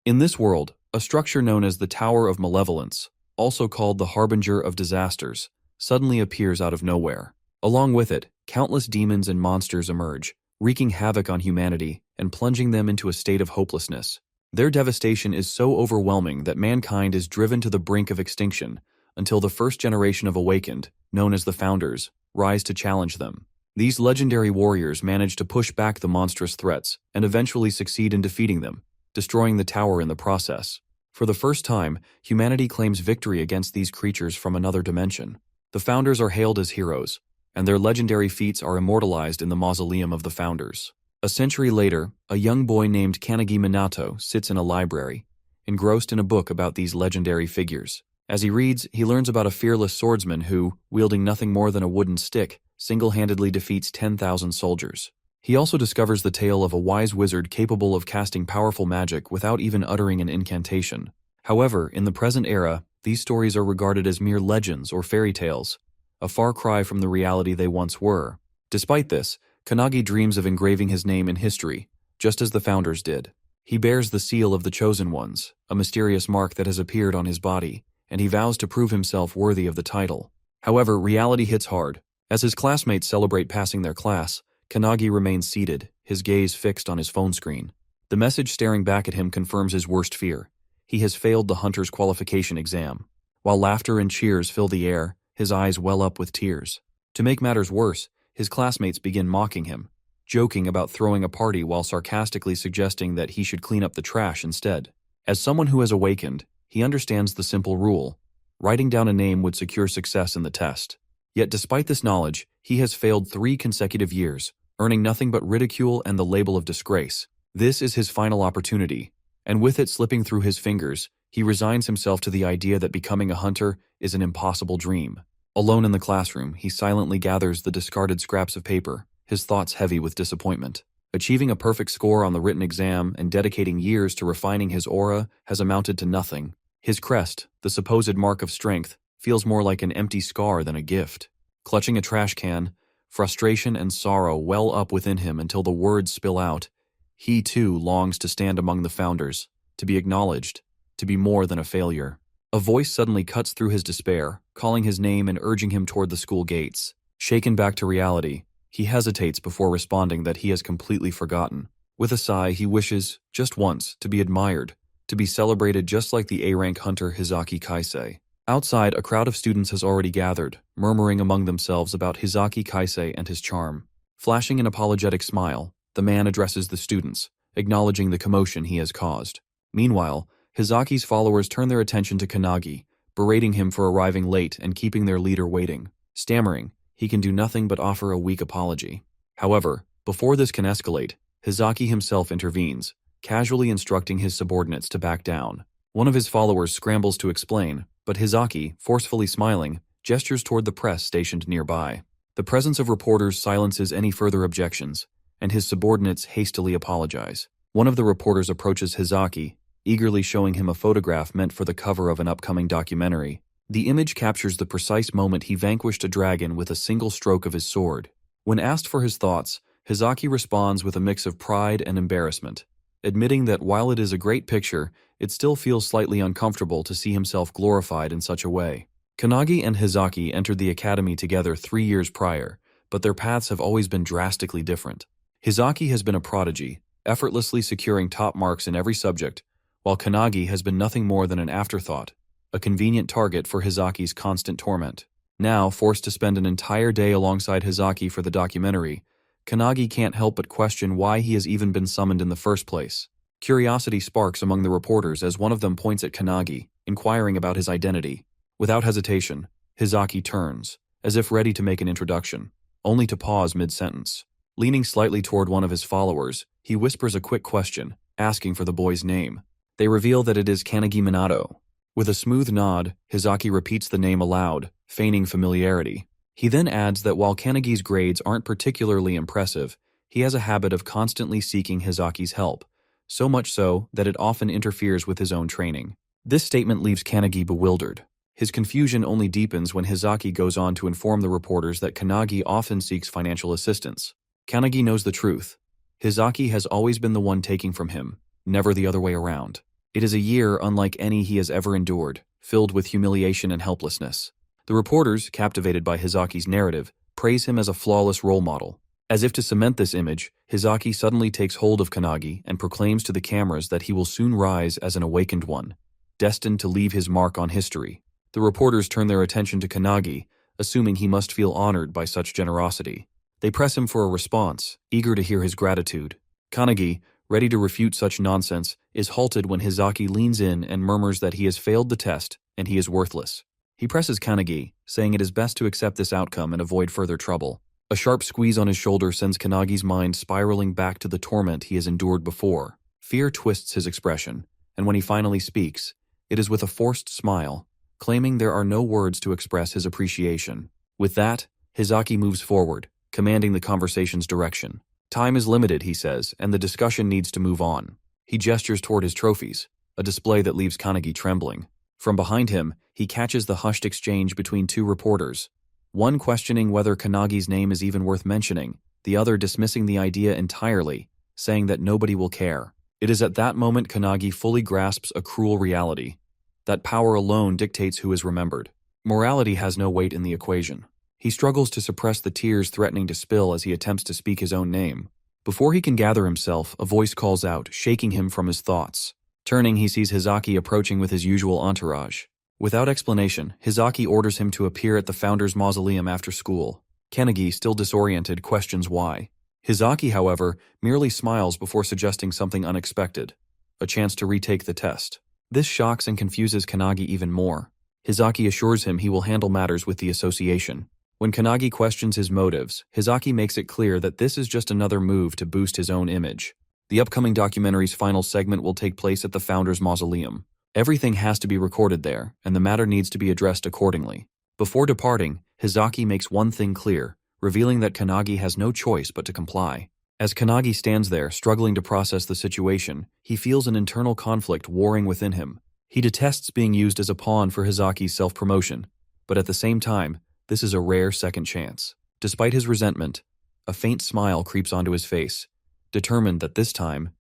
In this world, a structure known as the Tower of Malevolence, also called the Harbinger of Disasters, suddenly appears out of nowhere. Along with it, countless demons and monsters emerge, wreaking havoc on humanity and plunging them into a state of hopelessness. Their devastation is so overwhelming that mankind is driven to the brink of extinction until the first generation of Awakened, known as the Founders, rise to challenge them. These legendary warriors manage to push back the monstrous threats and eventually succeed in defeating them, destroying the tower in the process. For the first time, humanity claims victory against these creatures from another dimension. The Founders are hailed as heroes, and their legendary feats are immortalized in the mausoleum of the Founders. A century later, a young boy named Kanagi sits in a library, engrossed in a book about these legendary figures. As he reads, he learns about a fearless swordsman who, wielding nothing more than a wooden stick, single-handedly defeats 10,000 soldiers. He also discovers the tale of a wise wizard capable of casting powerful magic without even uttering an incantation. However, in the present era, these stories are regarded as mere legends or fairy tales, a far cry from the reality they once were. Despite this, Kanagi dreams of engraving his name in history, just as the Founders did. He bears the seal of the Chosen Ones, a mysterious mark that has appeared on his body, and he vows to prove himself worthy of the title. However, reality hits hard. As his classmates celebrate passing their class, Kanagi remains seated, his gaze fixed on his phone screen. The message staring back at him confirms his worst fear. He has failed the Hunter's qualification exam. While laughter and cheers fill the air, his eyes well up with tears. To make matters worse, his classmates begin mocking him, joking about throwing a party while sarcastically suggesting that he should clean up the trash instead. As someone who has awakened, he understands the simple rule: writing down a name would secure success in the test. Yet despite this knowledge, he has failed 3 consecutive years, earning nothing but ridicule and the label of disgrace. This is his final opportunity, and with it slipping through his fingers, he resigns himself to the idea that becoming a hunter is an impossible dream. Alone in the classroom, he silently gathers the discarded scraps of paper, his thoughts heavy with disappointment. Achieving a perfect score on the written exam and dedicating years to refining his aura has amounted to nothing. His crest, the supposed mark of strength, feels more like an empty scar than a gift. Clutching a trash can, frustration and sorrow well up within him until the words spill out. He too longs to stand among the Founders, to be acknowledged, to be more than a failure. A voice suddenly cuts through his despair, calling his name and urging him toward the school gates. Shaken back to reality, he hesitates before responding that he has completely forgotten. With a sigh, he wishes, just once, to be admired, to be celebrated just like the A-rank hunter Hizaki Kaisei. Outside, a crowd of students has already gathered, murmuring among themselves about Hizaki Kaisei and his charm. Flashing an apologetic smile, the man addresses the students, acknowledging the commotion he has caused. Meanwhile, Hizaki's followers turn their attention to Kanagi, berating him for arriving late and keeping their leader waiting. Stammering, he can do nothing but offer a weak apology. However, before this can escalate, Hizaki himself intervenes, casually instructing his subordinates to back down. One of his followers scrambles to explain, but Hizaki, forcefully smiling, gestures toward the press stationed nearby. The presence of reporters silences any further objections, and his subordinates hastily apologize. One of the reporters approaches Hizaki, eagerly showing him a photograph meant for the cover of an upcoming documentary. The image captures the precise moment he vanquished a dragon with a single stroke of his sword. When asked for his thoughts, Hizaki responds with a mix of pride and embarrassment, admitting that while it is a great picture, it still feels slightly uncomfortable to see himself glorified in such a way. Kanagi and Hizaki entered the academy together 3 years prior, but their paths have always been drastically different. Hizaki has been a prodigy, effortlessly securing top marks in every subject, while Kanagi has been nothing more than an afterthought, a convenient target for Hizaki's constant torment. Now, forced to spend an entire day alongside Hizaki for the documentary, Kanagi can't help but question why he has even been summoned in the first place. Curiosity sparks among the reporters as one of them points at Kanagi, inquiring about his identity. Without hesitation, Hizaki turns, as if ready to make an introduction, only to pause mid-sentence. Leaning slightly toward one of his followers, he whispers a quick question, asking for the boy's name. They reveal that it is Kanagi. With a smooth nod, Hizaki repeats the name aloud, feigning familiarity. He then adds that while Kanagi's grades aren't particularly impressive, he has a habit of constantly seeking Hizaki's help, so much so that it often interferes with his own training. This statement leaves Kanagi bewildered. His confusion only deepens when Hizaki goes on to inform the reporters that Kanagi often seeks financial assistance. Kanagi knows the truth. Hizaki has always been the one taking from him, never the other way around. It is a year unlike any he has ever endured, filled with humiliation and helplessness. The reporters, captivated by Hizaki's narrative, praise him as a flawless role model. As if to cement this image, Hizaki suddenly takes hold of Kanagi and proclaims to the cameras that he will soon rise as an awakened one, destined to leave his mark on history. The reporters turn their attention to Kanagi, assuming he must feel honored by such generosity. They press him for a response, eager to hear his gratitude. Kanagi, ready to refute such nonsense, is halted when Hizaki leans in and murmurs that he has failed the test and he is worthless. He presses Kanagi, saying it is best to accept this outcome and avoid further trouble. A sharp squeeze on his shoulder sends Kanagi's mind spiraling back to the torment he has endured before. Fear twists his expression, and when he finally speaks, it is with a forced smile, claiming there are no words to express his appreciation. With that, Hizaki moves forward, commanding the conversation's direction. Time is limited, he says, and the discussion needs to move on. He gestures toward his trophies, a display that leaves Kanagi trembling. From behind him, he catches the hushed exchange between two reporters, one questioning whether Kanagi's name is even worth mentioning, the other dismissing the idea entirely, saying that nobody will care. It is at that moment Kanagi fully grasps a cruel reality, that power alone dictates who is remembered. Morality has no weight in the equation. He struggles to suppress the tears threatening to spill as he attempts to speak his own name. Before he can gather himself, a voice calls out, shaking him from his thoughts. Turning, he sees Hizaki approaching with his usual entourage. Without explanation, Hizaki orders him to appear at the founder's mausoleum after school. Kanagi, still disoriented, questions why. Hizaki, however, merely smiles before suggesting something unexpected, a chance to retake the test. This shocks and confuses Kanagi even more. Hizaki assures him he will handle matters with the association. When Kanagi questions his motives, Hizaki makes it clear that this is just another move to boost his own image. The upcoming documentary's final segment will take place at the founder's mausoleum. Everything has to be recorded there, and the matter needs to be addressed accordingly. Before departing, Hizaki makes one thing clear, revealing that Kanagi has no choice but to comply. As Kanagi stands there, struggling to process the situation, he feels an internal conflict warring within him. He detests being used as a pawn for Hizaki's self-promotion, but at the same time, this is a rare second chance. Despite his resentment, a faint smile creeps onto his face, determined that this time,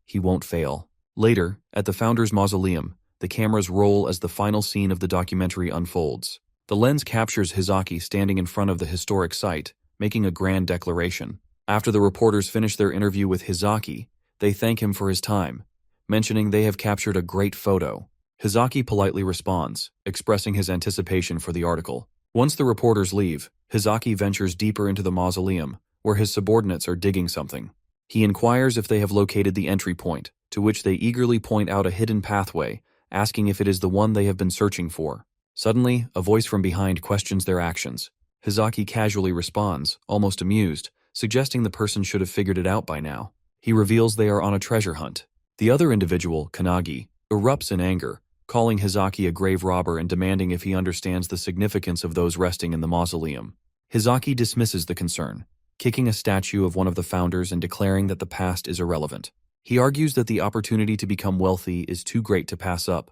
he won't fail. Later, at the founder's mausoleum, the cameras roll as the final scene of the documentary unfolds. The lens captures Hizaki standing in front of the historic site, making a grand declaration. After the reporters finish their interview with Hizaki, they thank him for his time, mentioning they have captured a great photo. Hizaki politely responds, expressing his anticipation for the article. Once the reporters leave, Hizaki ventures deeper into the mausoleum, where his subordinates are digging something. He inquires if they have located the entry point, to which they eagerly point out a hidden pathway, asking if it is the one they have been searching for. Suddenly, a voice from behind questions their actions. Hizaki casually responds, almost amused, suggesting the person should have figured it out by now. He reveals they are on a treasure hunt. The other individual, Kanagi, erupts in anger, calling Hizaki a grave robber and demanding if he understands the significance of those resting in the mausoleum. Hizaki dismisses the concern, kicking a statue of one of the founders and declaring that the past is irrelevant. He argues that the opportunity to become wealthy is too great to pass up,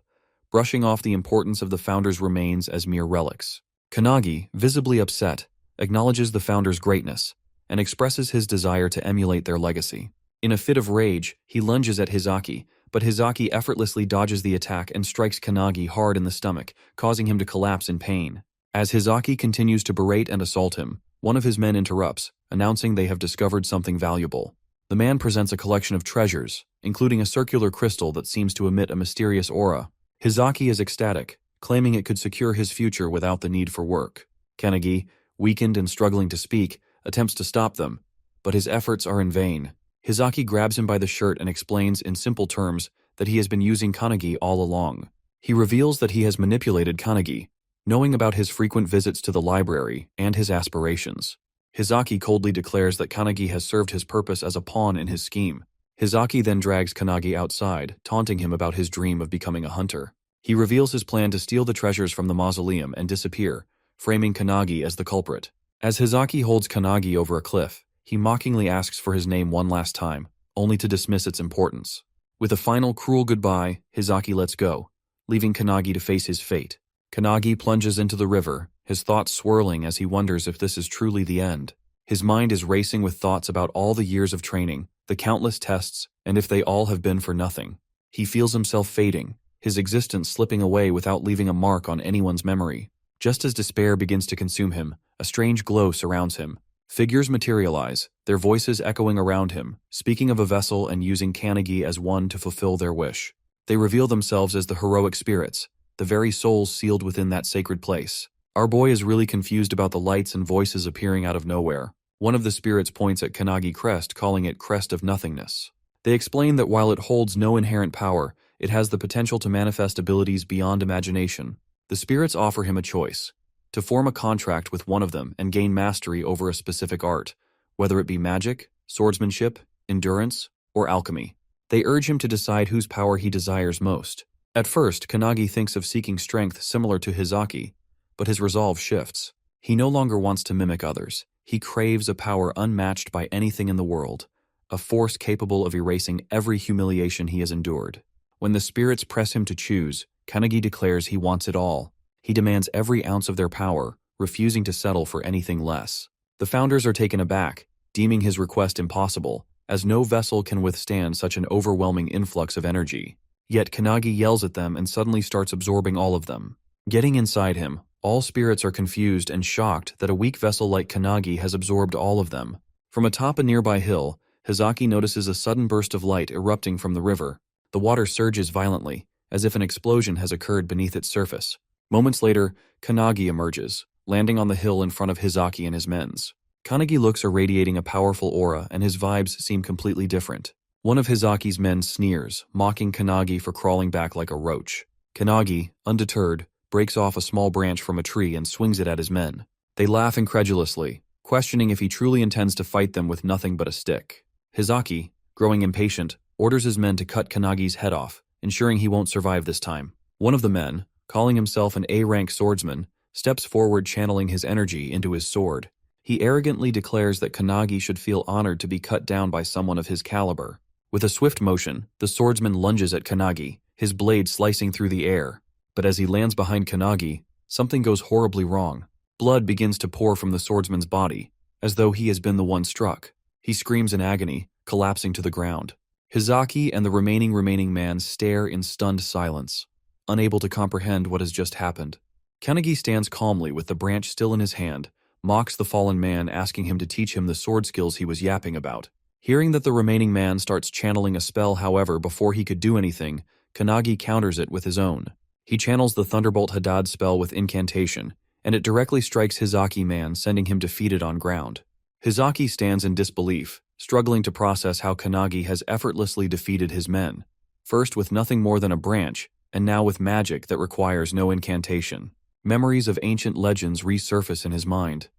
brushing off the importance of the founder's remains as mere relics. Kanagi, visibly upset, acknowledges the founder's greatness and expresses his desire to emulate their legacy. In a fit of rage, he lunges at Hizaki, but Hizaki effortlessly dodges the attack and strikes Kanagi hard in the stomach, causing him to collapse in pain. As Hizaki continues to berate and assault him, one of his men interrupts, announcing they have discovered something valuable. The man presents a collection of treasures, including a circular crystal that seems to emit a mysterious aura. Hizaki is ecstatic, claiming it could secure his future without the need for work. Kanagi, weakened and struggling to speak, attempts to stop them, but his efforts are in vain. Hizaki grabs him by the shirt and explains in simple terms that he has been using Kanagi all along. He reveals that he has manipulated Kanagi, knowing about his frequent visits to the library and his aspirations. Hizaki coldly declares that Kanagi has served his purpose as a pawn in his scheme. Hizaki then drags Kanagi outside, taunting him about his dream of becoming a hunter. He reveals his plan to steal the treasures from the mausoleum and disappear, framing Kanagi as the culprit. As Hizaki holds Kanagi over a cliff, he mockingly asks for his name one last time, only to dismiss its importance. With a final cruel goodbye, Hizaki lets go, leaving Kanagi to face his fate. Kanagi plunges into the river, his thoughts swirling as he wonders if this is truly the end. His mind is racing with thoughts about all the years of training, the countless tests, and if they all have been for nothing. He feels himself fading, his existence slipping away without leaving a mark on anyone's memory. Just as despair begins to consume him, a strange glow surrounds him. Figures materialize, their voices echoing around him, speaking of a vessel and using Kanagi as one to fulfill their wish. They reveal themselves as the heroic spirits, the very souls sealed within that sacred place. Our boy is really confused about the lights and voices appearing out of nowhere. One of the spirits points at Kanagi Crest, calling it Crest of Nothingness. They explain that while it holds no inherent power, it has the potential to manifest abilities beyond imagination. The spirits offer him a choice: to form a contract with one of them and gain mastery over a specific art, whether it be magic, swordsmanship, endurance, or alchemy. They urge him to decide whose power he desires most. At first, Kanagi thinks of seeking strength similar to Hizaki, but his resolve shifts. He no longer wants to mimic others. He craves a power unmatched by anything in the world, a force capable of erasing every humiliation he has endured. When the spirits press him to choose, Kanagi declares he wants it all. He demands every ounce of their power, refusing to settle for anything less. The founders are taken aback, deeming his request impossible, as no vessel can withstand such an overwhelming influx of energy. Yet Kanagi yells at them and suddenly starts absorbing all of them. Getting inside him, all spirits are confused and shocked that a weak vessel like Kanagi has absorbed all of them. From atop a nearby hill, Hizaki notices a sudden burst of light erupting from the river. The water surges violently, as if an explosion has occurred beneath its surface. Moments later, Kanagi emerges, landing on the hill in front of Hizaki and his men's. Kanagi looks irradiating a powerful aura, and his vibes seem completely different. One of Hizaki's men sneers, mocking Kanagi for crawling back like a roach. Kanagi, undeterred, breaks off a small branch from a tree and swings it at his men. They laugh incredulously, questioning if he truly intends to fight them with nothing but a stick. Hizaki, growing impatient, orders his men to cut Kanagi's head off, ensuring he won't survive this time. One of the men, calling himself an A-rank swordsman, steps forward channeling his energy into his sword. He arrogantly declares that Kanagi should feel honored to be cut down by someone of his caliber. With a swift motion, the swordsman lunges at Kanagi, his blade slicing through the air. But as he lands behind Kanagi, something goes horribly wrong. Blood begins to pour from the swordsman's body, as though he has been the one struck. He screams in agony, collapsing to the ground. Hizaki and the remaining man stare in stunned silence, unable to comprehend what has just happened. Kanagi stands calmly with the branch still in his hand, mocks the fallen man, asking him to teach him the sword skills he was yapping about. Hearing that the remaining man starts channeling a spell, however, before he could do anything, Kanagi counters it with his own. He channels the Thunderbolt Hadad spell with incantation, and it directly strikes Hizaki man, sending him defeated on ground. Hizaki stands in disbelief, struggling to process how Kanagi has effortlessly defeated his men, first with nothing more than a branch, and now with magic that requires no incantation. Memories of ancient legends resurface in his mind.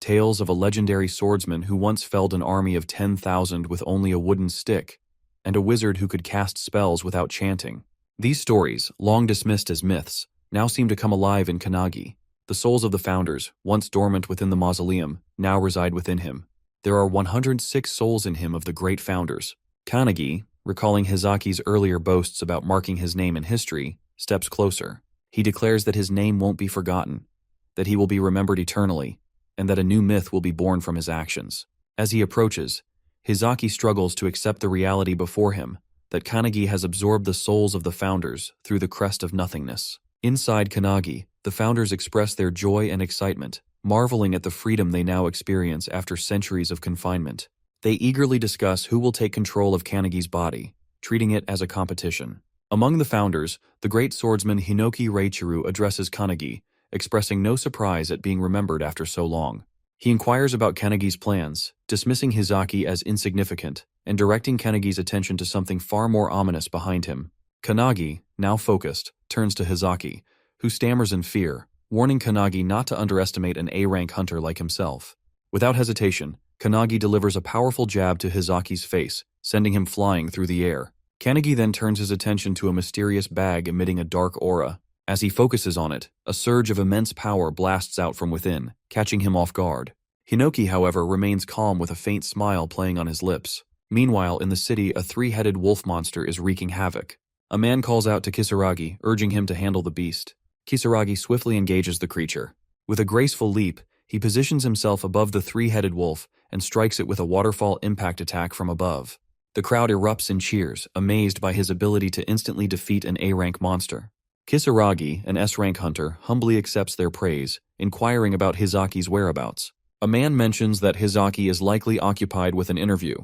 Tales of a legendary swordsman who once felled an army of 10,000 with only a wooden stick, and a wizard who could cast spells without chanting. These stories, long dismissed as myths, now seem to come alive in Kanagi. The souls of the founders, once dormant within the mausoleum, now reside within him. There are 106 souls in him of the great founders. Kanagi, recalling Hizaki's earlier boasts about marking his name in history, steps closer. He declares that his name won't be forgotten, that he will be remembered eternally, and that a new myth will be born from his actions. As he approaches, Hizaki struggles to accept the reality before him, that Kanagi has absorbed the souls of the founders through the crest of nothingness. Inside Kanagi, the founders express their joy and excitement, marveling at the freedom they now experience after centuries of confinement. They eagerly discuss who will take control of Kanagi's body, treating it as a competition. Among the founders, the great swordsman Hinoki Reichiru addresses Kanagi, expressing no surprise at being remembered after so long. He inquires about Kanagi's plans, dismissing Hizaki as insignificant, and directing Kanagi's attention to something far more ominous behind him. Kanagi, now focused, turns to Hizaki, who stammers in fear, warning Kanagi not to underestimate an A-rank hunter like himself. Without hesitation, Kanagi delivers a powerful jab to Hizaki's face, sending him flying through the air. Kanagi then turns his attention to a mysterious bag emitting a dark aura. As he focuses on it, a surge of immense power blasts out from within, catching him off guard. Hinoki, however, remains calm with a faint smile playing on his lips. Meanwhile, in the city, a three-headed wolf monster is wreaking havoc. A man calls out to Kisaragi, urging him to handle the beast. Kisaragi swiftly engages the creature. With a graceful leap, he positions himself above the three-headed wolf and strikes it with a waterfall impact attack from above. The crowd erupts in cheers, amazed by his ability to instantly defeat an A-rank monster. Kisaragi, an S-rank hunter, humbly accepts their praise, inquiring about Hizaki's whereabouts. A man mentions that Hizaki is likely occupied with an interview,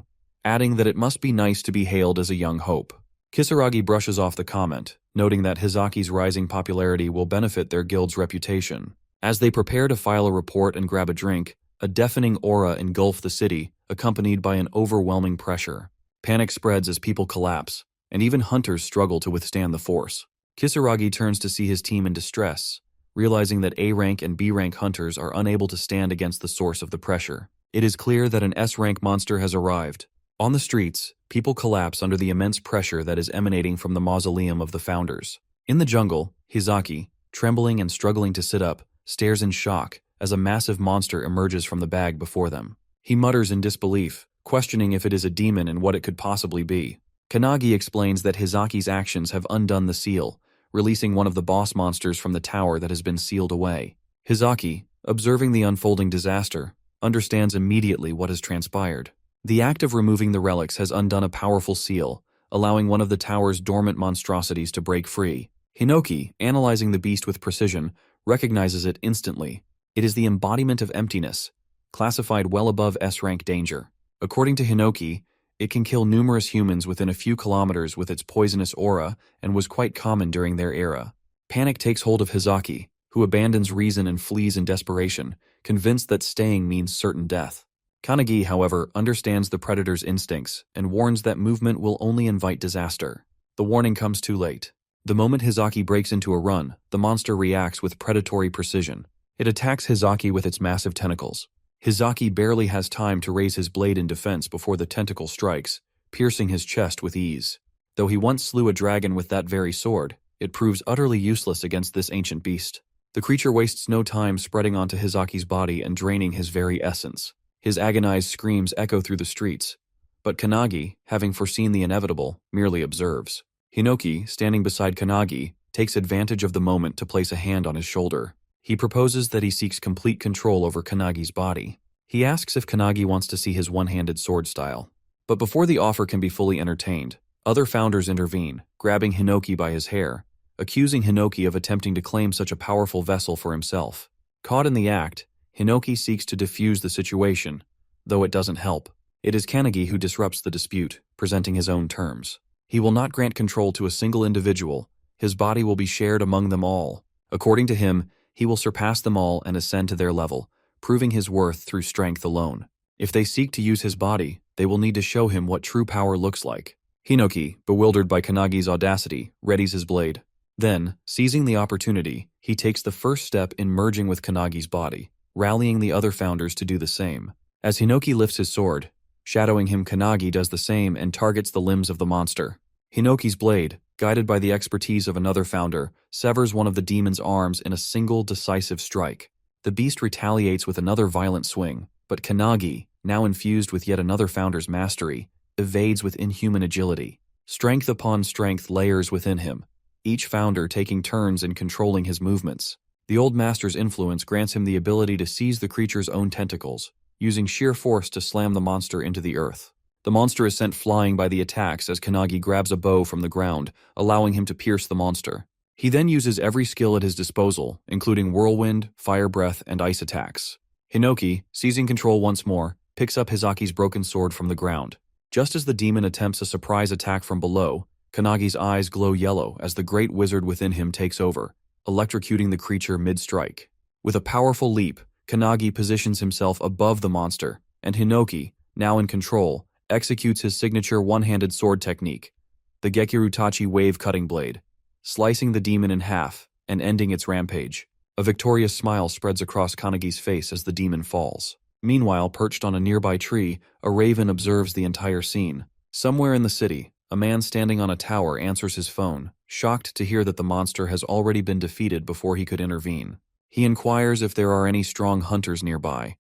adding that it must be nice to be hailed as a young hope. Kisaragi brushes off the comment, noting that Hizaki's rising popularity will benefit their guild's reputation. As they prepare to file a report and grab a drink, a deafening aura engulfs the city, accompanied by an overwhelming pressure. Panic spreads as people collapse, and even hunters struggle to withstand the force. Kisaragi turns to see his team in distress, realizing that A-rank and B-rank hunters are unable to stand against the source of the pressure. It is clear that an S-rank monster has arrived. On the streets, people collapse under the immense pressure that is emanating from the mausoleum of the founders. In the jungle, Hizaki, trembling and struggling to sit up, stares in shock as a massive monster emerges from the bag before them. He mutters in disbelief, questioning if it is a demon and what it could possibly be. Kanagi explains that Hizaki's actions have undone the seal, releasing one of the boss monsters from the tower that has been sealed away. Hizaki, observing the unfolding disaster, understands immediately what has transpired. The act of removing the relics has undone a powerful seal, allowing one of the tower's dormant monstrosities to break free. Hinoki, analyzing the beast with precision, recognizes it instantly. It is the embodiment of emptiness, classified well above S-rank danger. According to Hinoki, it can kill numerous humans within a few kilometers with its poisonous aura and was quite common during their era. Panic takes hold of Hizaki, who abandons reason and flees in desperation, convinced that staying means certain death. Kanagi, however, understands the predator's instincts and warns that movement will only invite disaster. The warning comes too late. The moment Hizaki breaks into a run, the monster reacts with predatory precision. It attacks Hizaki with its massive tentacles. Hizaki barely has time to raise his blade in defense before the tentacle strikes, piercing his chest with ease. Though he once slew a dragon with that very sword, it proves utterly useless against this ancient beast. The creature wastes no time spreading onto Hizaki's body and draining his very essence. His agonized screams echo through the streets, but Kanagi, having foreseen the inevitable, merely observes. Hinoki, standing beside Kanagi, takes advantage of the moment to place a hand on his shoulder. He proposes that he seeks complete control over Kanagi's body. He asks if Kanagi wants to see his one-handed sword style. But before the offer can be fully entertained, other founders intervene, grabbing Hinoki by his hair, accusing Hinoki of attempting to claim such a powerful vessel for himself. Caught in the act, Hinoki seeks to defuse the situation, though it doesn't help. It is Kanagi who disrupts the dispute, presenting his own terms. He will not grant control to a single individual. His body will be shared among them all. According to him, he will surpass them all and ascend to their level, proving his worth through strength alone. If they seek to use his body, they will need to show him what true power looks like. Hinoki, bewildered by Kanagi's audacity, readies his blade. Then, seizing the opportunity, he takes the first step in merging with Kanagi's body, rallying the other founders to do the same. As Hinoki lifts his sword, shadowing him, Kanagi does the same and targets the limbs of the monster. Hinoki's blade, guided by the expertise of another founder, severs one of the demon's arms in a single decisive strike. The beast retaliates with another violent swing, but Kanagi, now infused with yet another founder's mastery, evades with inhuman agility. Strength upon strength layers within him, each founder taking turns in controlling his movements. The old master's influence grants him the ability to seize the creature's own tentacles, using sheer force to slam the monster into the earth. The monster is sent flying by the attacks as Kanagi grabs a bow from the ground, allowing him to pierce the monster. He then uses every skill at his disposal, including whirlwind, fire breath, and ice attacks. Hinoki, seizing control once more, picks up Hizaki's broken sword from the ground. Just as the demon attempts a surprise attack from below, Kanagi's eyes glow yellow as the great wizard within him takes over, electrocuting the creature mid-strike. With a powerful leap, Kanagi positions himself above the monster, and Hinoki, now in control, executes his signature one-handed sword technique, the Gekirutachi wave cutting blade, slicing the demon in half and ending its rampage. A victorious smile spreads across Kanagi's face as the demon falls. Meanwhile, perched on a nearby tree, a raven observes the entire scene. Somewhere in the city, a man standing on a tower answers his phone, shocked to hear that the monster has already been defeated before he could intervene. He inquires if there are any strong hunters nearby,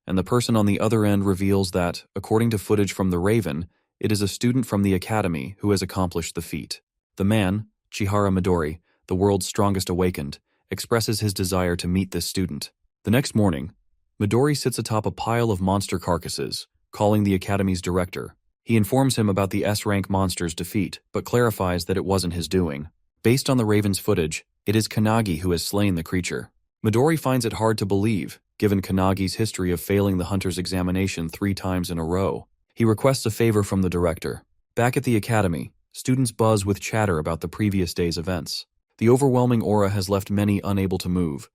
and the person on the other end reveals that, according to footage from the Raven, it is a student from the academy who has accomplished the feat. The man, Chihara Midori, the world's strongest awakened, expresses his desire to meet this student. The next morning, Midori sits atop a pile of monster carcasses, calling the academy's director. He informs him about the S-rank monster's defeat, but clarifies that it wasn't his doing. Based on the Raven's footage, it is Kanagi who has slain the creature. Midori finds it hard to believe, given Kanagi's history of failing the hunter's examination 3 times in a row. He requests a favor from the director. Back at the academy, students buzz with chatter about the previous day's events. The overwhelming aura has left many unable to move,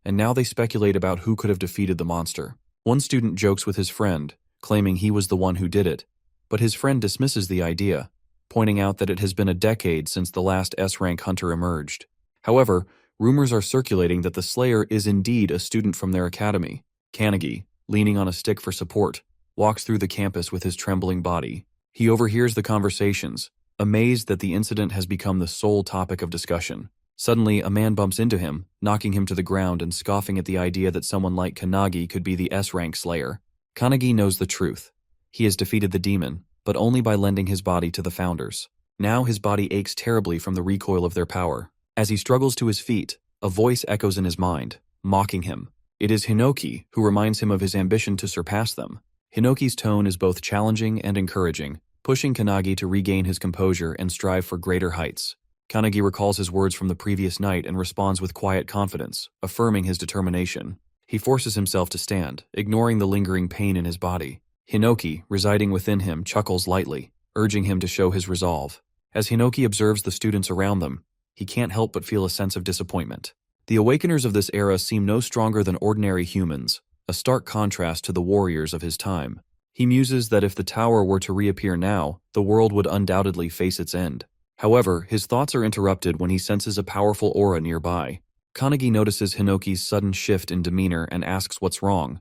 and now they speculate about who could have defeated the monster. One student jokes with his friend, claiming he was the one who did it, but his friend dismisses the idea, pointing out that it has been a decade since the last S-rank hunter emerged. However, rumors are circulating that the slayer is indeed a student from their academy. Kanagi, leaning on a stick for support, walks through the campus with his trembling body. He overhears the conversations, amazed that the incident has become the sole topic of discussion. Suddenly, a man bumps into him, knocking him to the ground and scoffing at the idea that someone like Kanagi could be the S-rank slayer. Kanagi knows the truth. He has defeated the demon, but only by lending his body to the founders. Now his body aches terribly from the recoil of their power. As he struggles to his feet, a voice echoes in his mind, mocking him. It is Hinoki, who reminds him of his ambition to surpass them. Hinoki's tone is both challenging and encouraging, pushing Kanagi to regain his composure and strive for greater heights. Kanagi recalls his words from the previous night and responds with quiet confidence, affirming his determination. He forces himself to stand, ignoring the lingering pain in his body. Hinoki, residing within him, chuckles lightly, urging him to show his resolve. As Hinoki observes the students around them, he can't help but feel a sense of disappointment. The Awakeners of this era seem no stronger than ordinary humans, a stark contrast to the warriors of his time. He muses that if the tower were to reappear now, the world would undoubtedly face its end. However, his thoughts are interrupted when he senses a powerful aura nearby. Kanagi notices Hinoki's sudden shift in demeanor and asks what's wrong,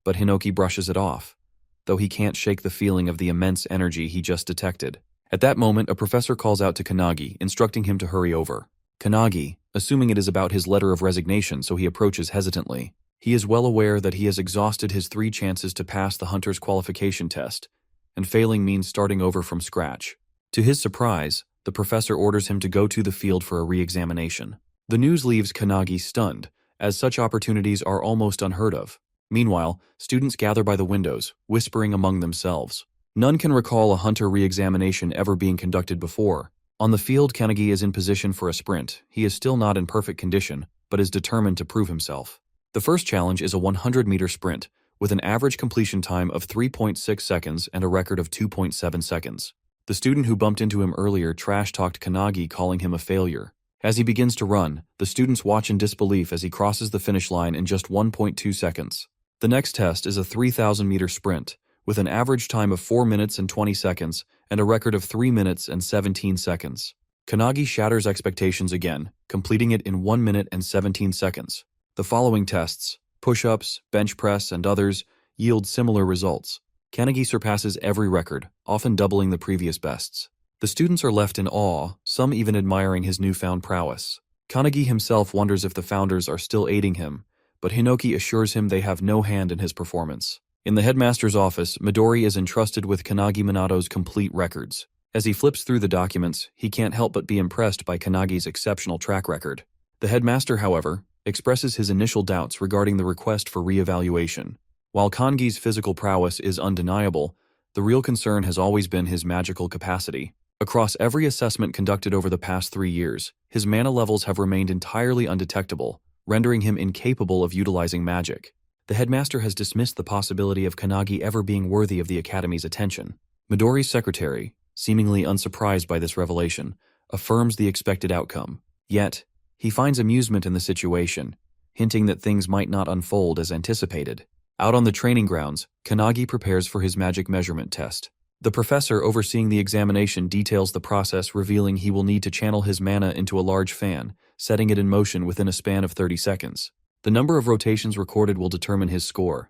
but Hinoki brushes it off, though he can't shake the feeling of the immense energy he just detected. At that moment, a professor calls out to Kanagi, instructing him to hurry over. Kanagi, assuming it is about his letter of resignation, so he approaches hesitantly. He is well aware that he has exhausted his 3 chances to pass the hunter's qualification test, and failing means starting over from scratch. To his surprise, the professor orders him to go to the field for a re-examination. The news leaves Kanagi stunned, as such opportunities are almost unheard of. Meanwhile, students gather by the windows, whispering among themselves. None can recall a hunter re-examination ever being conducted before. On the field, Kanagi is in position for a sprint. He is still not in perfect condition, but is determined to prove himself. The first challenge is a 100-meter sprint, with an average completion time of 3.6 seconds and a record of 2.7 seconds. The student who bumped into him earlier trash-talked Kanagi, calling him a failure. As he begins to run, the students watch in disbelief as he crosses the finish line in just 1.2 seconds. The next test is a 3,000-meter sprint, with an average time of 4 minutes and 20 seconds and a record of 3 minutes and 17 seconds. Kanagi shatters expectations again, completing it in 1 minute and 17 seconds. The following tests, push-ups, bench press, and others, yield similar results. Kanagi surpasses every record, often doubling the previous bests. The students are left in awe, some even admiring his newfound prowess. Kanagi himself wonders if the founders are still aiding him, but Hinoki assures him they have no hand in his performance. In the headmaster's office, Midori is entrusted with Kanagi Minato's complete records. As he flips through the documents, he can't help but be impressed by Kanagi's exceptional track record. The headmaster, however, expresses his initial doubts regarding the request for re-evaluation. While Kangi's physical prowess is undeniable, the real concern has always been his magical capacity. Across every assessment conducted over the past 3 years, his mana levels have remained entirely undetectable, rendering him incapable of utilizing magic. The headmaster has dismissed the possibility of Kanagi ever being worthy of the Academy's attention. Midori's secretary, seemingly unsurprised by this revelation, affirms the expected outcome. Yet, he finds amusement in the situation, hinting that things might not unfold as anticipated. Out on the training grounds, Kanagi prepares for his magic measurement test. The professor overseeing the examination details the process, revealing he will need to channel his mana into a large fan, setting it in motion within a span of 30 seconds. The number of rotations recorded will determine his score.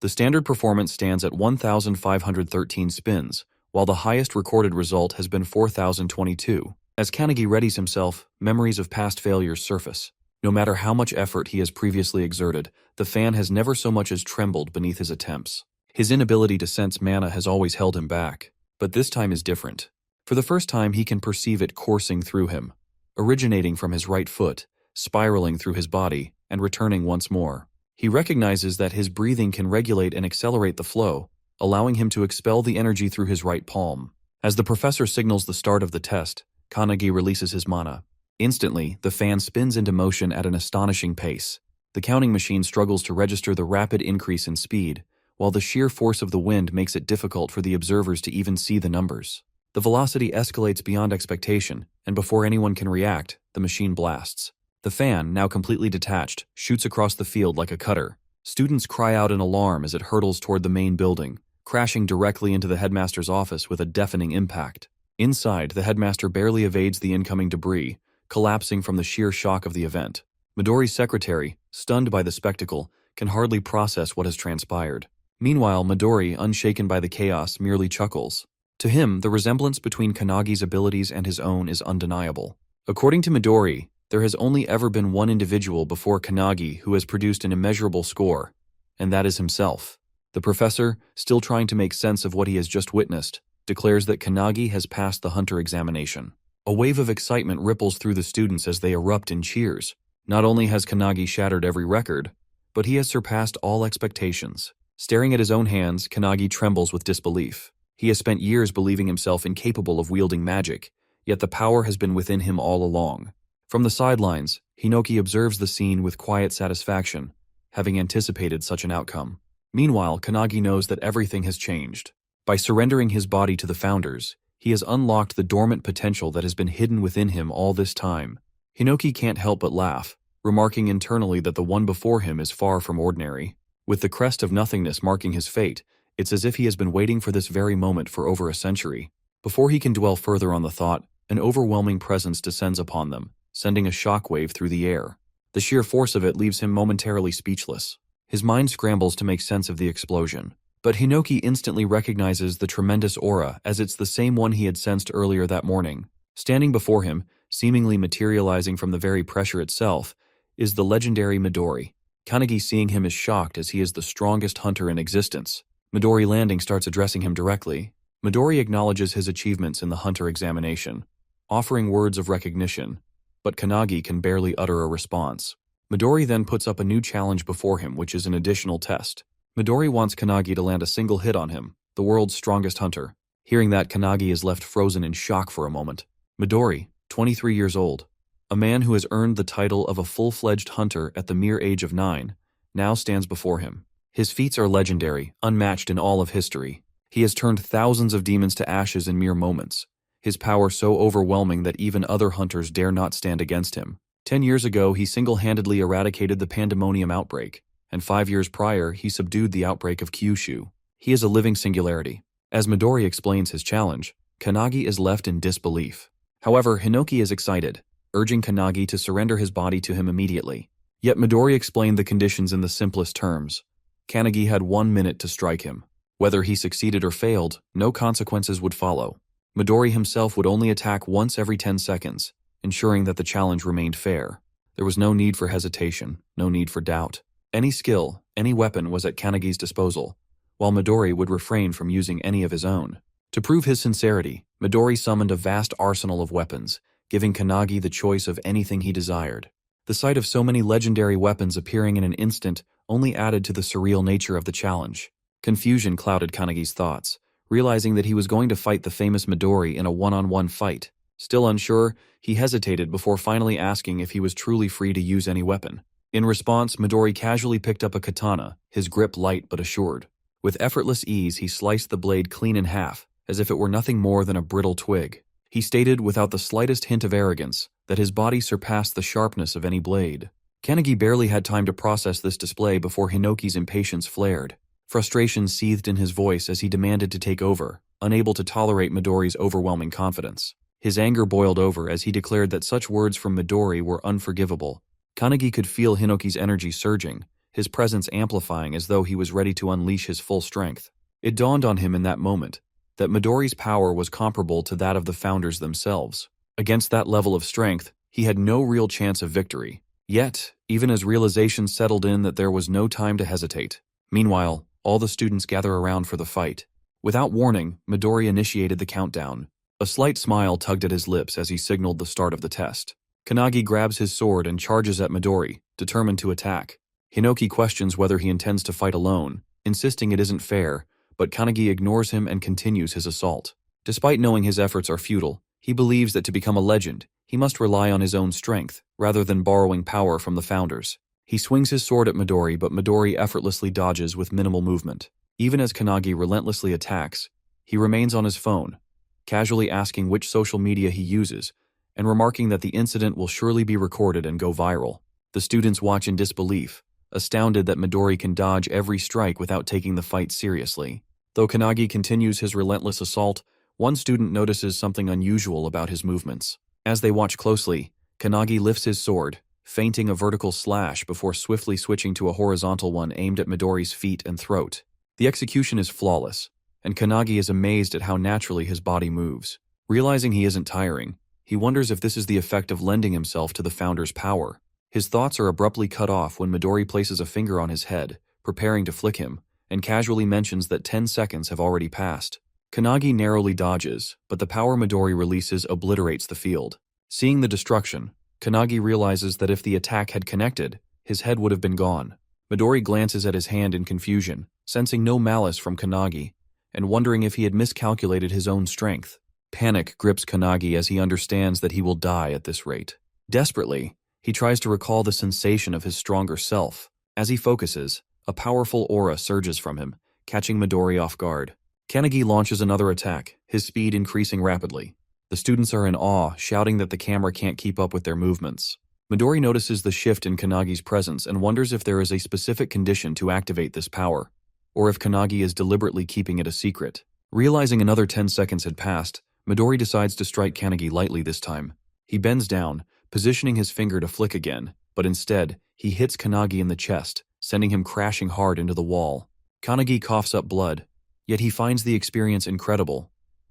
The standard performance stands at 1,513 spins, while the highest recorded result has been 4,022. As Kanagi readies himself, memories of past failures surface. No matter how much effort he has previously exerted, the fan has never so much as trembled beneath his attempts. His inability to sense mana has always held him back, but this time is different. For the first time, he can perceive it coursing through him, originating from his right foot, spiraling through his body, and returning once more. He recognizes that his breathing can regulate and accelerate the flow, allowing him to expel the energy through his right palm. As the professor signals the start of the test, Kanagi releases his mana. Instantly, the fan spins into motion at an astonishing pace. The counting machine struggles to register the rapid increase in speed, while the sheer force of the wind makes it difficult for the observers to even see the numbers. The velocity escalates beyond expectation, and before anyone can react, the machine blasts. The fan, now completely detached, shoots across the field like a cutter. Students cry out in alarm as it hurtles toward the main building, crashing directly into the headmaster's office with a deafening impact. Inside, the headmaster barely evades the incoming debris, collapsing from the sheer shock of the event. Midori's secretary, stunned by the spectacle, can hardly process what has transpired. Meanwhile, Midori, unshaken by the chaos, merely chuckles. To him, the resemblance between Kanagi's abilities and his own is undeniable. According to Midori, there has only ever been one individual before Kanagi who has produced an immeasurable score, and that is himself. The professor, still trying to make sense of what he has just witnessed, declares that Kanagi has passed the hunter examination. A wave of excitement ripples through the students as they erupt in cheers. Not only has Kanagi shattered every record, but he has surpassed all expectations. Staring at his own hands, Kanagi trembles with disbelief. He has spent years believing himself incapable of wielding magic, yet the power has been within him all along. From the sidelines, Hinoki observes the scene with quiet satisfaction, having anticipated such an outcome. Meanwhile, Kanagi knows that everything has changed. By surrendering his body to the founders, he has unlocked the dormant potential that has been hidden within him all this time. Hinoki can't help but laugh, remarking internally that the one before him is far from ordinary. With the crest of nothingness marking his fate, it's as if he has been waiting for this very moment for over a century. Before he can dwell further on the thought, an overwhelming presence descends upon them, sending a shockwave through the air. The sheer force of it leaves him momentarily speechless. His mind scrambles to make sense of the explosion. But Hinoki instantly recognizes the tremendous aura as it's the same one he had sensed earlier that morning. Standing before him, seemingly materializing from the very pressure itself, is the legendary Midori. Kanagi, seeing him, is shocked as he is the strongest hunter in existence. Midori Landing starts addressing him directly. Midori acknowledges his achievements in the hunter examination, offering words of recognition, but Kanagi can barely utter a response. Midori then puts up a new challenge before him, which is an additional test. Midori wants Kanagi to land a single hit on him, the world's strongest hunter. Hearing that, Kanagi is left frozen in shock for a moment. Midori, 23 years old, a man who has earned the title of a full-fledged hunter at the mere age of 9, now stands before him. His feats are legendary, unmatched in all of history. He has turned thousands of demons to ashes in mere moments, his power so overwhelming that even other hunters dare not stand against him. 10 years ago, he single-handedly eradicated the pandemonium outbreak, and 5 years prior, he subdued the outbreak of Kyushu. He is a living singularity. As Midori explains his challenge, Kanagi is left in disbelief. However, Hinoki is excited, urging Kanagi to surrender his body to him immediately. Yet Midori explained the conditions in the simplest terms. Kanagi had 1 minute to strike him. Whether he succeeded or failed, no consequences would follow. Midori himself would only attack once every 10 seconds, ensuring that the challenge remained fair. There was no need for hesitation, no need for doubt. Any skill, any weapon was at Kanagi's disposal, while Midori would refrain from using any of his own. To prove his sincerity, Midori summoned a vast arsenal of weapons, giving Kanagi the choice of anything he desired. The sight of so many legendary weapons appearing in an instant only added to the surreal nature of the challenge. Confusion clouded Kanagi's thoughts, realizing that he was going to fight the famous Midori in a one-on-one fight. Still unsure, he hesitated before finally asking if he was truly free to use any weapon. In response, Midori casually picked up a katana, his grip light but assured. With effortless ease, he sliced the blade clean in half, as if it were nothing more than a brittle twig. He stated without the slightest hint of arrogance that his body surpassed the sharpness of any blade. Kanagi barely had time to process this display before Hinoki's impatience flared. Frustration seethed in his voice as he demanded to take over, unable to tolerate Midori's overwhelming confidence. His anger boiled over as he declared that such words from Midori were unforgivable. Kanagi could feel Hinoki's energy surging, his presence amplifying as though he was ready to unleash his full strength. It dawned on him in that moment that Midori's power was comparable to that of the founders themselves. Against that level of strength, he had no real chance of victory. Yet, even as realization settled in that there was no time to hesitate. Meanwhile, all the students gather around for the fight. Without warning, Midori initiated the countdown. A slight smile tugged at his lips as he signaled the start of the test. Kanagi grabs his sword and charges at Midori, determined to attack. Hinoki questions whether he intends to fight alone, insisting it isn't fair, but Kanagi ignores him and continues his assault. Despite knowing his efforts are futile, he believes that to become a legend, he must rely on his own strength, rather than borrowing power from the founders. He swings his sword at Midori, but Midori effortlessly dodges with minimal movement. Even as Kanagi relentlessly attacks, he remains on his phone, casually asking which social media he uses, and remarking that the incident will surely be recorded and go viral. The students watch in disbelief, astounded that Midori can dodge every strike without taking the fight seriously. Though Kanagi continues his relentless assault, one student notices something unusual about his movements. As they watch closely, Kanagi lifts his sword, feinting a vertical slash before swiftly switching to a horizontal one aimed at Midori's feet and throat. The execution is flawless, and Kanagi is amazed at how naturally his body moves. Realizing he isn't tiring, he wonders if this is the effect of lending himself to the founder's power. His thoughts are abruptly cut off when Midori places a finger on his head, preparing to flick him, and casually mentions that 10 seconds have already passed. Kanagi narrowly dodges, but the power Midori releases obliterates the field. Seeing the destruction, Kanagi realizes that if the attack had connected, his head would have been gone. Midori glances at his hand in confusion, sensing no malice from Kanagi, and wondering if he had miscalculated his own strength. Panic grips Kanagi as he understands that he will die at this rate. Desperately, he tries to recall the sensation of his stronger self. As he focuses, a powerful aura surges from him, catching Midori off guard. Kanagi launches another attack, his speed increasing rapidly. The students are in awe, shouting that the camera can't keep up with their movements. Midori notices the shift in Kanagi's presence and wonders if there is a specific condition to activate this power, or if Kanagi is deliberately keeping it a secret. Realizing another 10 seconds had passed, Midori decides to strike Kanagi lightly this time. He bends down, positioning his finger to flick again, but instead, he hits Kanagi in the chest, sending him crashing hard into the wall. Kanagi coughs up blood, yet he finds the experience incredible,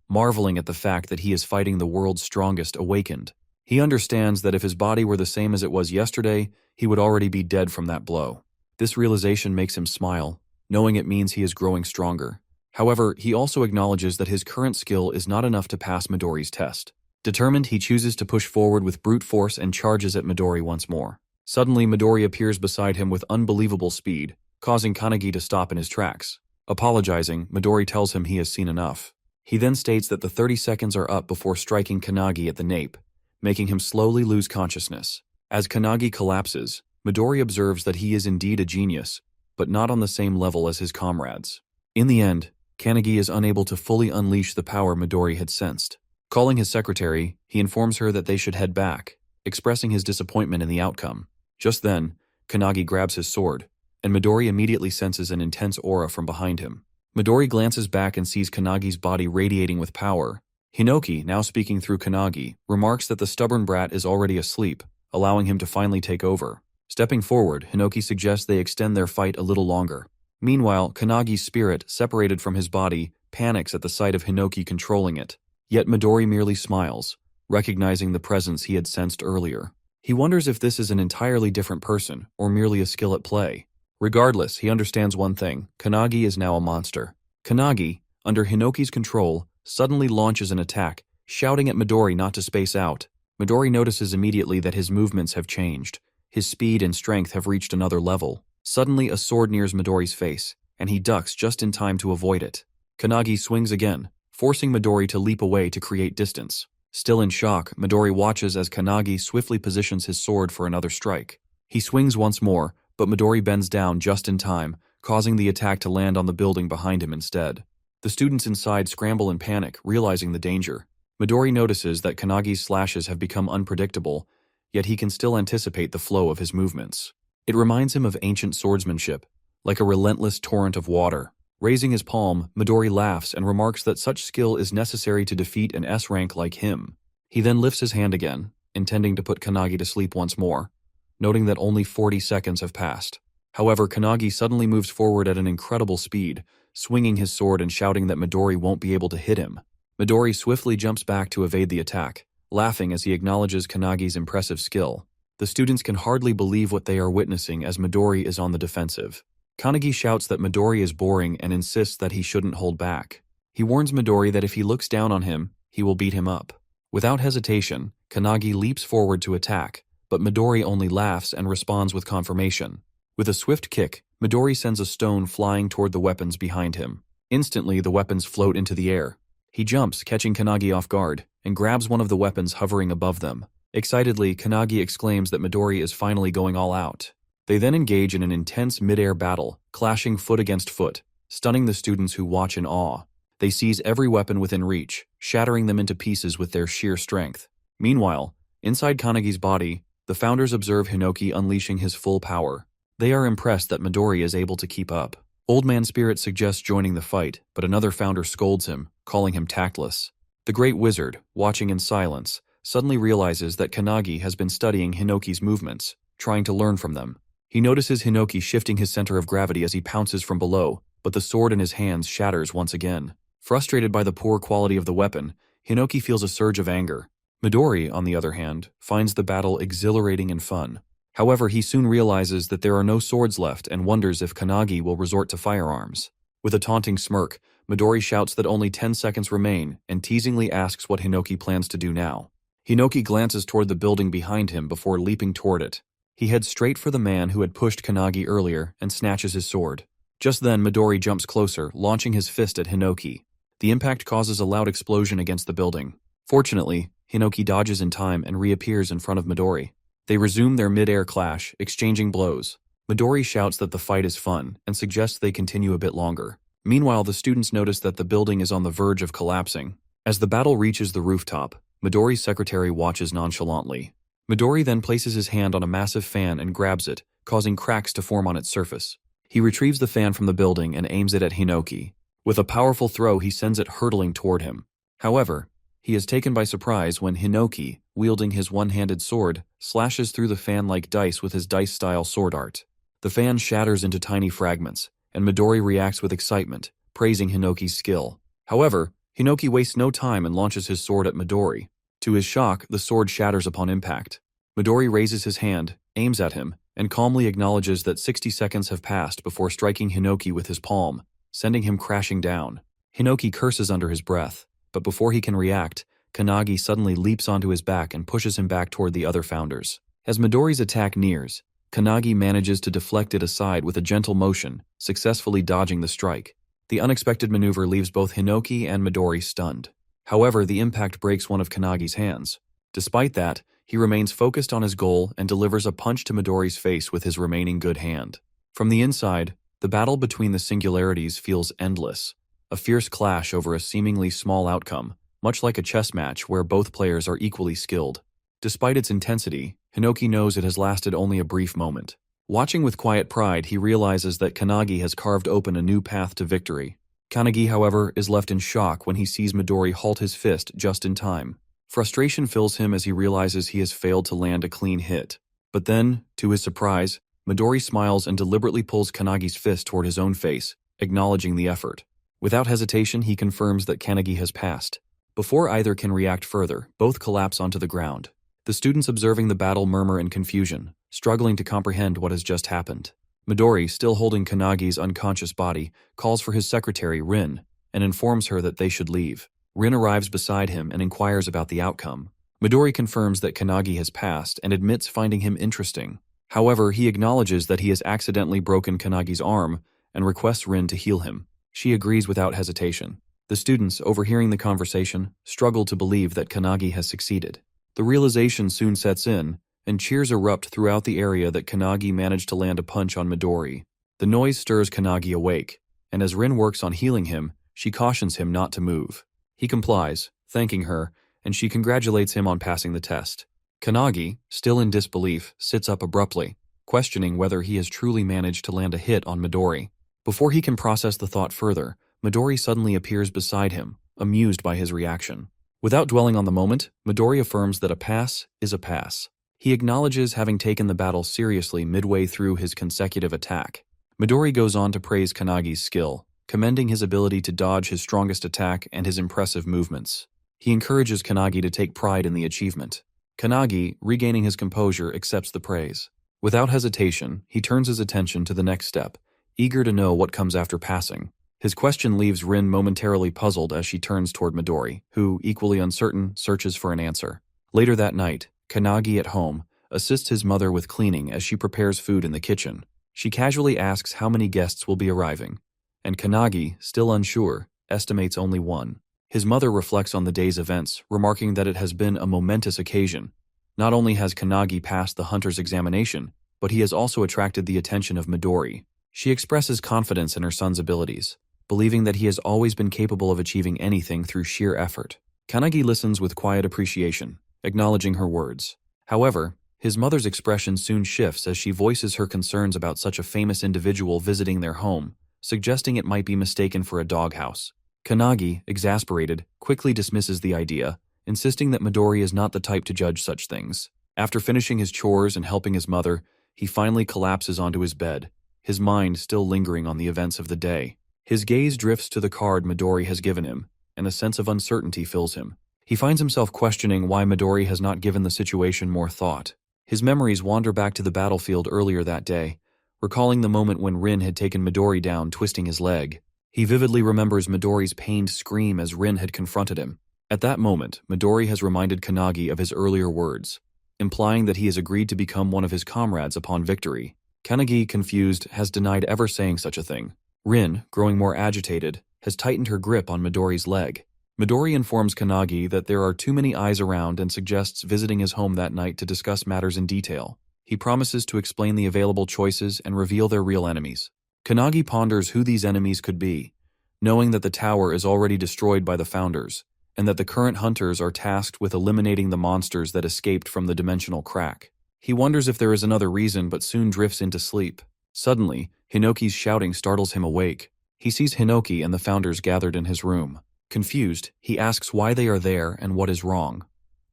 marveling at the fact that he is fighting the world's strongest awakened. He understands that if his body were the same as it was yesterday, he would already be dead from that blow. This realization makes him smile, knowing it means he is growing stronger. However, he also acknowledges that his current skill is not enough to pass Midori's test. Determined, he chooses to push forward with brute force and charges at Midori once more. Suddenly, Midori appears beside him with unbelievable speed, causing Kanagi to stop in his tracks. Apologizing, Midori tells him he has seen enough. He then states that the 30 seconds are up before striking Kanagi at the nape, making him slowly lose consciousness. As Kanagi collapses, Midori observes that he is indeed a genius, but not on the same level as his comrades. In the end, Kanagi is unable to fully unleash the power Midori had sensed. Calling his secretary, he informs her that they should head back, expressing his disappointment in the outcome. Just then, Kanagi grabs his sword, and Midori immediately senses an intense aura from behind him. Midori glances back and sees Kanagi's body radiating with power. Hinoki, now speaking through Kanagi, remarks that the stubborn brat is already asleep, allowing him to finally take over. Stepping forward, Hinoki suggests they extend their fight a little longer. Meanwhile, Kanagi's spirit, separated from his body, panics at the sight of Hinoki controlling it. Yet Midori merely smiles, recognizing the presence he had sensed earlier. He wonders if this is an entirely different person, or merely a skill at play. Regardless, he understands one thing: Kanagi is now a monster. Kanagi, under Hinoki's control, suddenly launches an attack, shouting at Midori not to space out. Midori notices immediately that his movements have changed. His speed and strength have reached another level. Suddenly, a sword nears Midori's face, and he ducks just in time to avoid it. Kanagi swings again, forcing Midori to leap away to create distance. Still in shock, Midori watches as Kanagi swiftly positions his sword for another strike. He swings once more, but Midori bends down just in time, causing the attack to land on the building behind him instead. The students inside scramble in panic, realizing the danger. Midori notices that Kanagi's slashes have become unpredictable, yet he can still anticipate the flow of his movements. It reminds him of ancient swordsmanship, like a relentless torrent of water. Raising his palm, Midori laughs and remarks that such skill is necessary to defeat an S-rank like him. He then lifts his hand again, intending to put Kanagi to sleep once more, noting that only 40 seconds have passed. However, Kanagi suddenly moves forward at an incredible speed, swinging his sword and shouting that Midori won't be able to hit him. Midori swiftly jumps back to evade the attack, laughing as he acknowledges Kanagi's impressive skill. The students can hardly believe what they are witnessing as Midori is on the defensive. Kanagi shouts that Midori is boring and insists that he shouldn't hold back. He warns Midori that if he looks down on him, he will beat him up. Without hesitation, Kanagi leaps forward to attack, but Midori only laughs and responds with confirmation. With a swift kick, Midori sends a stone flying toward the weapons behind him. Instantly, the weapons float into the air. He jumps, catching Kanagi off guard, and grabs one of the weapons hovering above them. Excitedly, Kanagi exclaims that Midori is finally going all out. They then engage in an intense mid-air battle, clashing foot against foot, stunning the students who watch in awe. They seize every weapon within reach, shattering them into pieces with their sheer strength. Meanwhile, inside Kanagi's body, the founders observe Hinoki unleashing his full power. They are impressed that Midori is able to keep up. Old Man Spirit suggests joining the fight, but another founder scolds him, calling him tactless. The Great Wizard, watching in silence, suddenly realizes that Kanagi has been studying Hinoki's movements, trying to learn from them. He notices Hinoki shifting his center of gravity as he pounces from below, but the sword in his hands shatters once again. Frustrated by the poor quality of the weapon, Hinoki feels a surge of anger. Midori, on the other hand, finds the battle exhilarating and fun. However, he soon realizes that there are no swords left and wonders if Kanagi will resort to firearms. With a taunting smirk, Midori shouts that only 10 seconds remain and teasingly asks what Hinoki plans to do now. Hinoki glances toward the building behind him before leaping toward it. He heads straight for the man who had pushed Kanagi earlier and snatches his sword. Just then, Midori jumps closer, launching his fist at Hinoki. The impact causes a loud explosion against the building. Fortunately, Hinoki dodges in time and reappears in front of Midori. They resume their mid-air clash, exchanging blows. Midori shouts that the fight is fun and suggests they continue a bit longer. Meanwhile, the students notice that the building is on the verge of collapsing. As the battle reaches the rooftop, Midori's secretary watches nonchalantly. Midori then places his hand on a massive fan and grabs it, causing cracks to form on its surface. He retrieves the fan from the building and aims it at Hinoki. With a powerful throw, he sends it hurtling toward him. However, he is taken by surprise when Hinoki, wielding his one-handed sword, slashes through the fan like dice with his dice-style sword art. The fan shatters into tiny fragments, and Midori reacts with excitement, praising Hinoki's skill. However, Hinoki wastes no time and launches his sword at Midori. To his shock, the sword shatters upon impact. Midori raises his hand, aims at him, and calmly acknowledges that 60 seconds have passed before striking Hinoki with his palm, sending him crashing down. Hinoki curses under his breath, but before he can react, Kanagi suddenly leaps onto his back and pushes him back toward the other founders. As Midori's attack nears, Kanagi manages to deflect it aside with a gentle motion, successfully dodging the strike. The unexpected maneuver leaves both Hinoki and Midori stunned. However, the impact breaks one of Kanagi's hands. Despite that, he remains focused on his goal and delivers a punch to Midori's face with his remaining good hand. From the inside, the battle between the singularities feels endless. A fierce clash over a seemingly small outcome, much like a chess match where both players are equally skilled. Despite its intensity, Hinoki knows it has lasted only a brief moment. Watching with quiet pride, he realizes that Kanagi has carved open a new path to victory. Kanagi, however, is left in shock when he sees Midori halt his fist just in time. Frustration fills him as he realizes he has failed to land a clean hit. But then, to his surprise, Midori smiles and deliberately pulls Kanagi's fist toward his own face, acknowledging the effort. Without hesitation, he confirms that Kanagi has passed. Before either can react further, both collapse onto the ground. The students observing the battle murmur in confusion, struggling to comprehend what has just happened. Midori, still holding Kanagi's unconscious body, calls for his secretary, Rin, and informs her that they should leave. Rin arrives beside him and inquires about the outcome. Midori confirms that Kanagi has passed and admits finding him interesting. However, he acknowledges that he has accidentally broken Kanagi's arm and requests Rin to heal him. She agrees without hesitation. The students, overhearing the conversation, struggle to believe that Kanagi has succeeded. The realization soon sets in, and cheers erupt throughout the area that Kanagi managed to land a punch on Midori. The noise stirs Kanagi awake, and as Rin works on healing him, she cautions him not to move. He complies, thanking her, and she congratulates him on passing the test. Kanagi, still in disbelief, sits up abruptly, questioning whether he has truly managed to land a hit on Midori. Before he can process the thought further, Midori suddenly appears beside him, amused by his reaction. Without dwelling on the moment, Midori affirms that a pass is a pass. He acknowledges having taken the battle seriously midway through his consecutive attack. Midori goes on to praise Kanagi's skill, commending his ability to dodge his strongest attack and his impressive movements. He encourages Kanagi to take pride in the achievement. Kanagi, regaining his composure, accepts the praise. Without hesitation, he turns his attention to the next step, eager to know what comes after passing. His question leaves Rin momentarily puzzled as she turns toward Midori, who, equally uncertain, searches for an answer. Later that night, Kanagi at home assists his mother with cleaning as she prepares food in the kitchen. She casually asks how many guests will be arriving, and Kanagi, still unsure, estimates only 1. His mother reflects on the day's events, remarking that it has been a momentous occasion. Not only has Kanagi passed the hunter's examination, but he has also attracted the attention of Midori. She expresses confidence in her son's abilities, believing that he has always been capable of achieving anything through sheer effort. Kanagi listens with quiet appreciation, acknowledging her words. However, his mother's expression soon shifts as she voices her concerns about such a famous individual visiting their home, suggesting it might be mistaken for a doghouse. Kanagi, exasperated, quickly dismisses the idea, insisting that Midori is not the type to judge such things. After finishing his chores and helping his mother, he finally collapses onto his bed, his mind still lingering on the events of the day. His gaze drifts to the card Midori has given him, and a sense of uncertainty fills him. He finds himself questioning why Midori has not given the situation more thought. His memories wander back to the battlefield earlier that day, recalling the moment when Rin had taken Midori down, twisting his leg. He vividly remembers Midori's pained scream as Rin had confronted him. At that moment, Midori has reminded Kanagi of his earlier words, implying that he has agreed to become one of his comrades upon victory. Kanagi, confused, has denied ever saying such a thing. Rin, growing more agitated, has tightened her grip on Midori's leg. Midori informs Kanagi that there are too many eyes around and suggests visiting his home that night to discuss matters in detail. He promises to explain the available choices and reveal their real enemies. Kanagi ponders who these enemies could be, knowing that the tower is already destroyed by the founders, and that the current hunters are tasked with eliminating the monsters that escaped from the dimensional crack. He wonders if there is another reason but soon drifts into sleep. Suddenly, Hinoki's shouting startles him awake. He sees Hinoki and the founders gathered in his room. Confused, he asks why they are there and what is wrong.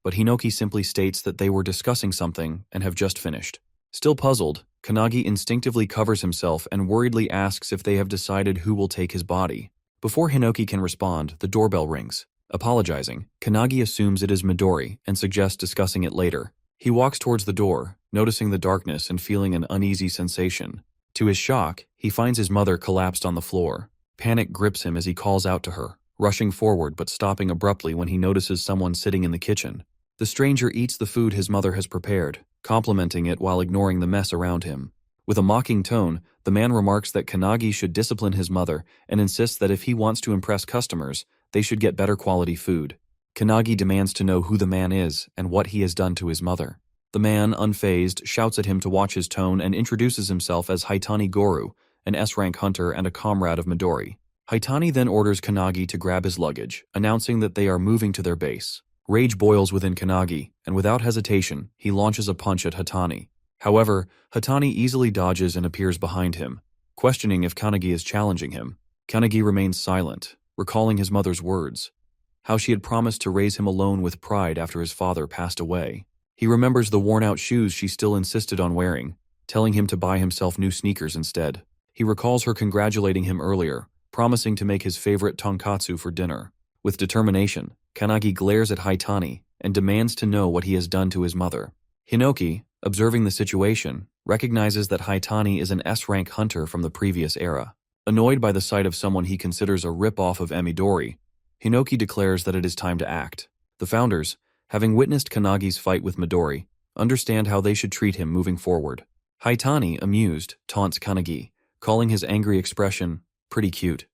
But Hinoki simply states that they were discussing something and have just finished. Still puzzled, Kanagi instinctively covers himself and worriedly asks if they have decided who will take his body. Before Hinoki can respond, the doorbell rings. Apologizing, Kanagi assumes it is Midori and suggests discussing it later. He walks towards the door, noticing the darkness and feeling an uneasy sensation. To his shock, he finds his mother collapsed on the floor. Panic grips him as he calls out to her, rushing forward but stopping abruptly when he notices someone sitting in the kitchen. The stranger eats the food his mother has prepared, complimenting it while ignoring the mess around him. With a mocking tone, the man remarks that Kanagi should discipline his mother and insists that if he wants to impress customers, they should get better quality food. Kanagi demands to know who the man is and what he has done to his mother. The man, unfazed, shouts at him to watch his tone and introduces himself as Haitani Goru, an S-rank hunter and a comrade of Midori. Haitani then orders Kanagi to grab his luggage, announcing that they are moving to their base. Rage boils within Kanagi, and without hesitation, he launches a punch at Haitani. However, Haitani easily dodges and appears behind him, questioning if Kanagi is challenging him. Kanagi remains silent, recalling his mother's words, how she had promised to raise him alone with pride after his father passed away. He remembers the worn-out shoes she still insisted on wearing, telling him to buy himself new sneakers instead. He recalls her congratulating him earlier, promising to make his favorite tonkatsu for dinner. With determination, Kanagi glares at Haitani and demands to know what he has done to his mother. Hinoki, observing the situation, recognizes that Haitani is an S-rank hunter from the previous era. Annoyed by the sight of someone he considers a rip-off of Midori, Hinoki declares that it is time to act. The founders, having witnessed Kanagi's fight with Midori, understand how they should treat him moving forward. Haitani, amused, taunts Kanagi, calling his angry expression pretty cute.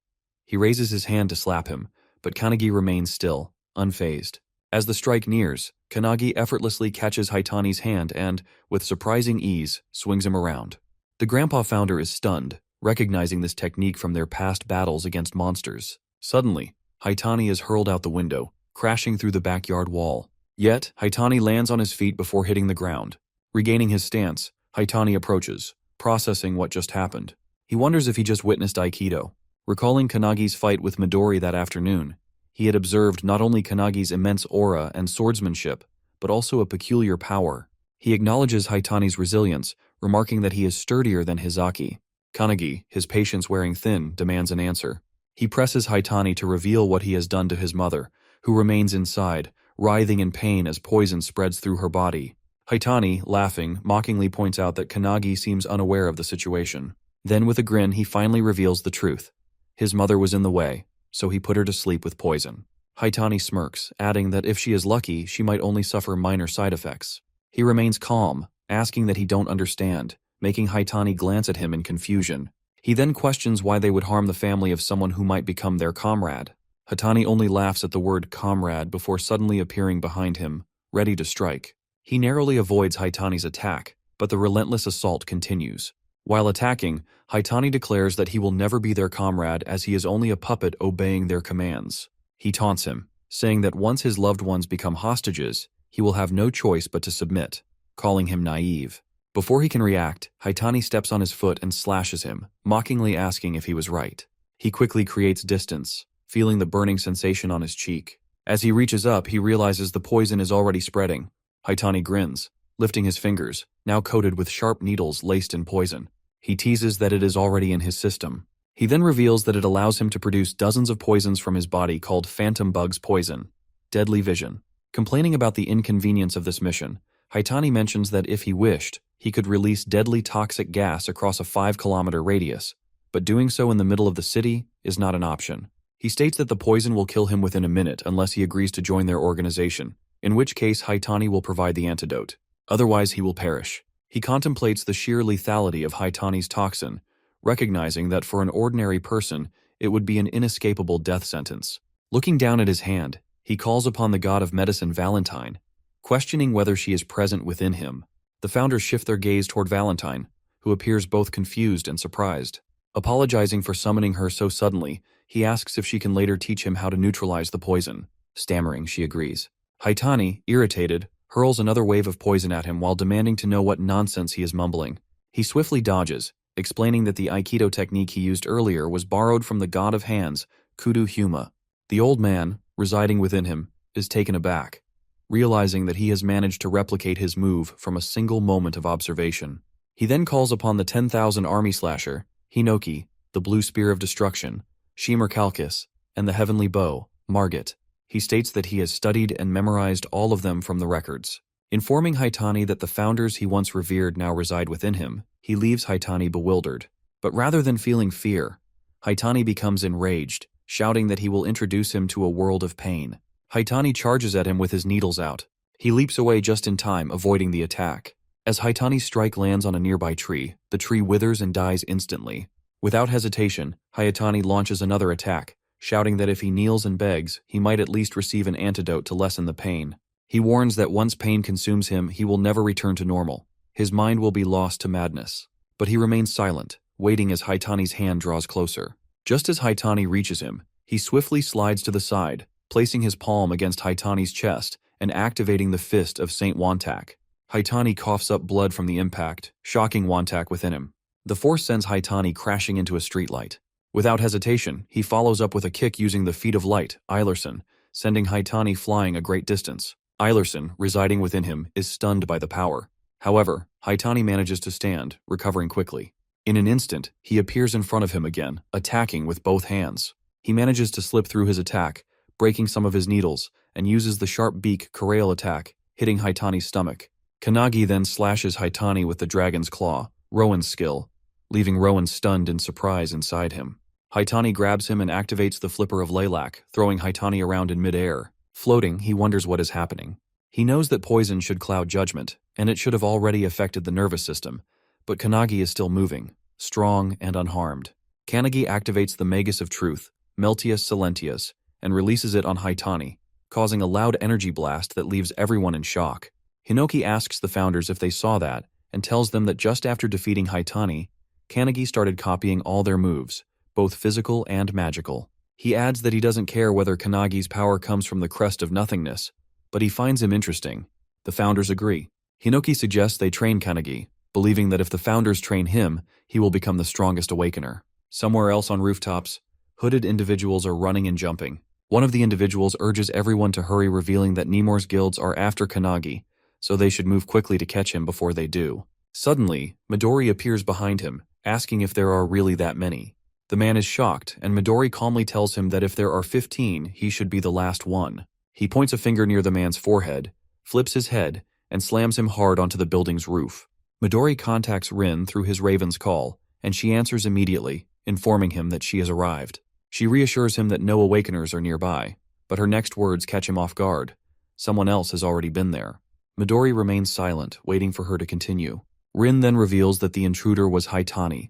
He raises his hand to slap him, but Kanagi remains still, unfazed. As the strike nears, Kanagi effortlessly catches Haitani's hand and, with surprising ease, swings him around. The grandpa founder is stunned, recognizing this technique from their past battles against monsters. Suddenly, Haitani is hurled out the window, crashing through the backyard wall. Yet, Haitani lands on his feet before hitting the ground. Regaining his stance, Haitani approaches, processing what just happened. He wonders if he just witnessed Aikido. Recalling Kanagi's fight with Midori that afternoon, he had observed not only Kanagi's immense aura and swordsmanship, but also a peculiar power. He acknowledges Haitani's resilience, remarking that he is sturdier than Hizaki. Kanagi, his patience wearing thin, demands an answer. He presses Haitani to reveal what he has done to his mother, who remains inside, writhing in pain as poison spreads through her body. Haitani, laughing, mockingly points out that Kanagi seems unaware of the situation. Then with a grin he finally reveals the truth. His mother was in the way, so he put her to sleep with poison. Haitani smirks, adding that if she is lucky, she might only suffer minor side effects. He remains calm, asking that he don't understand, making Haitani glance at him in confusion. He then questions why they would harm the family of someone who might become their comrade. Hatani only laughs at the word comrade before suddenly appearing behind him, ready to strike. He narrowly avoids Haitani's attack, but the relentless assault continues. While attacking, Haitani declares that he will never be their comrade as he is only a puppet obeying their commands. He taunts him, saying that once his loved ones become hostages, he will have no choice but to submit, calling him naive. Before he can react, Haitani steps on his foot and slashes him, mockingly asking if he was right. He quickly creates distance, feeling the burning sensation on his cheek. As he reaches up, he realizes the poison is already spreading. Haitani grins, lifting his fingers, now coated with sharp needles laced in poison. He teases that it is already in his system. He then reveals that it allows him to produce dozens of poisons from his body called Phantom Bug's Poison. Deadly Vision. Complaining about the inconvenience of this mission, Haitani mentions that if he wished, he could release deadly toxic gas across a 5-kilometer radius, but doing so in the middle of the city is not an option. He states that the poison will kill him within a minute unless he agrees to join their organization, in which case Haitani will provide the antidote. Otherwise, he will perish. He contemplates the sheer lethality of Haitani's toxin, recognizing that for an ordinary person, it would be an inescapable death sentence. Looking down at his hand, he calls upon the god of medicine Valentine, questioning whether she is present within him. The founders shift their gaze toward Valentine, who appears both confused and surprised. Apologizing for summoning her so suddenly, he asks if she can later teach him how to neutralize the poison. Stammering, she agrees. Haitani, irritated, hurls another wave of poison at him while demanding to know what nonsense he is mumbling. He swiftly dodges, explaining that the Aikido technique he used earlier was borrowed from the god of hands, Kudu Huma. The old man, residing within him, is taken aback, realizing that he has managed to replicate his move from a single moment of observation. He then calls upon the 10,000 army slasher, Hinoki, the blue spear of destruction, Shimmer Calcus, and the heavenly bow, Margit. He states that he has studied and memorized all of them from the records. Informing Haitani that the founders he once revered now reside within him, he leaves Haitani bewildered. But rather than feeling fear, Haitani becomes enraged, shouting that he will introduce him to a world of pain. Haitani charges at him with his needles out. He leaps away just in time, avoiding the attack. As Haitani's strike lands on a nearby tree, the tree withers and dies instantly. Without hesitation, Haitani launches another attack, shouting that if he kneels and begs, he might at least receive an antidote to lessen the pain. He warns that once pain consumes him, he will never return to normal. His mind will be lost to madness. But he remains silent, waiting as Haitani's hand draws closer. Just as Haitani reaches him, he swiftly slides to the side, placing his palm against Haitani's chest and activating the fist of Saint Wantak. Haitani coughs up blood from the impact, shocking Wantak within him. The force sends Haitani crashing into a streetlight. Without hesitation, he follows up with a kick using the Feet of Light, Eilerson, sending Haitani flying a great distance. Eilerson, residing within him, is stunned by the power. However, Haitani manages to stand, recovering quickly. In an instant, he appears in front of him again, attacking with both hands. He manages to slip through his attack, breaking some of his needles, and uses the sharp beak Corral attack, hitting Haitani's stomach. Kanagi then slashes Haitani with the Dragon's Claw, Rowan's skill, leaving Rowan stunned in surprise inside him. Haitani grabs him and activates the Flipper of Lilac, throwing Haitani around in midair. Floating, he wonders what is happening. He knows that poison should cloud judgment, and it should have already affected the nervous system, but Kanagi is still moving, strong and unharmed. Kanagi activates the Magus of Truth, Meltius Silentius, and releases it on Haitani, causing a loud energy blast that leaves everyone in shock. Hinoki asks the founders if they saw that, and tells them that just after defeating Haitani, Kanagi started copying all their moves, both physical and magical. He adds that he doesn't care whether Kanagi's power comes from the crest of nothingness, but he finds him interesting. The founders agree. Hinoki suggests they train Kanagi, believing that if the founders train him, he will become the strongest awakener. Somewhere else on rooftops, hooded individuals are running and jumping. One of the individuals urges everyone to hurry, revealing that Nemours guilds are after Kanagi, so they should move quickly to catch him before they do. Suddenly, Midori appears behind him, asking if there are really that many. The man is shocked, and Midori calmly tells him that if there are 15, he should be the last one. He points a finger near the man's forehead, flips his head, and slams him hard onto the building's roof. Midori contacts Rin through his Raven's call, and she answers immediately, informing him that she has arrived. She reassures him that no awakeners are nearby, but her next words catch him off guard. Someone else has already been there. Midori remains silent, waiting for her to continue. Rin then reveals that the intruder was Haitani,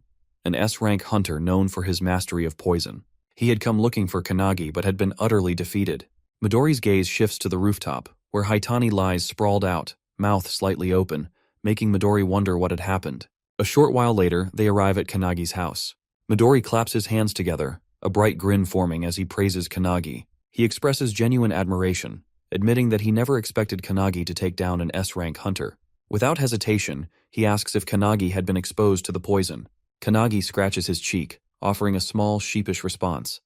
an S-rank hunter known for his mastery of poison. He had come looking for Kanagi but had been utterly defeated. Midori's gaze shifts to the rooftop, where Hitani lies sprawled out, mouth slightly open, making Midori wonder what had happened. A short while later, they arrive at Kanagi's house. Midori claps his hands together, a bright grin forming as he praises Kanagi. He expresses genuine admiration, admitting that he never expected Kanagi to take down an S-rank hunter. Without hesitation, he asks if Kanagi had been exposed to the poison. Kanagi scratches his cheek, offering a small, sheepish response.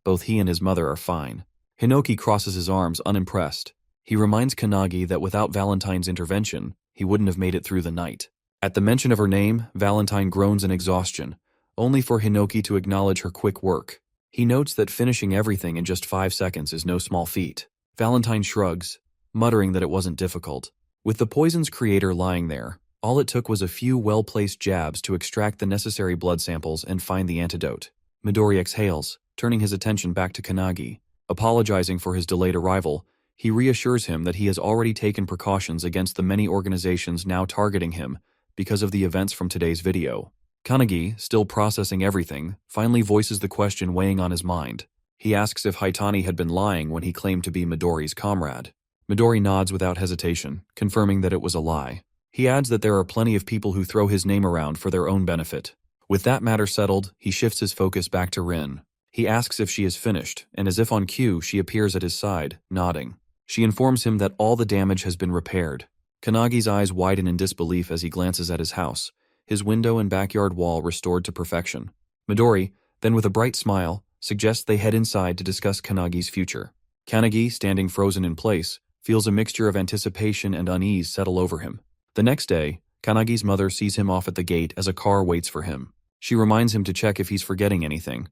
Both he and his mother are fine. Hinoki crosses his arms, unimpressed. He reminds Kanagi that without Valentine's intervention, he wouldn't have made it through the night. At the mention of her name, Valentine groans in exhaustion, only for Hinoki to acknowledge her quick work. He notes that finishing everything in just 5 seconds is no small feat. Valentine shrugs, muttering that it wasn't difficult. With the poison's creator lying there, all it took was a few well-placed jabs to extract the necessary blood samples and find the antidote. Midori exhales, turning his attention back to Kanagi. Apologizing for his delayed arrival, he reassures him that he has already taken precautions against the many organizations now targeting him because of the events from today's video. Kanagi, still processing everything, finally voices the question weighing on his mind. He asks if Hitani had been lying when he claimed to be Midori's comrade. Midori nods without hesitation, confirming that it was a lie. He adds that there are plenty of people who throw his name around for their own benefit. With that matter settled, he shifts his focus back to Rin. He asks if she is finished, and as if on cue, she appears at his side, nodding. She informs him that all the damage has been repaired. Kanagi's eyes widen in disbelief as he glances at his house, his window and backyard wall restored to perfection. Midori, then with a bright smile, suggests they head inside to discuss Kanagi's future. Kanagi, standing frozen in place, feels a mixture of anticipation and unease settle over him. The next day, Kanagi's mother sees him off at the gate as a car waits for him. She reminds him to check if he's forgetting anything,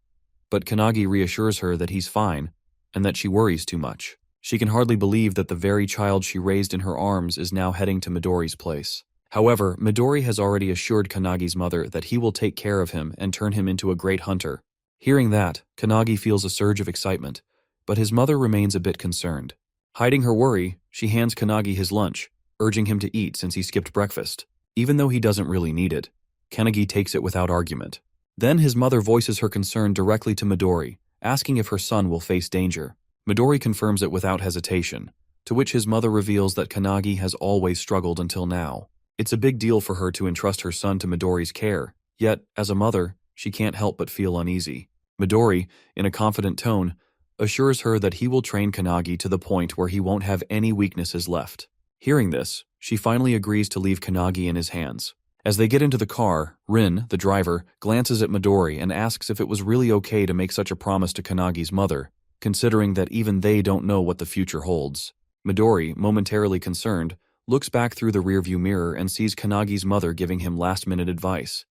but Kanagi reassures her that he's fine and that she worries too much. She can hardly believe that the very child she raised in her arms is now heading to Midori's place. However, Midori has already assured Kanagi's mother that he will take care of him and turn him into a great hunter. Hearing that, Kanagi feels a surge of excitement, but his mother remains a bit concerned. Hiding her worry, she hands Kanagi his lunch, urging him to eat since he skipped breakfast. Even though he doesn't really need it, Kanagi takes it without argument. Then his mother voices her concern directly to Midori, asking if her son will face danger. Midori confirms it without hesitation, to which his mother reveals that Kanagi has always struggled until now. It's a big deal for her to entrust her son to Midori's care, yet, as a mother, she can't help but feel uneasy. Midori, in a confident tone, assures her that he will train Kanagi to the point where he won't have any weaknesses left. Hearing this, she finally agrees to leave Kanagi in his hands. As they get into the car, Rin, the driver, glances at Midori and asks if it was really okay to make such a promise to Kanagi's mother, considering that even they don't know what the future holds. Midori, momentarily concerned, looks back through the rearview mirror and sees Kanagi's mother giving him last-minute advice,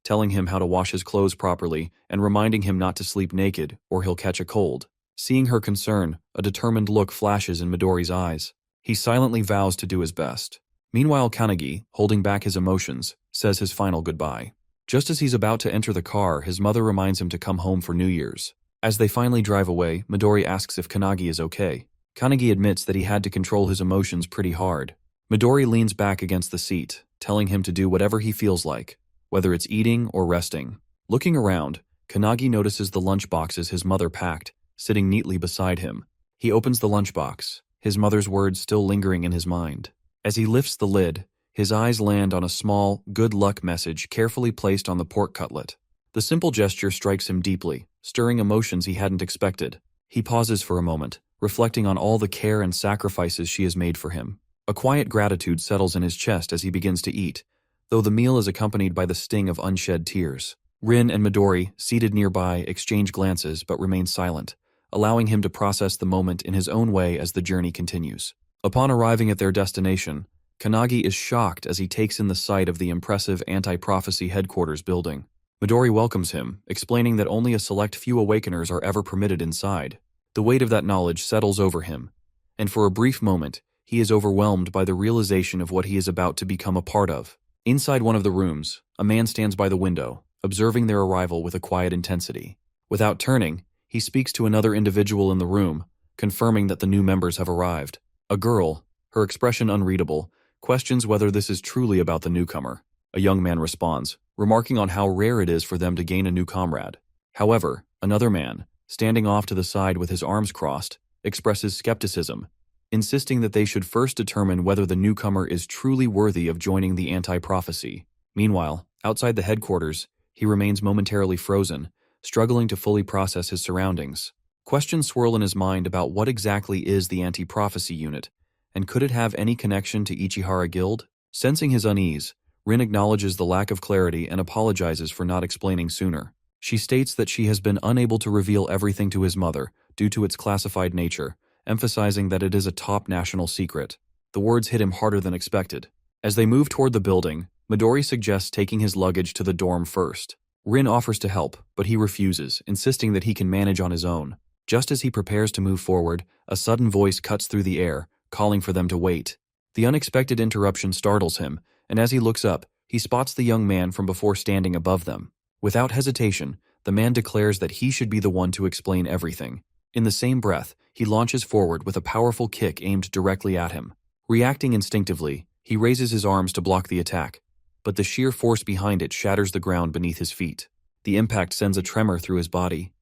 telling him how to wash his clothes properly and reminding him not to sleep naked or he'll catch a cold. Seeing her concern, a determined look flashes in Midori's eyes. He silently vows to do his best. Meanwhile, Kanagi, holding back his emotions, says his final goodbye. Just as he's about to enter the car, his mother reminds him to come home for New Year's. As they finally drive away, Midori asks if Kanagi is okay. Kanagi admits that he had to control his emotions pretty hard. Midori leans back against the seat, telling him to do whatever he feels like, whether it's eating or resting. Looking around, Kanagi notices the lunchboxes his mother packed, sitting neatly beside him. He opens the lunchbox, his mother's words still lingering in his mind. As he lifts the lid, his eyes land on a small, good luck message carefully placed on the pork cutlet. The simple gesture strikes him deeply, stirring emotions he hadn't expected. He pauses for a moment, reflecting on all the care and sacrifices she has made for him. A quiet gratitude settles in his chest as he begins to eat, though the meal is accompanied by the sting of unshed tears. Rin and Midori, seated nearby, exchange glances but remain silent, allowing him to process the moment in his own way as the journey continues. Upon arriving at their destination, Kanagi is shocked as he takes in the sight of the impressive anti-prophecy headquarters building. Midori welcomes him, explaining that only a select few awakeners are ever permitted inside. The weight of that knowledge settles over him, and for a brief moment, he is overwhelmed by the realization of what he is about to become a part of. Inside one of the rooms, a man stands by the window, observing their arrival with a quiet intensity. Without turning, he speaks to another individual in the room, confirming that the new members have arrived. A girl, her expression unreadable, questions whether this is truly about the newcomer. A young man responds, remarking on how rare it is for them to gain a new comrade. However, another man, standing off to the side with his arms crossed, expresses skepticism, insisting that they should first determine whether the newcomer is truly worthy of joining the anti-prophecy. Meanwhile, outside the headquarters, he remains momentarily frozen, struggling to fully process his surroundings. Questions swirl in his mind about what exactly is the anti-prophecy unit, and could it have any connection to Ichihara Guild? Sensing his unease, Rin acknowledges the lack of clarity and apologizes for not explaining sooner. She states that she has been unable to reveal everything to his mother due to its classified nature, emphasizing that it is a top national secret. The words hit him harder than expected. As they move toward the building, Midori suggests taking his luggage to the dorm first. Rin offers to help, but he refuses, insisting that he can manage on his own. Just as he prepares to move forward, a sudden voice cuts through the air, calling for them to wait. The unexpected interruption startles him, and as he looks up, he spots the young man from before standing above them. Without hesitation, the man declares that he should be the one to explain everything. In the same breath, he launches forward with a powerful kick aimed directly at him. Reacting instinctively, he raises his arms to block the attack, but the sheer force behind it shatters the ground beneath his feet. The impact sends a tremor through his body,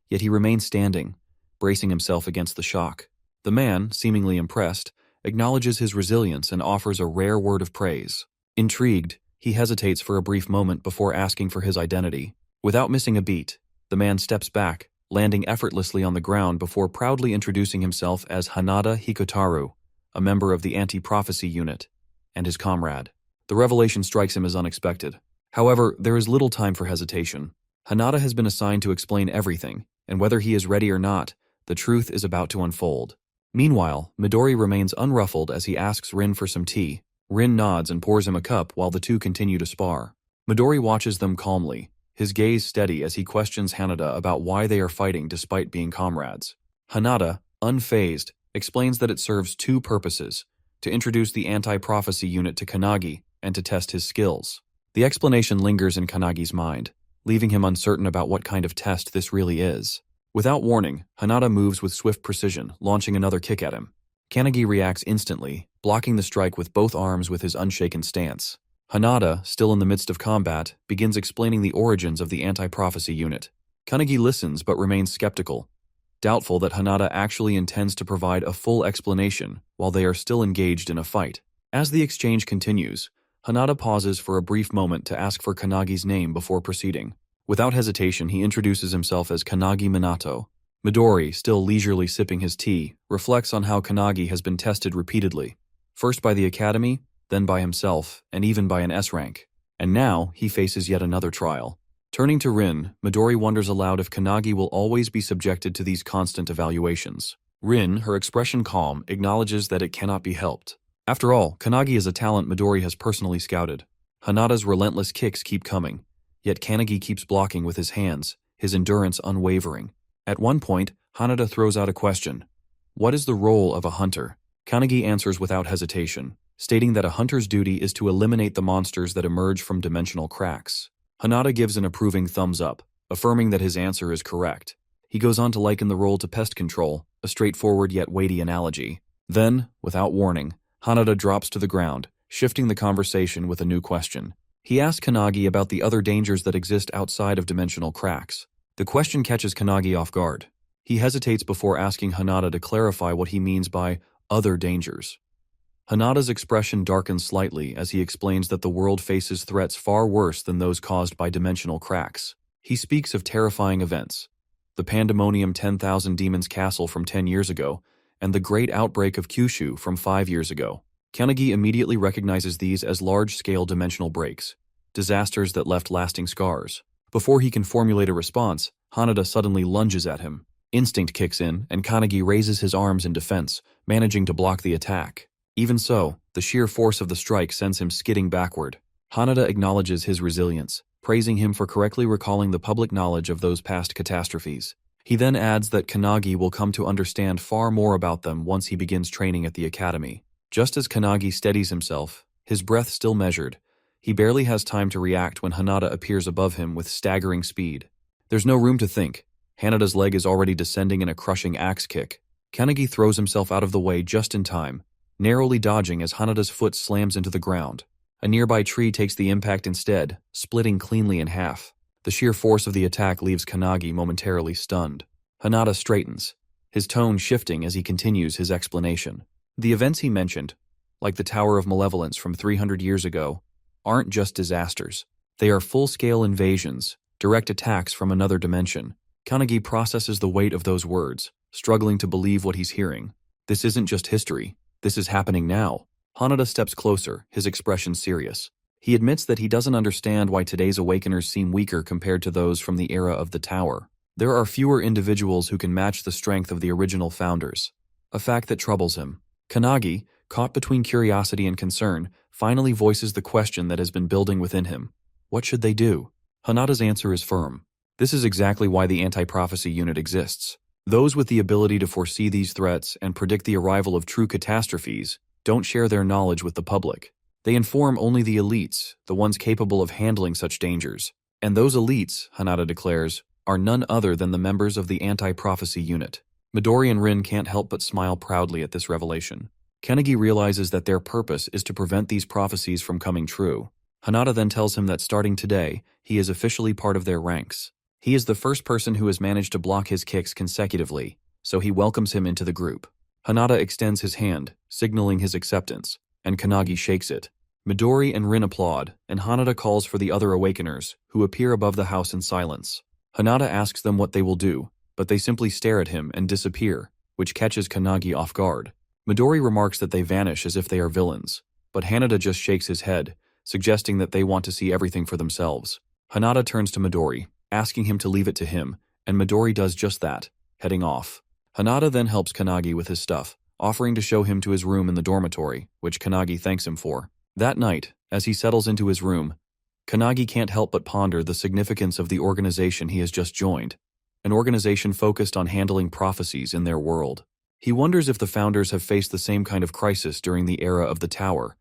yet he remains standing, bracing himself against the shock. The man, seemingly impressed, acknowledges his resilience and offers a rare word of praise. Intrigued, he hesitates for a brief moment before asking for his identity. Without missing a beat, the man steps back, landing effortlessly on the ground before proudly introducing himself as Hanada Hikotaru, a member of the anti-prophecy unit, and his comrade. The revelation strikes him as unexpected. However, there is little time for hesitation. Hanada has been assigned to explain everything, and whether he is ready or not, the truth is about to unfold. Meanwhile, Midori remains unruffled as he asks Rin for some tea. Rin nods and pours him a cup while the two continue to spar. Midori watches them calmly, his gaze steady as he questions Hanada about why they are fighting despite being comrades. Hanada, unfazed, explains that it serves two purposes: to introduce the anti-prophecy unit to Kanagi and to test his skills. The explanation lingers in Kanagi's mind, leaving him uncertain about what kind of test this really is. Without warning, Hanada moves with swift precision, launching another kick at him. Kanagi reacts instantly, blocking the strike with both arms with his unshaken stance. Hanada, still in the midst of combat, begins explaining the origins of the anti-prophecy unit. Kanagi listens but remains skeptical, doubtful that Hanada actually intends to provide a full explanation while they are still engaged in a fight. As the exchange continues, Hanada pauses for a brief moment to ask for Kanagi's name before proceeding. Without hesitation, he introduces himself as Kanagi Minato. Midori, still leisurely sipping his tea, reflects on how Kanagi has been tested repeatedly, first by the academy, then by himself, and even by an S rank. And now, he faces yet another trial. Turning to Rin, Midori wonders aloud if Kanagi will always be subjected to these constant evaluations. Rin, her expression calm, acknowledges that it cannot be helped. After all, Kanagi is a talent Midori has personally scouted. Hanada's relentless kicks keep coming, yet Kanagi keeps blocking with his hands, his endurance unwavering. At one point, Hanada throws out a question. What is the role of a hunter? Kanagi answers without hesitation, stating that a hunter's duty is to eliminate the monsters that emerge from dimensional cracks. Hanada gives an approving thumbs up, affirming that his answer is correct. He goes on to liken the role to pest control, a straightforward yet weighty analogy. Then, without warning, Hanada drops to the ground, shifting the conversation with a new question. He asks Kanagi about the other dangers that exist outside of dimensional cracks. The question catches Kanagi off guard. He hesitates before asking Hanada to clarify what he means by other dangers. Hanada's expression darkens slightly as he explains that the world faces threats far worse than those caused by dimensional cracks. He speaks of terrifying events: the Pandemonium 10,000 Demons Castle from 10 years ago, and the Great Outbreak of Kyushu from 5 years ago. Kanagi immediately recognizes these as large-scale dimensional breaks, disasters that left lasting scars. Before he can formulate a response, Hanada suddenly lunges at him. Instinct kicks in, and Kanagi raises his arms in defense, managing to block the attack. Even so, the sheer force of the strike sends him skidding backward. Hanada acknowledges his resilience, praising him for correctly recalling the public knowledge of those past catastrophes. He then adds that Kanagi will come to understand far more about them once he begins training at the academy. Just as Kanagi steadies himself, his breath still measured, he barely has time to react when Hanada appears above him with staggering speed. There's no room to think. Hanada's leg is already descending in a crushing axe kick. Kanagi throws himself out of the way just in time, narrowly dodging as Hanada's foot slams into the ground. A nearby tree takes the impact instead, splitting cleanly in half. The sheer force of the attack leaves Kanagi momentarily stunned. Hinata straightens, his tone shifting as he continues his explanation. The events he mentioned, like the Tower of Malevolence from 300 years ago, aren't just disasters. They are full-scale invasions, direct attacks from another dimension. Kanagi processes the weight of those words, struggling to believe what he's hearing. This isn't just history. This is happening now. Hanada steps closer, his expression serious. He admits that he doesn't understand why today's Awakeners seem weaker compared to those from the era of the Tower. There are fewer individuals who can match the strength of the original founders, a fact that troubles him. Kanagi, caught between curiosity and concern, finally voices the question that has been building within him. What should they do? Hanada's answer is firm. This is exactly why the anti-prophecy unit exists. Those with the ability to foresee these threats and predict the arrival of true catastrophes don't share their knowledge with the public. They inform only the elites, the ones capable of handling such dangers. And those elites, Hanada declares, are none other than the members of the anti-prophecy unit. Midori and Rin can't help but smile proudly at this revelation. Kanagi realizes that their purpose is to prevent these prophecies from coming true. Hanada then tells him that starting today, he is officially part of their ranks. He is the first person who has managed to block his kicks consecutively, so he welcomes him into the group. Hanada extends his hand, signaling his acceptance, and Kanagi shakes it. Midori and Rin applaud, and Hanada calls for the other Awakeners, who appear above the house in silence. Hanada asks them what they will do, but they simply stare at him and disappear, which catches Kanagi off guard. Midori remarks that they vanish as if they are villains, but Hanada just shakes his head, suggesting that they want to see everything for themselves. Hanada turns to Midori, asking him to leave it to him, and Midori does just that, heading off. Hanada then helps Kanagi with his stuff, offering to show him to his room in the dormitory, which Kanagi thanks him for. That night, as he settles into his room, Kanagi can't help but ponder the significance of the organization he has just joined, an organization focused on handling prophecies in their world. He wonders if the founders have faced the same kind of crisis during the era of the Tower,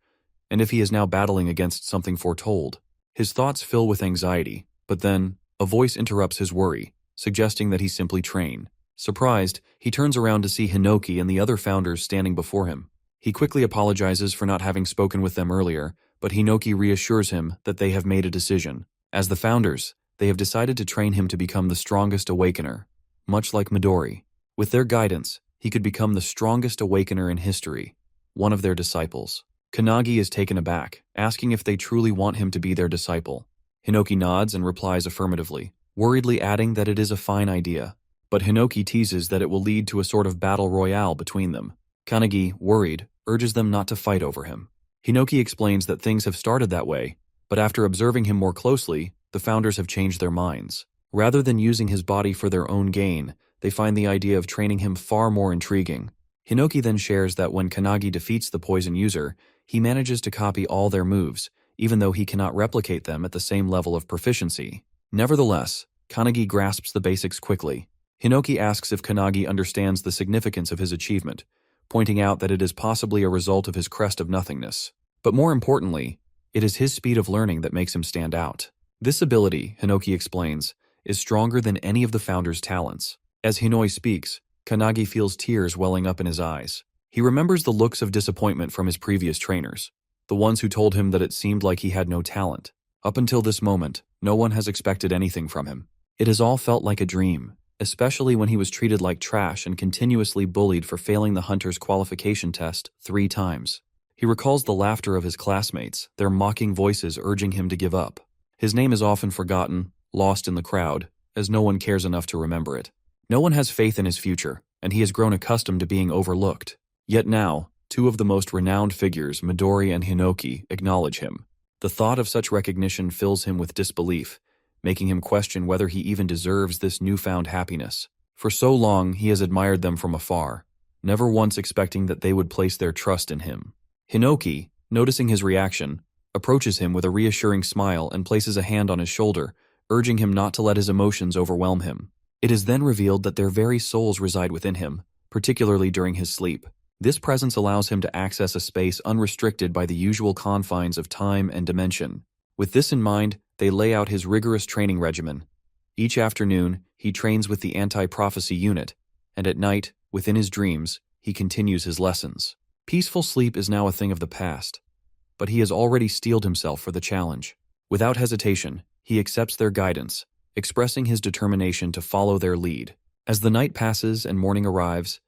and if he is now battling against something foretold. His thoughts fill with anxiety, but then, a voice interrupts his worry, suggesting that he simply train. Surprised, he turns around to see Hinoki and the other founders standing before him. He quickly apologizes for not having spoken with them earlier, but Hinoki reassures him that they have made a decision. As the founders, they have decided to train him to become the strongest Awakener, much like Midori. With their guidance, he could become the strongest Awakener in history, one of their disciples. Kanagi is taken aback, asking if they truly want him to be their disciple. Hinoki nods and replies affirmatively, worriedly adding that it is a fine idea. But Hinoki teases that it will lead to a sort of battle royale between them. Kanagi, worried, urges them not to fight over him. Hinoki explains that things have started that way, but after observing him more closely, the founders have changed their minds. Rather than using his body for their own gain, they find the idea of training him far more intriguing. Hinoki then shares that when Kanagi defeats the poison user, he manages to copy all their moves, even though he cannot replicate them at the same level of proficiency. Nevertheless, Kanagi grasps the basics quickly. Hinoki asks if Kanagi understands the significance of his achievement, pointing out that it is possibly a result of his crest of nothingness. But more importantly, it is his speed of learning that makes him stand out. This ability, Hinoki explains, is stronger than any of the founders' talents. As Hinoi speaks, Kanagi feels tears welling up in his eyes. He remembers the looks of disappointment from his previous trainers, the ones who told him that it seemed like he had no talent. Up until this moment, no one has expected anything from him. It has all felt like a dream, especially when he was treated like trash and continuously bullied for failing the hunter's qualification test 3 times. He recalls the laughter of his classmates, their mocking voices urging him to give up. His name is often forgotten, lost in the crowd, as no one cares enough to remember it. No one has faith in his future, and he has grown accustomed to being overlooked. Yet now, 2 of the most renowned figures, Midori and Hinoki, acknowledge him. The thought of such recognition fills him with disbelief, making him question whether he even deserves this newfound happiness. For so long, he has admired them from afar, never once expecting that they would place their trust in him. Hinoki, noticing his reaction, approaches him with a reassuring smile and places a hand on his shoulder, urging him not to let his emotions overwhelm him. It is then revealed that their very souls reside within him, particularly during his sleep. This presence allows him to access a space unrestricted by the usual confines of time and dimension. With this in mind, they lay out his rigorous training regimen. Each afternoon, he trains with the anti-prophecy unit, and at night, within his dreams, he continues his lessons. Peaceful sleep is now a thing of the past. but he has already steeled himself for the challenge. Without hesitation, he accepts their guidance, expressing his determination to follow their lead. As the night passes and morning arrives,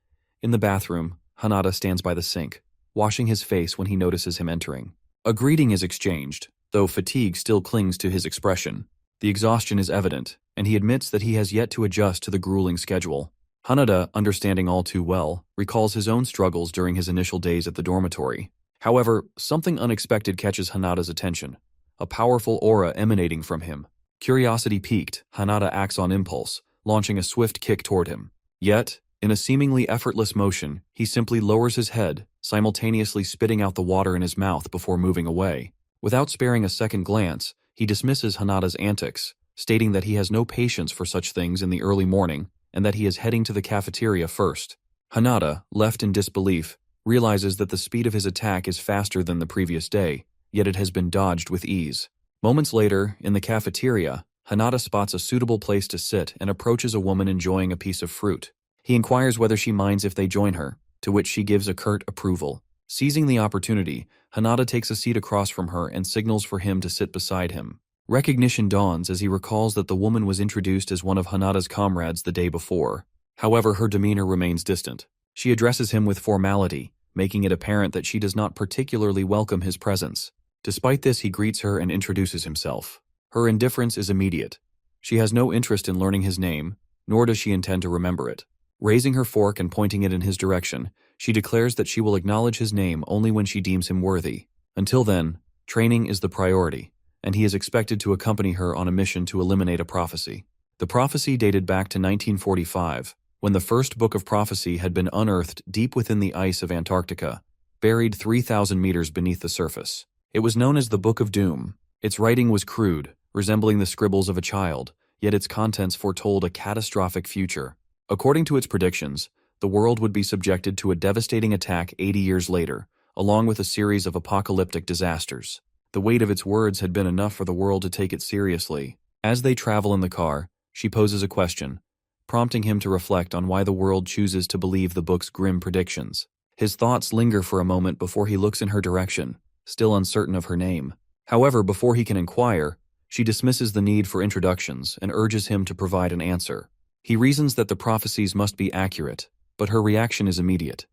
in the bathroom, Hanada stands by the sink, washing his face when he notices him entering. A greeting is exchanged, though fatigue still clings to his expression. The exhaustion is evident, and he admits that he has yet to adjust to the grueling schedule. Hanada, understanding all too well, recalls his own struggles during his initial days at the dormitory. However, something unexpected catches Hanada's attention, a powerful aura emanating from him. Curiosity piqued, Hanada acts on impulse, launching a swift kick toward him. Yet, in a seemingly effortless motion, he simply lowers his head, simultaneously spitting out the water in his mouth before moving away. Without sparing a second glance, he dismisses Hanada's antics, stating that he has no patience for such things in the early morning and that he is heading to the cafeteria first. Hanada, left in disbelief, realizes that the speed of his attack is faster than the previous day, yet it has been dodged with ease. Moments later, in the cafeteria, Hanada spots a suitable place to sit and approaches a woman enjoying a piece of fruit. He inquires whether she minds if they join her, to which she gives a curt approval. Seizing the opportunity, Hanada takes a seat across from her and signals for him to sit beside him. Recognition dawns as he recalls that the woman was introduced as one of Hanada's comrades the day before. However, her demeanor remains distant. She addresses him with formality, making it apparent that she does not particularly welcome his presence. Despite this, he greets her and introduces himself. Her indifference is immediate. She has no interest in learning his name, nor does she intend to remember it. Raising her fork and pointing it in his direction, she declares that she will acknowledge his name only when she deems him worthy. Until then, training is the priority, and he is expected to accompany her on a mission to eliminate a prophecy. The prophecy dated back to 1945, when the first book of prophecy had been unearthed deep within the ice of Antarctica, buried 3,000 meters beneath the surface. It was known as the Book of Doom. Its writing was crude, resembling the scribbles of a child, yet its contents foretold a catastrophic future. According to its predictions, the world would be subjected to a devastating attack 80 years later, along with a series of apocalyptic disasters. The weight of its words had been enough for the world to take it seriously. As they travel in the car, she poses a question, prompting him to reflect on why the world chooses to believe the book's grim predictions. His thoughts linger for a moment before he looks in her direction, still uncertain of her name. However, before he can inquire, she dismisses the need for introductions and urges him to provide an answer. He reasons that the prophecies must be accurate, but her reaction is immediate.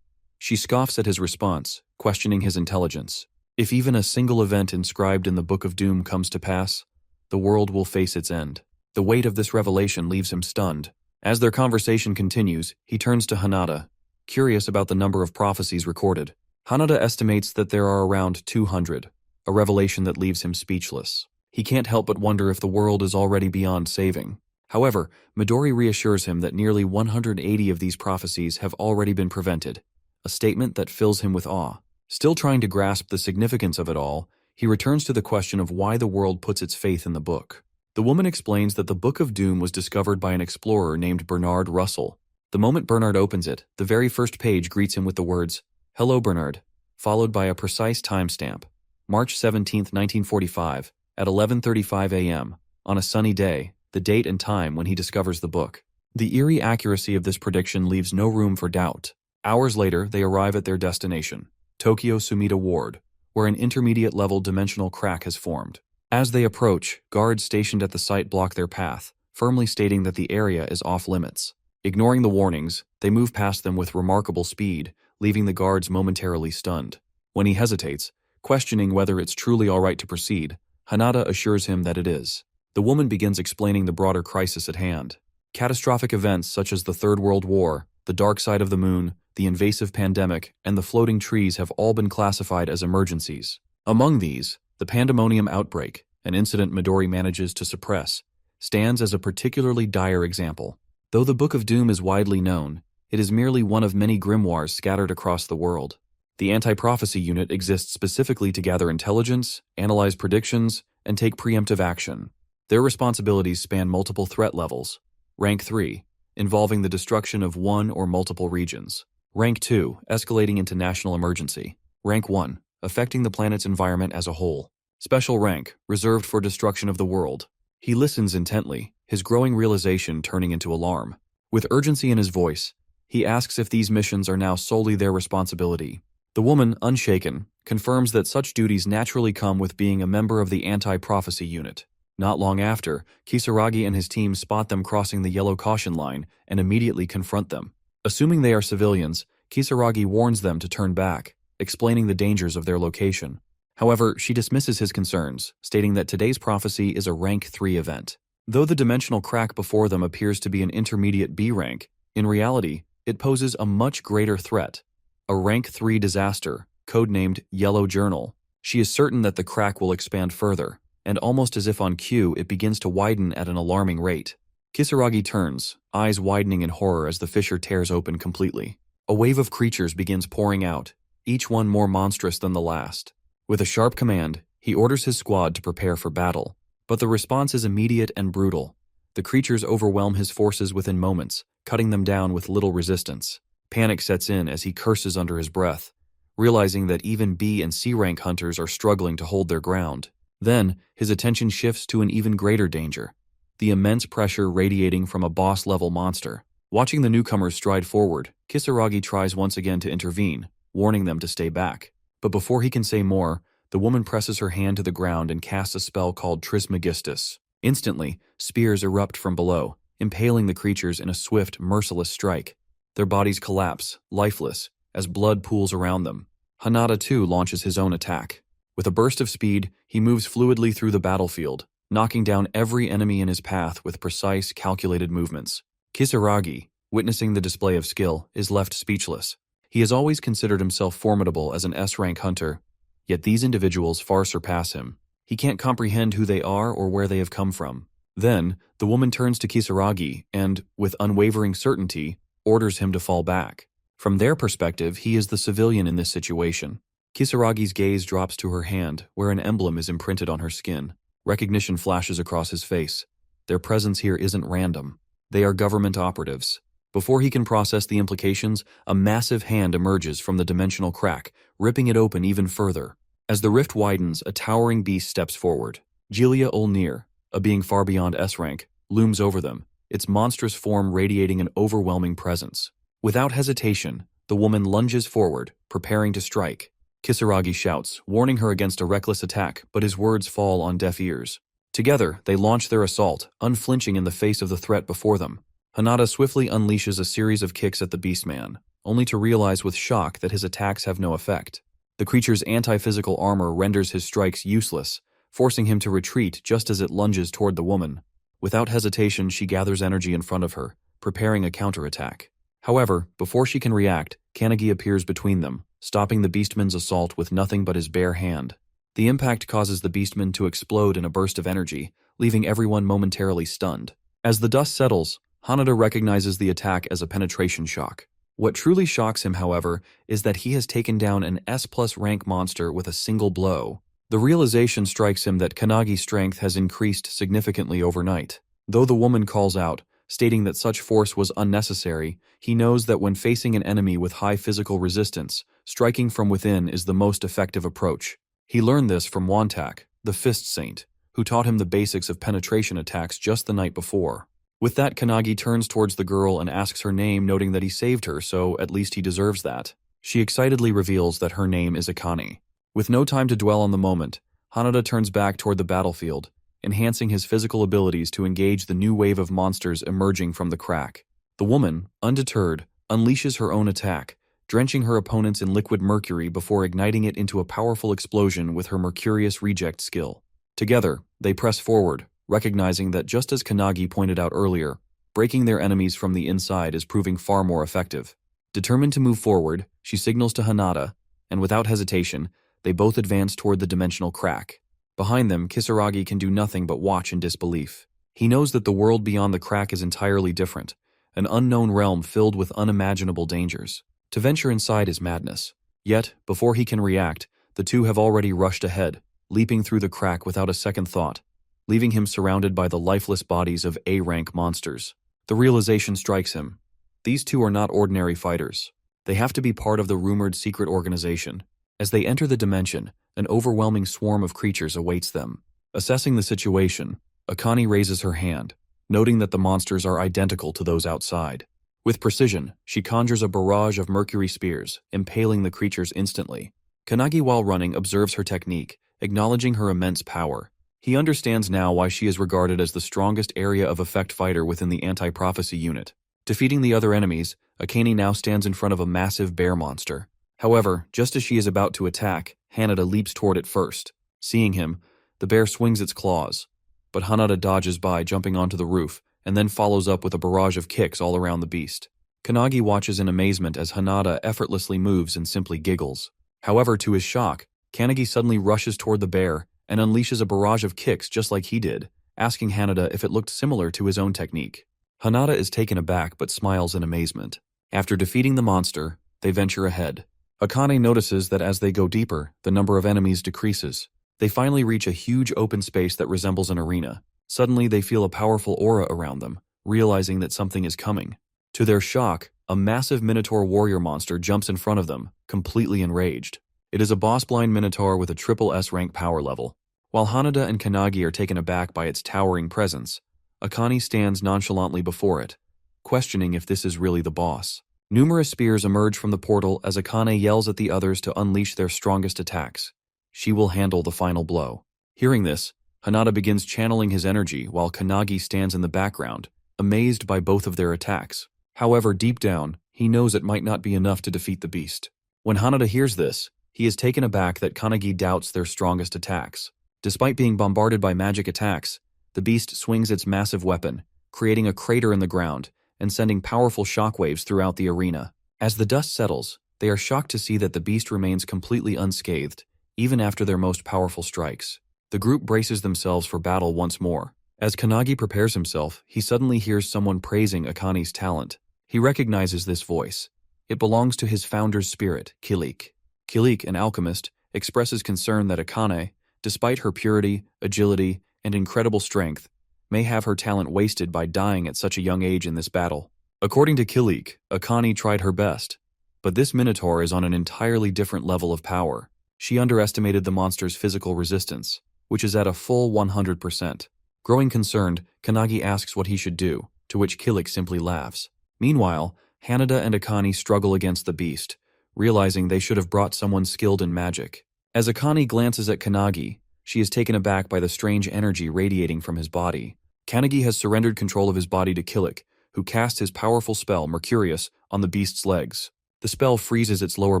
She scoffs at his response, questioning his intelligence. If even a single event inscribed in the Book of Doom comes to pass, the world will face its end. The weight of this revelation leaves him stunned. As their conversation continues, he turns to Hanada, curious about the number of prophecies recorded. Hanada estimates that there are around 200, a revelation that leaves him speechless. He can't help but wonder if the world is already beyond saving. However, Midori reassures him that nearly 180 of these prophecies have already been prevented, a statement that fills him with awe. Still trying to grasp the significance of it all, he returns to the question of why the world puts its faith in the book. The woman explains that the Book of Doom was discovered by an explorer named Bernard Russell. The moment Bernard opens it, the very first page greets him with the words, "Hello, Bernard," followed by a precise timestamp, March 17, 1945, at 11:35 a.m., on a sunny day, the date and time when he discovers the book. The eerie accuracy of this prediction leaves no room for doubt. Hours later, they arrive at their destination, Tokyo Sumida Ward, where an intermediate-level dimensional crack has formed. As they approach, guards stationed at the site block their path, firmly stating that the area is off-limits. Ignoring the warnings, they move past them with remarkable speed, leaving the guards momentarily stunned. When he hesitates, questioning whether it's truly all right to proceed, Hanada assures him that it is. The woman begins explaining the broader crisis at hand. Catastrophic events such as the Third World War, the dark side of the moon, the invasive pandemic, and the floating trees have all been classified as emergencies. Among these, the pandemonium outbreak, an incident Midori manages to suppress, stands as a particularly dire example. Though the Book of Doom is widely known, it is merely one of many grimoires scattered across the world. The Anti-Prophecy Unit exists specifically to gather intelligence, analyze predictions, and take preemptive action. Their responsibilities span multiple threat levels. Rank 3, involving the destruction of one or multiple regions. Rank 2, escalating into national emergency. Rank 1, affecting the planet's environment as a whole. Special rank, reserved for destruction of the world. He listens intently, his growing realization turning into alarm. With urgency in his voice, he asks if these missions are now solely their responsibility. The woman, unshaken, confirms that such duties naturally come with being a member of the anti-prophecy unit. Not long after, Kisaragi and his team spot them crossing the yellow caution line and immediately confront them. Assuming they are civilians, Kisaragi warns them to turn back, explaining the dangers of their location. However, she dismisses his concerns, stating that today's prophecy is a rank 3 event. Though the dimensional crack before them appears to be an intermediate B rank, in reality, it poses a much greater threat. A rank 3 disaster, codenamed Yellow Journal. She is certain that the crack will expand further, and almost as if on cue, it begins to widen at an alarming rate. Kisaragi turns, eyes widening in horror as the fissure tears open completely. A wave of creatures begins pouring out, each one more monstrous than the last. With a sharp command, he orders his squad to prepare for battle. But the response is immediate and brutal. The creatures overwhelm his forces within moments, cutting them down with little resistance. Panic sets in as he curses under his breath, realizing that even B and C rank hunters are struggling to hold their ground. Then, his attention shifts to an even greater danger, the immense pressure radiating from a boss-level monster. Watching the newcomers stride forward, Kisaragi tries once again to intervene, warning them to stay back. But before he can say more, the woman presses her hand to the ground and casts a spell called Trismegistus. Instantly, spears erupt from below, impaling the creatures in a swift, merciless strike. Their bodies collapse, lifeless, as blood pools around them. Hanada too launches his own attack. With a burst of speed, he moves fluidly through the battlefield, knocking down every enemy in his path with precise, calculated movements. Kisaragi, witnessing the display of skill, is left speechless. He has always considered himself formidable as an S-rank hunter, yet these individuals far surpass him. He can't comprehend who they are or where they have come from. Then, the woman turns to Kisaragi and, with unwavering certainty, orders him to fall back. From their perspective, he is the civilian in this situation. Kisaragi's gaze drops to her hand, where an emblem is imprinted on her skin. Recognition flashes across his face. Their presence here isn't random. They are government operatives. Before he can process the implications, a massive hand emerges from the dimensional crack, ripping it open even further. As the rift widens, a towering beast steps forward. Gilia Olnir, a being far beyond S-rank, looms over them, its monstrous form radiating an overwhelming presence. Without hesitation, the woman lunges forward, preparing to strike. Kisaragi shouts, warning her against a reckless attack, but his words fall on deaf ears. Together, they launch their assault, unflinching in the face of the threat before them. Hanada swiftly unleashes a series of kicks at the beastman, only to realize with shock that his attacks have no effect. The creature's anti-physical armor renders his strikes useless, forcing him to retreat just as it lunges toward the woman. Without hesitation, she gathers energy in front of her, preparing a counterattack. However, before she can react, Kanagi appears between them, stopping the beastman's assault with nothing but his bare hand. The impact causes the beastman to explode in a burst of energy, leaving everyone momentarily stunned. As the dust settles, Hanada recognizes the attack as a penetration shock. What truly shocks him, however, is that he has taken down an S+ rank monster with a single blow. The realization strikes him that Kanagi's strength has increased significantly overnight. Though the woman calls out, stating that such force was unnecessary, he knows that when facing an enemy with high physical resistance, striking from within is the most effective approach. He learned this from Wantak, the Fist Saint, who taught him the basics of penetration attacks just the night before. With that, Kanagi turns towards the girl and asks her name, noting that he saved her, so at least he deserves that. She excitedly reveals that her name is Akane. With no time to dwell on the moment, Hanada turns back toward the battlefield, enhancing his physical abilities to engage the new wave of monsters emerging from the crack. The woman, undeterred, unleashes her own attack, drenching her opponents in liquid mercury before igniting it into a powerful explosion with her Mercurius reject skill. Together, they press forward, recognizing that just as Kanagi pointed out earlier, breaking their enemies from the inside is proving far more effective. Determined to move forward, she signals to Hanada, and without hesitation, they both advance toward the dimensional crack. Behind them, Kisaragi can do nothing but watch in disbelief. He knows that the world beyond the crack is entirely different, an unknown realm filled with unimaginable dangers. To venture inside is madness. Yet, before he can react, the two have already rushed ahead, leaping through the crack without a second thought, leaving him surrounded by the lifeless bodies of A-rank monsters. The realization strikes him. These two are not ordinary fighters. They have to be part of the rumored secret organization. As they enter the dimension, an overwhelming swarm of creatures awaits them. Assessing the situation, Akane raises her hand, noting that the monsters are identical to those outside. With precision, she conjures a barrage of mercury spears, impaling the creatures instantly. Kanagi, while running, observes her technique, acknowledging her immense power. He understands now why she is regarded as the strongest area of effect fighter within the anti-prophecy unit. Defeating the other enemies, Akane now stands in front of a massive bear monster. However, just as she is about to attack, Hanada leaps toward it first. Seeing him, the bear swings its claws, but Hanada dodges by, jumping onto the roof, and then follows up with a barrage of kicks all around the beast. Kanagi watches in amazement as Hanada effortlessly moves and simply giggles. However, to his shock, Kanagi suddenly rushes toward the bear and unleashes a barrage of kicks just like he did, asking Hanada if it looked similar to his own technique. Hanada is taken aback but smiles in amazement. After defeating the monster, they venture ahead. Akane notices that as they go deeper, the number of enemies decreases. They finally reach a huge open space that resembles an arena. Suddenly, they feel a powerful aura around them, realizing that something is coming. To their shock, a massive Minotaur warrior monster jumps in front of them, completely enraged. It is a boss-blind Minotaur with a triple S rank power level. While Hanada and Kanagi are taken aback by its towering presence, Akane stands nonchalantly before it, questioning if this is really the boss. Numerous spears emerge from the portal as Akane yells at the others to unleash their strongest attacks. She will handle the final blow. Hearing this, Hanada begins channeling his energy while Kanagi stands in the background, amazed by both of their attacks. However, deep down, he knows it might not be enough to defeat the beast. When Hanada hears this, he is taken aback that Kanagi doubts their strongest attacks. Despite being bombarded by magic attacks, the beast swings its massive weapon, creating a crater in the ground and sending powerful shockwaves throughout the arena. As the dust settles, they are shocked to see that the beast remains completely unscathed, even after their most powerful strikes. The group braces themselves for battle once more. As Kanagi prepares himself, he suddenly hears someone praising Akane's talent. He recognizes this voice. It belongs to his founder's spirit, Kilik. Kilik, an alchemist, expresses concern that Akane, despite her purity, agility, and incredible strength, may have her talent wasted by dying at such a young age in this battle. According to Kilik, Akane tried her best, but this Minotaur is on an entirely different level of power. She underestimated the monster's physical resistance, which is at a full 100%. Growing concerned, Kanagi asks what he should do, to which Kilik simply laughs. Meanwhile, Hanada and Akane struggle against the beast, realizing they should have brought someone skilled in magic. As Akane glances at Kanagi, she is taken aback by the strange energy radiating from his body. Kanagi has surrendered control of his body to Kilik, who casts his powerful spell, Mercurius, on the beast's legs. The spell freezes its lower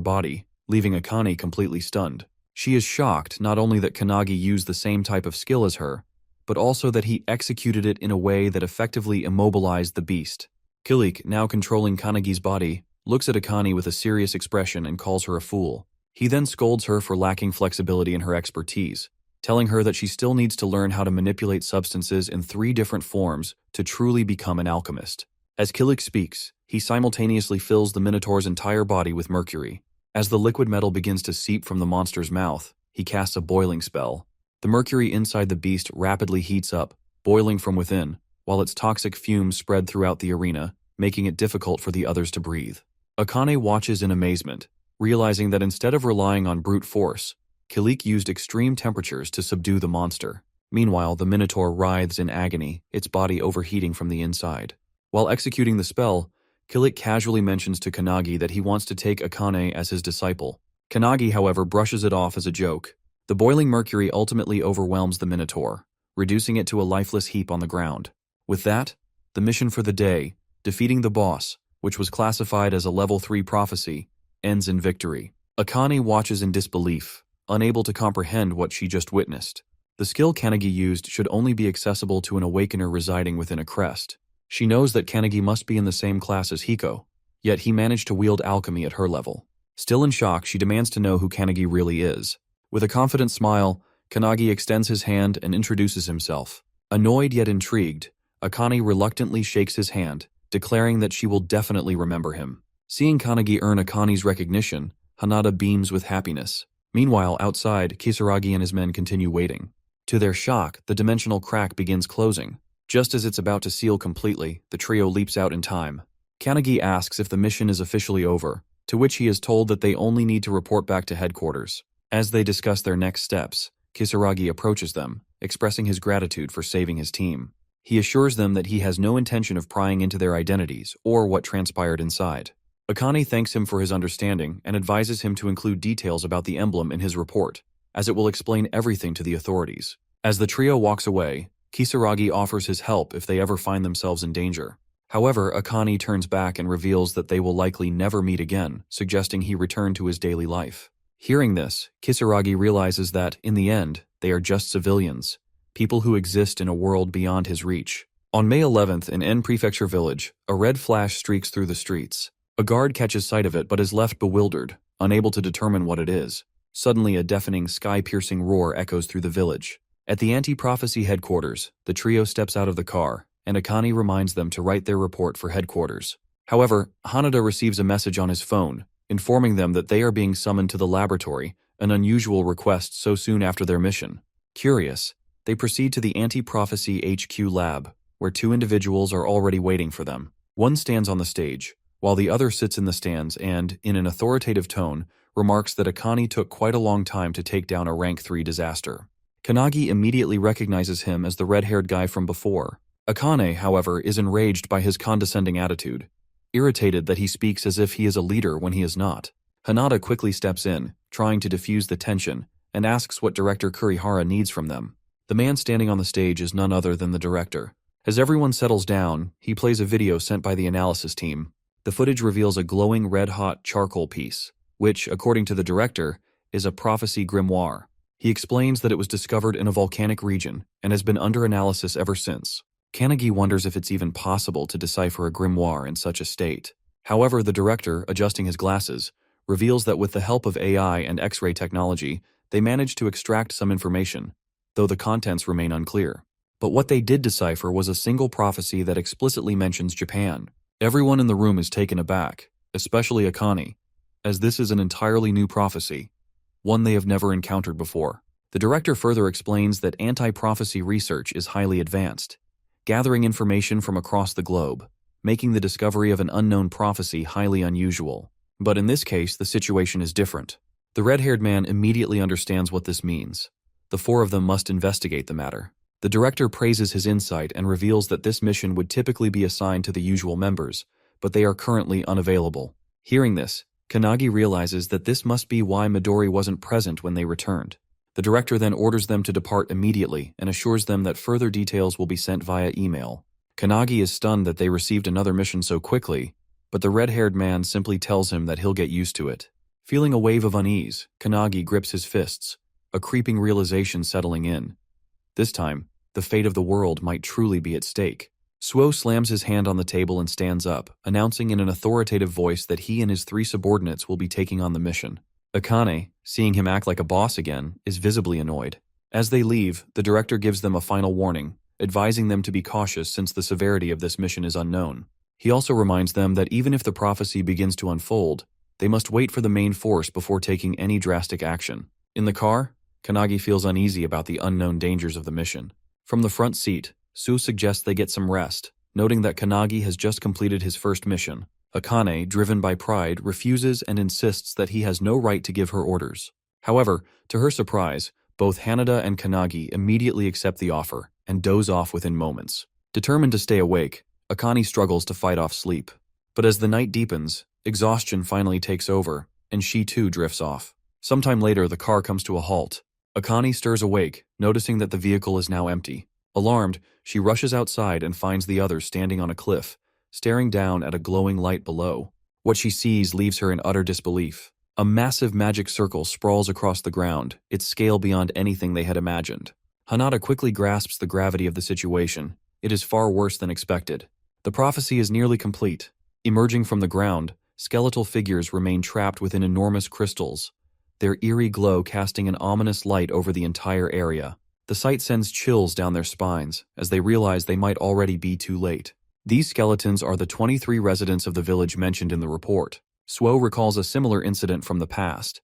body, leaving Akane completely stunned. She is shocked not only that Kanagi used the same type of skill as her, but also that he executed it in a way that effectively immobilized the beast. Kilik, now controlling Kanagi's body, looks at Akane with a serious expression and calls her a fool. He then scolds her for lacking flexibility in her expertise, telling her that she still needs to learn how to manipulate substances in 3 different forms to truly become an alchemist. As Kilik speaks, he simultaneously fills the Minotaur's entire body with mercury. As the liquid metal begins to seep from the monster's mouth, he casts a boiling spell. The mercury inside the beast rapidly heats up, boiling from within, while its toxic fumes spread throughout the arena, making it difficult for the others to breathe. Akane watches in amazement, realizing that instead of relying on brute force, Kilik used extreme temperatures to subdue the monster. Meanwhile, the Minotaur writhes in agony, its body overheating from the inside. While executing the spell, Kilik casually mentions to Kanagi that he wants to take Akane as his disciple. Kanagi, however, brushes it off as a joke. The boiling mercury ultimately overwhelms the Minotaur, reducing it to a lifeless heap on the ground. With that, the mission for the day, defeating the boss, which was classified as a level 3 prophecy, ends in victory. Akane watches in disbelief, unable to comprehend what she just witnessed. The skill Kanagi used should only be accessible to an awakener residing within a crest. She knows that Kanagi must be in the same class as Hiko, yet he managed to wield alchemy at her level. Still in shock, she demands to know who Kanagi really is. With a confident smile, Kanagi extends his hand and introduces himself. Annoyed yet intrigued, Akane reluctantly shakes his hand, declaring that she will definitely remember him. Seeing Kanagi earn Akane's recognition, Hanada beams with happiness. Meanwhile, outside, Kisaragi and his men continue waiting. To their shock, the dimensional crack begins closing. Just as it's about to seal completely, the trio leaps out in time. Kanagi asks if the mission is officially over, to which he is told that they only need to report back to headquarters. As they discuss their next steps, Kisaragi approaches them, expressing his gratitude for saving his team. He assures them that he has no intention of prying into their identities or what transpired inside. Akane thanks him for his understanding and advises him to include details about the emblem in his report, as it will explain everything to the authorities. As the trio walks away, Kisaragi offers his help if they ever find themselves in danger. However, Akane turns back and reveals that they will likely never meet again, suggesting he return to his daily life. Hearing this, Kisaragi realizes that, in the end, they are just civilians, people who exist in a world beyond his reach. On May 11th in En Prefecture Village, a red flash streaks through the streets. A guard catches sight of it but is left bewildered, unable to determine what it is. Suddenly, a deafening, sky-piercing roar echoes through the village. At the anti-prophecy headquarters, the trio steps out of the car, and Akane reminds them to write their report for headquarters. However, Hanada receives a message on his phone, informing them that they are being summoned to the laboratory, an unusual request so soon after their mission. Curious, they proceed to the anti-prophecy HQ lab, where two individuals are already waiting for them. One stands on the stage, while the other sits in the stands and, in an authoritative tone, remarks that Akane took quite a long time to take down a rank 3 disaster. Kanagi immediately recognizes him as the red-haired guy from before. Akane, however, is enraged by his condescending attitude, irritated that he speaks as if he is a leader when he is not. Hanada quickly steps in, trying to diffuse the tension, and asks what Director Kurihara needs from them. The man standing on the stage is none other than the director. As everyone settles down, he plays a video sent by the analysis team. The footage reveals a glowing red-hot charcoal piece, which, according to the director, is a prophecy grimoire. He explains that it was discovered in a volcanic region and has been under analysis ever since. Kanagi wonders if it's even possible to decipher a grimoire in such a state. However, the director, adjusting his glasses, reveals that with the help of AI and X-ray technology, they managed to extract some information, though the contents remain unclear. But what they did decipher was a single prophecy that explicitly mentions Japan. Everyone in the room is taken aback, especially Akane, as this is an entirely new prophecy, one they have never encountered before. The director further explains that anti-prophecy research is highly advanced, gathering information from across the globe, making the discovery of an unknown prophecy highly unusual. But in this case, the situation is different. The red-haired man immediately understands what this means. The four of them must investigate the matter. The director praises his insight and reveals that this mission would typically be assigned to the usual members, but they are currently unavailable. Hearing this, Kanagi realizes that this must be why Midori wasn't present when they returned. The director then orders them to depart immediately and assures them that further details will be sent via email. Kanagi is stunned that they received another mission so quickly, but the red-haired man simply tells him that he'll get used to it. Feeling a wave of unease, Kanagi grips his fists, a creeping realization settling in. This time, the fate of the world might truly be at stake. Suo slams his hand on the table and stands up, announcing in an authoritative voice that he and his 3 subordinates will be taking on the mission. Akane, seeing him act like a boss again, is visibly annoyed. As they leave, the director gives them a final warning, advising them to be cautious since the severity of this mission is unknown. He also reminds them that even if the prophecy begins to unfold, they must wait for the main force before taking any drastic action. In the car, Kanagi feels uneasy about the unknown dangers of the mission. From the front seat, Su suggests they get some rest, noting that Kanagi has just completed his first mission. Akane, driven by pride, refuses and insists that he has no right to give her orders. However, to her surprise, both Hanada and Kanagi immediately accept the offer and doze off within moments. Determined to stay awake, Akane struggles to fight off sleep. But as the night deepens, exhaustion finally takes over, and she too drifts off. Sometime later, the car comes to a halt. Akane stirs awake, noticing that the vehicle is now empty. Alarmed, she rushes outside and finds the others standing on a cliff, staring down at a glowing light below. What she sees leaves her in utter disbelief. A massive magic circle sprawls across the ground, its scale beyond anything they had imagined. Hanada quickly grasps the gravity of the situation. It is far worse than expected. The prophecy is nearly complete. Emerging from the ground, skeletal figures remain trapped within enormous crystals, their eerie glow casting an ominous light over the entire area. The sight sends chills down their spines as they realize they might already be too late. These skeletons are the 23 residents of the village mentioned in the report. Suo recalls a similar incident from the past.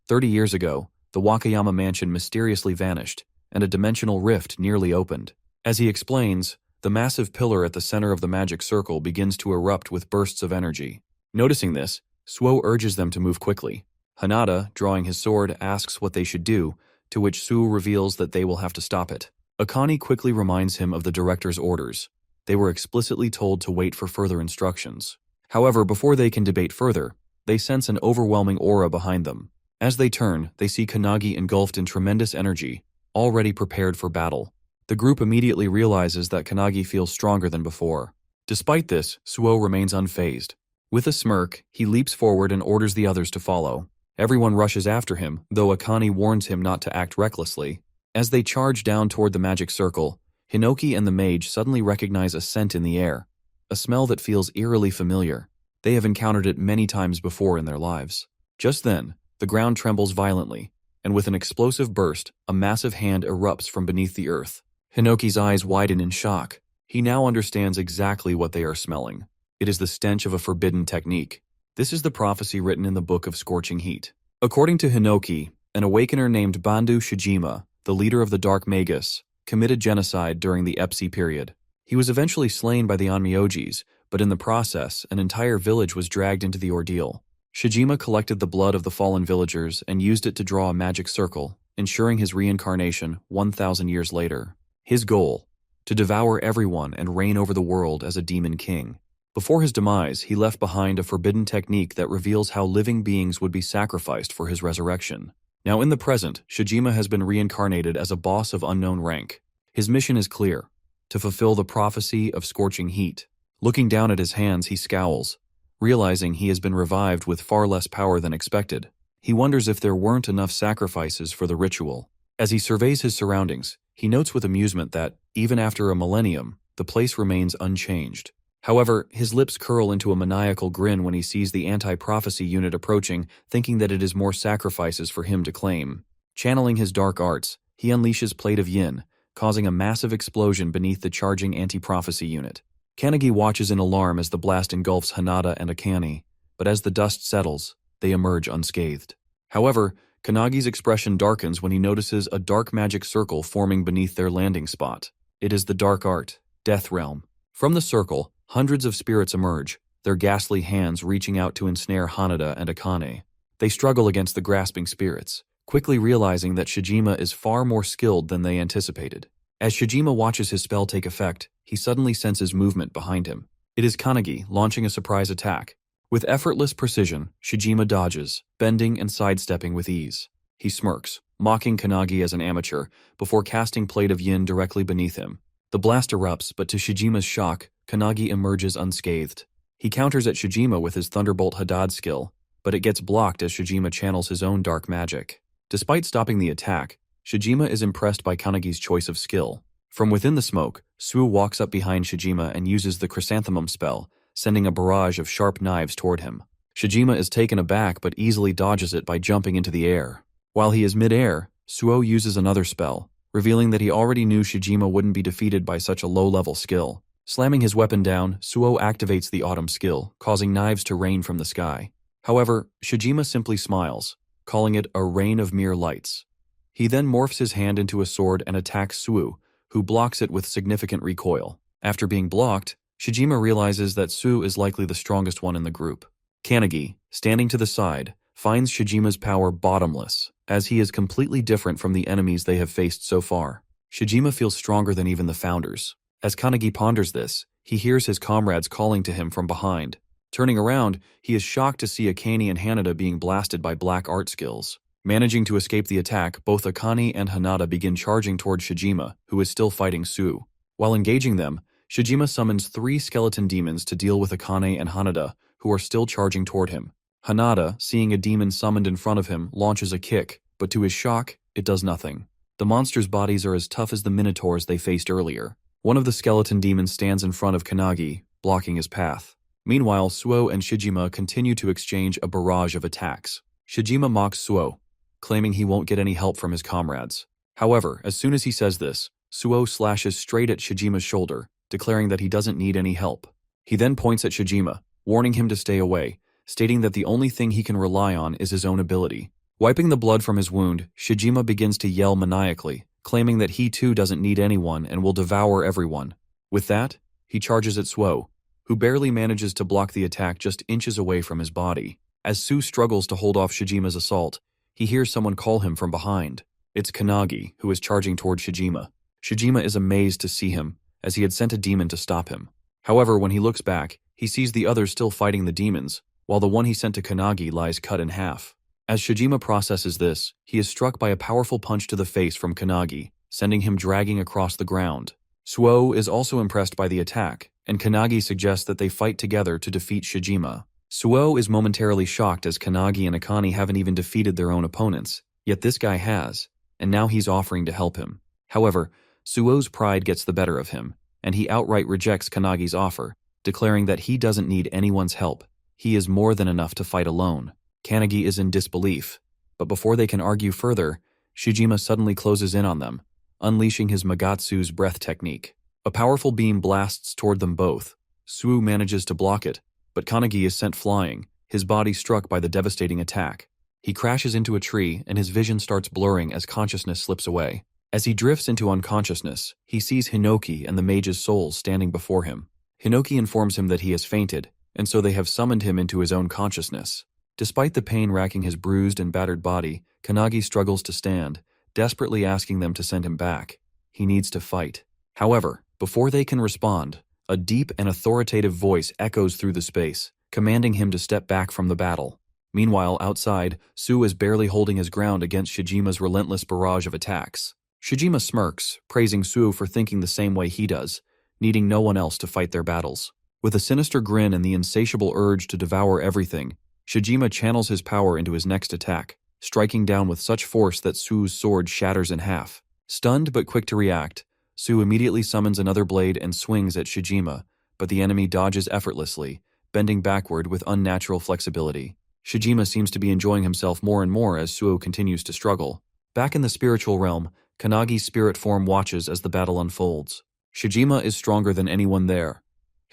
30 years ago, the Wakayama mansion mysteriously vanished, and a dimensional rift nearly opened. As he explains, the massive pillar at the center of the magic circle begins to erupt with bursts of energy. Noticing this, Suo urges them to move quickly. Hanada, drawing his sword, asks what they should do, to which Su reveals that they will have to stop it. Akane quickly reminds him of the director's orders. They were explicitly told to wait for further instructions. However, before they can debate further, they sense an overwhelming aura behind them. As they turn, they see Kanagi engulfed in tremendous energy, already prepared for battle. The group immediately realizes that Kanagi feels stronger than before. Despite this, Suo remains unfazed. With a smirk, he leaps forward and orders the others to follow. Everyone rushes after him, though Akane warns him not to act recklessly. As they charge down toward the magic circle, Hinoki and the mage suddenly recognize a scent in the air, a smell that feels eerily familiar. They have encountered it many times before in their lives. Just then, the ground trembles violently, and with an explosive burst, a massive hand erupts from beneath the earth. Hinoki's eyes widen in shock. He now understands exactly what they are smelling. It is the stench of a forbidden technique. This is the prophecy written in the Book of Scorching Heat. According to Hinoki, an awakener named Bandu Shijima, the leader of the Dark Magus, committed genocide during the Epsi period. He was eventually slain by the Onmyojis, but in the process, an entire village was dragged into the ordeal. Shijima collected the blood of the fallen villagers and used it to draw a magic circle, ensuring his reincarnation 1,000 years later. His goal: to devour everyone and reign over the world as a demon king. Before his demise, he left behind a forbidden technique that reveals how living beings would be sacrificed for his resurrection. Now in the present, Shijima has been reincarnated as a boss of unknown rank. His mission is clear: to fulfill the prophecy of scorching heat. Looking down at his hands, he scowls, realizing he has been revived with far less power than expected. He wonders if there weren't enough sacrifices for the ritual. As he surveys his surroundings, he notes with amusement that, even after a millennium, the place remains unchanged. However, his lips curl into a maniacal grin when he sees the anti-prophecy unit approaching, thinking that it is more sacrifices for him to claim. Channeling his dark arts, he unleashes Plate of Yin, causing a massive explosion beneath the charging anti-prophecy unit. Kanagi watches in alarm as the blast engulfs Hanada and Akane, but as the dust settles, they emerge unscathed. However, Kanagi's expression darkens when he notices a dark magic circle forming beneath their landing spot. It is the dark art, Death Realm. From the circle, hundreds of spirits emerge, their ghastly hands reaching out to ensnare Hanada and Akane. They struggle against the grasping spirits, quickly realizing that Shijima is far more skilled than they anticipated. As Shijima watches his spell take effect, he suddenly senses movement behind him. It is Kanagi launching a surprise attack. With effortless precision, Shijima dodges, bending and sidestepping with ease. He smirks, mocking Kanagi as an amateur, before casting Plate of Yin directly beneath him. The blast erupts, but to Shijima's shock, Kanagi emerges unscathed. He counters at Shijima with his Thunderbolt Hadad skill, but it gets blocked as Shijima channels his own dark magic. Despite stopping the attack, Shijima is impressed by Kanagi's choice of skill. From within the smoke, Suo walks up behind Shijima and uses the Chrysanthemum spell, sending a barrage of sharp knives toward him. Shijima is taken aback but easily dodges it by jumping into the air. While he is mid-air, Suo uses another spell, revealing that he already knew Shijima wouldn't be defeated by such a low-level skill. Slamming his weapon down, Suo activates the Autumn skill, causing knives to rain from the sky. However, Shijima simply smiles, calling it a rain of mere lights. He then morphs his hand into a sword and attacks Suo, who blocks it with significant recoil. After being blocked, Shijima realizes that Suo is likely the strongest one in the group. Kanagi, standing to the side, finds Shijima's power bottomless, as he is completely different from the enemies they have faced so far. Shijima feels stronger than even the founders. As Kanagi ponders this, he hears his comrades calling to him from behind. Turning around, he is shocked to see Akane and Hanada being blasted by black art skills. Managing to escape the attack, both Akane and Hanada begin charging toward Shijima, who is still fighting Suo. While engaging them, Shijima summons 3 skeleton demons to deal with Akane and Hanada, who are still charging toward him. Hanada, seeing a demon summoned in front of him, launches a kick, but to his shock, it does nothing. The monsters' bodies are as tough as the minotaurs they faced earlier. One of the skeleton demons stands in front of Kanagi, blocking his path. Meanwhile, Suo and Shijima continue to exchange a barrage of attacks. Shijima mocks Suo, claiming he won't get any help from his comrades. However, as soon as he says this, Suo slashes straight at Shijima's shoulder, declaring that he doesn't need any help. He then points at Shijima, warning him to stay away, stating that the only thing he can rely on is his own ability. Wiping the blood from his wound, Shijima begins to yell maniacally, claiming that he too doesn't need anyone and will devour everyone. With that, he charges at Suo, who barely manages to block the attack just inches away from his body. As Suo struggles to hold off Shijima's assault, he hears someone call him from behind. It's Kanagi, who is charging toward Shijima. Shijima is amazed to see him, as he had sent a demon to stop him. However, when he looks back, he sees the others still fighting the demons, while the one he sent to Kanagi lies cut in half. As Shijima processes this, he is struck by a powerful punch to the face from Kanagi, sending him dragging across the ground. Suo is also impressed by the attack, and Kanagi suggests that they fight together to defeat Shijima. Suo is momentarily shocked as Kanagi and Akane haven't even defeated their own opponents, yet this guy has, and now he's offering to help him. However, Suo's pride gets the better of him, and he outright rejects Kanagi's offer, declaring that he doesn't need anyone's help. He is more than enough to fight alone. Kanagi is in disbelief, but before they can argue further, Shijima suddenly closes in on them, unleashing his Magatsu's breath technique. A powerful beam blasts toward them both. Suo manages to block it, but Kanagi is sent flying, his body struck by the devastating attack. He crashes into a tree and his vision starts blurring as consciousness slips away. As he drifts into unconsciousness, he sees Hinoki and the mage's souls standing before him. Hinoki informs him that he has fainted, and so they have summoned him into his own consciousness. Despite the pain racking his bruised and battered body, Kanagi struggles to stand, desperately asking them to send him back. He needs to fight. However, before they can respond, a deep and authoritative voice echoes through the space, commanding him to step back from the battle. Meanwhile, outside, Suo is barely holding his ground against Shijima's relentless barrage of attacks. Shijima smirks, praising Suo for thinking the same way he does, needing no one else to fight their battles. With a sinister grin and the insatiable urge to devour everything, Shijima channels his power into his next attack, striking down with such force that Suo's sword shatters in half. Stunned but quick to react, Suo immediately summons another blade and swings at Shijima, but the enemy dodges effortlessly, bending backward with unnatural flexibility. Shijima seems to be enjoying himself more and more as Suo continues to struggle. Back in the spiritual realm, Kanagi's spirit form watches as the battle unfolds. Shijima is stronger than anyone there.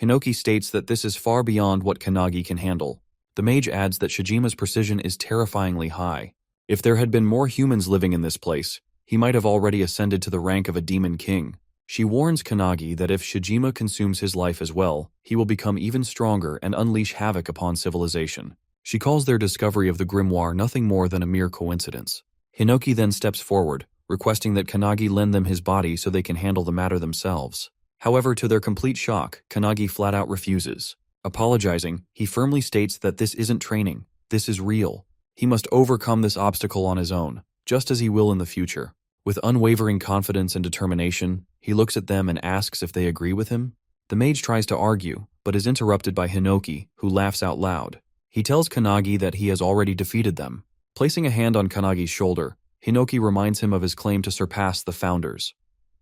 Hinoki states that this is far beyond what Kanagi can handle. The mage adds that Shijima's precision is terrifyingly high. If there had been more humans living in this place, he might have already ascended to the rank of a demon king. She warns Kanagi that if Shijima consumes his life as well, he will become even stronger and unleash havoc upon civilization. She calls their discovery of the grimoire nothing more than a mere coincidence. Hinoki then steps forward, requesting that Kanagi lend them his body so they can handle the matter themselves. However, to their complete shock, Kanagi flat out refuses. Apologizing, he firmly states that this isn't training, this is real. He must overcome this obstacle on his own, just as he will in the future. With unwavering confidence and determination, he looks at them and asks if they agree with him. The mage tries to argue, but is interrupted by Hinoki, who laughs out loud. He tells Kanagi that he has already defeated them. Placing a hand on Kanagi's shoulder, Hinoki reminds him of his claim to surpass the founders.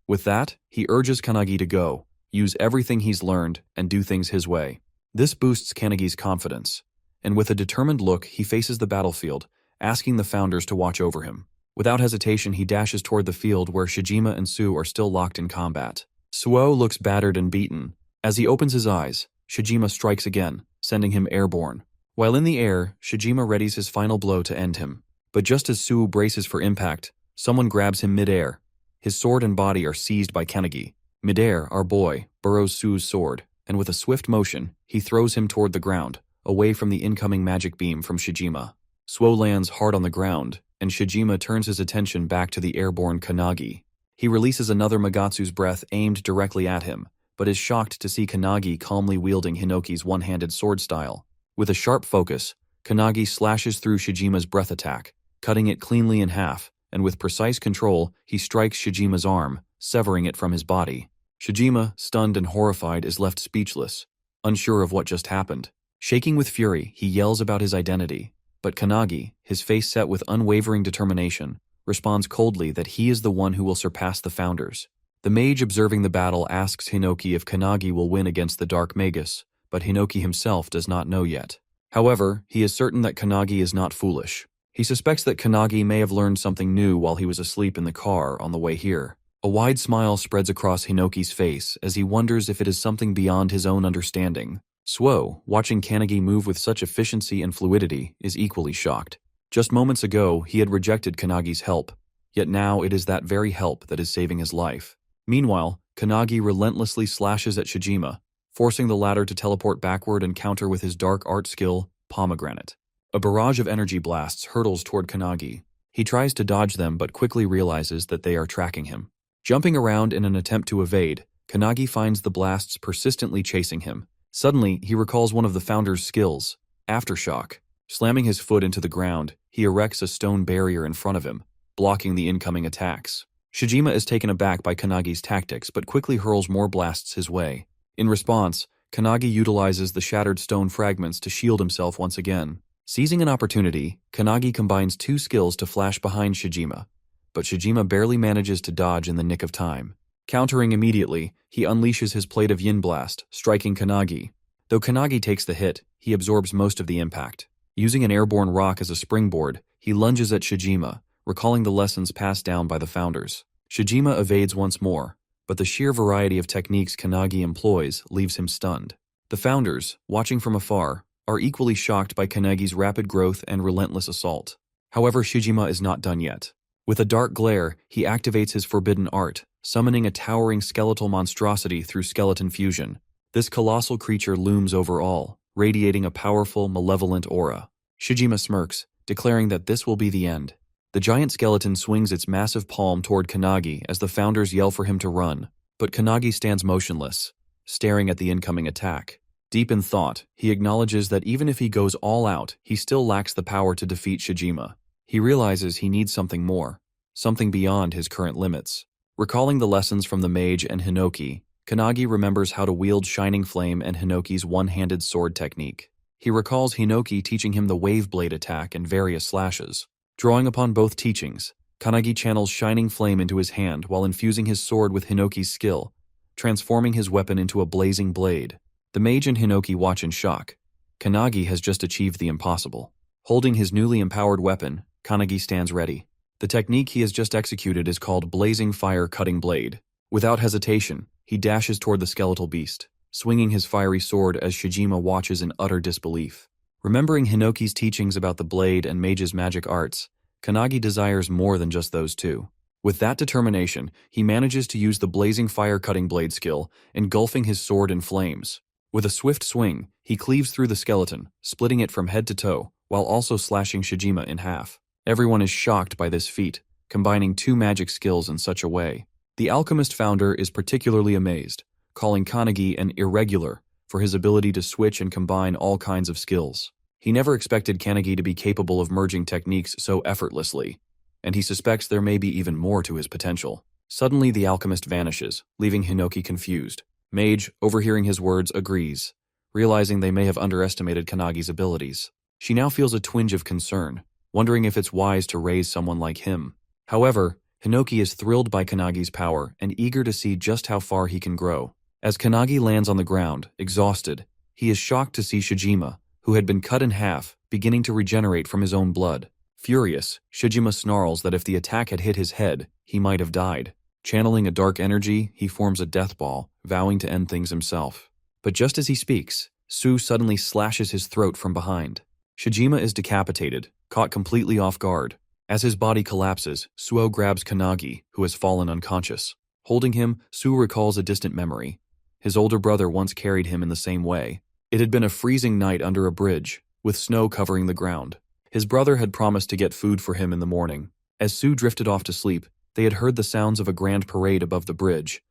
With that, he urges Kanagi to go, use everything he's learned, and do things his way. This boosts Kanagi's confidence, and with a determined look, he faces the battlefield, asking the founders to watch over him. Without hesitation, he dashes toward the field where Shijima and Suo are still locked in combat. Suo looks battered and beaten. As he opens his eyes, Shijima strikes again, sending him airborne. While in the air, Shijima readies his final blow to end him. But just as Suo braces for impact, someone grabs him mid-air. His sword and body are seized by Kanagi. Mid-air, our boy burrows Suo's sword, and with a swift motion, he throws him toward the ground, away from the incoming magic beam from Shijima. Suo lands hard on the ground, and Shijima turns his attention back to the airborne Kanagi. He releases another Magatsu's breath aimed directly at him, but is shocked to see Kanagi calmly wielding Hinoki's one-handed sword style. With a sharp focus, Kanagi slashes through Shijima's breath attack, cutting it cleanly in half, and with precise control, he strikes Shijima's arm, severing it from his body. Shijima, stunned and horrified, is left speechless, unsure of what just happened. Shaking with fury, he yells about his identity, but Kanagi, his face set with unwavering determination, responds coldly that he is the one who will surpass the founders. The mage observing the battle asks Hinoki if Kanagi will win against the Dark Magus, but Hinoki himself does not know yet. However, he is certain that Kanagi is not foolish. He suspects that Kanagi may have learned something new while he was asleep in the car on the way here. A wide smile spreads across Hinoki's face as he wonders if it is something beyond his own understanding. Suo, watching Kanagi move with such efficiency and fluidity, is equally shocked. Just moments ago, he had rejected Kanagi's help, yet now it is that very help that is saving his life. Meanwhile, Kanagi relentlessly slashes at Shijima, forcing the latter to teleport backward and counter with his dark art skill, Pomegranate. A barrage of energy blasts hurtles toward Kanagi. He tries to dodge them but quickly realizes that they are tracking him. Jumping around in an attempt to evade, Kanagi finds the blasts persistently chasing him. Suddenly, he recalls one of the founder's skills, Aftershock. Slamming his foot into the ground, he erects a stone barrier in front of him, blocking the incoming attacks. Shijima is taken aback by Kanagi's tactics but quickly hurls more blasts his way. In response, Kanagi utilizes the shattered stone fragments to shield himself once again. Seizing an opportunity, Kanagi combines two skills to flash behind Shijima, but Shijima barely manages to dodge in the nick of time. Countering immediately, he unleashes his Plate of Yin Blast, striking Kanagi. Though Kanagi takes the hit, he absorbs most of the impact. Using an airborne rock as a springboard, he lunges at Shijima, recalling the lessons passed down by the founders. Shijima evades once more, but the sheer variety of techniques Kanagi employs leaves him stunned. The founders, watching from afar, are equally shocked by Kanagi's rapid growth and relentless assault. However, Shijima is not done yet. With a dark glare, he activates his forbidden art, summoning a towering skeletal monstrosity through skeleton fusion. This colossal creature looms over all, radiating a powerful, malevolent aura. Shijima smirks, declaring that this will be the end. The giant skeleton swings its massive palm toward Kanagi as the founders yell for him to run, but Kanagi stands motionless, staring at the incoming attack. Deep in thought, he acknowledges that even if he goes all out, he still lacks the power to defeat Shijima. He realizes he needs something more, something beyond his current limits. Recalling the lessons from the mage and Hinoki, Kanagi remembers how to wield Shining Flame and Hinoki's one-handed sword technique. He recalls Hinoki teaching him the wave blade attack and various slashes. Drawing upon both teachings, Kanagi channels Shining Flame into his hand while infusing his sword with Hinoki's skill, transforming his weapon into a blazing blade. The mage and Hinoki watch in shock. Kanagi has just achieved the impossible. Holding his newly empowered weapon, Kanagi stands ready. The technique he has just executed is called Blazing Fire Cutting Blade. Without hesitation, he dashes toward the skeletal beast, swinging his fiery sword as Shijima watches in utter disbelief. Remembering Hinoki's teachings about the blade and mage's magic arts, Kanagi desires more than just those two. With that determination, he manages to use the Blazing Fire Cutting Blade skill, engulfing his sword in flames. With a swift swing, he cleaves through the skeleton, splitting it from head to toe, while also slashing Shijima in half. Everyone is shocked by this feat, combining two magic skills in such a way. The alchemist founder is particularly amazed, calling Kanagi an irregular for his ability to switch and combine all kinds of skills. He never expected Kanagi to be capable of merging techniques so effortlessly, and he suspects there may be even more to his potential. Suddenly, the alchemist vanishes, leaving Hinoki confused. Mage, overhearing his words, agrees, realizing they may have underestimated Kanagi's abilities. She now feels a twinge of concern, wondering if it's wise to raise someone like him. However, Hinoki is thrilled by Kanagi's power and eager to see just how far he can grow. As Kanagi lands on the ground, exhausted, he is shocked to see Shijima, who had been cut in half, beginning to regenerate from his own blood. Furious, Shijima snarls that if the attack had hit his head, he might have died. Channeling a dark energy, he forms a death ball, vowing to end things himself. But just as he speaks, Su suddenly slashes his throat from behind. Shijima is decapitated, caught completely off guard. As his body collapses, Suo grabs Kanagi, who has fallen unconscious. Holding him, Su recalls a distant memory. His older brother once carried him in the same way. It had been a freezing night under a bridge, with snow covering the ground. His brother had promised to get food for him in the morning. As Su drifted off to sleep, they had heard the sounds of a grand parade above the bridge,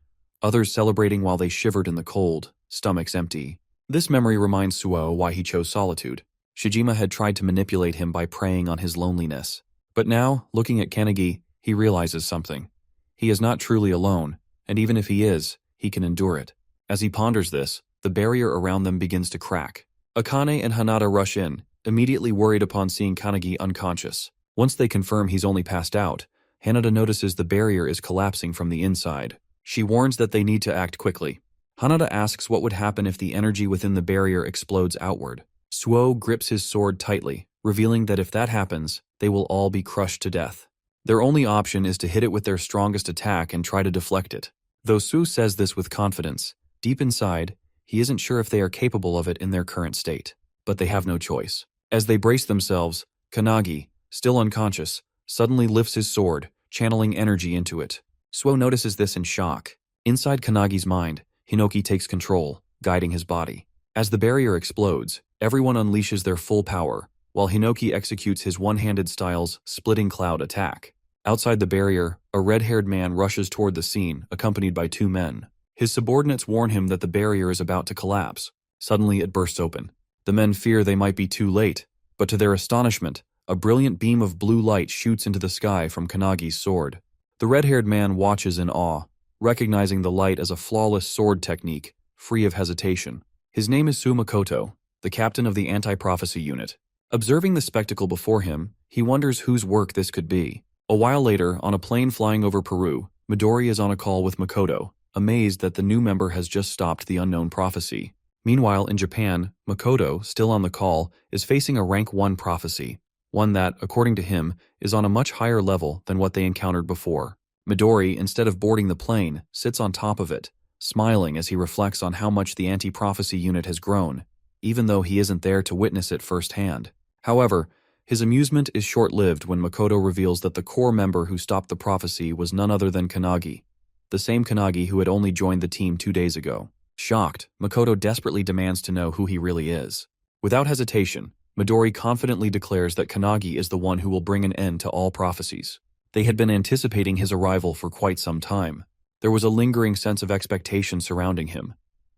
others celebrating while they shivered in the cold, stomachs empty. This memory reminds Suo why he chose solitude. Shijima had tried to manipulate him by preying on his loneliness. But now, looking at Kanagi, he realizes something. He is not truly alone, and even if he is, he can endure it. As he ponders this, the barrier around them begins to crack. Akane and Hanada rush in, immediately worried upon seeing Kanagi unconscious. Once they confirm he's only passed out, Hanada notices the barrier is collapsing from the inside. She warns that they need to act quickly. Hanada asks what would happen if the energy within the barrier explodes outward. Suo grips his sword tightly, revealing that if that happens, they will all be crushed to death. Their only option is to hit it with their strongest attack and try to deflect it. Though Su says this with confidence, deep inside, he isn't sure if they are capable of it in their current state. But they have no choice. As they brace themselves, Kanagi, still unconscious, suddenly lifts his sword, channeling energy into it. Suo notices this in shock. Inside Kanagi's mind, Hinoki takes control, guiding his body. As the barrier explodes, everyone unleashes their full power, while Hinoki executes his one-handed style's splitting cloud attack. Outside the barrier, a red-haired man rushes toward the scene, accompanied by 2 men. His subordinates warn him that the barrier is about to collapse. Suddenly, it bursts open. The men fear they might be too late, but to their astonishment, a brilliant beam of blue light shoots into the sky from Kanagi's sword. The red-haired man watches in awe, recognizing the light as a flawless sword technique, free of hesitation. His name is Makoto, the captain of the anti-prophecy unit. Observing the spectacle before him, he wonders whose work this could be. A while later, on a plane flying over Peru, Midori is on a call with Makoto, amazed that the new member has just stopped the unknown prophecy. Meanwhile, in Japan, Makoto, still on the call, is facing a rank 1 prophecy, one that, according to him, is on a much higher level than what they encountered before. Midori, instead of boarding the plane, sits on top of it, smiling as he reflects on how much the anti-prophecy unit has grown, even though he isn't there to witness it firsthand. However, his amusement is short-lived when Makoto reveals that the core member who stopped the prophecy was none other than Kanagi, the same Kanagi who had only joined the team 2 days ago. Shocked, Makoto desperately demands to know who he really is. Without hesitation, Midori confidently declares that Kanagi is the one who will bring an end to all prophecies. They had been anticipating his arrival for quite some time. There was a lingering sense of expectation surrounding him,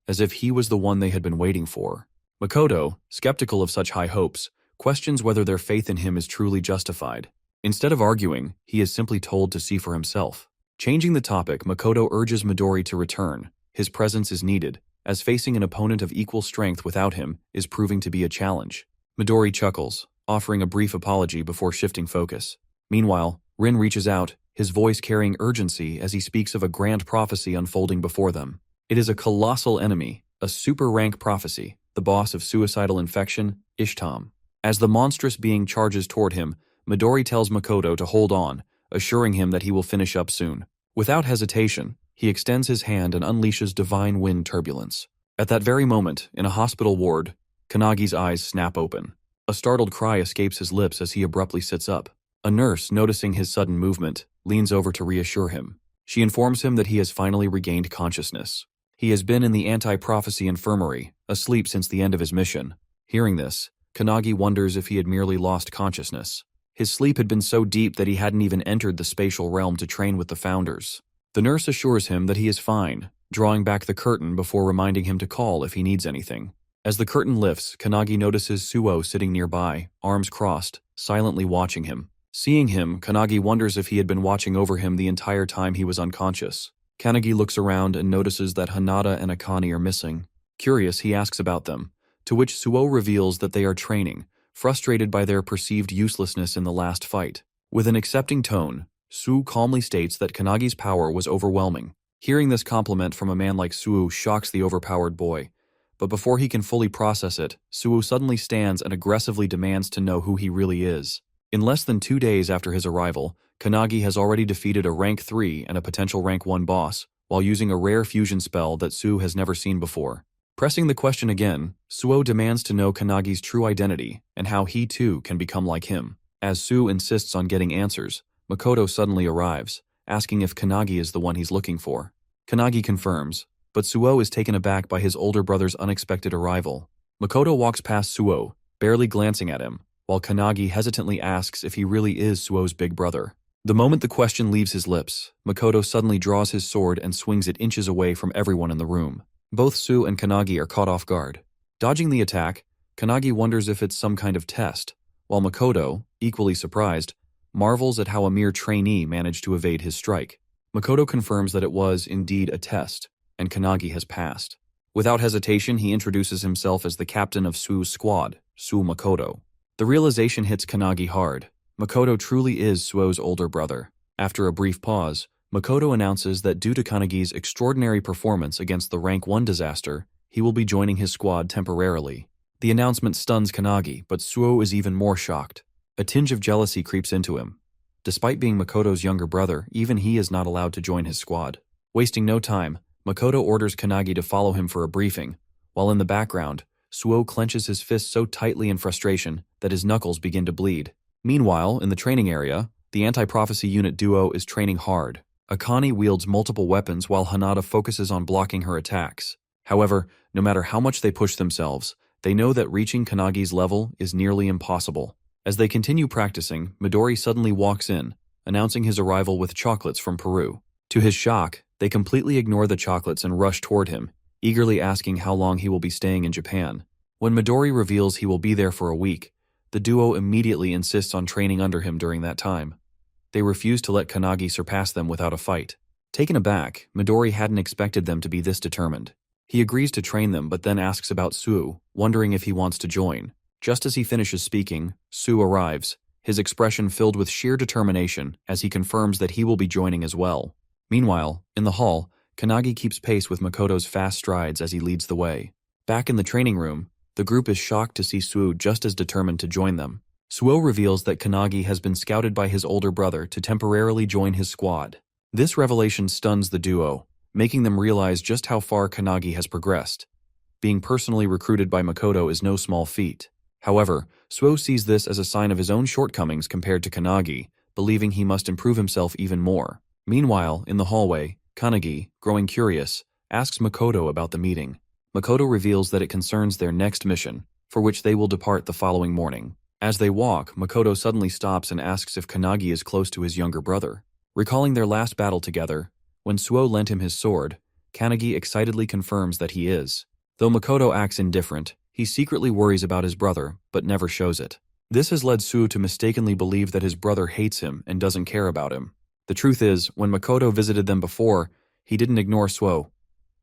as if he was the one they had been waiting for. Makoto, skeptical of such high hopes, questions whether their faith in him is truly justified. Instead of arguing, he is simply told to see for himself. Changing the topic, Makoto urges Midori to return. His presence is needed, as facing an opponent of equal strength without him is proving to be a challenge. Midori chuckles, offering a brief apology before shifting focus. Meanwhile, Rin reaches out, his voice carrying urgency as he speaks of a grand prophecy unfolding before them. It is a colossal enemy, a super-rank prophecy, the boss of suicidal infection, Ishtam. As the monstrous being charges toward him, Midori tells Makoto to hold on, assuring him that he will finish up soon. Without hesitation, he extends his hand and unleashes divine wind turbulence. At that very moment, in a hospital ward, Kanagi's eyes snap open. A startled cry escapes his lips as he abruptly sits up. A nurse, noticing his sudden movement, leans over to reassure him. She informs him that he has finally regained consciousness. He has been in the anti-prophecy infirmary, asleep since the end of his mission. Hearing this, Kanagi wonders if he had merely lost consciousness. His sleep had been so deep that he hadn't even entered the spatial realm to train with the founders. The nurse assures him that he is fine, drawing back the curtain before reminding him to call if he needs anything. As the curtain lifts, Kanagi notices Suo sitting nearby, arms crossed, silently watching him. Seeing him, Kanagi wonders if he had been watching over him the entire time he was unconscious. Kanagi looks around and notices that Hanada and Akane are missing. Curious, he asks about them, to which Suo reveals that they are training, frustrated by their perceived uselessness in the last fight. With an accepting tone, Su calmly states that Kanagi's power was overwhelming. Hearing this compliment from a man like Su shocks the overpowered boy, but before he can fully process it, Su suddenly stands and aggressively demands to know who he really is. In less than 2 days after his arrival, Kanagi has already defeated a rank 3 and a potential rank 1 boss, while using a rare fusion spell that Su has never seen before. Pressing the question again, Suo demands to know Kanagi's true identity and how he too can become like him. As Su insists on getting answers, Makoto suddenly arrives, asking if Kanagi is the one he's looking for. Kanagi confirms, but Suo is taken aback by his older brother's unexpected arrival. Makoto walks past Suo, barely glancing at him, while Kanagi hesitantly asks if he really is Suo's big brother. The moment the question leaves his lips, Makoto suddenly draws his sword and swings it inches away from everyone in the room. Both Su and Kanagi are caught off guard. Dodging the attack, Kanagi wonders if it's some kind of test, while Makoto, equally surprised, marvels at how a mere trainee managed to evade his strike. Makoto confirms that it was indeed a test, and Kanagi has passed. Without hesitation, he introduces himself as the captain of Su's squad, Su Makoto. The realization hits Kanagi hard. Makoto truly is Suo's older brother. After a brief pause, Makoto announces that due to Kanagi's extraordinary performance against the rank 1 disaster, he will be joining his squad temporarily. The announcement stuns Kanagi, but Suo is even more shocked. A tinge of jealousy creeps into him. Despite being Makoto's younger brother, even he is not allowed to join his squad. Wasting no time, Makoto orders Kanagi to follow him for a briefing, while in the background, Suo clenches his fist so tightly in frustration that his knuckles begin to bleed. Meanwhile, in the training area, the anti-prophecy unit duo is training hard. Akane wields multiple weapons while Hanada focuses on blocking her attacks. However, no matter how much they push themselves, they know that reaching Kanagi's level is nearly impossible. As they continue practicing, Midori suddenly walks in, announcing his arrival with chocolates from Peru. To his shock, they completely ignore the chocolates and rush toward him, eagerly asking how long he will be staying in Japan. When Midori reveals he will be there for a week, the duo immediately insists on training under him during that time. They refuse to let Kanagi surpass them without a fight. Taken aback, Midori hadn't expected them to be this determined. He agrees to train them but then asks about Suo, wondering if he wants to join. Just as he finishes speaking, Suo arrives, his expression filled with sheer determination as he confirms that he will be joining as well. Meanwhile, in the hall, Kanagi keeps pace with Makoto's fast strides as he leads the way. Back in the training room, the group is shocked to see Suo just as determined to join them. Suo reveals that Kanagi has been scouted by his older brother to temporarily join his squad. This revelation stuns the duo, making them realize just how far Kanagi has progressed. Being personally recruited by Makoto is no small feat. However, Suo sees this as a sign of his own shortcomings compared to Kanagi, believing he must improve himself even more. Meanwhile, in the hallway, Kanagi, growing curious, asks Makoto about the meeting. Makoto reveals that it concerns their next mission, for which they will depart the following morning. As they walk, Makoto suddenly stops and asks if Kanagi is close to his younger brother. Recalling their last battle together, when Suo lent him his sword, Kanagi excitedly confirms that he is. Though Makoto acts indifferent, he secretly worries about his brother, but never shows it. This has led Suo to mistakenly believe that his brother hates him and doesn't care about him. The truth is, when Makoto visited them before, he didn't ignore Suo.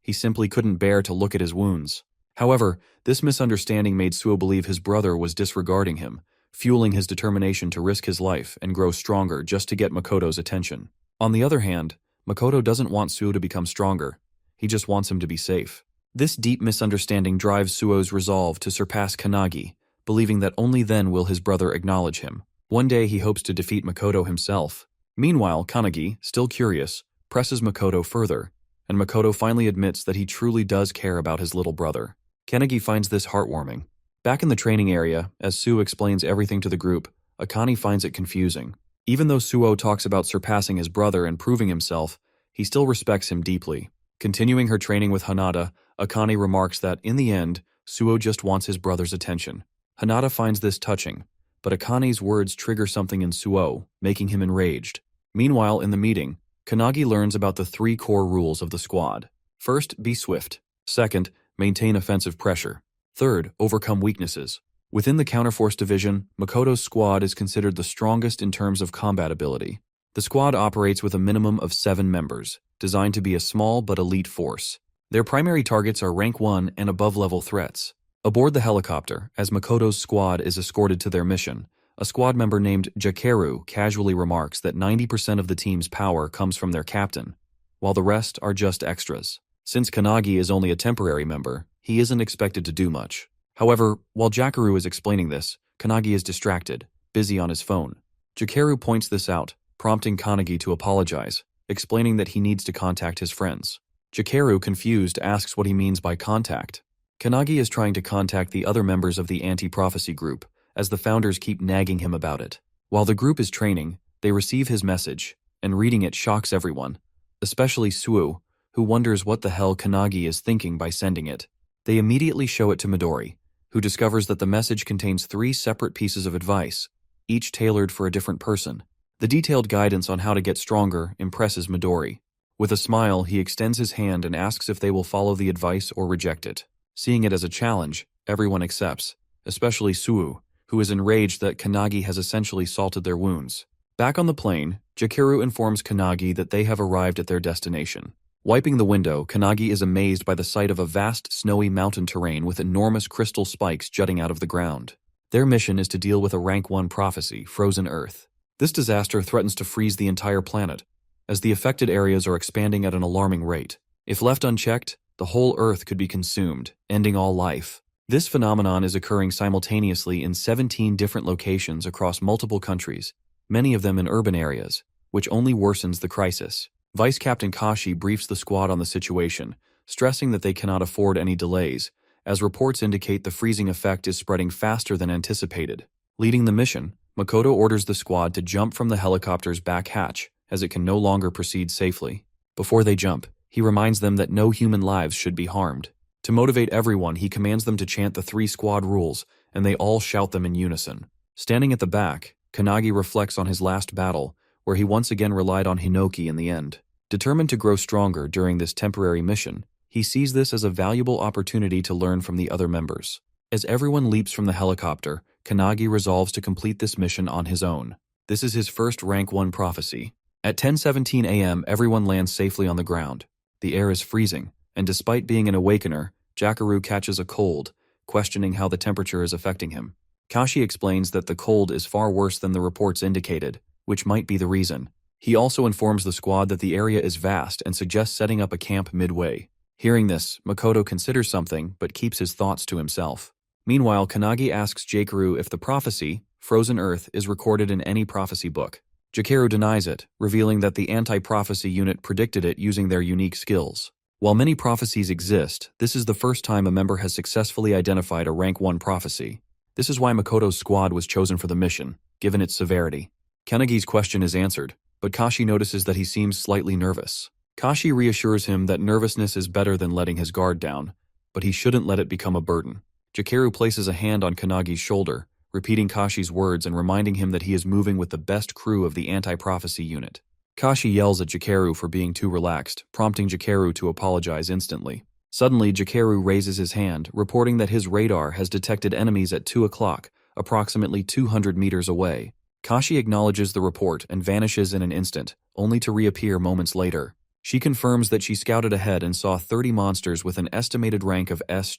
He simply couldn't bear to look at his wounds. However, this misunderstanding made Suo believe his brother was disregarding him, fueling his determination to risk his life and grow stronger just to get Makoto's attention. On the other hand, Makoto doesn't want Suo to become stronger. He just wants him to be safe. This deep misunderstanding drives Suo's resolve to surpass Kanagi, believing that only then will his brother acknowledge him. One day he hopes to defeat Makoto himself. Meanwhile, Kanagi, still curious, presses Makoto further, and Makoto finally admits that he truly does care about his little brother. Kanagi finds this heartwarming. Back in the training area, as Suo explains everything to the group, Akane finds it confusing. Even though Suo talks about surpassing his brother and proving himself, he still respects him deeply. Continuing her training with Hanada, Akane remarks that, in the end, Suo just wants his brother's attention. Hanada finds this touching, but Akane's words trigger something in Suo, making him enraged. Meanwhile, in the meeting, Kanagi learns about the 3 core rules of the squad. First, be swift. Second, maintain offensive pressure. Third, overcome weaknesses. Within the Counterforce division, Makoto's squad is considered the strongest in terms of combat ability. The squad operates with a minimum of 7 members, designed to be a small but elite force. Their primary targets are rank 1 and above-level threats. Aboard the helicopter, as Makoto's squad is escorted to their mission, a squad member named Jakeru casually remarks that 90% of the team's power comes from their captain, while the rest are just extras. Since Kanagi is only a temporary member, he isn't expected to do much. However, while Jakeru is explaining this, Kanagi is distracted, busy on his phone. Jakeru points this out, prompting Kanagi to apologize, explaining that he needs to contact his friends. Jakeru, confused, asks what he means by contact. Kanagi is trying to contact the other members of the anti-prophecy group, as the founders keep nagging him about it. While the group is training, they receive his message, and reading it shocks everyone, especially Suo, who wonders what the hell Kanagi is thinking by sending it. They immediately show it to Midori, who discovers that the message contains 3 separate pieces of advice, each tailored for a different person. The detailed guidance on how to get stronger impresses Midori. With a smile, he extends his hand and asks if they will follow the advice or reject it. Seeing it as a challenge, everyone accepts, especially Suo, who is enraged that Kanagi has essentially salted their wounds. Back on the plane, Jakeru informs Kanagi that they have arrived at their destination. Wiping the window, Kanagi is amazed by the sight of a vast snowy mountain terrain with enormous crystal spikes jutting out of the ground. Their mission is to deal with a rank 1 prophecy, Frozen Earth. This disaster threatens to freeze the entire planet, as the affected areas are expanding at an alarming rate. If left unchecked, the whole Earth could be consumed, ending all life. This phenomenon is occurring simultaneously in 17 different locations across multiple countries, many of them in urban areas, which only worsens the crisis. Vice Captain Kashi briefs the squad on the situation, stressing that they cannot afford any delays, as reports indicate the freezing effect is spreading faster than anticipated. Leading the mission, Makoto orders the squad to jump from the helicopter's back hatch, as it can no longer proceed safely. Before they jump, he reminds them that no human lives should be harmed. To motivate everyone, he commands them to chant the 3 squad rules, and they all shout them in unison. Standing at the back, Kanagi reflects on his last battle, where he once again relied on Hinoki in the end. Determined to grow stronger during this temporary mission, he sees this as a valuable opportunity to learn from the other members. As everyone leaps from the helicopter, Kanagi resolves to complete this mission on his own. This is his first Rank 1 prophecy. At 10:17 a.m., everyone lands safely on the ground. The air is freezing, and despite being an awakener, Jakaru catches a cold, questioning how the temperature is affecting him. Kashi explains that the cold is far worse than the reports indicated, which might be the reason. He also informs the squad that the area is vast and suggests setting up a camp midway. Hearing this, Makoto considers something but keeps his thoughts to himself. Meanwhile, Kanagi asks Jakaru if the prophecy, Frozen Earth, is recorded in any prophecy book. Jakaru denies it, revealing that the anti-prophecy unit predicted it using their unique skills. While many prophecies exist, this is the first time a member has successfully identified a Rank 1 prophecy. This is why Makoto's squad was chosen for the mission, given its severity. Kanagi's question is answered, but Kashi notices that he seems slightly nervous. Kashi reassures him that nervousness is better than letting his guard down, but he shouldn't let it become a burden. Jakaru places a hand on Kanagi's shoulder, repeating Kashi's words and reminding him that he is moving with the best crew of the anti-prophecy unit. Kashi yells at Jakaru for being too relaxed, prompting Jakaru to apologize instantly. Suddenly, Jakaru raises his hand, reporting that his radar has detected enemies at 2 o'clock, approximately 200 meters away. Kashi acknowledges the report and vanishes in an instant, only to reappear moments later. She confirms that she scouted ahead and saw 30 monsters with an estimated rank of S++.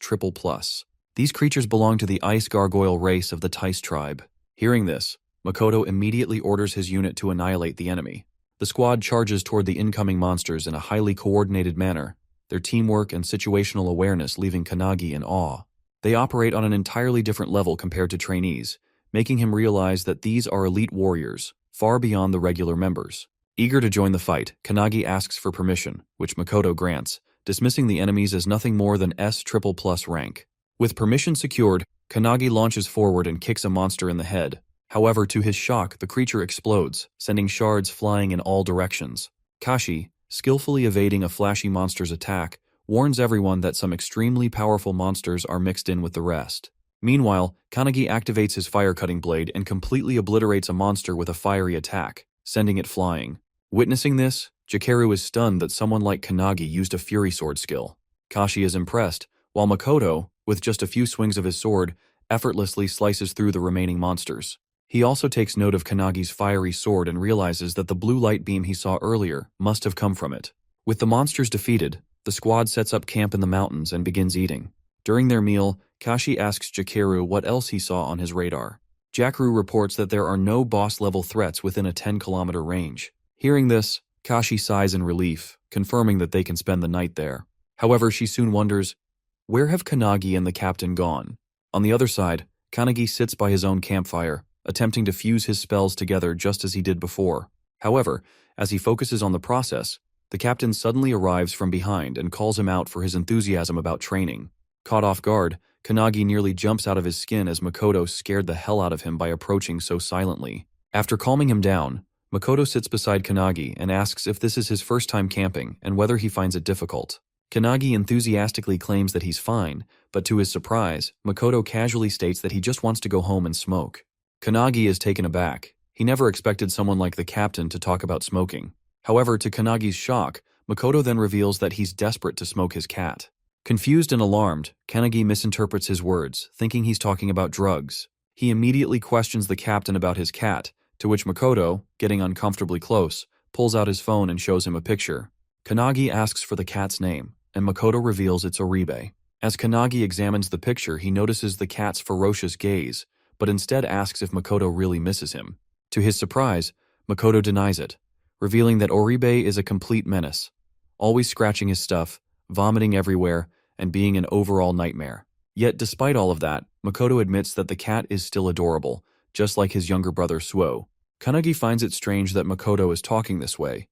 These creatures belong to the ice gargoyle race of the Tice tribe. Hearing this, Makoto immediately orders his unit to annihilate the enemy. The squad charges toward the incoming monsters in a highly coordinated manner, their teamwork and situational awareness leaving Kanagi in awe. They operate on an entirely different level compared to trainees, making him realize that these are elite warriors, far beyond the regular members. Eager to join the fight, Kanagi asks for permission, which Makoto grants, dismissing the enemies as nothing more than S++ rank. With permission secured, Kanagi launches forward and kicks a monster in the head. However, to his shock, the creature explodes, sending shards flying in all directions. Kashi, skillfully evading a flashy monster's attack, warns everyone that some extremely powerful monsters are mixed in with the rest. Meanwhile, Kanagi activates his fire-cutting blade and completely obliterates a monster with a fiery attack, sending it flying. Witnessing this, Jakaru is stunned that someone like Kanagi used a Fury Sword skill. Kashi is impressed, while Makoto, with just a few swings of his sword, effortlessly slices through the remaining monsters. He also takes note of Kanagi's fiery sword and realizes that the blue light beam he saw earlier must have come from it. With the monsters defeated, the squad sets up camp in the mountains and begins eating. During their meal, Kashi asks Jakaru what else he saw on his radar. Jakaru reports that there are no boss-level threats within a 10-kilometer range. Hearing this, Kashi sighs in relief, confirming that they can spend the night there. However, she soon wonders, where have Kanagi and the captain gone? On the other side, Kanagi sits by his own campfire, attempting to fuse his spells together just as he did before. However, as he focuses on the process, the captain suddenly arrives from behind and calls him out for his enthusiasm about training. Caught off guard, Kanagi nearly jumps out of his skin as Makoto scared the hell out of him by approaching so silently. After calming him down, Makoto sits beside Kanagi and asks if this is his first time camping and whether he finds it difficult. Kanagi enthusiastically claims that he's fine, but to his surprise, Makoto casually states that he just wants to go home and smoke. Kanagi is taken aback. He never expected someone like the captain to talk about smoking. However, to Kanagi's shock, Makoto then reveals that he's desperate to smoke his cat. Confused and alarmed, Kanagi misinterprets his words, thinking he's talking about drugs. He immediately questions the captain about his cat, to which Makoto, getting uncomfortably close, pulls out his phone and shows him a picture. Kanagi asks for the cat's name, and Makoto reveals it's Oribe. As Kanagi examines the picture, he notices the cat's ferocious gaze, but instead asks if Makoto really misses him. To his surprise, Makoto denies it, revealing that Oribe is a complete menace, always scratching his stuff, vomiting everywhere, and being an overall nightmare. Yet despite all of that, Makoto admits that the cat is still adorable, just like his younger brother Suo. Kanagi finds it strange that Makoto is talking this way,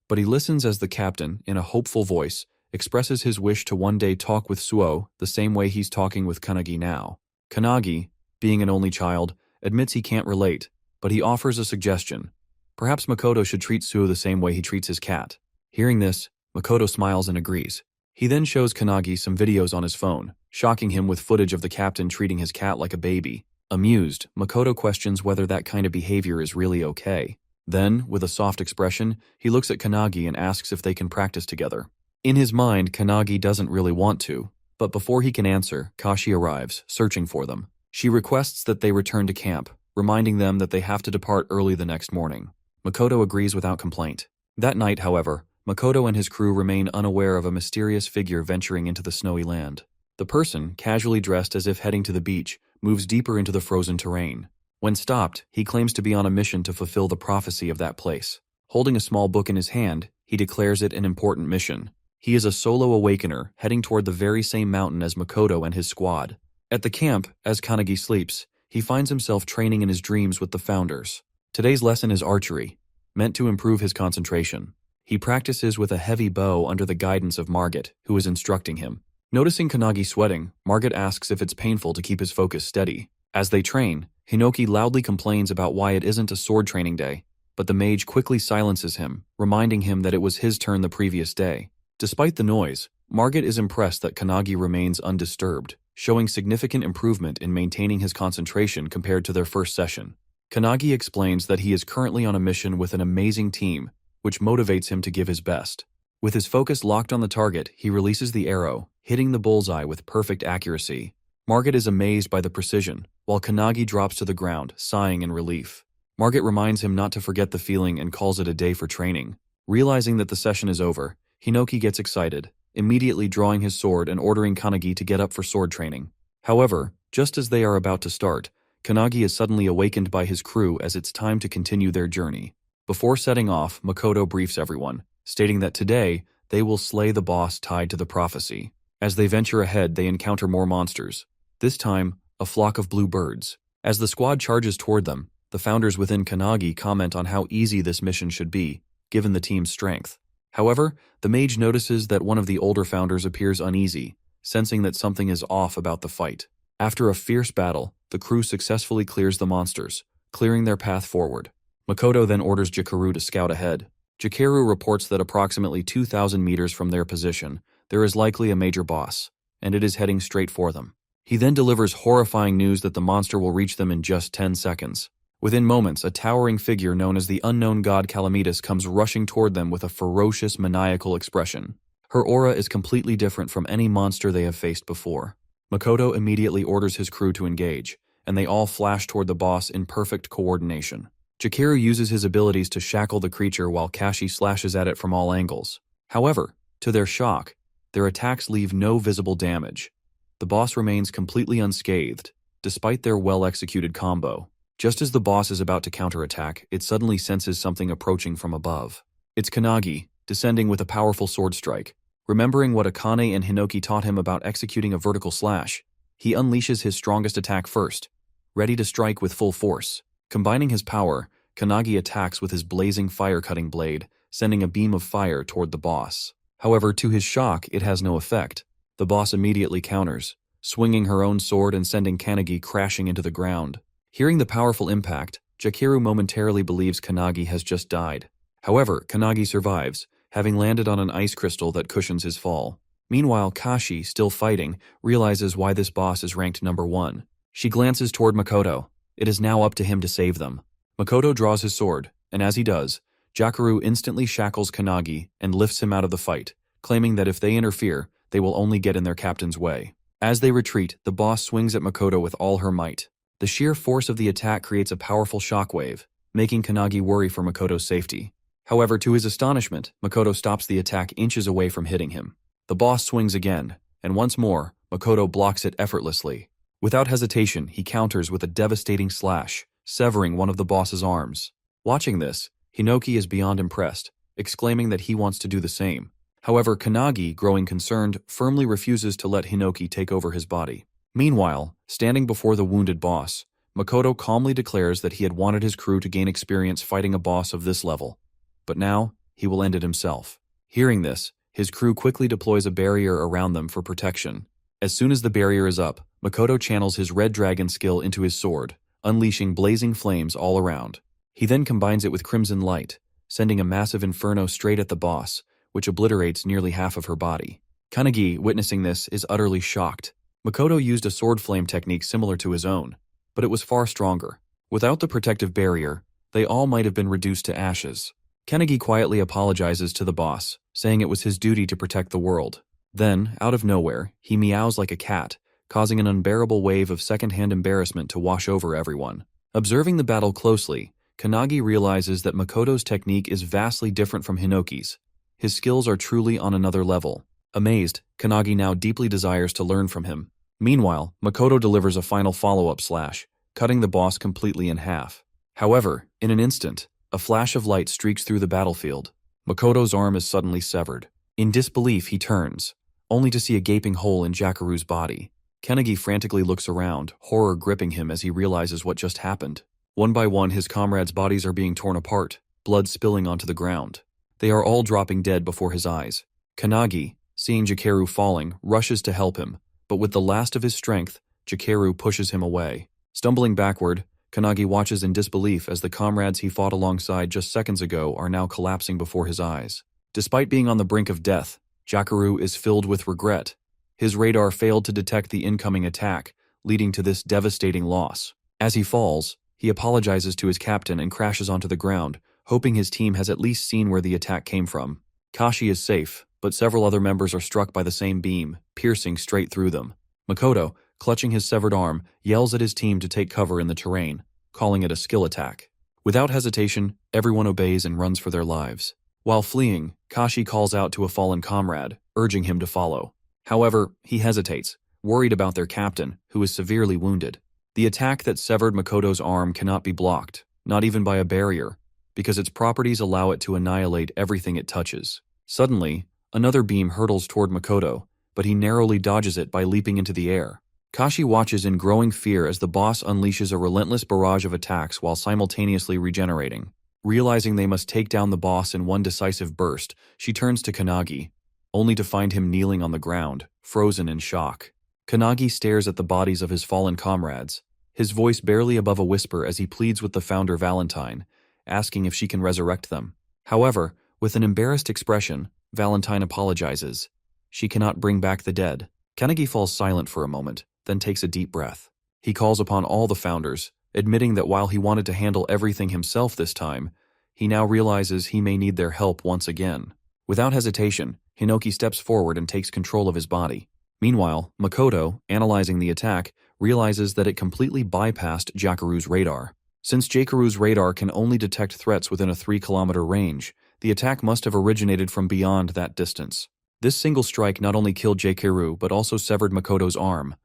but he listens as the captain, in a hopeful voice, expresses his wish to one day talk with Suo the same way he's talking with Kanagi now. Kanagi, being an only child, admits he can't relate, but he offers a suggestion. Perhaps Makoto should treat Suo the same way he treats his cat. Hearing this, Makoto smiles and agrees. He then shows Kanagi some videos on his phone, shocking him with footage of the captain treating his cat like a baby. Amused, Makoto questions whether that kind of behavior is really okay. Then, with a soft expression, he looks at Kanagi and asks if they can practice together. In his mind, Kanagi doesn't really want to, but before he can answer, Kashi arrives, searching for them. She requests that they return to camp, reminding them that they have to depart early the next morning. Makoto agrees without complaint. That night, however, Makoto and his crew remain unaware of a mysterious figure venturing into the snowy land. The person, casually dressed as if heading to the beach, moves deeper into the frozen terrain. When stopped, he claims to be on a mission to fulfill the prophecy of that place. Holding a small book in his hand, he declares it an important mission. He is a solo awakener heading toward the very same mountain as Makoto and his squad. At the camp, as Kanagi sleeps, he finds himself training in his dreams with the founders. Today's lesson is archery, meant to improve his concentration. He practices with a heavy bow under the guidance of Margit, who is instructing him. Noticing Kanagi sweating, Margit asks if it's painful to keep his focus steady. As they train, Hinoki loudly complains about why it isn't a sword training day, but the mage quickly silences him, reminding him that it was his turn the previous day. Despite the noise, Margit is impressed that Kanagi remains undisturbed, showing significant improvement in maintaining his concentration compared to their first session. Kanagi explains that he is currently on a mission with an amazing team, which motivates him to give his best. With his focus locked on the target, he releases the arrow, hitting the bullseye with perfect accuracy. Margit is amazed by the precision, while Kanagi drops to the ground, sighing in relief. Margit reminds him not to forget the feeling and calls it a day for training. Realizing that the session is over, Hinoki gets excited, immediately drawing his sword and ordering Kanagi to get up for sword training. However, just as they are about to start, Kanagi is suddenly awakened by his crew as it's time to continue their journey. Before setting off, Makoto briefs everyone, stating that today, they will slay the boss tied to the prophecy. As they venture ahead, they encounter more monsters. This time, a flock of blue birds. As the squad charges toward them, the founders within Kanagi comment on how easy this mission should be, given the team's strength. However, the mage notices that one of the older founders appears uneasy, sensing that something is off about the fight. After a fierce battle, the crew successfully clears the monsters, clearing their path forward. Makoto then orders Jikaru to scout ahead. Jikaru reports that approximately 2,000 meters from their position, there is likely a major boss, and it is heading straight for them. He then delivers horrifying news that the monster will reach them in just 10 seconds. Within moments, a towering figure known as the unknown god Calamitas comes rushing toward them with a ferocious, maniacal expression. Her aura is completely different from any monster they have faced before. Makoto immediately orders his crew to engage, and they all flash toward the boss in perfect coordination. Jikaru uses his abilities to shackle the creature while Kashi slashes at it from all angles. However, to their shock, their attacks leave no visible damage. The boss remains completely unscathed, despite their well-executed combo. Just as the boss is about to counterattack, it suddenly senses something approaching from above. It's Kanagi, descending with a powerful sword strike. Remembering what Akane and Hinoki taught him about executing a vertical slash, he unleashes his strongest attack first, ready to strike with full force. Combining his power, Kanagi attacks with his blazing fire-cutting blade, sending a beam of fire toward the boss. However, to his shock, it has no effect. The boss immediately counters, swinging her own sword and sending Kanagi crashing into the ground. Hearing the powerful impact, Jikaru momentarily believes Kanagi has just died. However, Kanagi survives, having landed on an ice crystal that cushions his fall. Meanwhile, Kashi, still fighting, realizes why this boss is ranked number 1. She glances toward Makoto. It is now up to him to save them. Makoto draws his sword, and as he does, Jikaru instantly shackles Kanagi and lifts him out of the fight, claiming that if they interfere, they will only get in their captain's way. As they retreat, the boss swings at Makoto with all her might. The sheer force of the attack creates a powerful shockwave, making Kanagi worry for Makoto's safety. However, to his astonishment, Makoto stops the attack inches away from hitting him. The boss swings again, and once more, Makoto blocks it effortlessly. Without hesitation, he counters with a devastating slash, severing one of the boss's arms. Watching this, Hinoki is beyond impressed, exclaiming that he wants to do the same. However, Kanagi, growing concerned, firmly refuses to let Hinoki take over his body. Meanwhile, standing before the wounded boss, Makoto calmly declares that he had wanted his crew to gain experience fighting a boss of this level. But now, he will end it himself. Hearing this, his crew quickly deploys a barrier around them for protection. As soon as the barrier is up, Makoto channels his red dragon skill into his sword, unleashing blazing flames all around. He then combines it with crimson light, sending a massive inferno straight at the boss, which obliterates nearly half of her body. Kanagi, witnessing this, is utterly shocked. Makoto used a sword flame technique similar to his own, but it was far stronger. Without the protective barrier, they all might have been reduced to ashes. Kanagi quietly apologizes to the boss, saying it was his duty to protect the world. Then, out of nowhere, he meows like a cat, causing an unbearable wave of second-hand embarrassment to wash over everyone. Observing the battle closely, Kanagi realizes that Makoto's technique is vastly different from Hinoki's. His skills are truly on another level. Amazed, Kanagi now deeply desires to learn from him. Meanwhile, Makoto delivers a final follow-up slash, cutting the boss completely in half. However, in an instant, a flash of light streaks through the battlefield. Makoto's arm is suddenly severed. In disbelief, he turns, only to see a gaping hole in Jakaru's body. Kanagi frantically looks around, horror gripping him as he realizes what just happened. One by one, his comrades' bodies are being torn apart, blood spilling onto the ground. They are all dropping dead before his eyes. Kanagi, seeing Jakaru falling, rushes to help him, but with the last of his strength, Jakaru pushes him away. Stumbling backward, Kanagi watches in disbelief as the comrades he fought alongside just seconds ago are now collapsing before his eyes. Despite being on the brink of death, Jakaru is filled with regret. His radar failed to detect the incoming attack, leading to this devastating loss. As he falls, he apologizes to his captain and crashes onto the ground, hoping his team has at least seen where the attack came from. Kashi is safe, but several other members are struck by the same beam, piercing straight through them. Makoto, clutching his severed arm, yells at his team to take cover in the terrain, calling it a skill attack. Without hesitation, everyone obeys and runs for their lives. While fleeing, Kashi calls out to a fallen comrade, urging him to follow. However, he hesitates, worried about their captain, who is severely wounded. The attack that severed Makoto's arm cannot be blocked, not even by a barrier, because its properties allow it to annihilate everything it touches. Suddenly, another beam hurtles toward Makoto, but he narrowly dodges it by leaping into the air. Kashi watches in growing fear as the boss unleashes a relentless barrage of attacks while simultaneously regenerating. Realizing they must take down the boss in one decisive burst, she turns to Kanagi, only to find him kneeling on the ground, frozen in shock. Kanagi stares at the bodies of his fallen comrades, his voice barely above a whisper as he pleads with the founder Valentine, asking if she can resurrect them. However, with an embarrassed expression, Valentine apologizes. She cannot bring back the dead. Kanagi falls silent for a moment, then takes a deep breath. He calls upon all the founders, admitting that while he wanted to handle everything himself this time, he now realizes he may need their help once again. Without hesitation, Hinoki steps forward and takes control of his body. Meanwhile, Makoto, analyzing the attack, realizes that it completely bypassed Jakaru's radar. Since Jakaru's radar can only detect threats within a 3-kilometer range, the attack must have originated from beyond that distance. This single strike not only killed Jakaru but also severed Makoto's arm,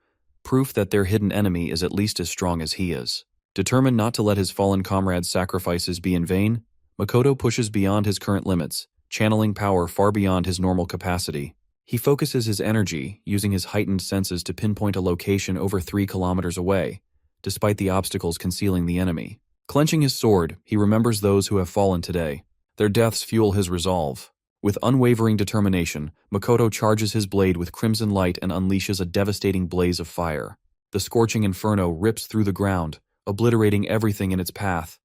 proof that their hidden enemy is at least as strong as he is. Determined not to let his fallen comrades' sacrifices be in vain, Makoto pushes beyond his current limits, channeling power far beyond his normal capacity. He focuses his energy, using his heightened senses to pinpoint a location over 3 kilometers away, despite the obstacles concealing the enemy. Clenching his sword, he remembers those who have fallen today. Their deaths fuel his resolve. With unwavering determination, Makoto charges his blade with crimson light and unleashes a devastating blaze of fire. The scorching inferno rips through the ground, obliterating everything in its path,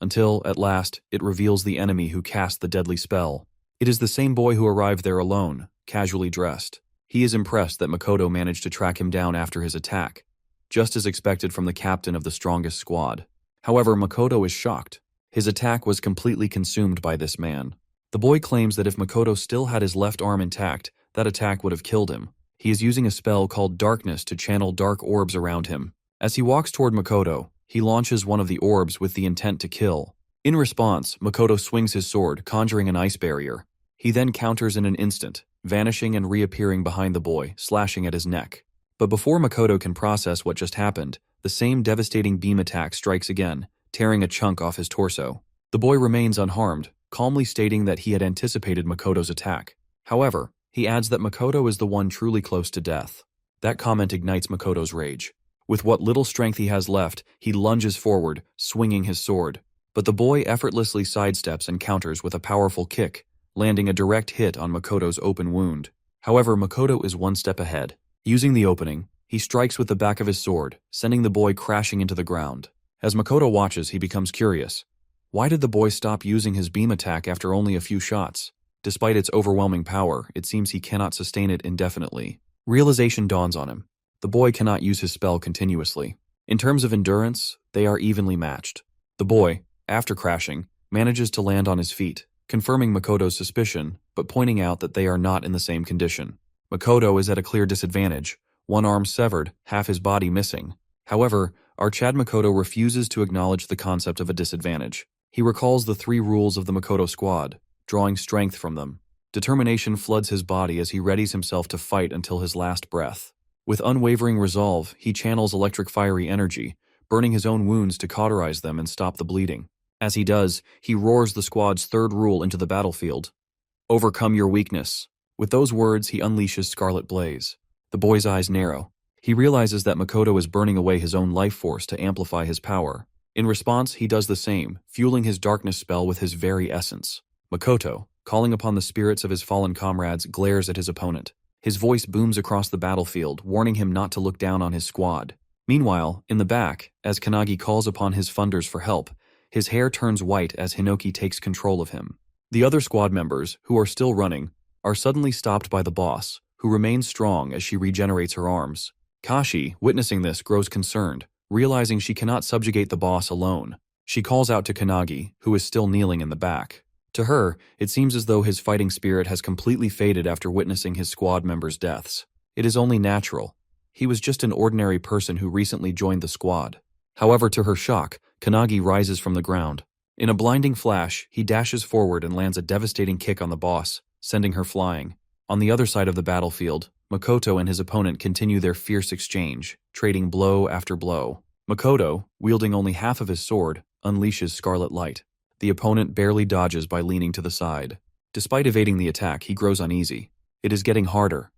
until, at last, it reveals the enemy who cast the deadly spell. It is the same boy who arrived there alone, casually dressed. He is impressed that Makoto managed to track him down after his attack, just as expected from the captain of the strongest squad. However, Makoto is shocked. His attack was completely consumed by this man. The boy claims that if Makoto still had his left arm intact, that attack would have killed him. He is using a spell called Darkness to channel dark orbs around him. As he walks toward Makoto, he launches one of the orbs with the intent to kill. In response, Makoto swings his sword, conjuring an ice barrier. He then counters in an instant, vanishing and reappearing behind the boy, slashing at his neck. But before Makoto can process what just happened, the same devastating beam attack strikes again, tearing a chunk off his torso. The boy remains unharmed, calmly stating that he had anticipated Makoto's attack. However, he adds that Makoto is the one truly close to death. That comment ignites Makoto's rage. With what little strength he has left, he lunges forward, swinging his sword. But the boy effortlessly sidesteps and counters with a powerful kick, landing a direct hit on Makoto's open wound. However, Makoto is one step ahead. Using the opening, he strikes with the back of his sword, sending the boy crashing into the ground. As Makoto watches, he becomes curious. Why did the boy stop using his beam attack after only a few shots? Despite its overwhelming power, it seems he cannot sustain it indefinitely. Realization dawns on him. The boy cannot use his spell continuously. In terms of endurance, they are evenly matched. The boy, After crashing, manages to land on his feet, confirming Makoto's suspicion, but pointing out that they are not in the same condition. Makoto is at a clear disadvantage, one arm severed, half his body missing. However, our Chad Makoto refuses to acknowledge the concept of a disadvantage. He recalls the 3 rules of the Makoto squad, drawing strength from them. Determination floods his body as he readies himself to fight until his last breath. With unwavering resolve, he channels electric fiery energy, burning his own wounds to cauterize them and stop the bleeding. As he does, he roars the squad's 3rd rule into the battlefield. Overcome your weakness. With those words, he unleashes Scarlet Blaze. The boy's eyes narrow. He realizes that Makoto is burning away his own life force to amplify his power. In response, he does the same, fueling his darkness spell with his very essence. Makoto, calling upon the spirits of his fallen comrades, glares at his opponent. His voice booms across the battlefield, warning him not to look down on his squad. Meanwhile, in the back, as Kanagi calls upon his funders for help, his hair turns white as Hinoki takes control of him. The other squad members, who are still running, are suddenly stopped by the boss, who remains strong as she regenerates her arms. Kashi, witnessing this, grows concerned, realizing she cannot subjugate the boss alone. She calls out to Kanagi, who is still kneeling in the back. To her, it seems as though his fighting spirit has completely faded after witnessing his squad members' deaths. It is only natural. He was just an ordinary person who recently joined the squad. However, to her shock, Kanagi rises from the ground. In a blinding flash, he dashes forward and lands a devastating kick on the boss, sending her flying. On the other side of the battlefield, Makoto and his opponent continue their fierce exchange, trading blow after blow. Makoto, wielding only half of his sword, unleashes Scarlet Light. The opponent barely dodges by leaning to the side. Despite evading the attack, he grows uneasy. It is getting harder.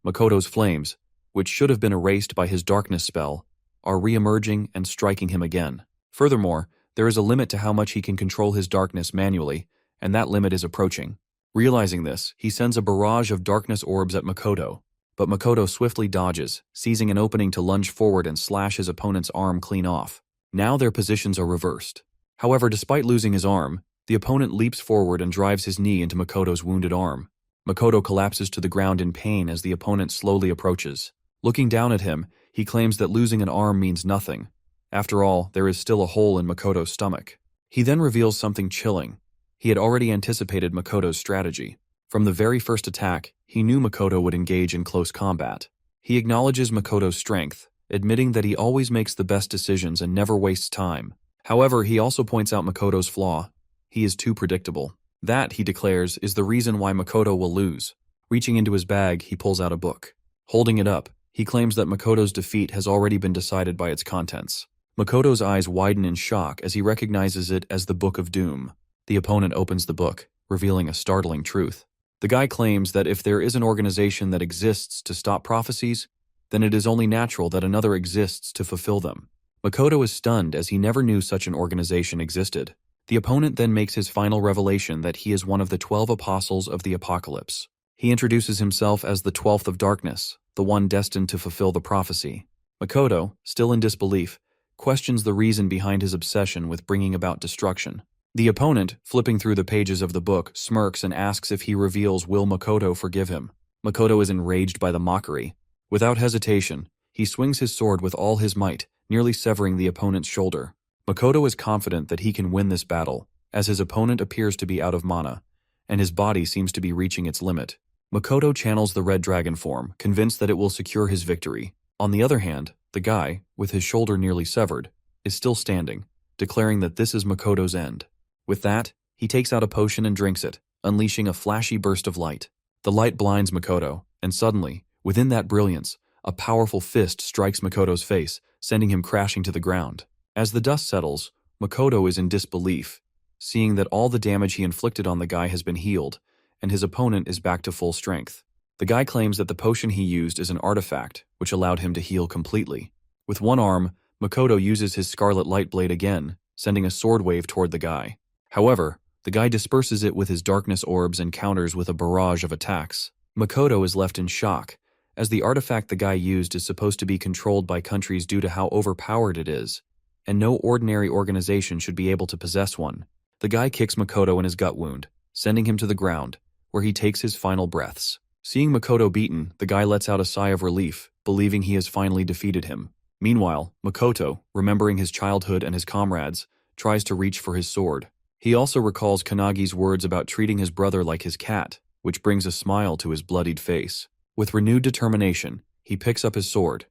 Makoto's flames, which should have been erased by his darkness spell, are re-emerging and striking him again. Furthermore, there is a limit to how much he can control his darkness manually, and that limit is approaching. Realizing this, he sends a barrage of darkness orbs at Makoto, but Makoto swiftly dodges, seizing an opening to lunge forward and slash his opponent's arm clean off. Now their positions are reversed. However, despite losing his arm, the opponent leaps forward and drives his knee into Makoto's wounded arm. Makoto collapses to the ground in pain as the opponent slowly approaches. Looking down at him, he claims that losing an arm means nothing. After all, there is still a hole in Makoto's stomach. He then reveals something chilling. He had already anticipated Makoto's strategy. From the very first attack, he knew Makoto would engage in close combat. He acknowledges Makoto's strength, admitting that he always makes the best decisions and never wastes time. However, he also points out Makoto's flaw. He is too predictable. That, he declares, is the reason why Makoto will lose. Reaching into his bag, he pulls out a book. Holding it up, he claims that Makoto's defeat has already been decided by its contents. Makoto's eyes widen in shock as he recognizes it as the Book of Doom. The opponent opens the book, revealing a startling truth. The guy claims that if there is an organization that exists to stop prophecies, then it is only natural that another exists to fulfill them. Makoto is stunned as he never knew such an organization existed. The opponent then makes his final revelation that he is one of the 12 apostles of the apocalypse. He introduces himself as the 12th of darkness, the one destined to fulfill the prophecy. Makoto, still in disbelief, questions the reason behind his obsession with bringing about destruction. The opponent, flipping through the pages of the book, smirks and asks if he reveals will Makoto forgive him. Makoto is enraged by the mockery. Without hesitation, he swings his sword with all his might, nearly severing the opponent's shoulder. Makoto is confident that he can win this battle, as his opponent appears to be out of mana, and his body seems to be reaching its limit. Makoto channels the red dragon form, convinced that it will secure his victory. On the other hand, the guy, with his shoulder nearly severed, is still standing, declaring that this is Makoto's end. With that, he takes out a potion and drinks it, unleashing a flashy burst of light. The light blinds Makoto, and suddenly, within that brilliance, a powerful fist strikes Makoto's face, sending him crashing to the ground. As the dust settles, Makoto is in disbelief, seeing that all the damage he inflicted on the guy has been healed, and his opponent is back to full strength. The guy claims that the potion he used is an artifact, which allowed him to heal completely. With one arm, Makoto uses his scarlet light blade again, sending a sword wave toward the guy. However, the guy disperses it with his darkness orbs and counters with a barrage of attacks. Makoto is left in shock, as the artifact the guy used is supposed to be controlled by countries due to how overpowered it is, and no ordinary organization should be able to possess one. The guy kicks Makoto in his gut wound, sending him to the ground, where he takes his final breaths. Seeing Makoto beaten, the guy lets out a sigh of relief, believing he has finally defeated him. Meanwhile, Makoto, remembering his childhood and his comrades, tries to reach for his sword. He also recalls Kanagi's words about treating his brother like his cat, which brings a smile to his bloodied face. With renewed determination, he picks up his sword.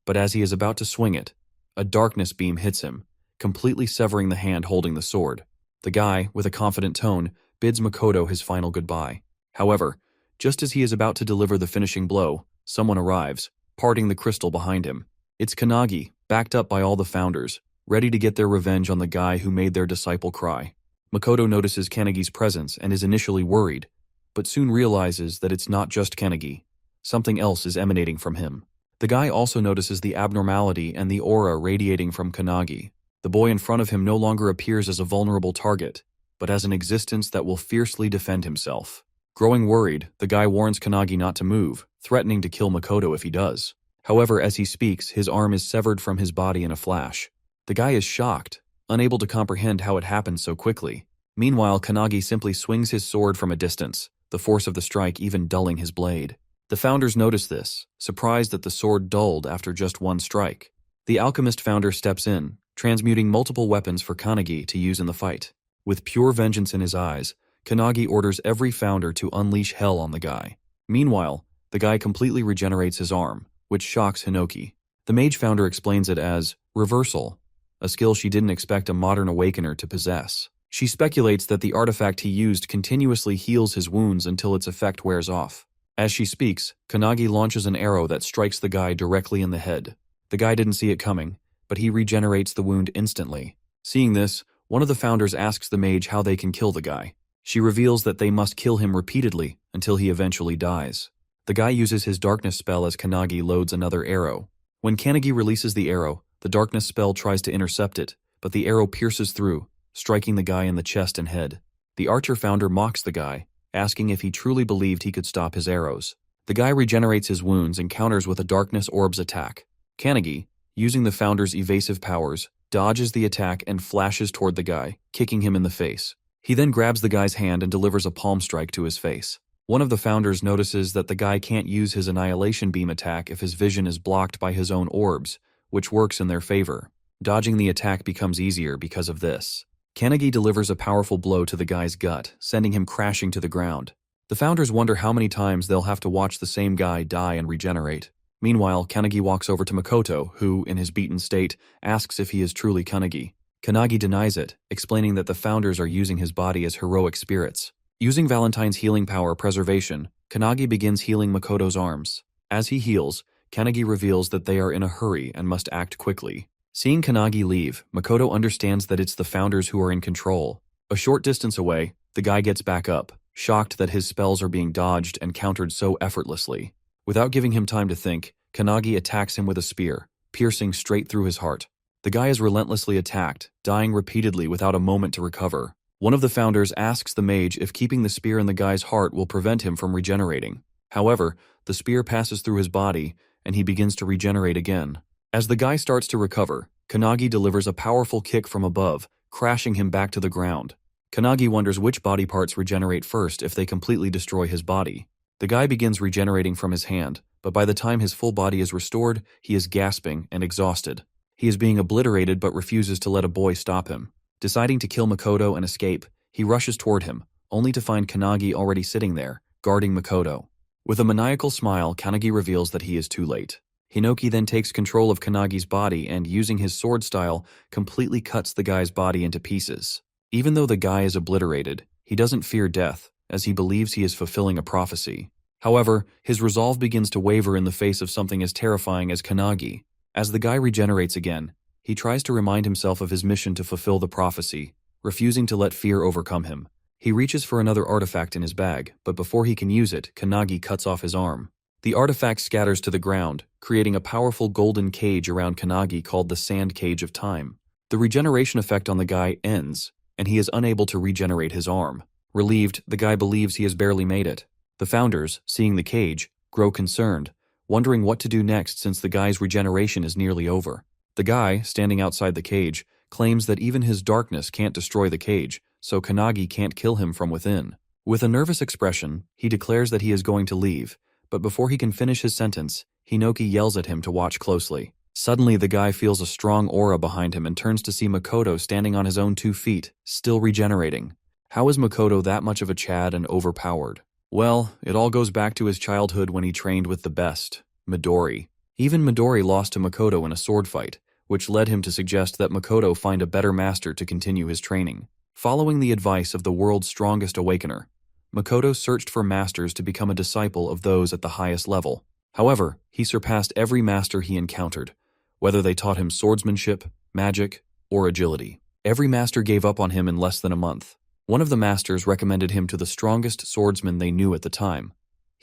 But as he is about to swing it, a darkness beam hits him, completely severing the hand holding the sword. The guy, with a confident tone, bids Makoto his final goodbye. However, just as he is about to deliver the finishing blow, someone arrives, parting the crystal behind him. It's Kanagi, backed up by all the founders, ready to get their revenge on the guy who made their disciple cry. Makoto notices Kanagi's presence and is initially worried, but soon realizes that it's not just Kanagi. Something else is emanating from him. The guy also notices the abnormality and the aura radiating from Kanagi. The boy in front of him no longer appears as a vulnerable target, but as an existence that will fiercely defend himself. Growing worried, the guy warns Kanagi not to move, threatening to kill Makoto if he does. However, as he speaks, his arm is severed from his body in a flash. The guy is shocked, unable to comprehend how it happened so quickly. Meanwhile, Kanagi simply swings his sword from a distance, the force of the strike even dulling his blade. The founders notice this, surprised that the sword dulled after just one strike. The alchemist founder steps in, transmuting multiple weapons for Kanagi to use in the fight. With pure vengeance in his eyes, Kanagi orders every founder to unleash hell on the guy. Meanwhile, the guy completely regenerates his arm, which shocks Hinoki. The mage founder explains it as reversal, a skill she didn't expect a modern awakener to possess. She speculates that the artifact he used continuously heals his wounds until its effect wears off. As she speaks, Kanagi launches an arrow that strikes the guy directly in the head. The guy didn't see it coming, but he regenerates the wound instantly. Seeing this, one of the founders asks the mage how they can kill the guy. She reveals that they must kill him repeatedly until he eventually dies. The guy uses his darkness spell as Kanagi loads another arrow. When Kanagi releases the arrow, the darkness spell tries to intercept it, but the arrow pierces through, striking the guy in the chest and head. The archer founder mocks the guy, asking if he truly believed he could stop his arrows. The guy regenerates his wounds and counters with a darkness orb's attack. Kanagi, using the founder's evasive powers, dodges the attack and flashes toward the guy, kicking him in the face. He then grabs the guy's hand and delivers a palm strike to his face. One of the founders notices that the guy can't use his annihilation beam attack if his vision is blocked by his own orbs, which works in their favor. Dodging the attack becomes easier because of this. Kanagi delivers a powerful blow to the guy's gut, sending him crashing to the ground. The founders wonder how many times they'll have to watch the same guy die and regenerate. Meanwhile, Kanagi walks over to Makoto, who, in his beaten state, asks if he is truly Kanagi. Kanagi denies it, explaining that the founders are using his body as heroic spirits. Using Valentine's healing power preservation, Kanagi begins healing Makoto's arms. As he heals, Kanagi reveals that they are in a hurry and must act quickly. Seeing Kanagi leave, Makoto understands that it's the founders who are in control. A short distance away, the guy gets back up, shocked that his spells are being dodged and countered so effortlessly. Without giving him time to think, Kanagi attacks him with a spear, piercing straight through his heart. The guy is relentlessly attacked, dying repeatedly without a moment to recover. One of the founders asks the mage if keeping the spear in the guy's heart will prevent him from regenerating. However, the spear passes through his body, and he begins to regenerate again. As the guy starts to recover, Kanagi delivers a powerful kick from above, crashing him back to the ground. Kanagi wonders which body parts regenerate first if they completely destroy his body. The guy begins regenerating from his hand, but by the time his full body is restored, he is gasping and exhausted. He is being obliterated but refuses to let a boy stop him. Deciding to kill Makoto and escape, he rushes toward him, only to find Kanagi already sitting there, guarding Makoto. With a maniacal smile, Kanagi reveals that he is too late. Hinoki then takes control of Kanagi's body and, using his sword style, completely cuts the guy's body into pieces. Even though the guy is obliterated, he doesn't fear death, as he believes he is fulfilling a prophecy. However, his resolve begins to waver in the face of something as terrifying as Kanagi. As the guy regenerates again, he tries to remind himself of his mission to fulfill the prophecy, refusing to let fear overcome him. He reaches for another artifact in his bag, but before he can use it, Kanagi cuts off his arm. The artifact scatters to the ground, creating a powerful golden cage around Kanagi called the Sand Cage of Time. The regeneration effect on the guy ends, and he is unable to regenerate his arm. Relieved, the guy believes he has barely made it. The founders, seeing the cage, grow concerned, wondering what to do next since the guy's regeneration is nearly over. The guy, standing outside the cage, claims that even his darkness can't destroy the cage, so Kanagi can't kill him from within. With a nervous expression, he declares that he is going to leave, but before he can finish his sentence, Hinoki yells at him to watch closely. Suddenly, the guy feels a strong aura behind him and turns to see Makoto standing on his own 2 feet, still regenerating. How is Makoto that much of a Chad and overpowered? Well, it all goes back to his childhood when he trained with the best, Midori. Even Midori lost to Makoto in a sword fight, which led him to suggest that Makoto find a better master to continue his training. Following the advice of the world's strongest awakener, Makoto searched for masters to become a disciple of those at the highest level. However, he surpassed every master he encountered, whether they taught him swordsmanship, magic, or agility. Every master gave up on him in less than a month. One of the masters recommended him to the strongest swordsman they knew at the time,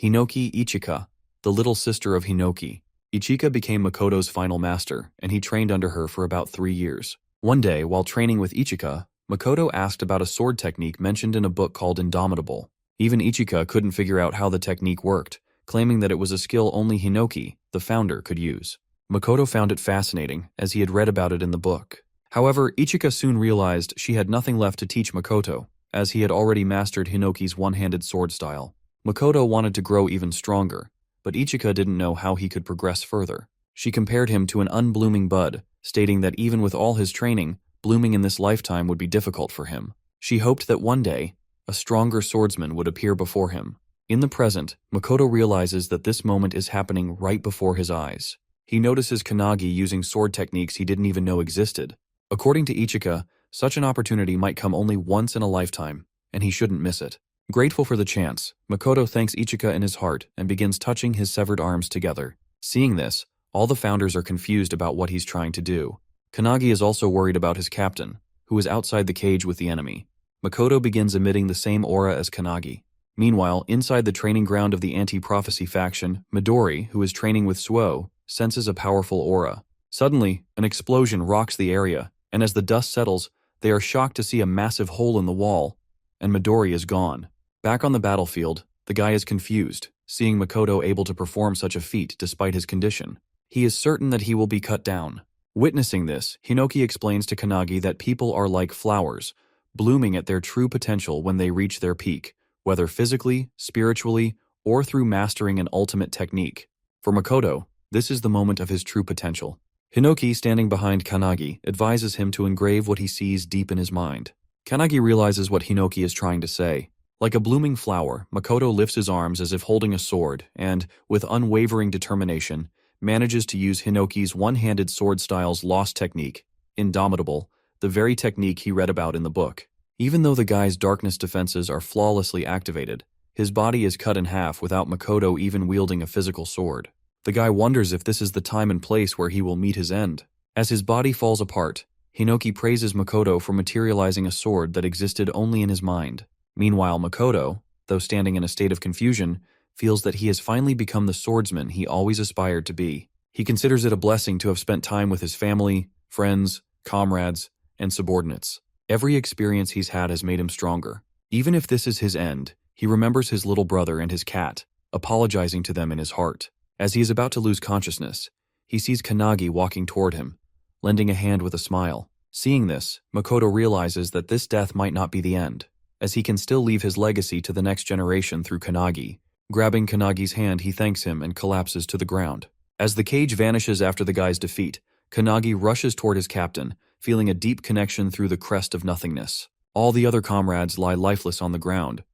Hinoki Ichika, the little sister of Hinoki. Ichika became Makoto's final master, and he trained under her for about 3 years. One day, while training with Ichika, Makoto asked about a sword technique mentioned in a book called Indomitable. Even Ichika couldn't figure out how the technique worked, claiming that it was a skill only Hinoki, the founder, could use. Makoto found it fascinating, as he had read about it in the book. However, Ichika soon realized she had nothing left to teach Makoto, as he had already mastered Hinoki's one-handed sword style. Makoto wanted to grow even stronger, but Ichika didn't know how he could progress further. She compared him to an unblooming bud, stating that even with all his training, blooming in this lifetime would be difficult for him. She hoped that one day, a stronger swordsman would appear before him. In the present, Makoto realizes that this moment is happening right before his eyes. He notices Kanagi using sword techniques he didn't even know existed. According to Ichika, such an opportunity might come only once in a lifetime, and he shouldn't miss it. Grateful for the chance, Makoto thanks Ichika in his heart and begins touching his severed arms together. Seeing this, all the founders are confused about what he's trying to do. Kanagi is also worried about his captain, who is outside the cage with the enemy. Makoto begins emitting the same aura as Kanagi. Meanwhile, inside the training ground of the anti-prophecy faction, Midori, who is training with Suo, senses a powerful aura. Suddenly, an explosion rocks the area, and as the dust settles, they are shocked to see a massive hole in the wall, and Midori is gone. Back on the battlefield, the guy is confused, seeing Makoto able to perform such a feat despite his condition. He is certain that he will be cut down. Witnessing this, Hinoki explains to Kanagi that people are like flowers, blooming at their true potential when they reach their peak, whether physically, spiritually, or through mastering an ultimate technique. For Makoto, this is the moment of his true potential. Hinoki, standing behind Kanagi, advises him to engrave what he sees deep in his mind. Kanagi realizes what Hinoki is trying to say. Like a blooming flower, Makoto lifts his arms as if holding a sword and, with unwavering determination, manages to use Hinoki's one-handed sword style's lost technique, Indomitable, the very technique he read about in the book. Even though the guy's darkness defenses are flawlessly activated, his body is cut in half without Makoto even wielding a physical sword. The guy wonders if this is the time and place where he will meet his end. As his body falls apart, Hinoki praises Makoto for materializing a sword that existed only in his mind. Meanwhile, Makoto, though standing in a state of confusion, feels that he has finally become the swordsman he always aspired to be. He considers it a blessing to have spent time with his family, friends, comrades, and subordinates. Every experience he's had has made him stronger. Even if this is his end, he remembers his little brother and his cat, apologizing to them in his heart. As he is about to lose consciousness, he sees Kanagi walking toward him, lending a hand with a smile. Seeing this, Makoto realizes that this death might not be the end, as he can still leave his legacy to the next generation through Kanagi. Grabbing Kanagi's hand, he thanks him and collapses to the ground. As the cage vanishes after the guy's defeat, Kanagi rushes toward his captain, feeling a deep connection through the crest of nothingness. All the other comrades lie lifeless on the ground,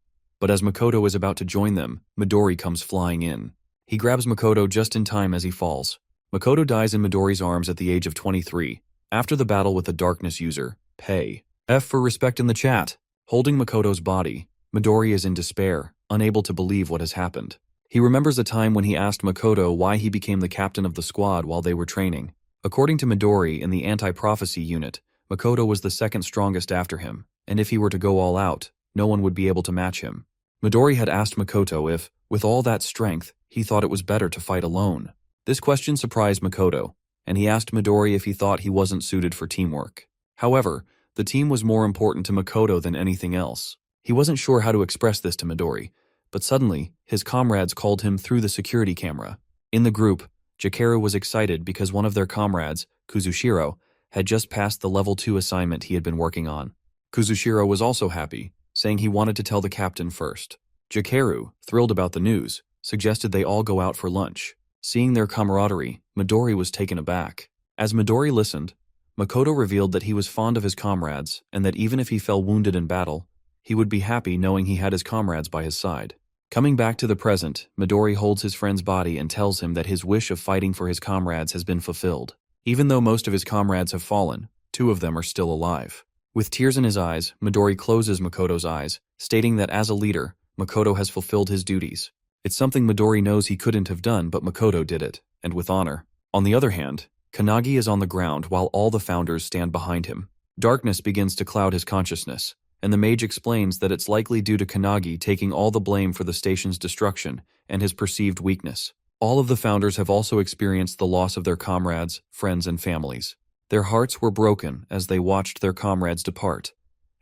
but as Makoto is about to join them, Midori comes flying in. He grabs Makoto just in time as he falls. Makoto dies in Midori's arms at the age of 23, after the battle with the darkness user, Pei. F for respect in the chat. Holding Makoto's body, Midori is in despair, unable to believe what has happened. He remembers a time when he asked Makoto why he became the captain of the squad while they were training. According to Midori in the anti-prophecy unit, Makoto was the second strongest after him, and if he were to go all out, no one would be able to match him. Midori had asked Makoto if, with all that strength, he thought it was better to fight alone. This question surprised Makoto, and he asked Midori if he thought he wasn't suited for teamwork. However, the team was more important to Makoto than anything else. He wasn't sure how to express this to Midori, but suddenly, his comrades called him through the security camera. In the group, Jakeru was excited because one of their comrades, Kuzushiro, had just passed the level 2 assignment he had been working on. Kuzushiro was also happy, saying he wanted to tell the captain first. Jakeru, thrilled about the news, suggested they all go out for lunch. Seeing their camaraderie, Midori was taken aback. As Midori listened, Makoto revealed that he was fond of his comrades and that even if he fell wounded in battle, he would be happy knowing he had his comrades by his side. Coming back to the present, Midori holds his friend's body and tells him that his wish of fighting for his comrades has been fulfilled. Even though most of his comrades have fallen, 2 of them are still alive. With tears in his eyes, Midori closes Makoto's eyes, stating that as a leader, Makoto has fulfilled his duties. It's something Midori knows he couldn't have done, but Makoto did it, and with honor. On the other hand, Kanagi is on the ground while all the founders stand behind him. Darkness begins to cloud his consciousness, and the mage explains that it's likely due to Kanagi taking all the blame for the station's destruction and his perceived weakness. All of the founders have also experienced the loss of their comrades, friends, and families. Their hearts were broken as they watched their comrades depart,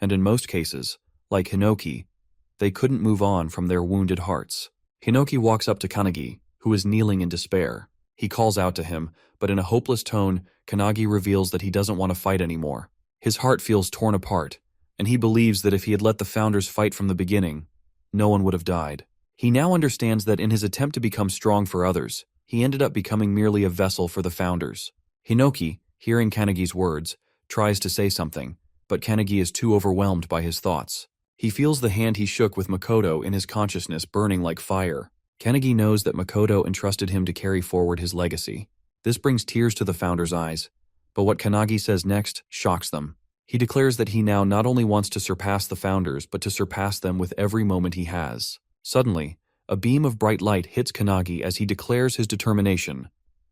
and in most cases, like Hinoki, they couldn't move on from their wounded hearts. Hinoki walks up to Kanagi, who is kneeling in despair. He calls out to him, but in a hopeless tone, Kanagi reveals that he doesn't want to fight anymore. His heart feels torn apart, and he believes that if he had let the founders fight from the beginning, no one would have died. He now understands that in his attempt to become strong for others, he ended up becoming merely a vessel for the founders. Hinoki, hearing Kanagi's words, tries to say something, but Kanagi is too overwhelmed by his thoughts. He feels the hand he shook with Makoto in his consciousness burning like fire. Kanagi knows that Makoto entrusted him to carry forward his legacy. This brings tears to the founders' eyes, but what Kanagi says next shocks them. He declares that he now not only wants to surpass the founders, but to surpass them with every moment he has. Suddenly, a beam of bright light hits Kanagi as he declares his determination.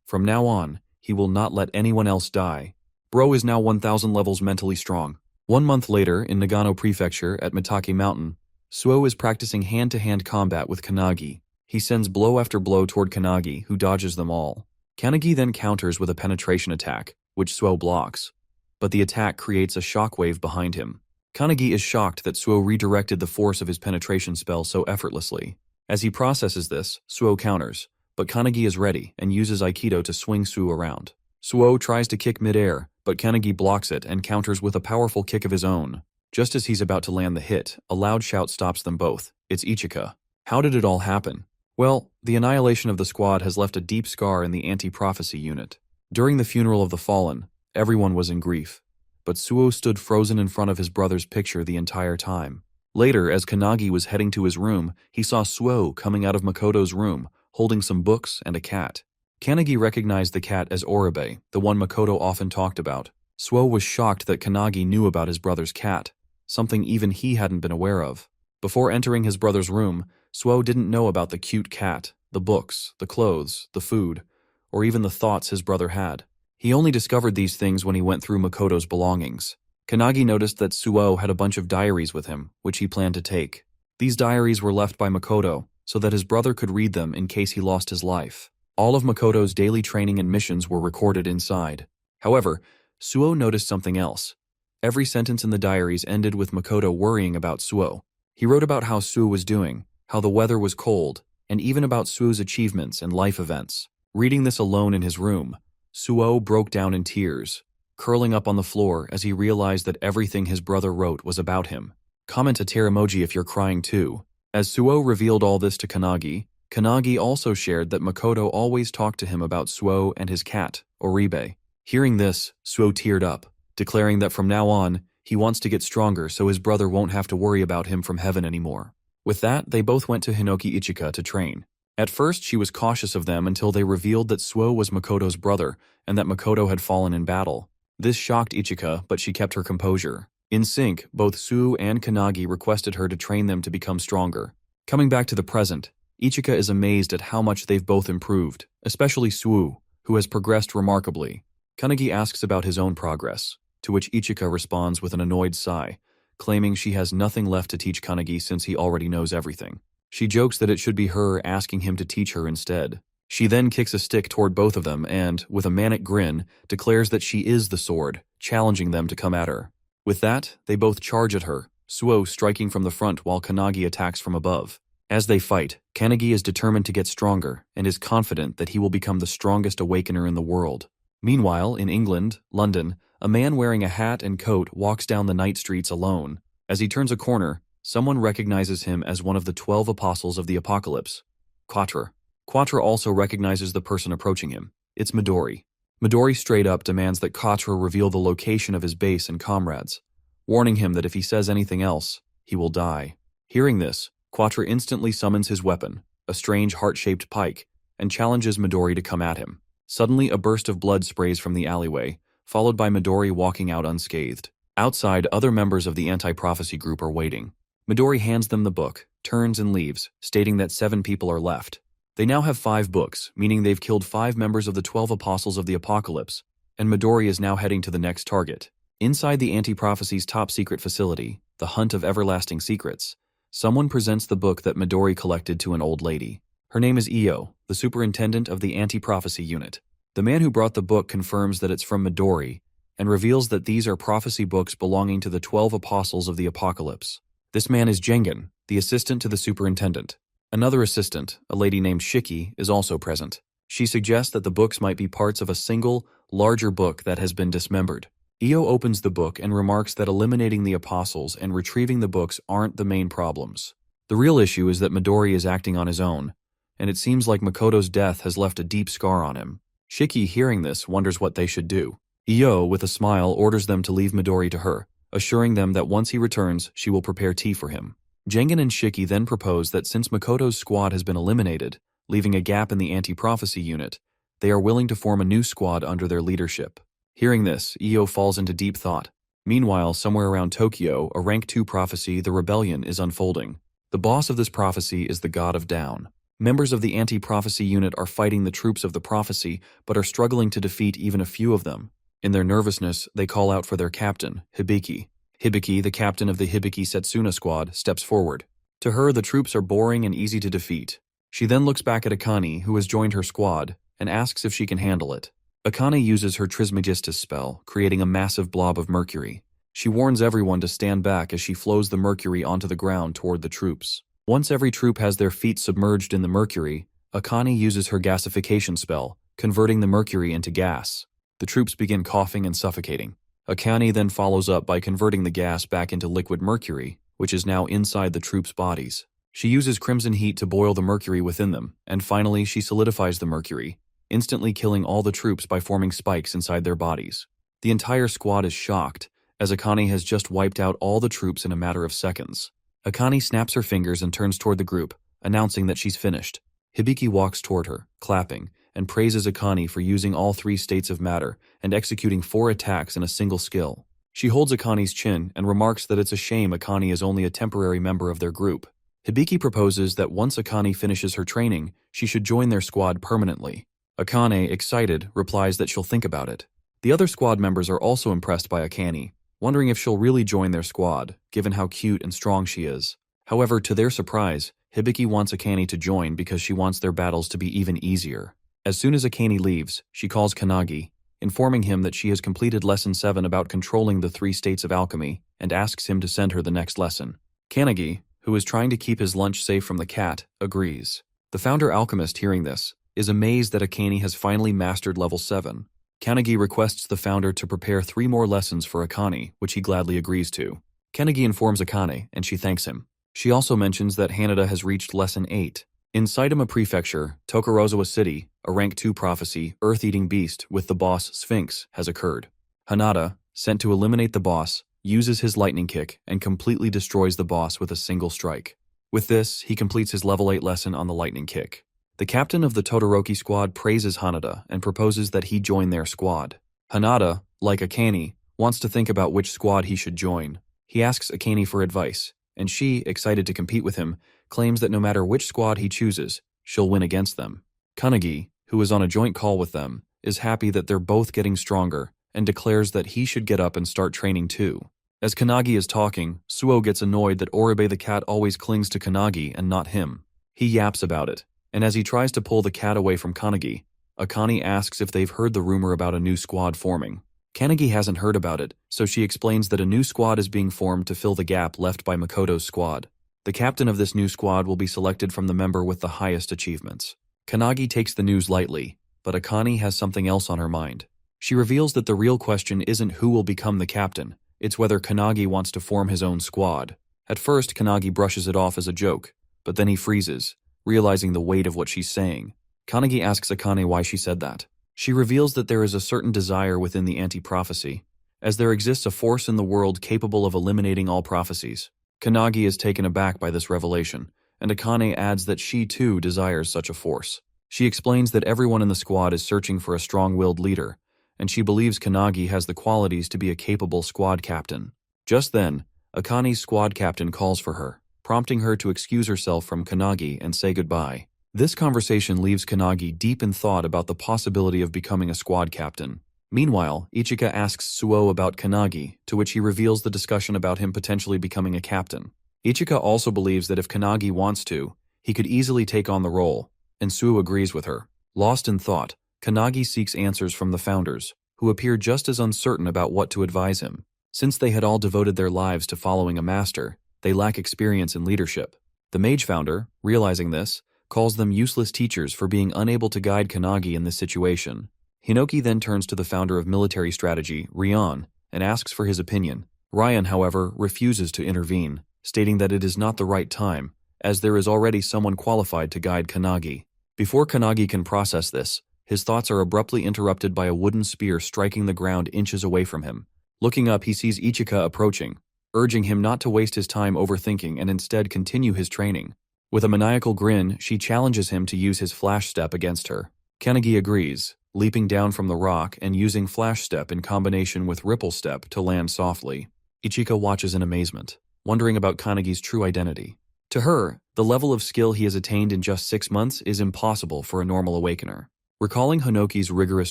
From now on, he will not let anyone else die. Bro is now 1,000 levels mentally strong. 1 month later, in Nagano Prefecture at Mitake Mountain, Suo is practicing hand-to-hand combat with Kanagi. He sends blow after blow toward Kanagi, who dodges them all. Kanagi then counters with a penetration attack, which Suo blocks, but the attack creates a shockwave behind him. Kanagi is shocked that Suo redirected the force of his penetration spell so effortlessly. As he processes this, Suo counters, but Kanagi is ready and uses Aikido to swing Suo around. Suo tries to kick mid-air, but Kanagi blocks it and counters with a powerful kick of his own. Just as he's about to land the hit, a loud shout stops them both. It's Ichika. How did it all happen? Well, the annihilation of the squad has left a deep scar in the anti-prophecy unit. During the funeral of the fallen, everyone was in grief, but Suo stood frozen in front of his brother's picture the entire time. Later, as Kanagi was heading to his room, he saw Suo coming out of Makoto's room, holding some books and a cat. Kanagi recognized the cat as Oribe, the one Makoto often talked about. Suo was shocked that Kanagi knew about his brother's cat, something even he hadn't been aware of. Before entering his brother's room, Suo didn't know about the cute cat, the books, the clothes, the food, or even the thoughts his brother had. He only discovered these things when he went through Makoto's belongings. Kanagi noticed that Suo had a bunch of diaries with him, which he planned to take. These diaries were left by Makoto so that his brother could read them in case he lost his life. All of Makoto's daily training and missions were recorded inside. However, Suo noticed something else. Every sentence in the diaries ended with Makoto worrying about Suo. He wrote about how Suo was doing, how the weather was cold, and even about Suo's achievements and life events. Reading this alone in his room, Suo broke down in tears, curling up on the floor as he realized that everything his brother wrote was about him. Comment a tear emoji if you're crying too. As Suo revealed all this to Kanagi, Kanagi also shared that Makoto always talked to him about Suo and his cat, Oribe. Hearing this, Suo teared up, declaring that from now on, he wants to get stronger so his brother won't have to worry about him from heaven anymore. With that, they both went to Hinoki Ichika to train. At first, she was cautious of them until they revealed that Suo was Makoto's brother and that Makoto had fallen in battle. This shocked Ichika, but she kept her composure. In sync, both Suo and Kanagi requested her to train them to become stronger. Coming back to the present, Ichika is amazed at how much they've both improved, especially Suo, who has progressed remarkably. Kanagi asks about his own progress, to which Ichika responds with an annoyed sigh, claiming she has nothing left to teach Kanagi since he already knows everything. She jokes that it should be her asking him to teach her instead. She then kicks a stick toward both of them and, with a manic grin, declares that she is the sword, challenging them to come at her. With that, they both charge at her, Suo striking from the front while Kanagi attacks from above. As they fight, Kanagi is determined to get stronger and is confident that he will become the strongest awakener in the world. Meanwhile, in England, London, a man wearing a hat and coat walks down the night streets alone. As he turns a corner, someone recognizes him as one of the 12 apostles of the apocalypse, Quatre. Quatre also recognizes the person approaching him. It's Midori. Midori straight up demands that Quattro reveal the location of his base and comrades, warning him that if he says anything else, he will die. Hearing this, Quattro instantly summons his weapon, a strange heart-shaped pike, and challenges Midori to come at him. Suddenly, a burst of blood sprays from the alleyway, followed by Midori walking out unscathed. Outside, other members of the anti-prophecy group are waiting. Midori hands them the book, turns and leaves, stating that 7 people are left. They now have 5 books, meaning they've killed 5 members of the 12 Apostles of the Apocalypse, and Midori is now heading to the next target. Inside the anti-prophecy's top-secret facility, the Hunt of Everlasting Secrets, someone presents the book that Midori collected to an old lady. Her name is Io, the superintendent of the anti-prophecy unit. The man who brought the book confirms that it's from Midori, and reveals that these are prophecy books belonging to the 12 Apostles of the Apocalypse. This man is Jengen, the assistant to the superintendent. Another assistant, a lady named Shiki, is also present. She suggests that the books might be parts of a single, larger book that has been dismembered. Io opens the book and remarks that eliminating the apostles and retrieving the books aren't the main problems. The real issue is that Midori is acting on his own, and it seems like Makoto's death has left a deep scar on him. Shiki, hearing this, wonders what they should do. Io, with a smile, orders them to leave Midori to her, assuring them that once he returns, she will prepare tea for him. Jengen and Shiki then propose that since Makoto's squad has been eliminated, leaving a gap in the anti-prophecy unit, they are willing to form a new squad under their leadership. Hearing this, Io falls into deep thought. Meanwhile, somewhere around Tokyo, a rank 2 prophecy, the Rebellion, is unfolding. The boss of this prophecy is the God of Down. Members of the anti-prophecy unit are fighting the troops of the prophecy, but are struggling to defeat even a few of them. In their nervousness, they call out for their captain, Hibiki. Hibiki, the captain of the Hibiki Setsuna squad, steps forward. To her, the troops are boring and easy to defeat. She then looks back at Akane, who has joined her squad, and asks if she can handle it. Akane uses her Trismegistus spell, creating a massive blob of mercury. She warns everyone to stand back as she flows the mercury onto the ground toward the troops. Once every troop has their feet submerged in the mercury, Akane uses her gasification spell, converting the mercury into gas. The troops begin coughing and suffocating. Akane then follows up by converting the gas back into liquid mercury, which is now inside the troops' bodies. She uses crimson heat to boil the mercury within them, and finally she solidifies the mercury, instantly killing all the troops by forming spikes inside their bodies. The entire squad is shocked, as Akane has just wiped out all the troops in a matter of seconds. Akane snaps her fingers and turns toward the group, announcing that she's finished. Hibiki walks toward her, clapping, and praises Akane for using all 3 states of matter and executing 4 attacks in a single skill. She holds Akane's chin and remarks that it's a shame Akane is only a temporary member of their group. Hibiki proposes that once Akane finishes her training, she should join their squad permanently. Akane, excited, replies that she'll think about it. The other squad members are also impressed by Akane, wondering if she'll really join their squad, given how cute and strong she is. However, to their surprise, Hibiki wants Akane to join because she wants their battles to be even easier. As soon as Akane leaves, she calls Kanagi, informing him that she has completed Lesson 7 about controlling the 3 states of alchemy, and asks him to send her the next lesson. Kanagi, who is trying to keep his lunch safe from the cat, agrees. The founder alchemist, hearing this, is amazed that Akane has finally mastered level 7. Kanagi requests the founder to prepare 3 more lessons for Akane, which he gladly agrees to. Kanagi informs Akane, and she thanks him. She also mentions that Hanada has reached Lesson 8. In Saitama Prefecture, Tokorozawa City, a rank 2 prophecy, earth-eating beast with the boss Sphinx, has occurred. Hanada, sent to eliminate the boss, uses his lightning kick and completely destroys the boss with a single strike. With this, he completes his level 8 lesson on the lightning kick. The captain of the Todoroki squad praises Hanada and proposes that he join their squad. Hanada, like Akane, wants to think about which squad he should join. He asks Akane for advice, and she, excited to compete with him, claims that no matter which squad he chooses, she'll win against them. Kanagi, who is on a joint call with them, is happy that they're both getting stronger and declares that he should get up and start training too. As Kanagi is talking, Suo gets annoyed that Oribe the cat always clings to Kanagi and not him. He yaps about it, and as he tries to pull the cat away from Kanagi, Akane asks if they've heard the rumor about a new squad forming. Kanagi hasn't heard about it, so she explains that a new squad is being formed to fill the gap left by Makoto's squad. The captain of this new squad will be selected from the member with the highest achievements. Kanagi takes the news lightly, but Akane has something else on her mind. She reveals that the real question isn't who will become the captain, it's whether Kanagi wants to form his own squad. At first, Kanagi brushes it off as a joke, but then he freezes, realizing the weight of what she's saying. Kanagi asks Akane why she said that. She reveals that there is a certain desire within the anti-prophecy, as there exists a force in the world capable of eliminating all prophecies. Kanagi is taken aback by this revelation, and Akane adds that she too desires such a force. She explains that everyone in the squad is searching for a strong-willed leader, and she believes Kanagi has the qualities to be a capable squad captain. Just then, Akane's squad captain calls for her, prompting her to excuse herself from Kanagi and say goodbye. This conversation leaves Kanagi deep in thought about the possibility of becoming a squad captain. Meanwhile, Ichika asks Suo about Kanagi, to which he reveals the discussion about him potentially becoming a captain. Ichika also believes that if Kanagi wants to, he could easily take on the role, and Suo agrees with her. Lost in thought, Kanagi seeks answers from the founders, who appear just as uncertain about what to advise him. Since they had all devoted their lives to following a master, they lack experience in leadership. The mage founder, realizing this, calls them useless teachers for being unable to guide Kanagi in this situation. Hinoki then turns to the founder of military strategy, Ryan, and asks for his opinion. Ryan, however, refuses to intervene, stating that it is not the right time, as there is already someone qualified to guide Kanagi. Before Kanagi can process this, his thoughts are abruptly interrupted by a wooden spear striking the ground inches away from him. Looking up, he sees Ichika approaching, urging him not to waste his time overthinking and instead continue his training. With a maniacal grin, she challenges him to use his flash step against her. Kanagi agrees, leaping down from the rock and using flash step in combination with ripple step to land softly. Ichika watches in amazement, wondering about Kanagi's true identity. To her, the level of skill he has attained in just 6 months is impossible for a normal awakener. Recalling Hinoki's rigorous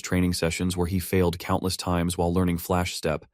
training sessions where he failed countless times while learning flash step,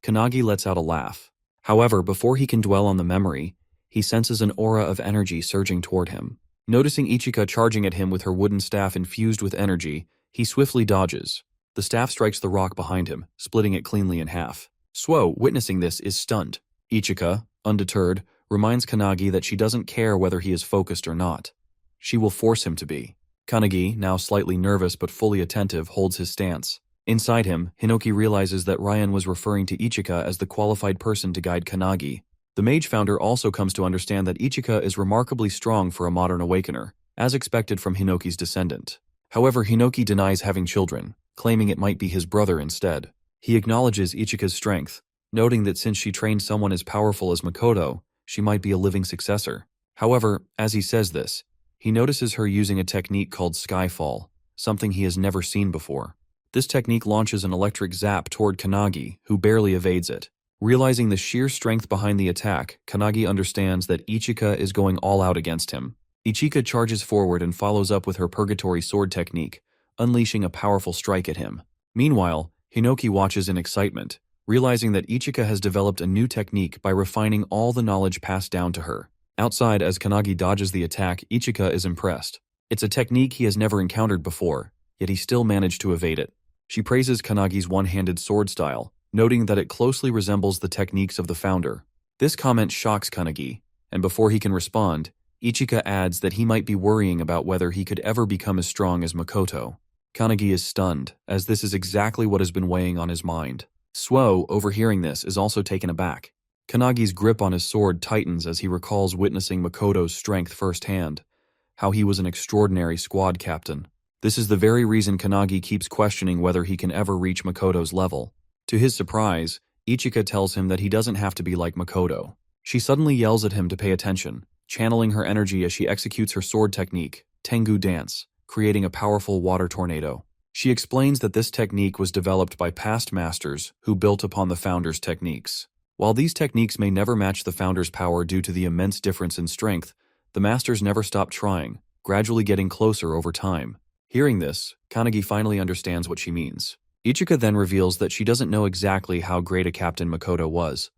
Kanagi lets out a laugh. However, before he can dwell on the memory, he senses an aura of energy surging toward him. Noticing Ichika charging at him with her wooden staff infused with energy, he swiftly dodges. The staff strikes the rock behind him, splitting it cleanly in half. Suo, witnessing this, is stunned. Ichika, undeterred, reminds Kanagi that she doesn't care whether he is focused or not. She will force him to be. Kanagi, now slightly nervous but fully attentive, holds his stance. Inside him, Hinoki realizes that Ryan was referring to Ichika as the qualified person to guide Kanagi. The mage founder also comes to understand that Ichika is remarkably strong for a modern awakener, as expected from Hinoki's descendant. However, Hinoki denies having children, claiming it might be his brother instead. He acknowledges Ichika's strength, noting that since she trained someone as powerful as Makoto, she might be a living successor. However, as he says this, he notices her using a technique called Skyfall, something he has never seen before. This technique launches an electric zap toward Kanagi, who barely evades it. Realizing the sheer strength behind the attack, Kanagi understands that Ichika is going all out against him. Ichika charges forward and follows up with her Purgatory Sword technique, unleashing a powerful strike at him. Meanwhile, Hinoki watches in excitement, realizing that Ichika has developed a new technique by refining all the knowledge passed down to her. Outside, as Kanagi dodges the attack, Ichika is impressed. It's a technique he has never encountered before, yet he still managed to evade it. She praises Kanagi's one-handed sword style, noting that it closely resembles the techniques of the founder. This comment shocks Kanagi, and before he can respond, Ichika adds that he might be worrying about whether he could ever become as strong as Makoto. Kanagi is stunned, as this is exactly what has been weighing on his mind. Suo, overhearing this, is also taken aback. Kanagi's grip on his sword tightens as he recalls witnessing Makoto's strength firsthand, how he was an extraordinary squad captain. This is the very reason Kanagi keeps questioning whether he can ever reach Makoto's level. To his surprise, Ichika tells him that he doesn't have to be like Makoto. She suddenly yells at him to pay attention, channeling her energy as she executes her sword technique, Tengu Dance, creating a powerful water tornado. She explains that this technique was developed by past masters who built upon the founder's techniques. While these techniques may never match the founder's power due to the immense difference in strength, the masters never stop trying, gradually getting closer over time. Hearing this, Kanagi finally understands what she means. Ichika then reveals that she doesn't know exactly how great a captain Makoto was,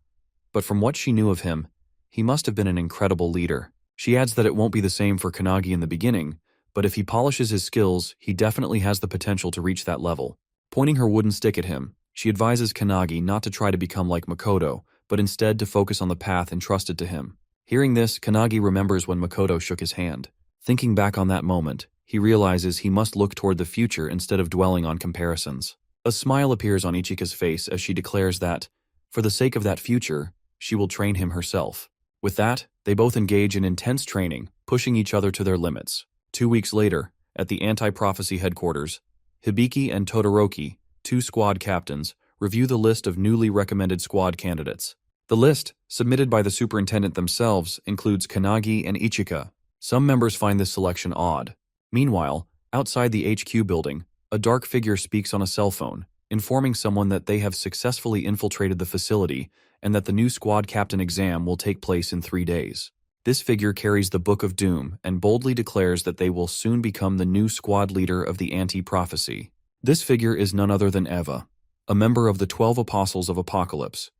but from what she knew of him, he must have been an incredible leader. She adds that it won't be the same for Kanagi in the beginning, but if he polishes his skills, he definitely has the potential to reach that level. Pointing her wooden stick at him, she advises Kanagi not to try to become like Makoto, but instead to focus on the path entrusted to him. Hearing this, Kanagi remembers when Makoto shook his hand. Thinking back on that moment, he realizes he must look toward the future instead of dwelling on comparisons. A smile appears on Ichika's face as she declares that, for the sake of that future, she will train him herself. With that, they both engage in intense training, pushing each other to their limits. 2 weeks later, at the anti-prophecy headquarters, Hibiki and Todoroki, two squad captains, review the list of newly recommended squad candidates. The list, submitted by the superintendent themselves, includes Kanagi and Ichika. Some members find this selection odd. Meanwhile, outside the HQ building, a dark figure speaks on a cell phone, informing someone that they have successfully infiltrated the facility and that the new squad captain exam will take place in 3 days. This figure carries the Book of Doom and boldly declares that they will soon become the new squad leader of the anti-prophecy. This figure is none other than Eva, a member of the 12 Apostles of Apocalypse.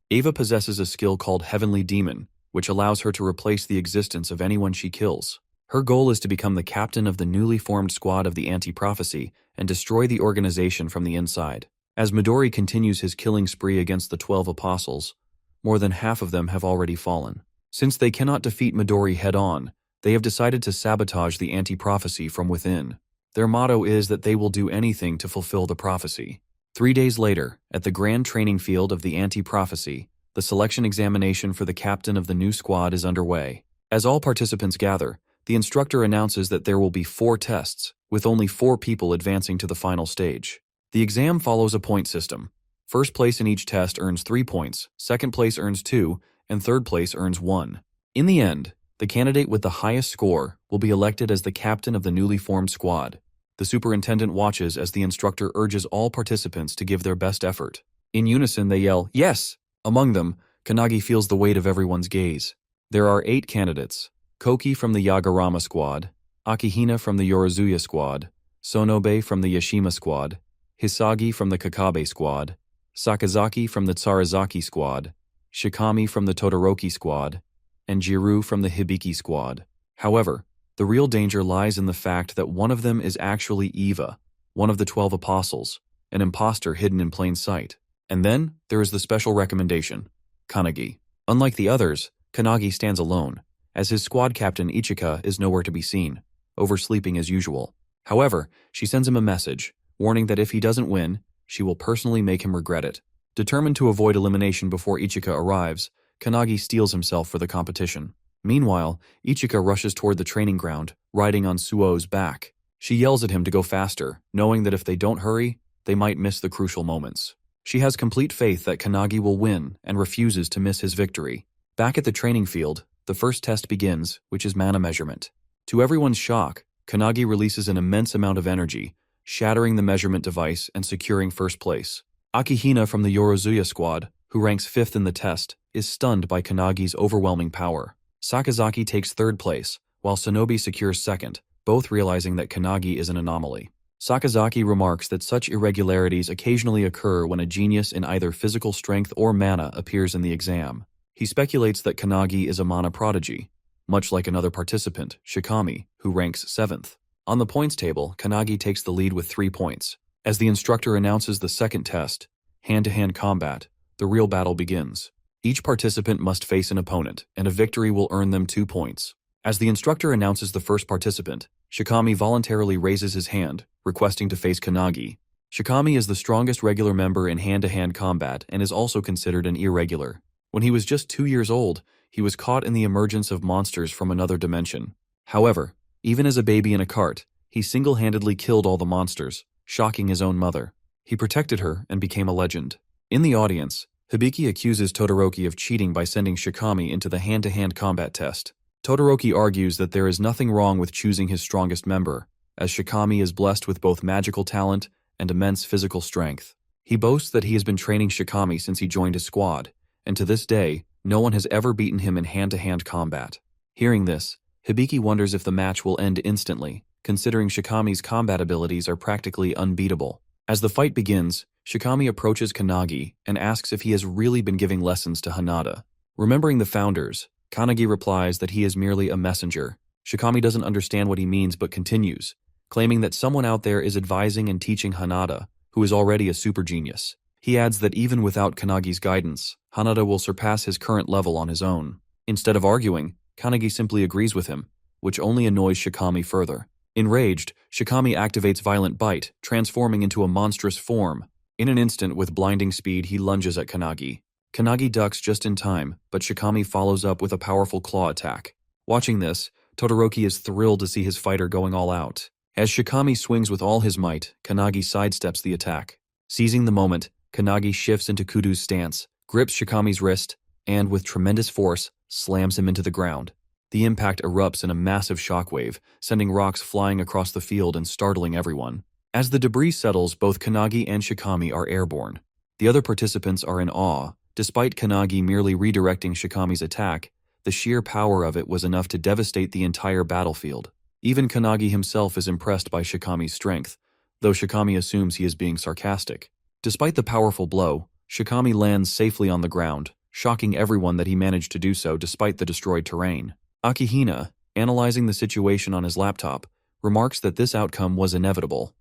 Eva possesses a skill called Heavenly Demon, which allows her to replace the existence of anyone she kills. Her goal is to become the captain of the newly formed squad of the anti-prophecy and destroy the organization from the inside. As Midori continues his killing spree against the 12 apostles, more than half of them have already fallen. Since they cannot defeat Midori head-on, they have decided to sabotage the anti-prophecy from within. Their motto is that they will do anything to fulfill the prophecy. 3 days later, at the grand training field of the anti-prophecy, the selection examination for the captain of the new squad is underway. As all participants gather, the instructor announces that there will be 4 tests, with only 4 people advancing to the final stage. The exam follows a point system. First place in each test earns 3 points, second place earns 2, and third place earns 1. In the end, the candidate with the highest score will be elected as the captain of the newly formed squad. The superintendent watches as the instructor urges all participants to give their best effort. In unison, they yell, "Yes!" Among them, Kanagi feels the weight of everyone's gaze. There are 8 candidates: Koki from the Yagarama squad, Akihina from the Yorozuya squad, Sonobe from the Yashima squad, Hisagi from the Kakabe squad, Sakazaki from the Tsarazaki squad, Shikami from the Todoroki squad, and Jiru from the Hibiki squad. However, the real danger lies in the fact that one of them is actually Eva, one of the 12 apostles, an imposter hidden in plain sight. And then, there is the special recommendation, Kanagi. Unlike the others, Kanagi stands alone, as his squad captain Ichika is nowhere to be seen, oversleeping as usual. However, she sends him a message, warning that if he doesn't win, she will personally make him regret it. Determined to avoid elimination before Ichika arrives, Kanagi steels himself for the competition. Meanwhile, Ichika rushes toward the training ground, riding on Suo's back. She yells at him to go faster, knowing that if they don't hurry, they might miss the crucial moments. She has complete faith that Kanagi will win and refuses to miss his victory. Back at the training field, the first test begins, which is mana measurement. To everyone's shock, Kanagi releases an immense amount of energy, shattering the measurement device and securing first place. Akihina from the Yorozuya squad, who ranks 5th in the test, is stunned by Kanagi's overwhelming power. Sakazaki takes 3rd place, while Sonobe secures 2nd, both realizing that Kanagi is an anomaly. Sakazaki remarks that such irregularities occasionally occur when a genius in either physical strength or mana appears in the exam. He speculates that Kanagi is a mana prodigy, much like another participant, Shikami, who ranks 7th. On the points table, Kanagi takes the lead with 3 points. As the instructor announces the second test, hand-to-hand combat, the real battle begins. Each participant must face an opponent, and a victory will earn them 2 points. As the instructor announces the first participant, Shikami voluntarily raises his hand, requesting to face Kanagi. Shikami is the strongest regular member in hand-to-hand combat and is also considered an irregular. When he was just 2 years old, he was caught in the emergence of monsters from another dimension. However, even as a baby in a cart, he single-handedly killed all the monsters, shocking his own mother. He protected her and became a legend. In the audience, Hibiki accuses Todoroki of cheating by sending Shikami into the hand-to-hand combat test. Todoroki argues that there is nothing wrong with choosing his strongest member, as Shikami is blessed with both magical talent and immense physical strength. He boasts that he has been training Shikami since he joined his squad, and to this day, no one has ever beaten him in hand-to-hand combat. Hearing this, Hibiki wonders if the match will end instantly, considering Shikami's combat abilities are practically unbeatable. As the fight begins, Shikami approaches Kanagi and asks if he has really been giving lessons to Hanada. Remembering the founders, Kanagi replies that he is merely a messenger. Shikami doesn't understand what he means but continues, claiming that someone out there is advising and teaching Hanada, who is already a super genius. He adds that even without Kanagi's guidance, Hanada will surpass his current level on his own. Instead of arguing, Kanagi simply agrees with him, which only annoys Shikami further. Enraged, Shikami activates Violent Bite, transforming into a monstrous form. In an instant, with blinding speed, he lunges at Kanagi. Kanagi ducks just in time, but Shikami follows up with a powerful claw attack. Watching this, Todoroki is thrilled to see his fighter going all out. As Shikami swings with all his might, Kanagi sidesteps the attack. Seizing the moment, Kanagi shifts into Kudu's stance, grips Shikami's wrist, and with tremendous force, slams him into the ground. The impact erupts in a massive shockwave, sending rocks flying across the field and startling everyone. As the debris settles, both Kanagi and Shikami are airborne. The other participants are in awe. Despite Kanagi merely redirecting Shikami's attack, the sheer power of it was enough to devastate the entire battlefield. Even Kanagi himself is impressed by Shikami's strength, though Shikami assumes he is being sarcastic. Despite the powerful blow, Shikami lands safely on the ground, shocking everyone that he managed to do so despite the destroyed terrain. Akihina, analyzing the situation on his laptop, remarks that this outcome was inevitable.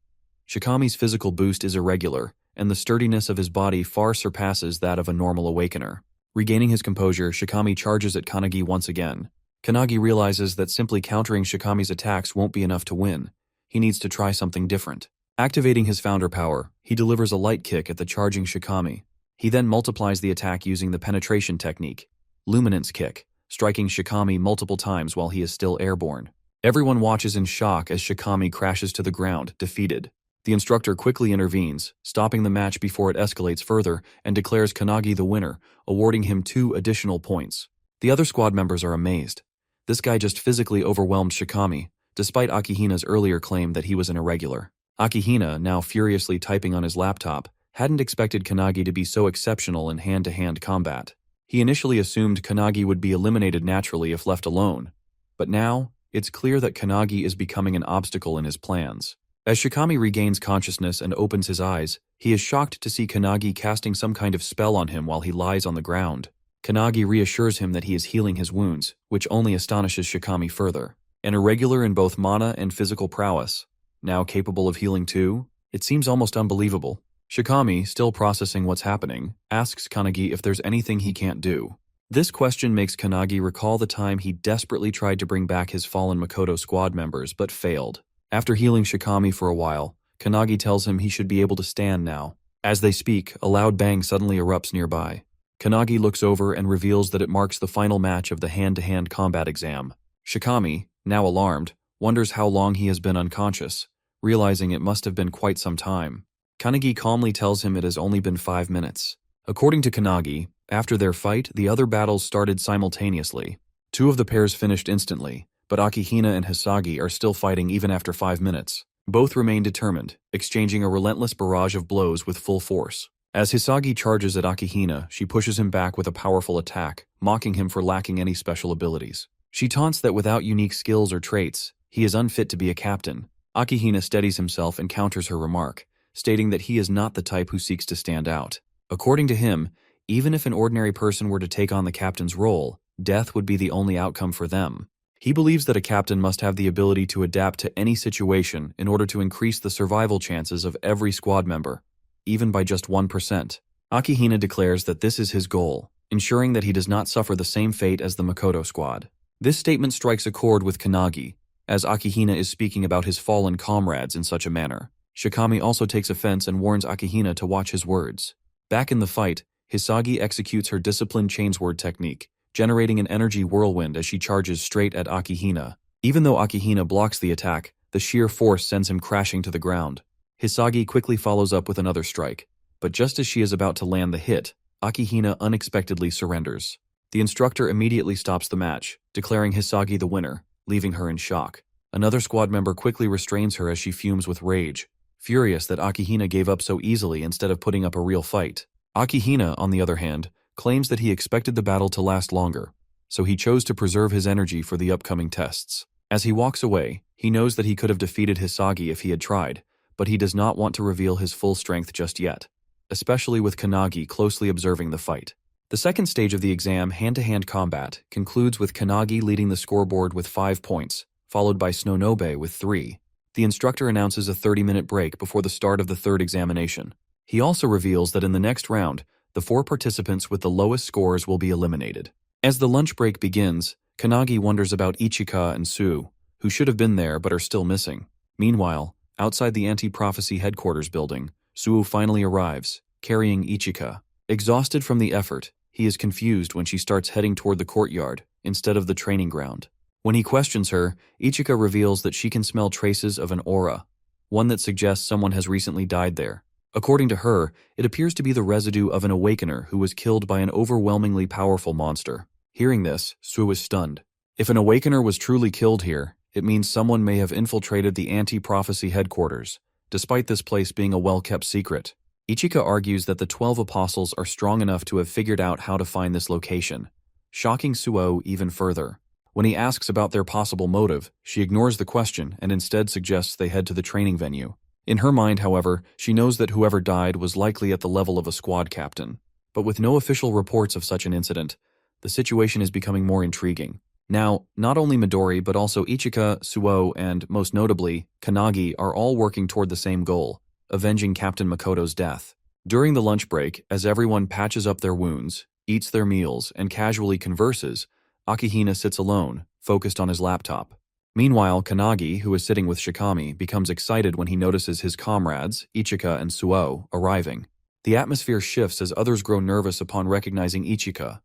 Shikami's physical boost is irregular, and the sturdiness of his body far surpasses that of a normal awakener. Regaining his composure, Shikami charges at Kanagi once again. Kanagi realizes that simply countering Shikami's attacks won't be enough to win. He needs to try something different. Activating his founder power, he delivers a light kick at the charging Shikami. He then multiplies the attack using the penetration technique, Luminance Kick, striking Shikami multiple times while he is still airborne. Everyone watches in shock as Shikami crashes to the ground, defeated. The instructor quickly intervenes, stopping the match before it escalates further, and declares Kanagi the winner, awarding him 2 additional points. The other squad members are amazed. This guy just physically overwhelmed Shikami, despite Akihina's earlier claim that he was an irregular. Akihina, now furiously typing on his laptop, hadn't expected Kanagi to be so exceptional in hand-to-hand combat. He initially assumed Kanagi would be eliminated naturally if left alone, but now, it's clear that Kanagi is becoming an obstacle in his plans. As Shikami regains consciousness and opens his eyes, he is shocked to see Kanagi casting some kind of spell on him while he lies on the ground. Kanagi reassures him that he is healing his wounds, which only astonishes Shikami further. An irregular in both mana and physical prowess, now capable of healing too? It seems almost unbelievable. Shikami, still processing what's happening, asks Kanagi if there's anything he can't do. This question makes Kanagi recall the time he desperately tried to bring back his fallen Makoto squad members but failed. After healing Shikami for a while, Kanagi tells him he should be able to stand now. As they speak, a loud bang suddenly erupts nearby. Kanagi looks over and reveals that it marks the final match of the hand-to-hand combat exam. Shikami, now alarmed, wonders how long he has been unconscious, realizing it must have been quite some time. Kanagi calmly tells him it has only been 5 minutes. According to Kanagi, after their fight, the other battles started simultaneously. 2 of the pairs finished instantly, but Akihina and Hizaki are still fighting even after 5 minutes. Both remain determined, exchanging a relentless barrage of blows with full force. As Hizaki charges at Akihina, she pushes him back with a powerful attack, mocking him for lacking any special abilities. She taunts that without unique skills or traits, he is unfit to be a captain. Akihina steadies himself and counters her remark, stating that he is not the type who seeks to stand out. According to him, even if an ordinary person were to take on the captain's role, death would be the only outcome for them. He believes that a captain must have the ability to adapt to any situation in order to increase the survival chances of every squad member, even by just 1%. Akihina declares that this is his goal, ensuring that he does not suffer the same fate as the Makoto squad. This statement strikes a chord with Kanagi, as Akihina is speaking about his fallen comrades in such a manner. Shikami also takes offense and warns Akihina to watch his words. Back in the fight, Hizaki executes her disciplined chainsword technique, generating an energy whirlwind as she charges straight at Akihina. Even though Akihina blocks the attack, the sheer force sends him crashing to the ground. Hizaki quickly follows up with another strike, but just as she is about to land the hit, Akihina unexpectedly surrenders. The instructor immediately stops the match, declaring Hizaki the winner, leaving her in shock. Another squad member quickly restrains her as she fumes with rage, furious that Akihina gave up so easily instead of putting up a real fight. Akihina, on the other hand, claims that he expected the battle to last longer, so he chose to preserve his energy for the upcoming tests. As he walks away, he knows that he could have defeated Hizaki if he had tried, but he does not want to reveal his full strength just yet, especially with Kanagi closely observing the fight. The second stage of the exam, hand-to-hand combat, concludes with Kanagi leading the scoreboard with 5 points, followed by Snonobe with 3. The instructor announces a 30-minute break before the start of the third examination. He also reveals that in the next round, the 4 participants with the lowest scores will be eliminated. As the lunch break begins, Kanagi wonders about Ichika and Su, who should have been there but are still missing. Meanwhile, outside the anti-prophecy headquarters building, Su finally arrives, carrying Ichika. Exhausted from the effort, he is confused when she starts heading toward the courtyard instead of the training ground. When he questions her, Ichika reveals that she can smell traces of an aura, one that suggests someone has recently died there. According to her, it appears to be the residue of an awakener who was killed by an overwhelmingly powerful monster. Hearing this, Suo is stunned. If an awakener was truly killed here, it means someone may have infiltrated the anti-prophecy headquarters, despite this place being a well-kept secret. Ichika argues that the 12 apostles are strong enough to have figured out how to find this location, shocking Suo even further. When he asks about their possible motive, she ignores the question and instead suggests they head to the training venue. In her mind, however, she knows that whoever died was likely at the level of a squad captain. But with no official reports of such an incident, the situation is becoming more intriguing. Now, not only Midori but also Ichika, Suo, and, most notably, Kanagi are all working toward the same goal, avenging Captain Makoto's death. During the lunch break, as everyone patches up their wounds, eats their meals, and casually converses, Akihina sits alone, focused on his laptop. Meanwhile, Kanagi, who is sitting with Shikami, becomes excited when he notices his comrades, Ichika and Suo, arriving. The atmosphere shifts as others grow nervous upon recognizing Ichika,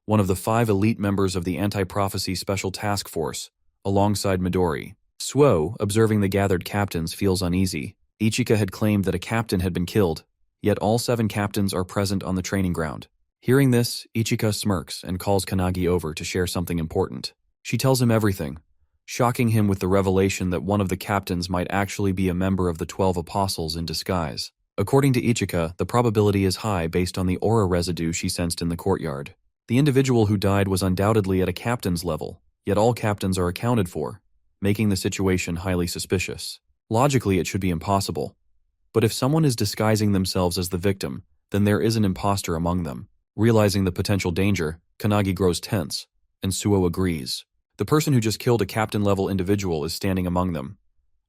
one of the 5 elite members of the Anti-Prophecy Special Task Force, alongside Midori. Suo, observing the gathered captains, feels uneasy. Ichika had claimed that a captain had been killed, yet all 7 captains are present on the training ground. Hearing this, Ichika smirks and calls Kanagi over to share something important. She tells him everything, shocking him with the revelation that one of the captains might actually be a member of the 12 apostles in disguise. According to Ichika, the probability is high based on the aura residue she sensed in the courtyard. The individual who died was undoubtedly at a captain's level, yet all captains are accounted for, making the situation highly suspicious. Logically, it should be impossible. But if someone is disguising themselves as the victim, then there is an imposter among them. Realizing the potential danger, Kanagi grows tense, and Suo agrees. The person who just killed a captain-level individual is standing among them.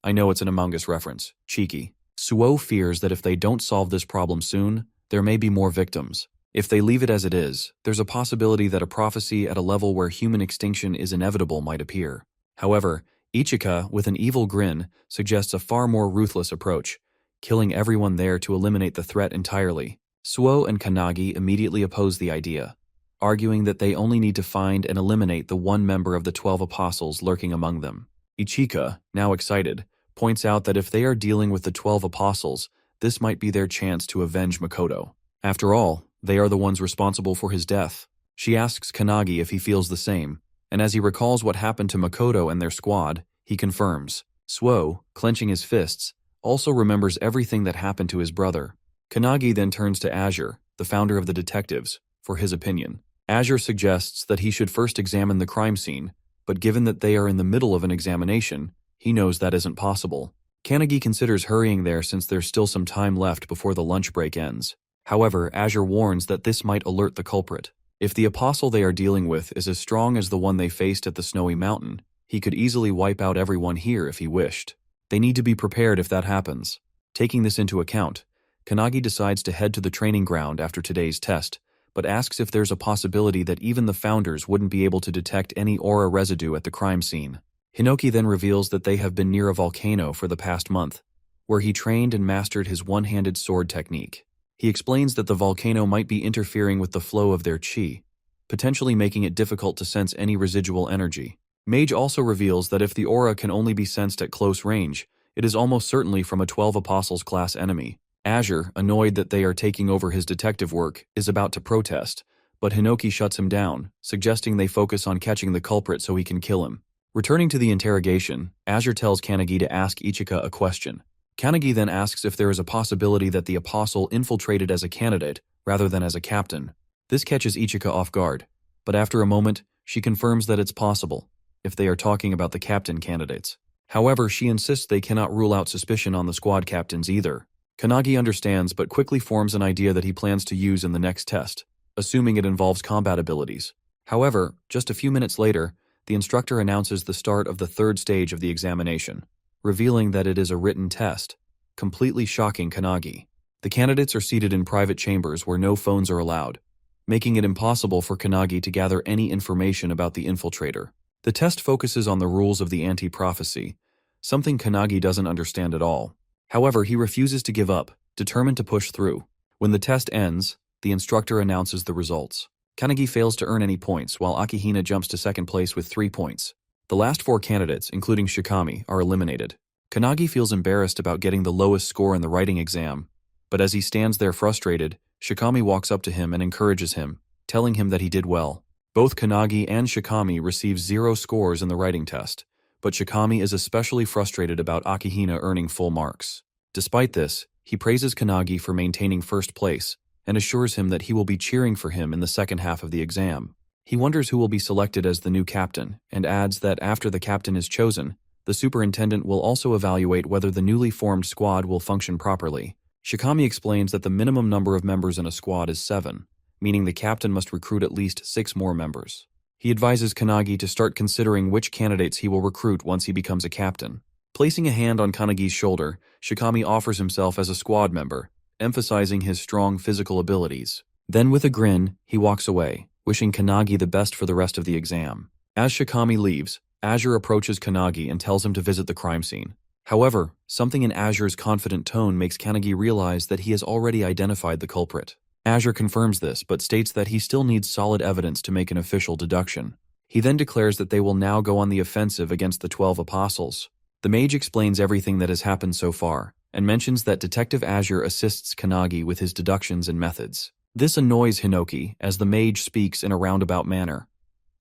I know it's an Among Us reference. Cheeky. Suo fears that if they don't solve this problem soon, there may be more victims. If they leave it as it is, there's a possibility that a prophecy at a level where human extinction is inevitable might appear. However, Ichika, with an evil grin, suggests a far more ruthless approach, killing everyone there to eliminate the threat entirely. Suo and Kanagi immediately oppose the idea, arguing that they only need to find and eliminate the one member of the 12 apostles lurking among them. Ichika, now excited, points out that if they are dealing with the 12 apostles, this might be their chance to avenge Makoto. After all, they are the ones responsible for his death. She asks Kanagi if he feels the same, and as he recalls what happened to Makoto and their squad, he confirms. Suo, clenching his fists, also remembers everything that happened to his brother. Kanagi then turns to Azure, the founder of the detectives, for his opinion. Azure suggests that he should first examine the crime scene, but given that they are in the middle of an examination, he knows that isn't possible. Kanagi considers hurrying there since there's still some time left before the lunch break ends. However, Azure warns that this might alert the culprit. If the apostle they are dealing with is as strong as the one they faced at the Snowy Mountain, he could easily wipe out everyone here if he wished. They need to be prepared if that happens. Taking this into account, Kanagi decides to head to the training ground after today's test, but asks if there's a possibility that even the founders wouldn't be able to detect any aura residue at the crime scene. Hinoki then reveals that they have been near a volcano for the past month, where he trained and mastered his one-handed sword technique. He explains that the volcano might be interfering with the flow of their chi, potentially making it difficult to sense any residual energy. Mage also reveals that if the aura can only be sensed at close range, it is almost certainly from a 12 Apostles class enemy. Azure, annoyed that they are taking over his detective work, is about to protest, but Hinoki shuts him down, suggesting they focus on catching the culprit so he can kill him. Returning to the interrogation, Azure tells Kanagi to ask Ichika a question. Kanagi then asks if there is a possibility that the apostle infiltrated as a candidate rather than as a captain. This catches Ichika off guard, but after a moment, she confirms that it's possible, if they are talking about the captain candidates. However, she insists they cannot rule out suspicion on the squad captains either. Kanagi understands but quickly forms an idea that he plans to use in the next test, assuming it involves combat abilities. However, just a few minutes later, the instructor announces the start of the 3rd stage of the examination, revealing that it is a written test, completely shocking Kanagi. The candidates are seated in private chambers where no phones are allowed, making it impossible for Kanagi to gather any information about the infiltrator. The test focuses on the rules of the anti-prophecy, something Kanagi doesn't understand at all. However, he refuses to give up, determined to push through. When the test ends, the instructor announces the results. Kanagi fails to earn any points, while Akihina jumps to 2nd place with 3 points. The last 4 candidates, including Shikami, are eliminated. Kanagi feels embarrassed about getting the lowest score in the writing exam, but as he stands there frustrated, Shikami walks up to him and encourages him, telling him that he did well. Both Kanagi and Shikami receive 0 scores in the writing test, but Shikami is especially frustrated about Akihina earning full marks. Despite this, he praises Kanagi for maintaining first place and assures him that he will be cheering for him in the second half of the exam. He wonders who will be selected as the new captain and adds that after the captain is chosen, the superintendent will also evaluate whether the newly formed squad will function properly. Shikami explains that the minimum number of members in a squad is 7, meaning the captain must recruit at least 6 more members. He advises Kanagi to start considering which candidates he will recruit once he becomes a captain. Placing a hand on Kanagi's shoulder, Shikami offers himself as a squad member, emphasizing his strong physical abilities. Then with a grin, he walks away, wishing Kanagi the best for the rest of the exam. As Shikami leaves, Azure approaches Kanagi and tells him to visit the crime scene. However, something in Azure's confident tone makes Kanagi realize that he has already identified the culprit. Azure confirms this, but states that he still needs solid evidence to make an official deduction. He then declares that they will now go on the offensive against the 12 apostles. The mage explains everything that has happened so far, and mentions that Detective Azure assists Kanagi with his deductions and methods. This annoys Hinoki, as the mage speaks in a roundabout manner,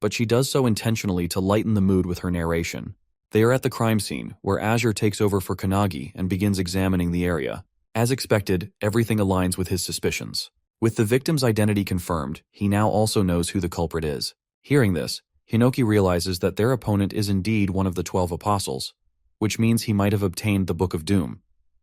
but she does so intentionally to lighten the mood with her narration. They are at the crime scene, where Azure takes over for Kanagi and begins examining the area. As expected, everything aligns with his suspicions. With the victim's identity confirmed, he now also knows who the culprit is. Hearing this, Hinoki realizes that their opponent is indeed one of the 12 apostles, which means he might have obtained the Book of Doom,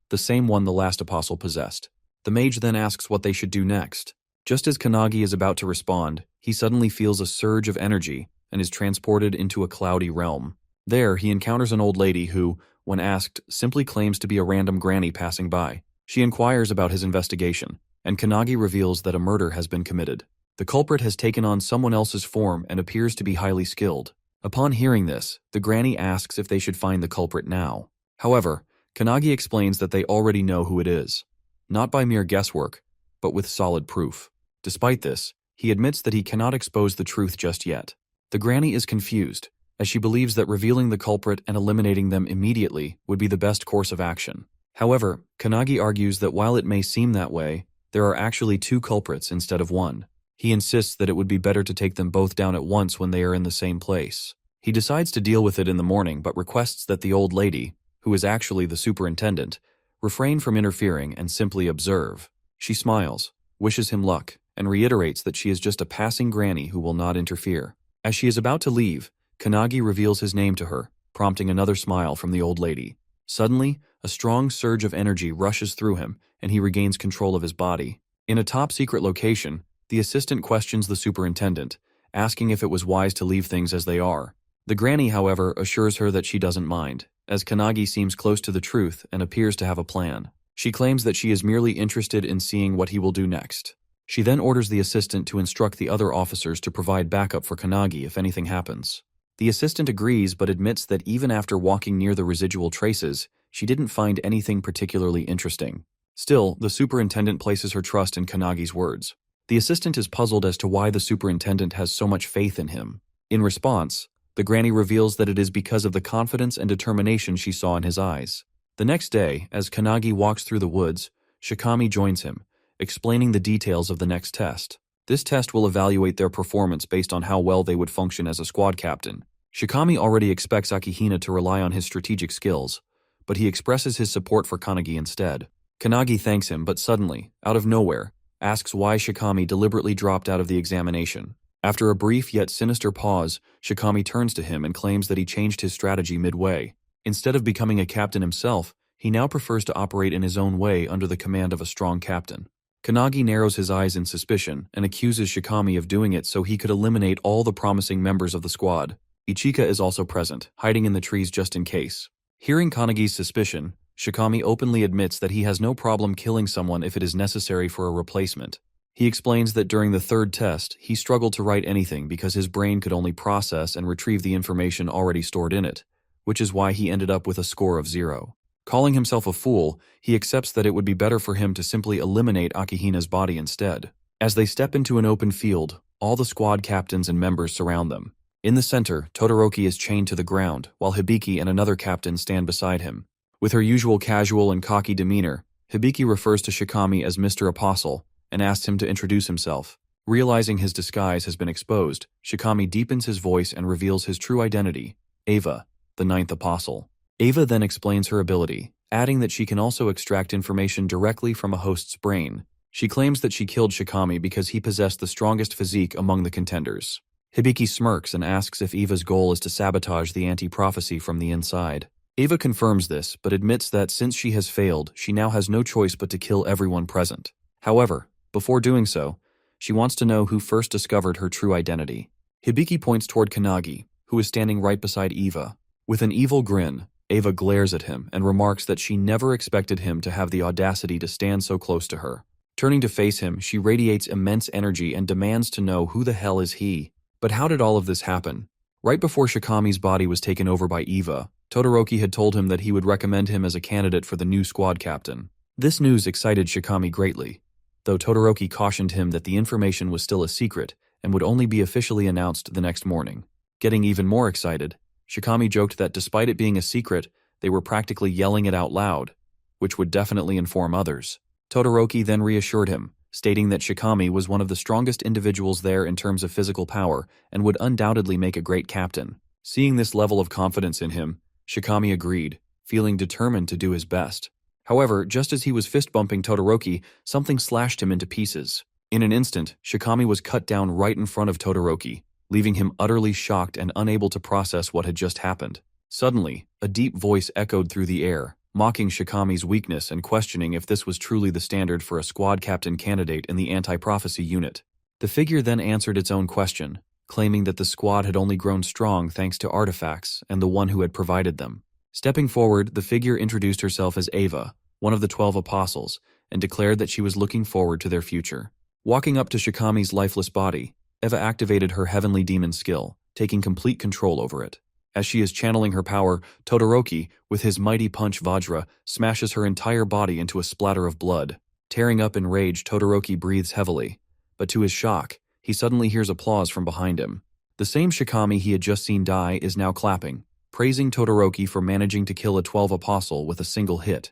the same one the last apostle possessed. The mage then asks what they should do next. Just as Kanagi is about to respond, he suddenly feels a surge of energy and is transported into a cloudy realm. There, he encounters an old lady who, when asked, simply claims to be a random granny passing by. She inquires about his investigation, and Kanagi reveals that a murder has been committed. The culprit has taken on someone else's form and appears to be highly skilled. Upon hearing this, the granny asks if they should find the culprit now. However, Kanagi explains that they already know who it is, not by mere guesswork, but with solid proof. Despite this, he admits that he cannot expose the truth just yet. The granny is confused, as she believes that revealing the culprit and eliminating them immediately would be the best course of action. However, Kanagi argues that while it may seem that way, there are actually 2 culprits instead of 1. He insists that it would be better to take them both down at once when they are in the same place. He decides to deal with it in the morning, but requests that the old lady, who is actually the superintendent, refrain from interfering and simply observe. She smiles, wishes him luck, and reiterates that she is just a passing granny who will not interfere. As she is about to leave, Kanagi reveals his name to her, prompting another smile from the old lady. Suddenly, a strong surge of energy rushes through him, and he regains control of his body. In a top-secret location, the assistant questions the superintendent, asking if it was wise to leave things as they are. The granny, however, assures her that she doesn't mind, as Kanagi seems close to the truth and appears to have a plan. She claims that she is merely interested in seeing what he will do next. She then orders the assistant to instruct the other officers to provide backup for Kanagi if anything happens. The assistant agrees, but admits that even after walking near the residual traces, she didn't find anything particularly interesting. Still, the superintendent places her trust in Kanagi's words. The assistant is puzzled as to why the superintendent has so much faith in him. In response, the granny reveals that it is because of the confidence and determination she saw in his eyes. The next day, as Kanagi walks through the woods, Shikami joins him, explaining the details of the next test. This test will evaluate their performance based on how well they would function as a squad captain. Shikami already expects Akihina to rely on his strategic skills, but he expresses his support for Kanagi instead. Kanagi thanks him, but suddenly, out of nowhere, asks why Shikami deliberately dropped out of the examination. After a brief yet sinister pause, Shikami turns to him and claims that he changed his strategy midway. Instead of becoming a captain himself, he now prefers to operate in his own way under the command of a strong captain. Kanagi narrows his eyes in suspicion and accuses Shikami of doing it so he could eliminate all the promising members of the squad. Ichika is also present, hiding in the trees just in case. Hearing Kanagi's suspicion, Shikami openly admits that he has no problem killing someone if it is necessary for a replacement. He explains that during the third test, he struggled to write anything because his brain could only process and retrieve the information already stored in it, which is why he ended up with a score of 0. Calling himself a fool, he accepts that it would be better for him to simply eliminate Akihina's body instead. As they step into an open field, all the squad captains and members surround them. In the center, Todoroki is chained to the ground, while Hibiki and another captain stand beside him. With her usual casual and cocky demeanor, Hibiki refers to Shikami as Mr. Apostle and asks him to introduce himself. Realizing his disguise has been exposed, Shikami deepens his voice and reveals his true identity, Ava, the ninth apostle. Ava then explains her ability, adding that she can also extract information directly from a host's brain. She claims that she killed Shikami because he possessed the strongest physique among the contenders. Hibiki smirks and asks if Eva's goal is to sabotage the anti-prophecy from the inside. Ava confirms this, but admits that since she has failed, she now has no choice but to kill everyone present. However, before doing so, she wants to know who first discovered her true identity. Hibiki points toward Kanagi, who is standing right beside Eva. With an evil grin, Ava glares at him and remarks that she never expected him to have the audacity to stand so close to her. Turning to face him, she radiates immense energy and demands to know who the hell is he. But how did all of this happen? Right before Shikami's body was taken over by Eva, Todoroki had told him that he would recommend him as a candidate for the new squad captain. This news excited Shikami greatly, though Todoroki cautioned him that the information was still a secret and would only be officially announced the next morning. Getting even more excited, Shikami joked that despite it being a secret, they were practically yelling it out loud, which would definitely inform others. Todoroki then reassured him, stating that Shikami was one of the strongest individuals there in terms of physical power and would undoubtedly make a great captain. Seeing this level of confidence in him, Shikami agreed, feeling determined to do his best. However, just as he was fist-bumping Todoroki, something slashed him into pieces. In an instant, Shikami was cut down right in front of Todoroki, leaving him utterly shocked and unable to process what had just happened. Suddenly, a deep voice echoed through the air, mocking Shikami's weakness and questioning if this was truly the standard for a squad captain candidate in the anti-prophecy unit. The figure then answered its own question, claiming that the squad had only grown strong thanks to artifacts and the one who had provided them. Stepping forward, the figure introduced herself as Ava, one of the 12 apostles, and declared that she was looking forward to their future. Walking up to Shikami's lifeless body, Eva activated her heavenly demon skill, taking complete control over it. As she is channeling her power, Todoroki, with his mighty punch Vajra, smashes her entire body into a splatter of blood. Tearing up in rage, Todoroki breathes heavily, but to his shock, he suddenly hears applause from behind him. The same Shikami he had just seen die is now clapping, praising Todoroki for managing to kill a 12 apostle with a single hit,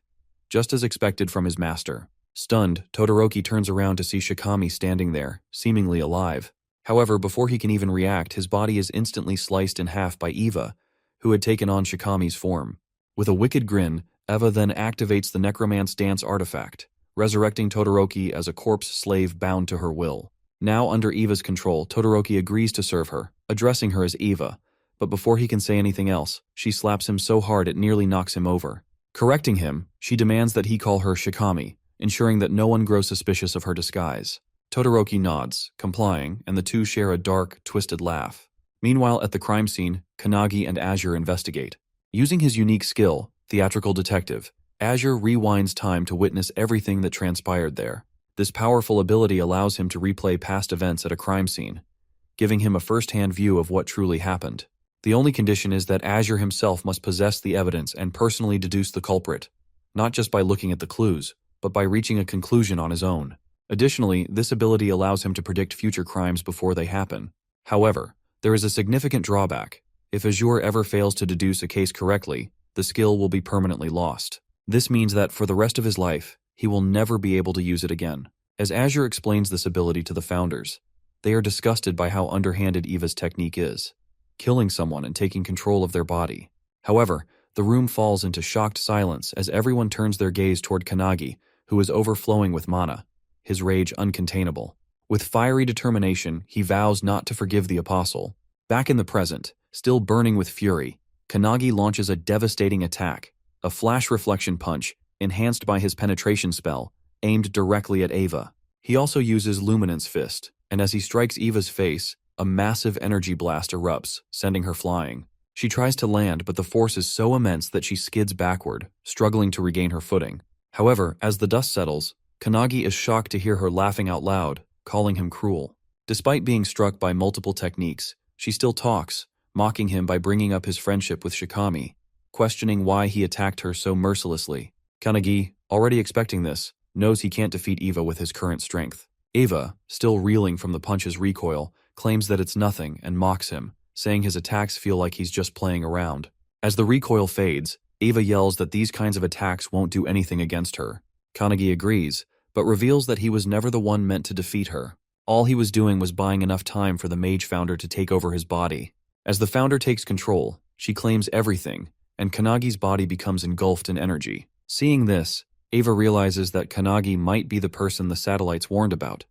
just as expected from his master. Stunned, Todoroki turns around to see Shikami standing there, seemingly alive. However, before he can even react, his body is instantly sliced in half by Eva, who had taken on Shikami's form. With a wicked grin, Eva then activates the Necromance Dance artifact, resurrecting Todoroki as a corpse slave bound to her will. Now under Eva's control, Todoroki agrees to serve her, addressing her as Eva, but before he can say anything else, she slaps him so hard it nearly knocks him over. Correcting him, she demands that he call her Shikami, ensuring that no one grows suspicious of her disguise. Todoroki nods, complying, and the two share a dark, twisted laugh. Meanwhile, at the crime scene, Kanagi and Azure investigate. Using his unique skill, Theatrical Detective, Azure rewinds time to witness everything that transpired there. This powerful ability allows him to replay past events at a crime scene, giving him a first-hand view of what truly happened. The only condition is that Azure himself must possess the evidence and personally deduce the culprit, not just by looking at the clues, but by reaching a conclusion on his own. Additionally, this ability allows him to predict future crimes before they happen. However, there is a significant drawback. If Azure ever fails to deduce a case correctly, the skill will be permanently lost. This means that for the rest of his life, he will never be able to use it again. As Azure explains this ability to the founders, they are disgusted by how underhanded Eva's technique is, killing someone and taking control of their body. However, the room falls into shocked silence as everyone turns their gaze toward Kanagi, who is overflowing with mana, his rage uncontainable. With fiery determination, he vows not to forgive the apostle. Back in the present, still burning with fury, Kanagi launches a devastating attack, a flash reflection punch, enhanced by his penetration spell, aimed directly at Eva. He also uses Luminance Fist, and as he strikes Eva's face, a massive energy blast erupts, sending her flying. She tries to land, but the force is so immense that she skids backward, struggling to regain her footing. However, as the dust settles, Kanagi is shocked to hear her laughing out loud, calling him cruel. Despite being struck by multiple techniques, she still talks, mocking him by bringing up his friendship with Shikami, questioning why he attacked her so mercilessly. Kanagi, already expecting this, knows he can't defeat Eva with his current strength. Eva, still reeling from the punch's recoil, claims that it's nothing and mocks him, saying his attacks feel like he's just playing around. As the recoil fades, Eva yells that these kinds of attacks won't do anything against her. Kanagi agrees, but reveals that he was never the one meant to defeat her. All he was doing was buying enough time for the mage founder to take over his body. As the founder takes control, she claims everything, and Kanagi's body becomes engulfed in energy. Seeing this, Eva realizes that Kanagi might be the person the satellites warned about,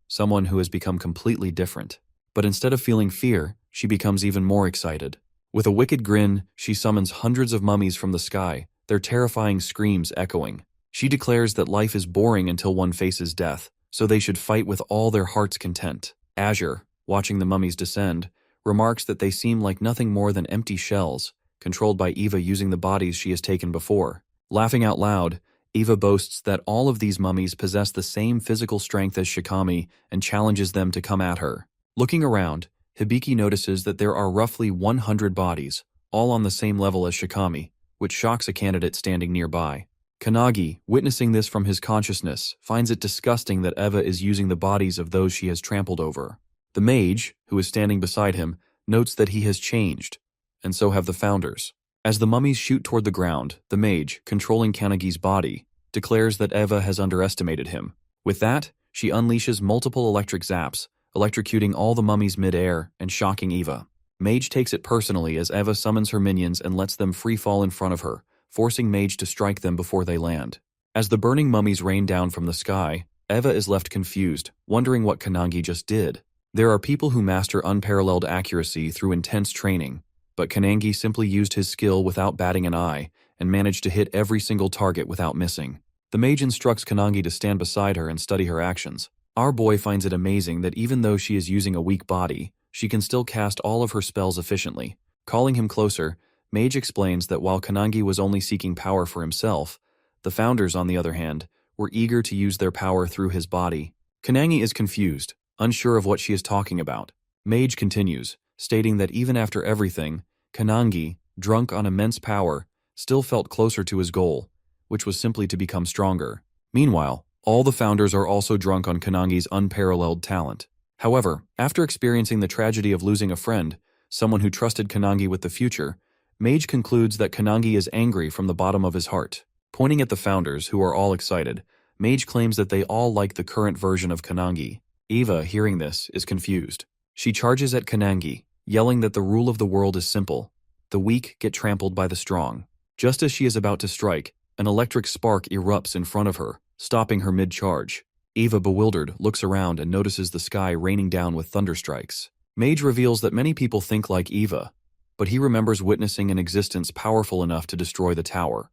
someone who has become completely different. But instead of feeling fear, she becomes even more excited. With a wicked grin, she summons hundreds of mummies from the sky, their terrifying screams echoing. She declares that life is boring until one faces death, so they should fight with all their heart's content. Azure, watching the mummies descend, remarks that they seem like nothing more than empty shells, controlled by Eva using the bodies she has taken before. Laughing out loud, Eva boasts that all of these mummies possess the same physical strength as Shikami and challenges them to come at her. Looking around, Hibiki notices that there are roughly 100 bodies, all on the same level as Shikami, which shocks a candidate standing nearby. Kanagi, witnessing this from his consciousness, finds it disgusting that Eva is using the bodies of those she has trampled over. The mage, who is standing beside him, notes that he has changed, and so have the founders. As the mummies shoot toward the ground, the mage, controlling Kanagi's body, declares that Eva has underestimated him. With that, she unleashes multiple electric zaps, electrocuting all the mummies mid-air and shocking Eva. Mage takes it personally as Eva summons her minions and lets them free fall in front of her, forcing Mage to strike them before they land. As the burning mummies rain down from the sky, Eva is left confused, wondering what Kanagi just did. There are people who master unparalleled accuracy through intense training, but Kanagi simply used his skill without batting an eye and managed to hit every single target without missing. The mage instructs Kanagi to stand beside her and study her actions. Our boy finds it amazing that even though she is using a weak body, she can still cast all of her spells efficiently. Calling him closer, Mage explains that while Kanagi was only seeking power for himself, the founders, on the other hand, were eager to use their power through his body. Kanagi is confused, unsure of what she is talking about. Mage continues, stating that even after everything, Kanagi, drunk on immense power, still felt closer to his goal, which was simply to become stronger. Meanwhile, all the founders are also drunk on Kanagi's unparalleled talent. However, after experiencing the tragedy of losing a friend, someone who trusted Kanagi with the future, Mage concludes that Kanagi is angry from the bottom of his heart. Pointing at the founders, who are all excited, Mage claims that they all like the current version of Kanagi. Eva, hearing this, is confused. She charges at Kanagi, yelling that the rule of the world is simple: the weak get trampled by the strong. Just as she is about to strike, an electric spark erupts in front of her, stopping her mid-charge. Eva, bewildered, looks around and notices the sky raining down with thunderstrikes. Mage reveals that many people think like Eva, but he remembers witnessing an existence powerful enough to destroy the tower,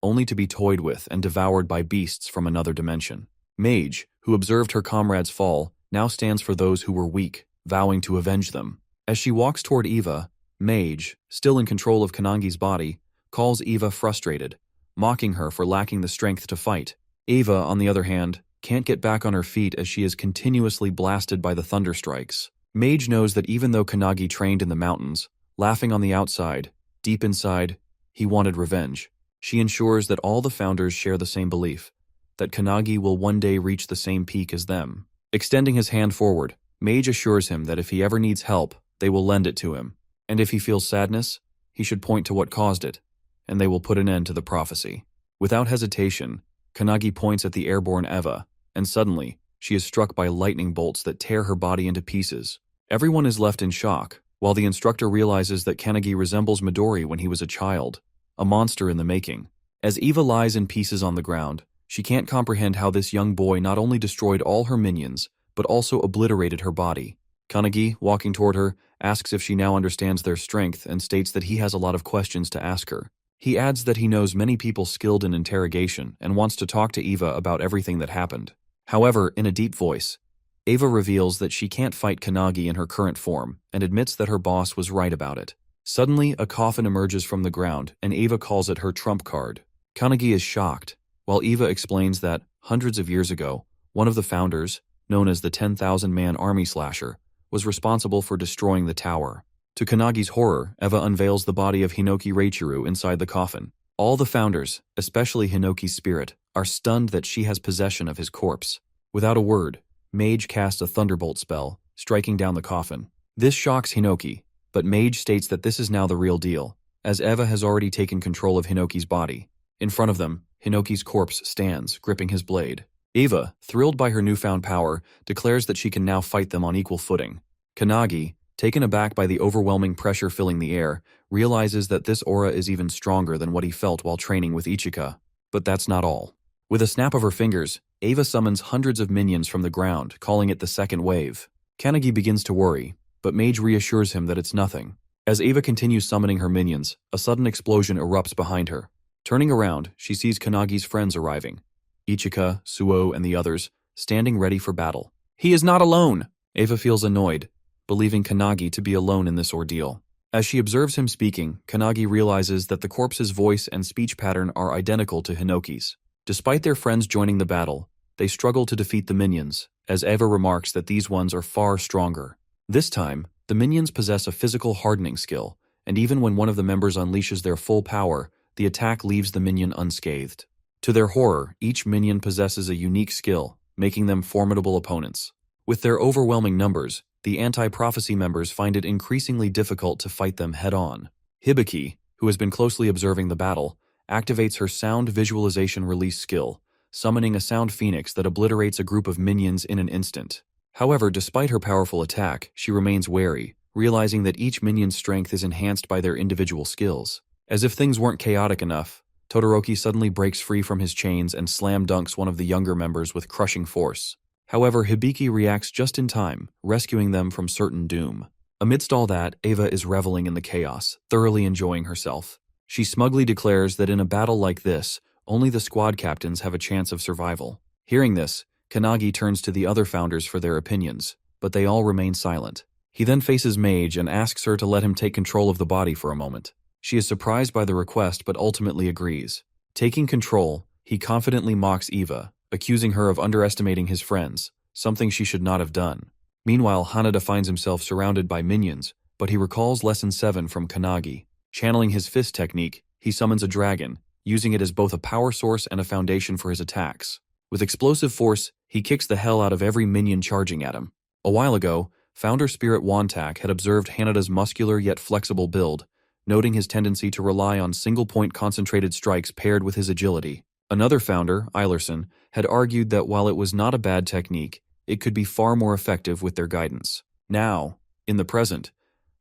only to be toyed with and devoured by beasts from another dimension. Mage, who observed her comrades fall, now stands for those who were weak, vowing to avenge them. As she walks toward Eva, Mage, still in control of Kanagi's body, calls Eva frustrated, mocking her for lacking the strength to fight. Eva, on the other hand, can't get back on her feet as she is continuously blasted by the thunderstrikes. Mage knows that even though Kanagi trained in the mountains, laughing on the outside, deep inside, he wanted revenge. She ensures that all the founders share the same belief, that Kanagi will one day reach the same peak as them. Extending his hand forward, Mage assures him that if he ever needs help, they will lend it to him, and if he feels sadness, he should point to what caused it, and they will put an end to the prophecy. Without hesitation, Kanagi points at the airborne Eva, and suddenly, she is struck by lightning bolts that tear her body into pieces. Everyone is left in shock, while the instructor realizes that Kanagi resembles Midori when he was a child, a monster in the making. As Eva lies in pieces on the ground, she can't comprehend how this young boy not only destroyed all her minions, but also obliterated her body. Kanagi, walking toward her, asks if she now understands their strength and states that he has a lot of questions to ask her. He adds that he knows many people skilled in interrogation and wants to talk to Eva about everything that happened. However, in a deep voice, Eva reveals that she can't fight Kanagi in her current form and admits that her boss was right about it. Suddenly, a coffin emerges from the ground and Eva calls it her trump card. Kanagi is shocked, while Eva explains that, hundreds of years ago, one of the founders, known as the 10,000-man army slasher, was responsible for destroying the tower. To Kanagi's horror, Eva unveils the body of Hinoki Reichiru inside the coffin. All the founders, especially Hinoki's spirit, are stunned that she has possession of his corpse. Without a word, Mage casts a thunderbolt spell, striking down the coffin. This shocks Hinoki, but Mage states that this is now the real deal, as Eva has already taken control of Hinoki's body. In front of them, Hinoki's corpse stands, gripping his blade. Eva, thrilled by her newfound power, declares that she can now fight them on equal footing. Kanagi, taken aback by the overwhelming pressure filling the air, realizes that this aura is even stronger than what he felt while training with Ichika. But that's not all. With a snap of her fingers, Eva summons hundreds of minions from the ground, calling it the second wave. Kanagi begins to worry, but Mage reassures him that it's nothing. As Eva continues summoning her minions, a sudden explosion erupts behind her. Turning around, she sees Kanagi's friends arriving. Ichika, Suo, and the others, standing ready for battle. He is not alone! Eva feels annoyed, believing Kanagi to be alone in this ordeal. As she observes him speaking, Kanagi realizes that the corpse's voice and speech pattern are identical to Hinoki's. Despite their friends joining the battle, they struggle to defeat the minions, as Eva remarks that these ones are far stronger. This time, the minions possess a physical hardening skill, and even when one of the members unleashes their full power, the attack leaves the minion unscathed. To their horror, each minion possesses a unique skill, making them formidable opponents. With their overwhelming numbers, the anti-prophecy members find it increasingly difficult to fight them head-on. Hizaki, who has been closely observing the battle, activates her sound visualization release skill, summoning a sound phoenix that obliterates a group of minions in an instant. However, despite her powerful attack, she remains wary, realizing that each minion's strength is enhanced by their individual skills. As if things weren't chaotic enough, Todoroki suddenly breaks free from his chains and slam dunks one of the younger members with crushing force. However, Hibiki reacts just in time, rescuing them from certain doom. Amidst all that, Eva is reveling in the chaos, thoroughly enjoying herself. She smugly declares that in a battle like this, only the squad captains have a chance of survival. Hearing this, Kanagi turns to the other founders for their opinions, but they all remain silent. He then faces Mage and asks her to let him take control of the body for a moment. She is surprised by the request but ultimately agrees. Taking control, he confidently mocks Eva, accusing her of underestimating his friends, something she should not have done. Meanwhile, Hanada finds himself surrounded by minions, but he recalls Lesson 7 from Kanagi. Channeling his fist technique, he summons a dragon, using it as both a power source and a foundation for his attacks. With explosive force, he kicks the hell out of every minion charging at him. A while ago, Founder Spirit Wantak had observed Hanada's muscular yet flexible build, noting his tendency to rely on single-point concentrated strikes paired with his agility. Another founder, Eilerson, had argued that while it was not a bad technique, it could be far more effective with their guidance. Now, in the present,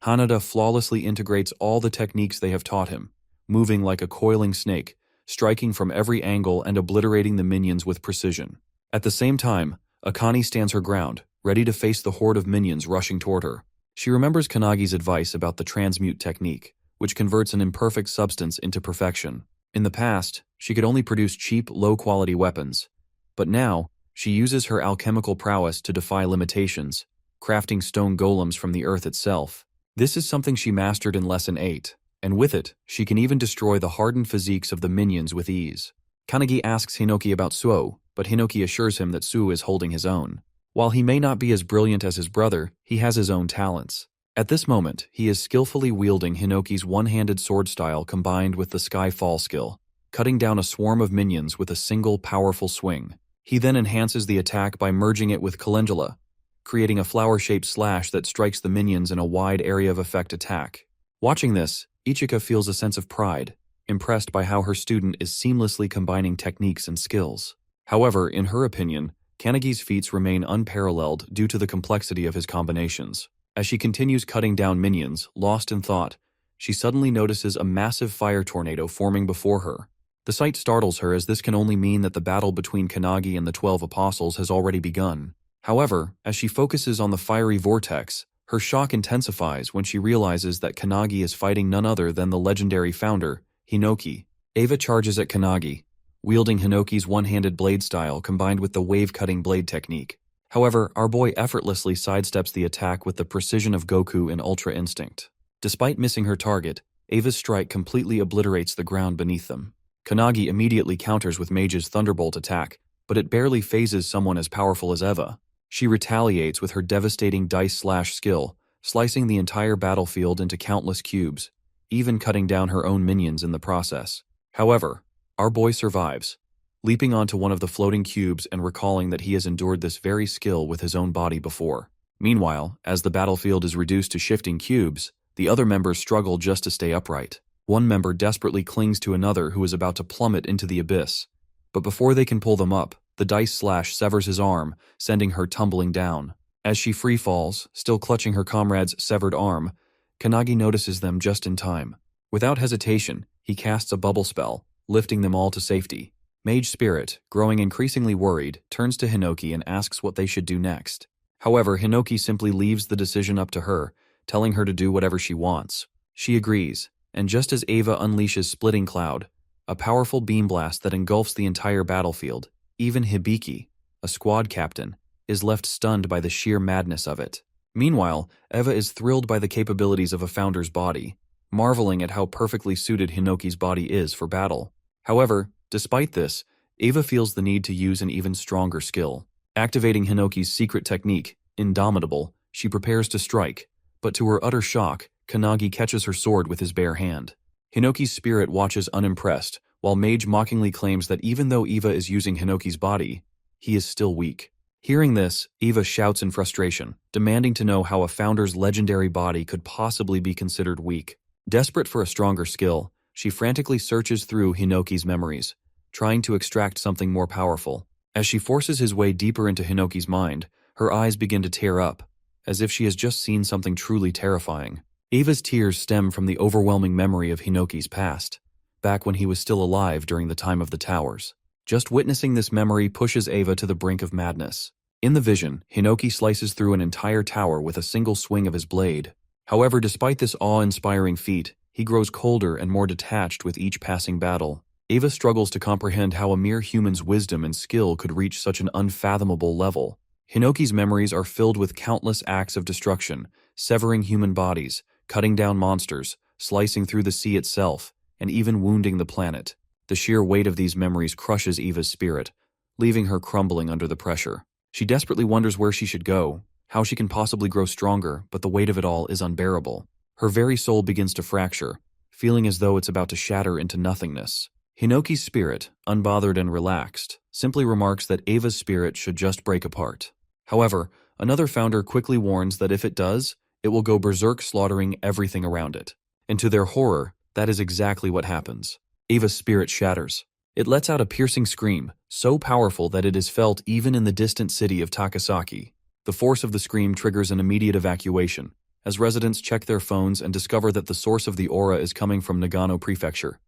Hanada flawlessly integrates all the techniques they have taught him, moving like a coiling snake, striking from every angle and obliterating the minions with precision. At the same time, Akane stands her ground, ready to face the horde of minions rushing toward her. She remembers Kanagi's advice about the transmute technique, which converts an imperfect substance into perfection. In the past, she could only produce cheap, low-quality weapons, but now, she uses her alchemical prowess to defy limitations, crafting stone golems from the earth itself. This is something she mastered in Lesson 8, and with it, she can even destroy the hardened physiques of the minions with ease. Kanagi asks Hinoki about Suo, but Hinoki assures him that Suo is holding his own. While he may not be as brilliant as his brother, he has his own talents. At this moment, he is skillfully wielding Hinoki's one-handed sword style combined with the Sky Fall skill, cutting down a swarm of minions with a single powerful swing. He then enhances the attack by merging it with Calendula, creating a flower-shaped slash that strikes the minions in a wide area of effect attack. Watching this, Ichika feels a sense of pride, impressed by how her student is seamlessly combining techniques and skills. However, in her opinion, Kanagi's feats remain unparalleled due to the complexity of his combinations. As she continues cutting down minions, lost in thought, she suddenly notices a massive fire tornado forming before her. The sight startles her as this can only mean that the battle between Kanagi and the 12 Apostles has already begun. However, as she focuses on the fiery vortex, her shock intensifies when she realizes that Kanagi is fighting none other than the legendary founder, Hinoki. Eva charges at Kanagi, wielding Hinoki's one-handed blade style combined with the wave-cutting blade technique. However, our boy effortlessly sidesteps the attack with the precision of Goku in Ultra Instinct. Despite missing her target, Eva's strike completely obliterates the ground beneath them. Kanagi immediately counters with Mage's Thunderbolt attack, but it barely phases someone as powerful as Eva. She retaliates with her devastating dice slash skill, slicing the entire battlefield into countless cubes, even cutting down her own minions in the process. However, our boy survives, leaping onto one of the floating cubes and recalling that he has endured this very skill with his own body before. Meanwhile, as the battlefield is reduced to shifting cubes, The other members struggle just to stay upright. One member desperately clings to another who is about to plummet into the abyss. But before they can pull them up, the dice slash severs his arm, sending her tumbling down. As she free falls, still clutching her comrade's severed arm, Kanagi notices them just in time. Without hesitation, he casts a bubble spell, lifting them all to safety. Mage Spirit, growing increasingly worried, turns to Hinoki and asks what they should do next. However, Hinoki simply leaves the decision up to her, telling her to do whatever she wants. She agrees, and just as Eva unleashes Splitting Cloud, a powerful beam blast that engulfs the entire battlefield, even Hibiki, a squad captain, is left stunned by the sheer madness of it. Meanwhile, Eva is thrilled by the capabilities of a founder's body, marveling at how perfectly suited Hinoki's body is for battle. However, despite this, Eva feels the need to use an even stronger skill. Activating Hinoki's secret technique, Indomitable, she prepares to strike, but to her utter shock, Kanagi catches her sword with his bare hand. Hinoki's spirit watches unimpressed, while Mage mockingly claims that even though Eva is using Hinoki's body, he is still weak. Hearing this, Eva shouts in frustration, demanding to know how a founder's legendary body could possibly be considered weak. Desperate for a stronger skill, she frantically searches through Hinoki's memories, trying to extract something more powerful. As she forces his way deeper into Hinoki's mind, her eyes begin to tear up, as if she has just seen something truly terrifying. Eva's tears stem from the overwhelming memory of Hinoki's past, back when he was still alive during the time of the towers. Just witnessing this memory pushes Eva to the brink of madness. In the vision, Hinoki slices through an entire tower with a single swing of his blade. However, despite this awe-inspiring feat, he grows colder and more detached with each passing battle. Eva struggles to comprehend how a mere human's wisdom and skill could reach such an unfathomable level. Hinoki's memories are filled with countless acts of destruction, severing human bodies, cutting down monsters, slicing through the sea itself, and even wounding the planet. The sheer weight of these memories crushes Eva's spirit, leaving her crumbling under the pressure. She desperately wonders where she should go, how she can possibly grow stronger, but the weight of it all is unbearable. Her very soul begins to fracture, feeling as though it's about to shatter into nothingness. Hinoki's spirit, unbothered and relaxed, simply remarks that Eva's spirit should just break apart. However, another founder quickly warns that if it does, it will go berserk, slaughtering everything around it. And to their horror, that is exactly what happens. Eva's spirit shatters. It lets out a piercing scream, so powerful that it is felt even in the distant city of Takasaki. The force of the scream triggers an immediate evacuation, as residents check their phones and discover that the source of the aura is coming from Nagano Prefecture,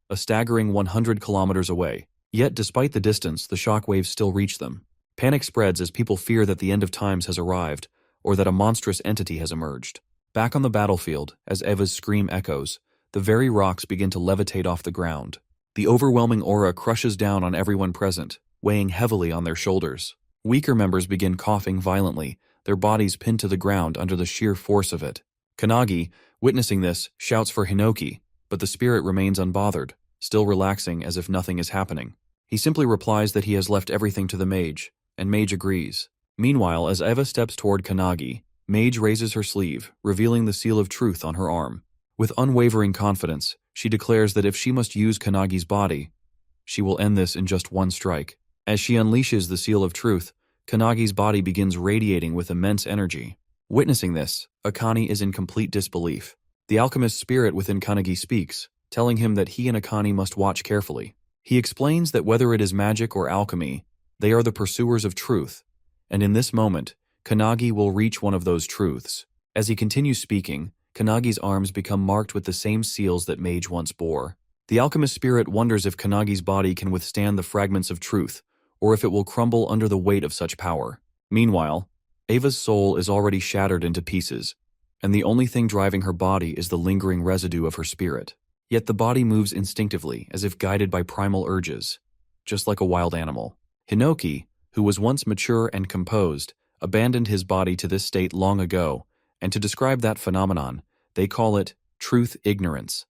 a staggering 100 kilometers away. Yet despite the distance, the shockwaves still reach them. Panic spreads as people fear that the end of times has arrived, or that a monstrous entity has emerged. Back on the battlefield, as Eva's scream echoes, the very rocks begin to levitate off the ground. The overwhelming aura crushes down on everyone present, weighing heavily on their shoulders. Weaker members begin coughing violently, their bodies pinned to the ground under the sheer force of it. Kanagi, witnessing this, shouts for Hinoki, but the spirit remains unbothered, still relaxing as if nothing is happening. He simply replies that he has left everything to the mage, and Mage agrees. Meanwhile, as Eva steps toward Kanagi, Mage raises her sleeve, revealing the seal of truth on her arm. With unwavering confidence, she declares that if she must use Kanagi's body, she will end this in just one strike. As she unleashes the seal of truth, Kanagi's body begins radiating with immense energy. Witnessing this, Akane is in complete disbelief. The alchemist's spirit within Kanagi speaks, telling him that he and Akane must watch carefully. He explains that whether it is magic or alchemy, they are the pursuers of truth, and in this moment, Kanagi will reach one of those truths. As he continues speaking, Kanagi's arms become marked with the same seals that Mage once bore. The alchemist spirit wonders if Kanagi's body can withstand the fragments of truth, or if it will crumble under the weight of such power. Meanwhile, Eva's soul is already shattered into pieces, and the only thing driving her body is the lingering residue of her spirit. Yet the body moves instinctively, as if guided by primal urges, just like a wild animal. Hinoki, who was once mature and composed, abandoned his body to this state long ago, and to describe that phenomenon, they call it truth ignorance.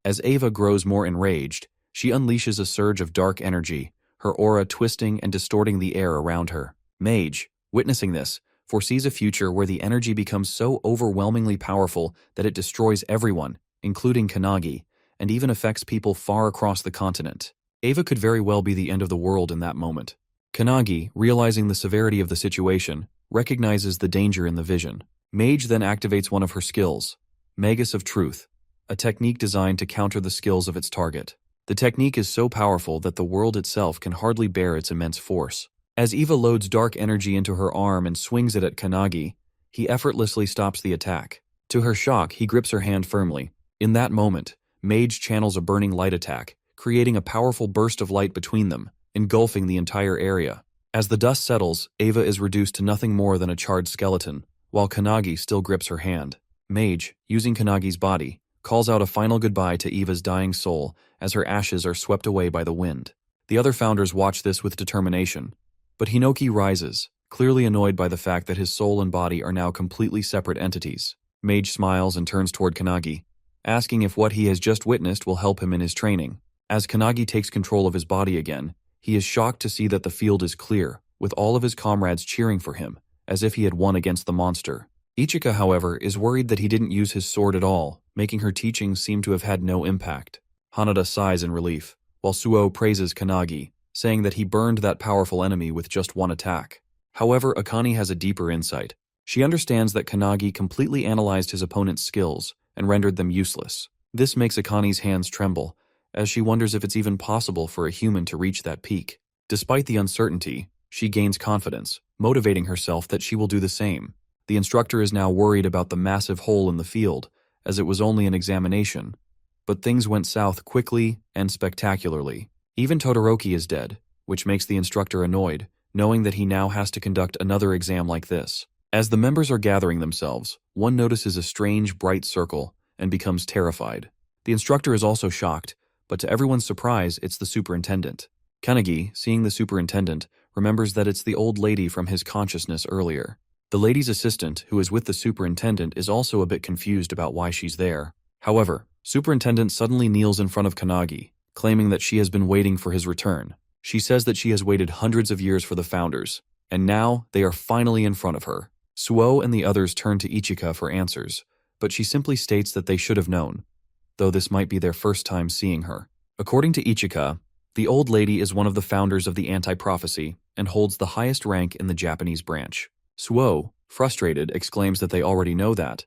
As Eva grows more enraged, she unleashes a surge of dark energy, her aura twisting and distorting the air around her. Mage, witnessing this, foresees a future where the energy becomes so overwhelmingly powerful that it destroys everyone, including Kanagi, and even affects people far across the continent. Eva could very well be the end of the world in that moment. Kanagi, realizing the severity of the situation, recognizes the danger in the vision. Mage then activates one of her skills, Magus of Truth, a technique designed to counter the skills of its target. The technique is so powerful that the world itself can hardly bear its immense force. As Eva loads dark energy into her arm and swings it at Kanagi, he effortlessly stops the attack. To her shock, he grips her hand firmly. In that moment, Mage channels a burning light attack, creating a powerful burst of light between them, engulfing the entire area. As the dust settles, Eva is reduced to nothing more than a charred skeleton, while Kanagi still grips her hand. Mage, using Kanagi's body, calls out a final goodbye to Eva's dying soul as her ashes are swept away by the wind. The other founders watch this with determination, but Hinoki rises, clearly annoyed by the fact that his soul and body are now completely separate entities. Mage smiles and turns toward Kanagi, asking if what he has just witnessed will help him in his training. As Kanagi takes control of his body again, he is shocked to see that the field is clear, with all of his comrades cheering for him, as if he had won against the monster. Ichika, however, is worried that he didn't use his sword at all, making her teachings seem to have had no impact. Hanada sighs in relief, while Suo praises Kanagi, saying that he burned that powerful enemy with just one attack. However, Akane has a deeper insight. She understands that Kanagi completely analyzed his opponent's skills and rendered them useless. This makes Akane's hands tremble, as she wonders if it's even possible for a human to reach that peak. Despite the uncertainty, she gains confidence, motivating herself that she will do the same. The instructor is now worried about the massive hole in the field, as it was only an examination. But things went south quickly and spectacularly. Even Todoroki is dead, which makes the instructor annoyed, knowing that he now has to conduct another exam like this. As the members are gathering themselves, one notices a strange, bright circle and becomes terrified. The instructor is also shocked, but to everyone's surprise, it's the superintendent. Kanagi, seeing the superintendent, remembers that it's the old lady from his consciousness earlier. The lady's assistant, who is with the superintendent, is also a bit confused about why she's there. However, superintendent suddenly kneels in front of Kanagi, claiming that she has been waiting for his return. She says that she has waited hundreds of years for the founders, and now they are finally in front of her. Suo and the others turn to Ichika for answers, but she simply states that they should have known, though this might be their first time seeing her. According to Ichika, the old lady is one of the founders of the anti-prophecy and holds the highest rank in the Japanese branch. Suo, frustrated, exclaims that they already know that.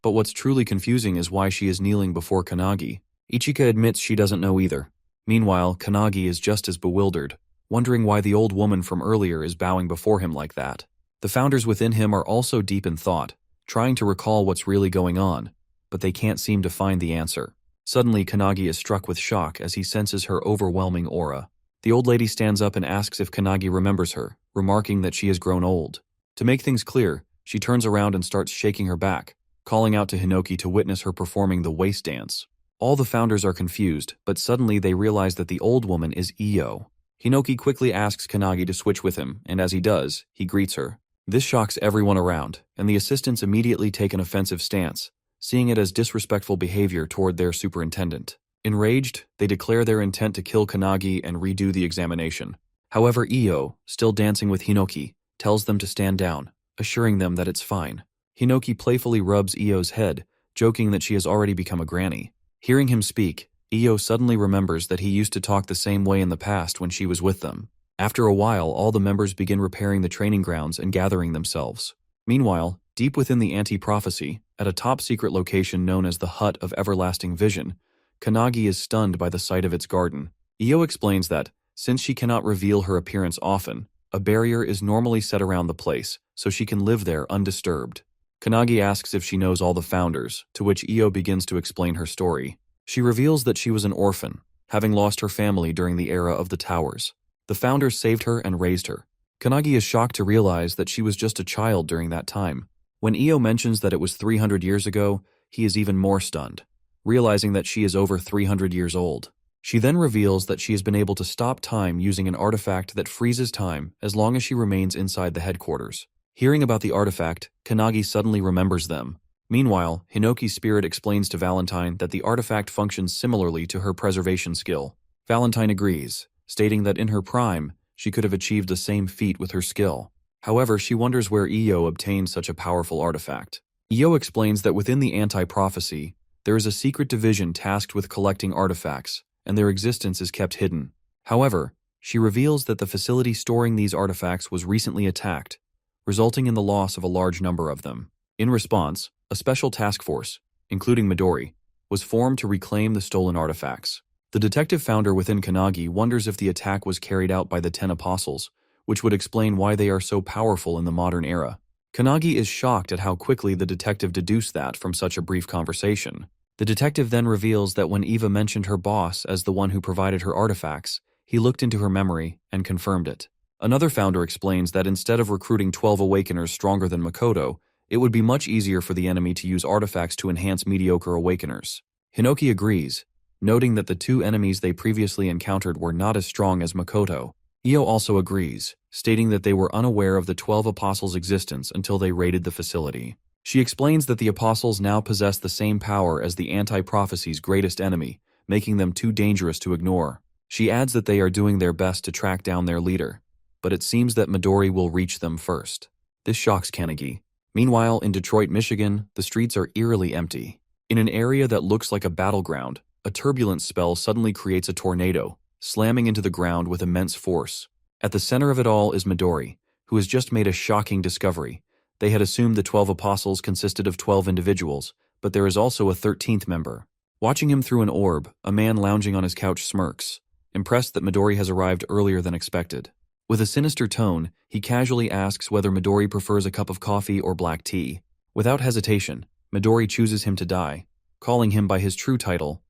But what's truly confusing is why she is kneeling before Kanagi. Ichika admits she doesn't know either. Meanwhile, Kanagi is just as bewildered, wondering why the old woman from earlier is bowing before him like that. The founders within him are also deep in thought, trying to recall what's really going on, but they can't seem to find the answer. Suddenly, Kanagi is struck with shock as he senses her overwhelming aura. The old lady stands up and asks if Kanagi remembers her, remarking that she has grown old. To make things clear, she turns around and starts shaking her back, calling out to Hinoki to witness her performing the waist dance. All the founders are confused, but suddenly they realize that the old woman is Io. Hinoki quickly asks Kanagi to switch with him, and as he does, he greets her. This shocks everyone around, and the assistants immediately take an offensive stance, seeing it as disrespectful behavior toward their superintendent. Enraged, they declare their intent to kill Kanagi and redo the examination. However, Io, still dancing with Hinoki, tells them to stand down, assuring them that it's fine. Hinoki playfully rubs Io's head, joking that she has already become a granny. Hearing him speak, Io suddenly remembers that he used to talk the same way in the past when she was with them. After a while, all the members begin repairing the training grounds and gathering themselves. Meanwhile, deep within the anti-prophecy, at a top-secret location known as the Hut of Everlasting Vision, Kanagi is stunned by the sight of its garden. Io explains that, since she cannot reveal her appearance often, a barrier is normally set around the place, so she can live there undisturbed. Kanagi asks if she knows all the founders, to which Io begins to explain her story. She reveals that she was an orphan, having lost her family during the era of the towers. The founders saved her and raised her. Kanagi is shocked to realize that she was just a child during that time. When Io mentions that it was 300 years ago, he is even more stunned, realizing that she is over 300 years old. She then reveals that she has been able to stop time using an artifact that freezes time as long as she remains inside the headquarters. Hearing about the artifact, Kanagi suddenly remembers them. Meanwhile, Hinoki's spirit explains to Valentine that the artifact functions similarly to her preservation skill. Valentine agrees, stating that in her prime, she could have achieved the same feat with her skill. However, she wonders where Io obtained such a powerful artifact. Io explains that within the anti-prophecy, there is a secret division tasked with collecting artifacts, and their existence is kept hidden. However, she reveals that the facility storing these artifacts was recently attacked, resulting in the loss of a large number of them. In response, a special task force, including Midori, was formed to reclaim the stolen artifacts. The detective founder within Kanagi wonders if the attack was carried out by the 10 apostles, which would explain why they are so powerful in the modern era. Kanagi is shocked at how quickly the detective deduced that from such a brief conversation. The detective then reveals that when Eva mentioned her boss as the one who provided her artifacts, he looked into her memory and confirmed it. Another founder explains that instead of recruiting 12 awakeners stronger than Makoto, it would be much easier for the enemy to use artifacts to enhance mediocre awakeners. Hinoki agrees, noting that the two enemies they previously encountered were not as strong as Makoto. Io also agrees, stating that they were unaware of the 12 apostles' existence until they raided the facility. She explains that the apostles now possess the same power as the anti-prophecy's greatest enemy, making them too dangerous to ignore. She adds that they are doing their best to track down their leader, but it seems that Midori will reach them first. This shocks Kanagi. Meanwhile, in Detroit, Michigan, the streets are eerily empty. In an area that looks like a battleground, a turbulence spell suddenly creates a tornado, slamming into the ground with immense force. At the center of it all is Midori, who has just made a shocking discovery. They had assumed the 12 apostles consisted of 12 individuals, but there is also a 13th member. Watching him through an orb, a man lounging on his couch smirks, impressed that Midori has arrived earlier than expected. With a sinister tone, he casually asks whether Midori prefers a cup of coffee or black tea. Without hesitation, Midori chooses him to die, calling him by his true title,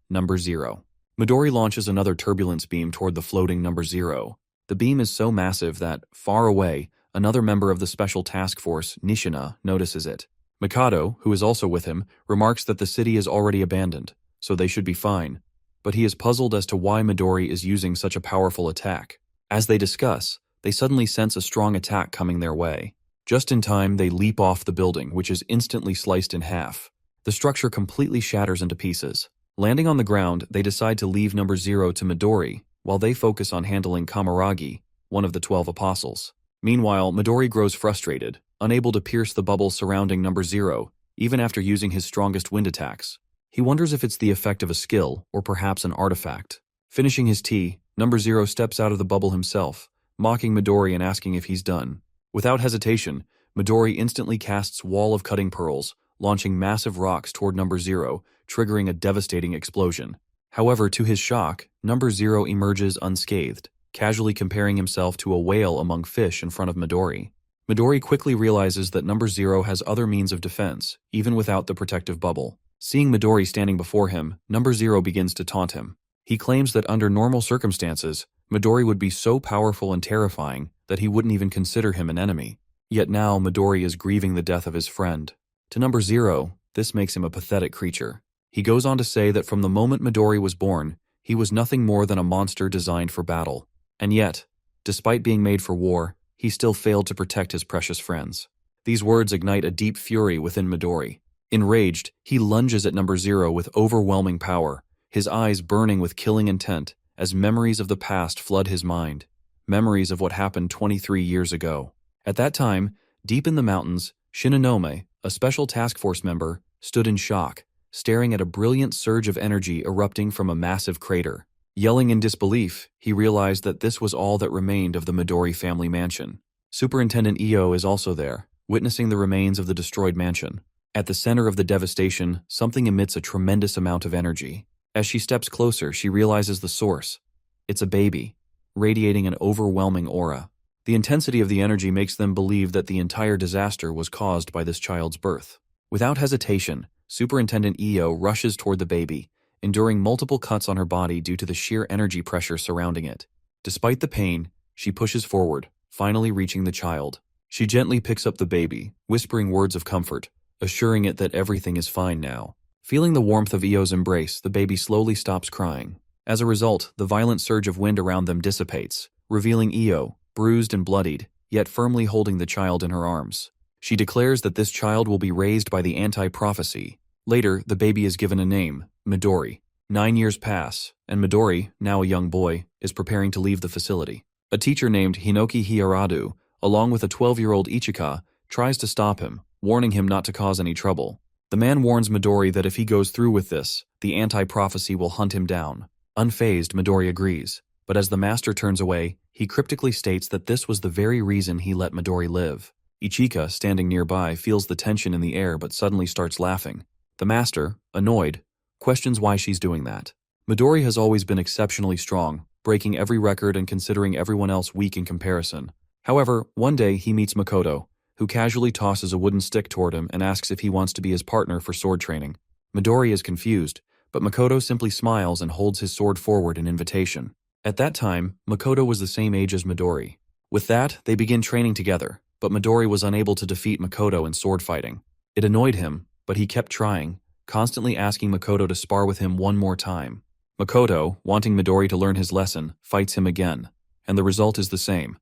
Number 0. Midori launches another turbulence beam toward the floating Number 0. The beam is so massive that, far away, another member of the special task force, Nishina, notices it. Mikado, who is also with him, remarks that the city is already abandoned, so they should be fine, but he is puzzled as to why Midori is using such a powerful attack. As they discuss, they suddenly sense a strong attack coming their way. Just in time, they leap off the building, which is instantly sliced in half. The structure completely shatters into pieces. Landing on the ground, they decide to leave Number 0 to Midori, while they focus on handling Kamaragi, one of the 12 apostles. Meanwhile, Midori grows frustrated, unable to pierce the bubble surrounding Number 0, even after using his strongest wind attacks. He wonders if it's the effect of a skill, or perhaps an artifact. Finishing his tea, Number 0 steps out of the bubble himself, mocking Midori and asking if he's done. Without hesitation, Midori instantly casts Wall of Cutting Pearls, launching massive rocks toward Number 0, triggering a devastating explosion. However, to his shock, Number 0 emerges unscathed, casually comparing himself to a whale among fish in front of Midori. Midori quickly realizes that Number 0 has other means of defense, even without the protective bubble. Seeing Midori standing before him, Number 0 begins to taunt him. He claims that under normal circumstances, Midori would be so powerful and terrifying that he wouldn't even consider him an enemy. Yet now Midori is grieving the death of his friend. To Number 0, this makes him a pathetic creature. He goes on to say that from the moment Midori was born, he was nothing more than a monster designed for battle. And yet, despite being made for war, he still failed to protect his precious friends. These words ignite a deep fury within Midori. Enraged, he lunges at Number 0 with overwhelming power, his eyes burning with killing intent as memories of the past flood his mind, memories of what happened 23 years ago. At that time, deep in the mountains, Shinonome, a special task force member, stood in shock, staring at a brilliant surge of energy erupting from a massive crater. Yelling in disbelief, he realized that this was all that remained of the Midori family mansion. Superintendent Io is also there, witnessing the remains of the destroyed mansion. At the center of the devastation, something emits a tremendous amount of energy. As she steps closer, she realizes the source. It's a baby, radiating an overwhelming aura. The intensity of the energy makes them believe that the entire disaster was caused by this child's birth. Without hesitation, Superintendent Io rushes toward the baby, enduring multiple cuts on her body due to the sheer energy pressure surrounding it. Despite the pain, she pushes forward, finally reaching the child. She gently picks up the baby, whispering words of comfort, assuring it that everything is fine now. Feeling the warmth of Io's embrace, the baby slowly stops crying. As a result, the violent surge of wind around them dissipates, revealing Io, bruised and bloodied, yet firmly holding the child in her arms. She declares that this child will be raised by the anti-prophecy. Later, the baby is given a name, Midori. 9 years pass, and Midori, now a young boy, is preparing to leave the facility. A teacher named Hinoki Hiaradu, along with a 12-year-old Ichika, tries to stop him, warning him not to cause any trouble. The man warns Midori that if he goes through with this, the anti-prophecy will hunt him down. Unfazed, Midori agrees, but as the master turns away, he cryptically states that this was the very reason he let Midori live. Ichika, standing nearby, feels the tension in the air but suddenly starts laughing. The master, annoyed, questions why she's doing that. Midori has always been exceptionally strong, breaking every record and considering everyone else weak in comparison. However, one day he meets Makoto, who casually tosses a wooden stick toward him and asks if he wants to be his partner for sword training. Midori is confused, but Makoto simply smiles and holds his sword forward in invitation. At that time, Makoto was the same age as Midori. With that, they begin training together, but Midori was unable to defeat Makoto in sword fighting. It annoyed him, but he kept trying, constantly asking Makoto to spar with him one more time. Makoto, wanting Midori to learn his lesson, fights him again, and the result is the same.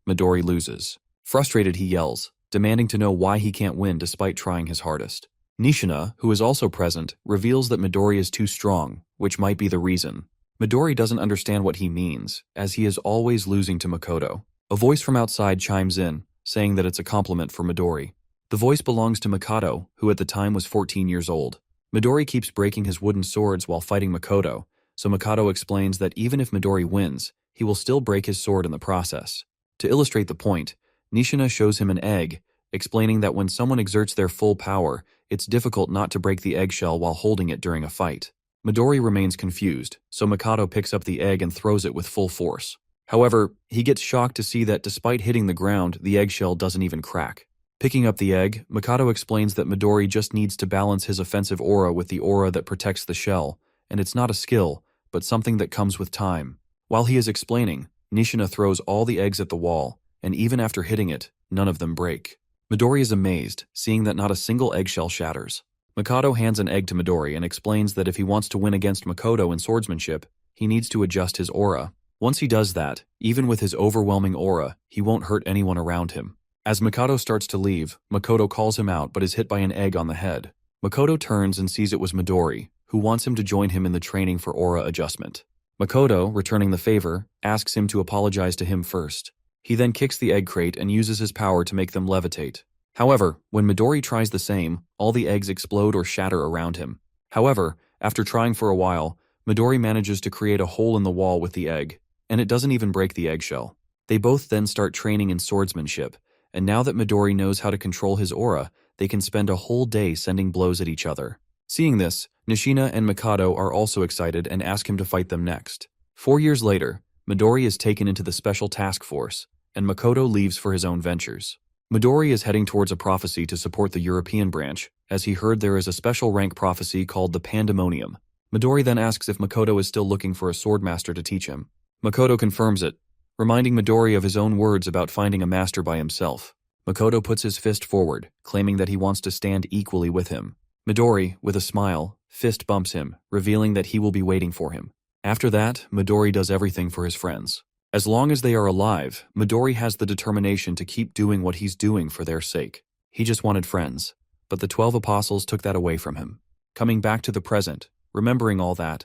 Midori loses. Frustrated, he yells, demanding to know why he can't win despite trying his hardest. Nishina, who is also present, reveals that Midori is too strong, which might be the reason. Midori doesn't understand what he means, as he is always losing to Makoto. A voice from outside chimes in, saying that it's a compliment for Midori. The voice belongs to Makoto, who at the time was 14 years old. Midori keeps breaking his wooden swords while fighting Makoto, so Makoto explains that even if Midori wins, he will still break his sword in the process. To illustrate the point, Nishina shows him an egg, explaining that when someone exerts their full power, it's difficult not to break the eggshell while holding it during a fight. Midori remains confused, so Makoto picks up the egg and throws it with full force. However, he gets shocked to see that despite hitting the ground, the eggshell doesn't even crack. Picking up the egg, Makoto explains that Midori just needs to balance his offensive aura with the aura that protects the shell, and it's not a skill, but something that comes with time. While he is explaining, Nishina throws all the eggs at the wall, and even after hitting it, none of them break. Midori is amazed, seeing that not a single eggshell shatters. Makoto hands an egg to Midori and explains that if he wants to win against Makoto in swordsmanship, he needs to adjust his aura. Once he does that, even with his overwhelming aura, he won't hurt anyone around him. As Makoto starts to leave, Makoto calls him out but is hit by an egg on the head. Makoto turns and sees it was Midori, who wants him to join him in the training for aura adjustment. Makoto, returning the favor, asks him to apologize to him first. He then kicks the egg crate and uses his power to make them levitate. However, when Midori tries the same, all the eggs explode or shatter around him. However, after trying for a while, Midori manages to create a hole in the wall with the egg, and it doesn't even break the eggshell. They both then start training in swordsmanship, and now that Midori knows how to control his aura, they can spend a whole day sending blows at each other. Seeing this, Nishina and Makoto are also excited and ask him to fight them next. 4 years later, Midori is taken into the special task force, and Makoto leaves for his own ventures. Midori is heading towards a prophecy to support the European branch, as he heard there is a special rank prophecy called the Pandemonium. Midori then asks if Makoto is still looking for a swordmaster to teach him. Makoto confirms it, reminding Midori of his own words about finding a master by himself. Makoto puts his fist forward, claiming that he wants to stand equally with him. Midori, with a smile, fist bumps him, revealing that he will be waiting for him. After that, Midori does everything for his friends. As long as they are alive, Midori has the determination to keep doing what he's doing for their sake. He just wanted friends, but the 12 apostles took that away from him. Coming back to the present, remembering all that,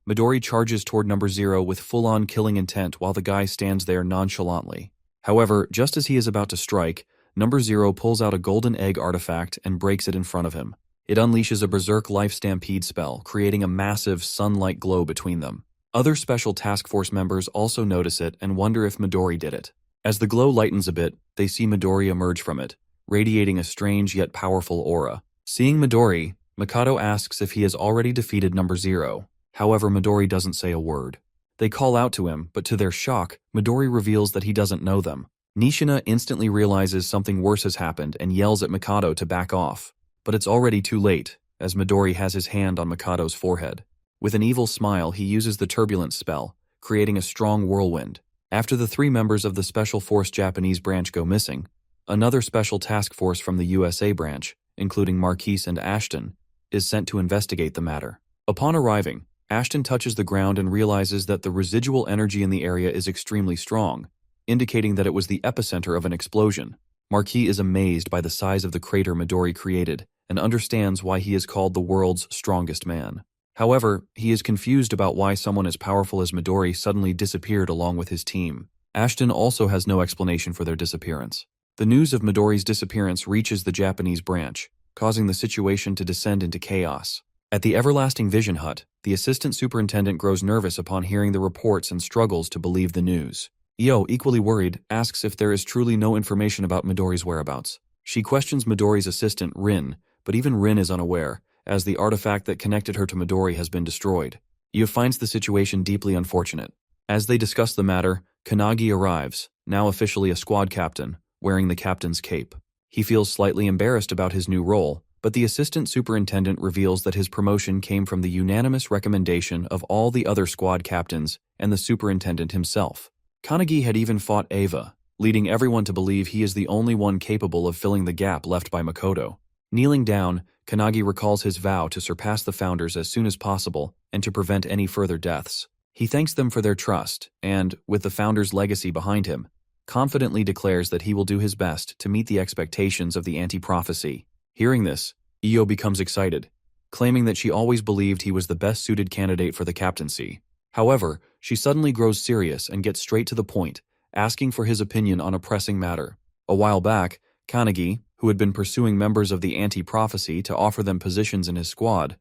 Midori charges toward number 0 with full-on killing intent while the guy stands there nonchalantly. However, just as he is about to strike, number 0 pulls out a golden egg artifact and breaks it in front of him. It unleashes a berserk life stampede spell, creating a massive sun-like glow between them. Other special task force members also notice it and wonder if Midori did it. As the glow lightens a bit, they see Midori emerge from it, radiating a strange yet powerful aura. Seeing Midori, Makoto asks if he has already defeated number 0. However, Midori doesn't say a word. They call out to him, but to their shock, Midori reveals that he doesn't know them. Nishina instantly realizes something worse has happened and yells at Makoto to back off. But it's already too late, as Midori has his hand on Makoto's forehead. With an evil smile, he uses the turbulence spell, creating a strong whirlwind. After the 3 members of the Special Force Japanese branch go missing, another special task force from the USA branch, including Marquise and Ashton, is sent to investigate the matter. Upon arriving, Ashton touches the ground and realizes that the residual energy in the area is extremely strong, indicating that it was the epicenter of an explosion. Marquis is amazed by the size of the crater Midori created and understands why he is called the world's strongest man. However, he is confused about why someone as powerful as Midori suddenly disappeared along with his team. Ashton also has no explanation for their disappearance. The news of Midori's disappearance reaches the Japanese branch, causing the situation to descend into chaos. At the Everlasting Vision Hut, the assistant superintendent grows nervous upon hearing the reports and struggles to believe the news. Io, equally worried, asks if there is truly no information about Midori's whereabouts. She questions Midori's assistant, Rin, but even Rin is unaware, as the artifact that connected her to Midori has been destroyed. Iyo finds the situation deeply unfortunate. As they discuss the matter, Kanagi arrives, now officially a squad captain, wearing the captain's cape. He feels slightly embarrassed about his new role, but the assistant superintendent reveals that his promotion came from the unanimous recommendation of all the other squad captains and the superintendent himself. Kanagi had even fought Eva, leading everyone to believe he is the only one capable of filling the gap left by Makoto. Kneeling down, Kanagi recalls his vow to surpass the founders as soon as possible and to prevent any further deaths. He thanks them for their trust and, with the founders' legacy behind him, confidently declares that he will do his best to meet the expectations of the anti-prophecy. Hearing this, Iyo becomes excited, claiming that she always believed he was the best-suited candidate for the captaincy. However, she suddenly grows serious and gets straight to the point, asking for his opinion on a pressing matter. A while back, Kanagi, who had been pursuing members of the anti-prophecy to offer them positions in his squad,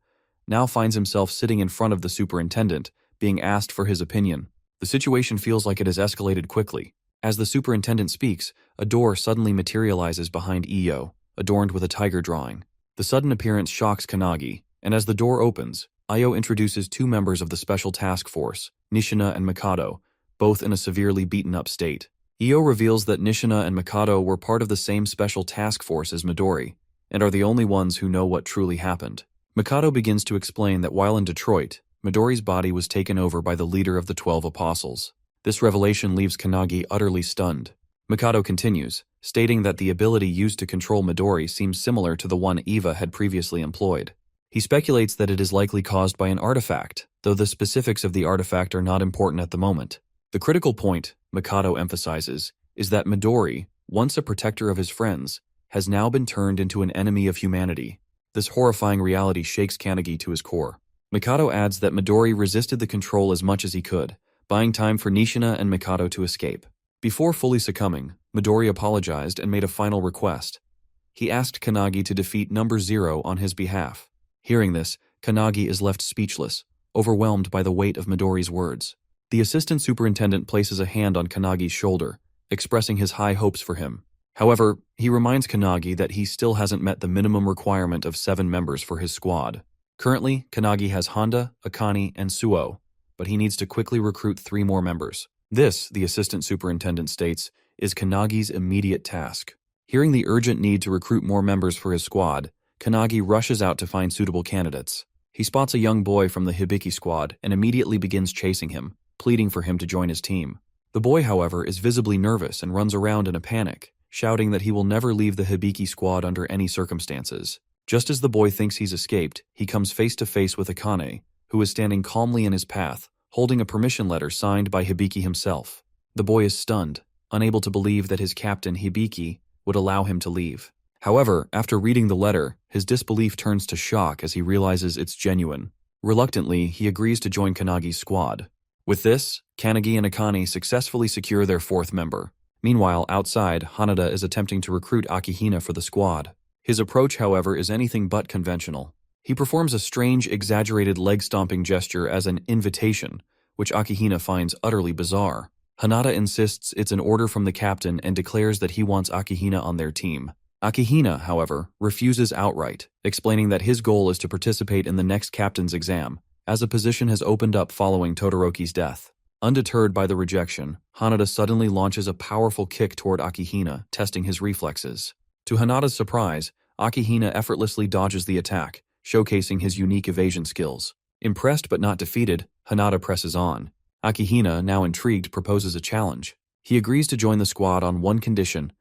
now finds himself sitting in front of the superintendent, being asked for his opinion. The situation feels like it has escalated quickly. As the superintendent speaks, a door suddenly materializes behind Iyo, adorned with a tiger drawing. The sudden appearance shocks Kanagi, and as the door opens, Iyo introduces two members of the special task force, Nishina and Mikado, both in a severely beaten-up state. Iyo reveals that Nishina and Mikado were part of the same special task force as Midori, and are the only ones who know what truly happened. Mikado begins to explain that while in Detroit, Midori's body was taken over by the leader of the 12 Apostles. This revelation leaves Kanagi utterly stunned. Mikado continues, stating that the ability used to control Midori seems similar to the one Eva had previously employed. He speculates that it is likely caused by an artifact, though the specifics of the artifact are not important at the moment. The critical point, Mikado emphasizes, is that Midori, once a protector of his friends, has now been turned into an enemy of humanity. This horrifying reality shakes Kanagi to his core. Mikado adds that Midori resisted the control as much as he could, buying time for Nishina and Mikado to escape. Before fully succumbing, Midori apologized and made a final request. He asked Kanagi to defeat Number 0 on his behalf. Hearing this, Kanagi is left speechless, overwhelmed by the weight of Midori's words. The assistant superintendent places a hand on Kanagi's shoulder, expressing his high hopes for him. However, he reminds Kanagi that he still hasn't met the minimum requirement of 7 members for his squad. Currently, Kanagi has Honda, Akane, and Suo, but he needs to quickly recruit 3 more members. This, the assistant superintendent states, is Kanagi's immediate task. Hearing the urgent need to recruit more members for his squad, Kanagi rushes out to find suitable candidates. He spots a young boy from the Hibiki squad and immediately begins chasing him, pleading for him to join his team. The boy, however, is visibly nervous and runs around in a panic, shouting that he will never leave the Hibiki squad under any circumstances. Just as the boy thinks he's escaped, he comes face to face with Akane, who is standing calmly in his path, holding a permission letter signed by Hibiki himself. The boy is stunned, unable to believe that his captain, Hibiki, would allow him to leave. However, after reading the letter, his disbelief turns to shock as he realizes it's genuine. Reluctantly, he agrees to join Kanagi's squad. With this, Kanagi and Akane successfully secure their 4th member. Meanwhile, outside, Hanada is attempting to recruit Akihina for the squad. His approach, however, is anything but conventional. He performs a strange, exaggerated leg-stomping gesture as an invitation, which Akihina finds utterly bizarre. Hanada insists it's an order from the captain and declares that he wants Akihina on their team. Akihina, however, refuses outright, explaining that his goal is to participate in the next captain's exam, as a position has opened up following Todoroki's death. Undeterred by the rejection, Hanada suddenly launches a powerful kick toward Akihina, testing his reflexes. To Hanada's surprise, Akihina effortlessly dodges the attack, showcasing his unique evasion skills. Impressed but not defeated, Hanada presses on. Akihina, now intrigued, proposes a challenge. He agrees to join the squad on one condition: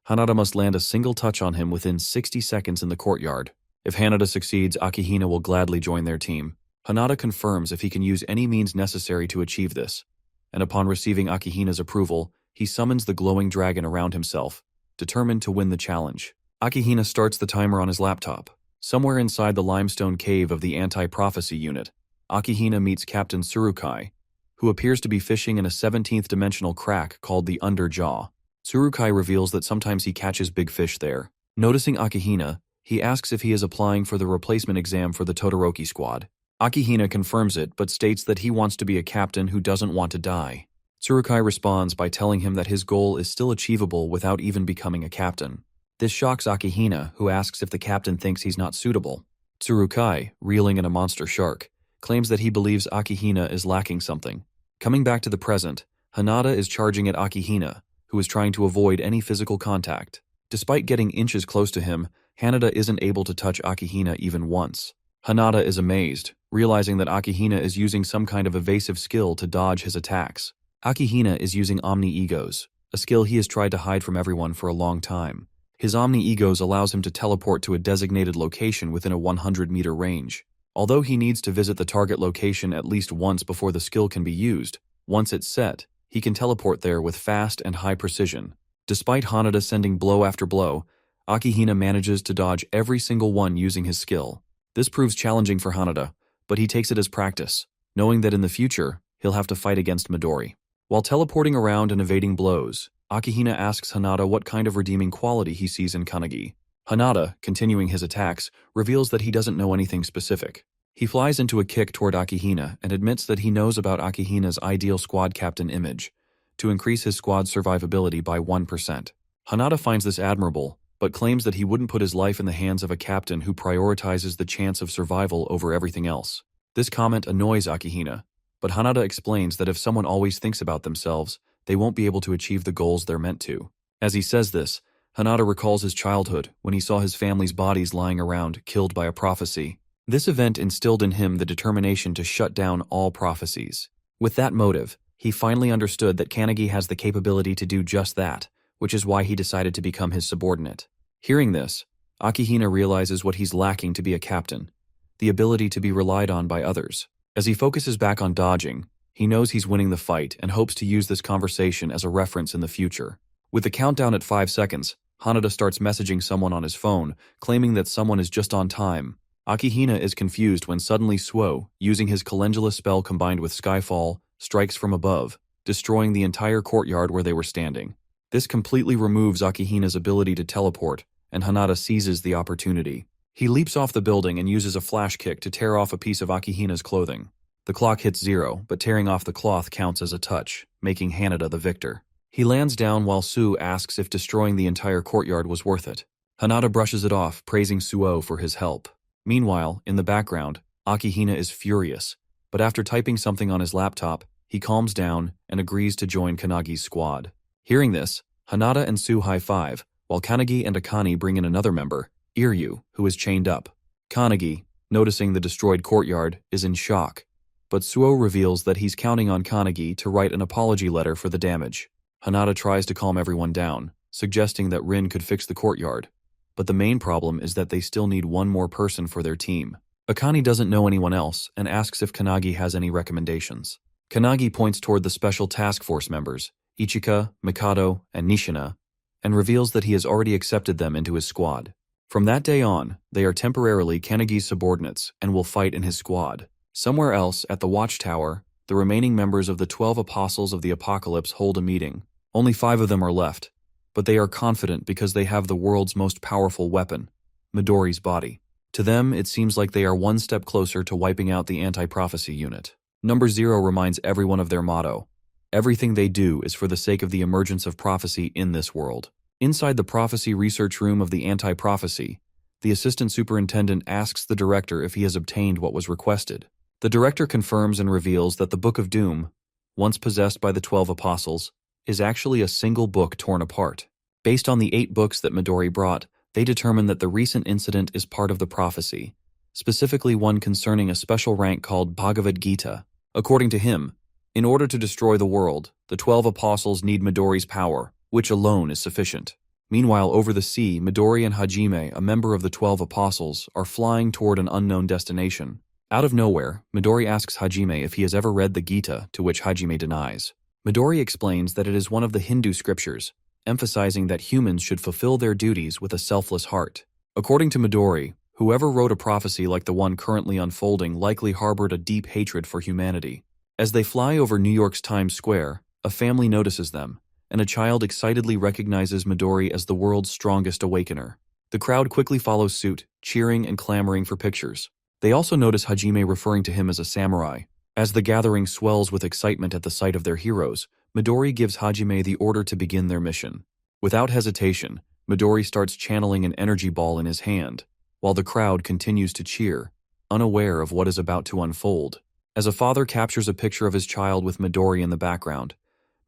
Hanada must land a single touch on him within 60 seconds in the courtyard. If Hanada succeeds, Akihina will gladly join their team. Hanada confirms if he can use any means necessary to achieve this, and upon receiving Akihina's approval, he summons the glowing dragon around himself, determined to win the challenge. Akihina starts the timer on his laptop. Somewhere inside the limestone cave of the anti-prophecy unit, Akihina meets Captain Tsurukai, who appears to be fishing in a 17th dimensional crack called the Underjaw. Tsurukai reveals that sometimes he catches big fish there. Noticing Akihina, he asks if he is applying for the replacement exam for the Todoroki squad. Akihina confirms it, but states that he wants to be a captain who doesn't want to die. Tsurukai responds by telling him that his goal is still achievable without even becoming a captain. This shocks Akihina, who asks if the captain thinks he's not suitable. Tsurukai, reeling in a monster shark, claims that he believes Akihina is lacking something. Coming back to the present, Hanada is charging at Akihina, who is trying to avoid any physical contact. Despite getting inches close to him, Hanada isn't able to touch Akihina even once. Hanada is amazed, realizing that Akihina is using some kind of evasive skill to dodge his attacks. Akihina is using Omni-Egos, a skill he has tried to hide from everyone for a long time. His Omni-Egos allows him to teleport to a designated location within a 100-meter range. Although he needs to visit the target location at least once before the skill can be used, once it's set, he can teleport there with fast and high precision. Despite Hanada sending blow after blow, Akihina manages to dodge every single one using his skill. This proves challenging for Hanada, but he takes it as practice, knowing that in the future, he'll have to fight against Midori. While teleporting around and evading blows, Akihina asks Hanada what kind of redeeming quality he sees in Kanagi. Hanada, continuing his attacks, reveals that he doesn't know anything specific. He flies into a kick toward Akihina and admits that he knows about Akihina's ideal squad captain image, to increase his squad's survivability by 1%. Hanada finds this admirable, but claims that he wouldn't put his life in the hands of a captain who prioritizes the chance of survival over everything else. This comment annoys Akihina, but Hanada explains that if someone always thinks about themselves, they won't be able to achieve the goals they're meant to. As he says this, Hanada recalls his childhood when he saw his family's bodies lying around, killed by a prophecy. This event instilled in him the determination to shut down all prophecies. With that motive, he finally understood that Kanagi has the capability to do just that, which is why he decided to become his subordinate. Hearing this, Akihina realizes what he's lacking to be a captain, the ability to be relied on by others. As he focuses back on dodging, he knows he's winning the fight and hopes to use this conversation as a reference in the future. With the countdown at 5 seconds, Hanada starts messaging someone on his phone, claiming that someone is just on time. Akihina is confused when suddenly Suo, using his Calendula spell combined with Skyfall, strikes from above, destroying the entire courtyard where they were standing. This completely removes Akihina's ability to teleport, and Hanada seizes the opportunity. He leaps off the building and uses a flash kick to tear off a piece of Akihina's clothing. The clock hits 0, but tearing off the cloth counts as a touch, making Hanada the victor. He lands down while Su asks if destroying the entire courtyard was worth it. Hanada brushes it off, praising Suo for his help. Meanwhile, in the background, Akihina is furious, but after typing something on his laptop, he calms down and agrees to join Kanagi's squad. Hearing this, Hanada and Su high-five, while Kanagi and Akane bring in another member, Iryu, who is chained up. Kanagi, noticing the destroyed courtyard, is in shock, but Suo reveals that he's counting on Kanagi to write an apology letter for the damage. Hanada tries to calm everyone down, suggesting that Rin could fix the courtyard, but the main problem is that they still need one more person for their team. Akane doesn't know anyone else and asks if Kanagi has any recommendations. Kanagi points toward the special task force members, Ichika, Mikado, and Nishina, and reveals that he has already accepted them into his squad. From that day on, they are temporarily Kanagi's subordinates and will fight in his squad. Somewhere else, at the Watchtower, the remaining members of the 12 Apostles of the Apocalypse hold a meeting. Only 5 of them are left, but they are confident because they have the world's most powerful weapon, Midori's body. To them, it seems like they are one step closer to wiping out the anti-prophecy unit. Number 0 reminds everyone of their motto. Everything they do is for the sake of the emergence of prophecy in this world. Inside the prophecy research room of the anti-prophecy, the assistant superintendent asks the director if he has obtained what was requested. The director confirms and reveals that the Book of Doom, once possessed by the 12 Apostles, is actually a single book torn apart. Based on the 8 books that Midori brought, they determine that the recent incident is part of the prophecy, specifically one concerning a special rank called Bhagavad Gita. According to him, in order to destroy the world, the 12 Apostles need Midori's power, which alone is sufficient. Meanwhile, over the sea, Midori and Hajime, a member of the 12 Apostles, are flying toward an unknown destination. Out of nowhere, Midori asks Hajime if he has ever read the Gita, to which Hajime denies. Midori explains that it is one of the Hindu scriptures, emphasizing that humans should fulfill their duties with a selfless heart. According to Midori, whoever wrote a prophecy like the one currently unfolding likely harbored a deep hatred for humanity. As they fly over New York's Times Square, a family notices them, and a child excitedly recognizes Midori as the world's strongest awakener. The crowd quickly follows suit, cheering and clamoring for pictures. They also notice Hajime referring to him as a samurai. As the gathering swells with excitement at the sight of their heroes, Midori gives Hajime the order to begin their mission. Without hesitation, Midori starts channeling an energy ball in his hand, while the crowd continues to cheer, unaware of what is about to unfold. As a father captures a picture of his child with Midori in the background,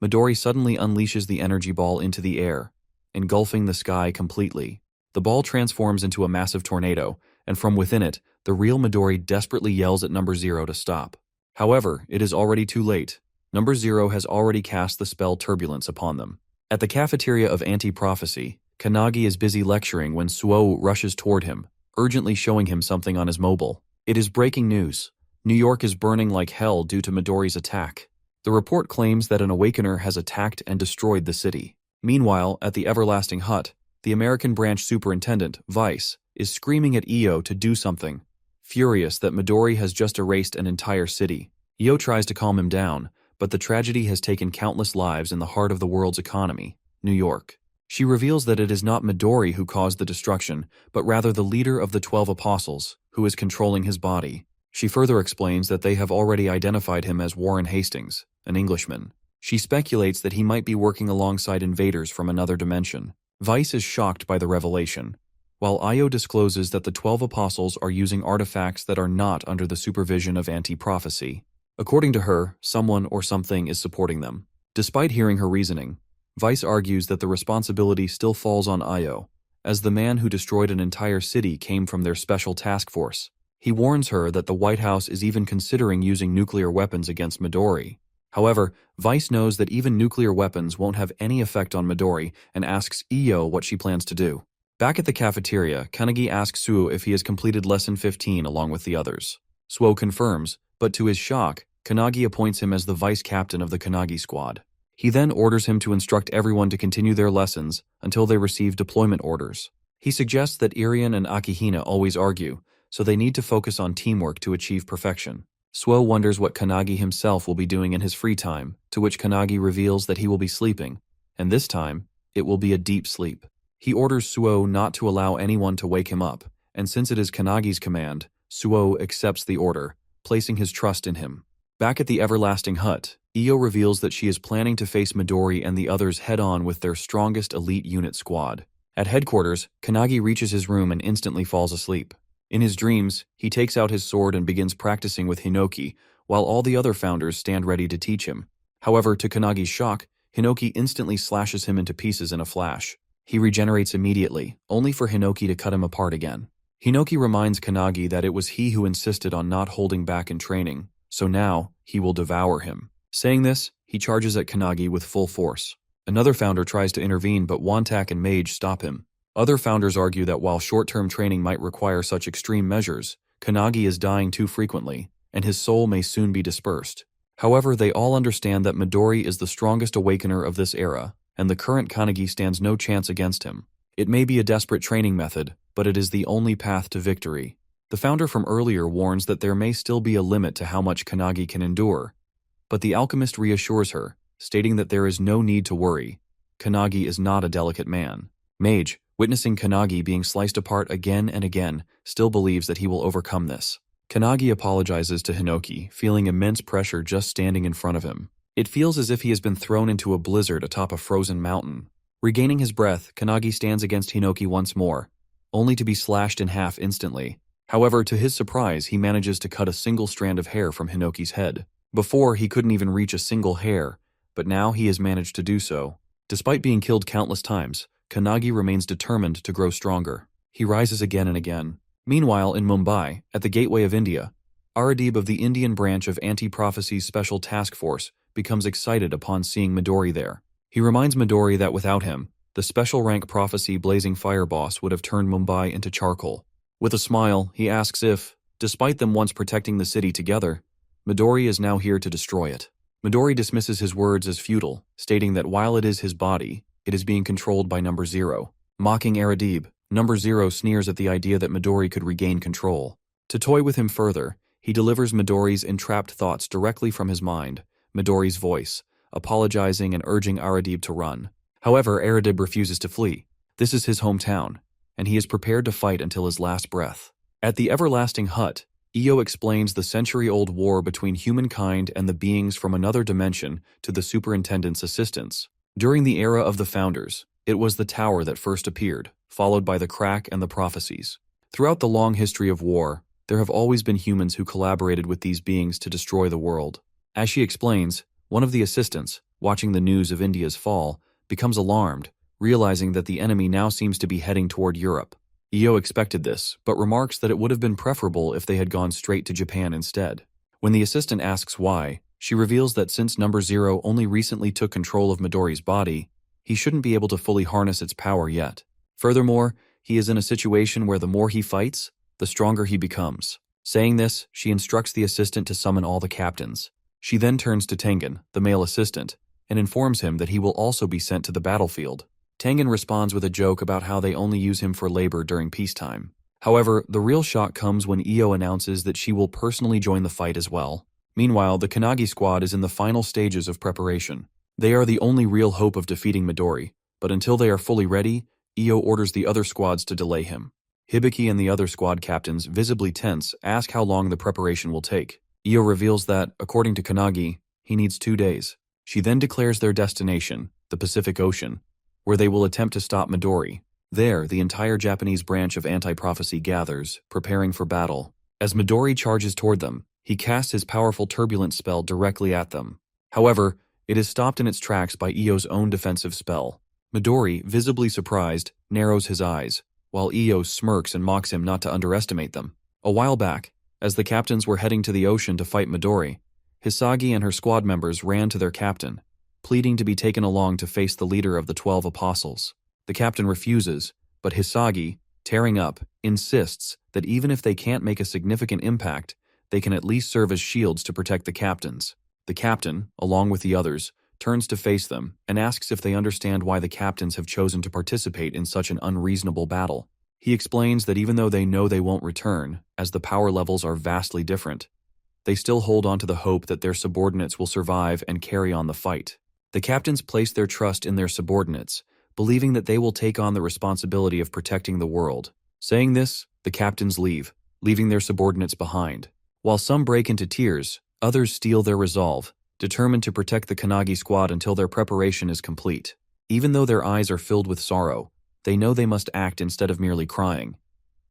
Midori suddenly unleashes the energy ball into the air, engulfing the sky completely. The ball transforms into a massive tornado, and from within it, the real Midori desperately yells at Number Zero to stop. However, it is already too late. Number Zero has already cast the spell Turbulence upon them. At the cafeteria of Anti-Prophecy, Kanagi is busy lecturing when Suo rushes toward him, urgently showing him something on his mobile. It is breaking news. New York is burning like hell due to Midori's attack. The report claims that an awakener has attacked and destroyed the city. Meanwhile, at the Everlasting Hut, the American branch superintendent, Vice, is screaming at Io to do something, furious that Midori has just erased an entire city. Io tries to calm him down, but the tragedy has taken countless lives in the heart of the world's economy, New York. She reveals that it is not Midori who caused the destruction, but rather the leader of the 12 Apostles, who is controlling his body. She further explains that they have already identified him as Warren Hastings, an Englishman. She speculates that he might be working alongside invaders from another dimension. Vice is shocked by the revelation, while Io discloses that the 12 Apostles are using artifacts that are not under the supervision of Anti-Prophecy. According to her, someone or something is supporting them. Despite hearing her reasoning, Vice argues that the responsibility still falls on Io, as the man who destroyed an entire city came from their special task force. He warns her that the White House is even considering using nuclear weapons against Midori. However, Vice knows that even nuclear weapons won't have any effect on Midori and asks Io what she plans to do. Back at the cafeteria, Kanagi asks Suo if he has completed Lesson 15 along with the others. Suo confirms, but to his shock, Kanagi appoints him as the vice captain of the Kanagi squad. He then orders him to instruct everyone to continue their lessons until they receive deployment orders. He suggests that Irian and Akihina always argue, so they need to focus on teamwork to achieve perfection. Suo wonders what Kanagi himself will be doing in his free time, to which Kanagi reveals that he will be sleeping, and this time, it will be a deep sleep. He orders Suo not to allow anyone to wake him up, and since it is Kanagi's command, Suo accepts the order, placing his trust in him. Back at the Everlasting Hut, Io reveals that she is planning to face Midori and the others head-on with their strongest elite unit squad. At headquarters, Kanagi reaches his room and instantly falls asleep. In his dreams, he takes out his sword and begins practicing with Hinoki, while all the other founders stand ready to teach him. However, to Kanagi's shock, Hinoki instantly slashes him into pieces in a flash. He regenerates immediately, only for Hinoki to cut him apart again. Hinoki reminds Kanagi that it was he who insisted on not holding back in training, so now he will devour him. Saying this, he charges at Kanagi with full force. Another founder tries to intervene, but Wantak and Mage stop him. Other founders argue that while short-term training might require such extreme measures, Kanagi is dying too frequently, and his soul may soon be dispersed. However, they all understand that Midori is the strongest awakener of this era, and the current Kanagi stands no chance against him. It may be a desperate training method, but it is the only path to victory. The founder from earlier warns that there may still be a limit to how much Kanagi can endure, but the alchemist reassures her, stating that there is no need to worry. Kanagi is not a delicate man. Mage, witnessing Kanagi being sliced apart again and again, still believes that he will overcome this. Kanagi apologizes to Hinoki, feeling immense pressure just standing in front of him. It feels as if he has been thrown into a blizzard atop a frozen mountain. Regaining his breath, Kanagi stands against Hinoki once more, only to be slashed in half instantly. However, to his surprise, he manages to cut a single strand of hair from Hinoki's head. Before, he couldn't even reach a single hair, but now he has managed to do so. Despite being killed countless times, Kanagi remains determined to grow stronger. He rises again and again. Meanwhile, in Mumbai, at the gateway of India, Aradib of the Indian branch of Anti-Prophecy's Special Task Force becomes excited upon seeing Midori there. He reminds Midori that without him, the special rank Prophecy Blazing Fire boss would have turned Mumbai into charcoal. With a smile, he asks if, despite them once protecting the city together, Midori is now here to destroy it. Midori dismisses his words as futile, stating that while it is his body, it is being controlled by Number Zero. Mocking Aradib, Number Zero sneers at the idea that Midori could regain control. To toy with him further, he delivers Midori's entrapped thoughts directly from his mind, Midori's voice, apologizing and urging Aradib to run. However, Aradib refuses to flee. This is his hometown, and he is prepared to fight until his last breath. At the Everlasting Hut, Io explains the century-old war between humankind and the beings from another dimension to the superintendent's assistants. During the era of the founders, it was the tower that first appeared, followed by the crack and the prophecies. Throughout the long history of war, there have always been humans who collaborated with these beings to destroy the world. As she explains, one of the assistants, watching the news of India's fall, becomes alarmed, realizing that the enemy now seems to be heading toward Europe. Io expected this, but remarks that it would have been preferable if they had gone straight to Japan instead. When the assistant asks why, she reveals that since Number Zero only recently took control of Midori's body, he shouldn't be able to fully harness its power yet. Furthermore, he is in a situation where the more he fights, the stronger he becomes. Saying this, she instructs the assistant to summon all the captains. She then turns to Tengen, the male assistant, and informs him that he will also be sent to the battlefield. Tengen responds with a joke about how they only use him for labor during peacetime. However, the real shock comes when Io announces that she will personally join the fight as well. Meanwhile, the Kanagi squad is in the final stages of preparation. They are the only real hope of defeating Midori, but until they are fully ready, Io orders the other squads to delay him. Hizaki and the other squad captains, visibly tense, ask how long the preparation will take. Io reveals that, according to Kanagi, he needs 2 days. She then declares their destination, the Pacific Ocean, where they will attempt to stop Midori. There, the entire Japanese branch of anti-prophecy gathers, preparing for battle. As Midori charges toward them, he casts his powerful turbulent spell directly at them. However, it is stopped in its tracks by Io's own defensive spell. Midori, visibly surprised, narrows his eyes, while Io smirks and mocks him not to underestimate them. A while back, as the captains were heading to the ocean to fight Midori, Hizaki and her squad members ran to their captain, pleading to be taken along to face the leader of the 12 apostles. The captain refuses, but Hizaki, tearing up, insists that even if they can't make a significant impact, they can at least serve as shields to protect the captains. The captain, along with the others, turns to face them and asks if they understand why the captains have chosen to participate in such an unreasonable battle. He explains that even though they know they won't return, as the power levels are vastly different, they still hold on to the hope that their subordinates will survive and carry on the fight. The captains place their trust in their subordinates, believing that they will take on the responsibility of protecting the world. Saying this, the captains leave, leaving their subordinates behind. While some break into tears, others steel their resolve, determined to protect the Kanagi squad until their preparation is complete. Even though their eyes are filled with sorrow, they know they must act instead of merely crying.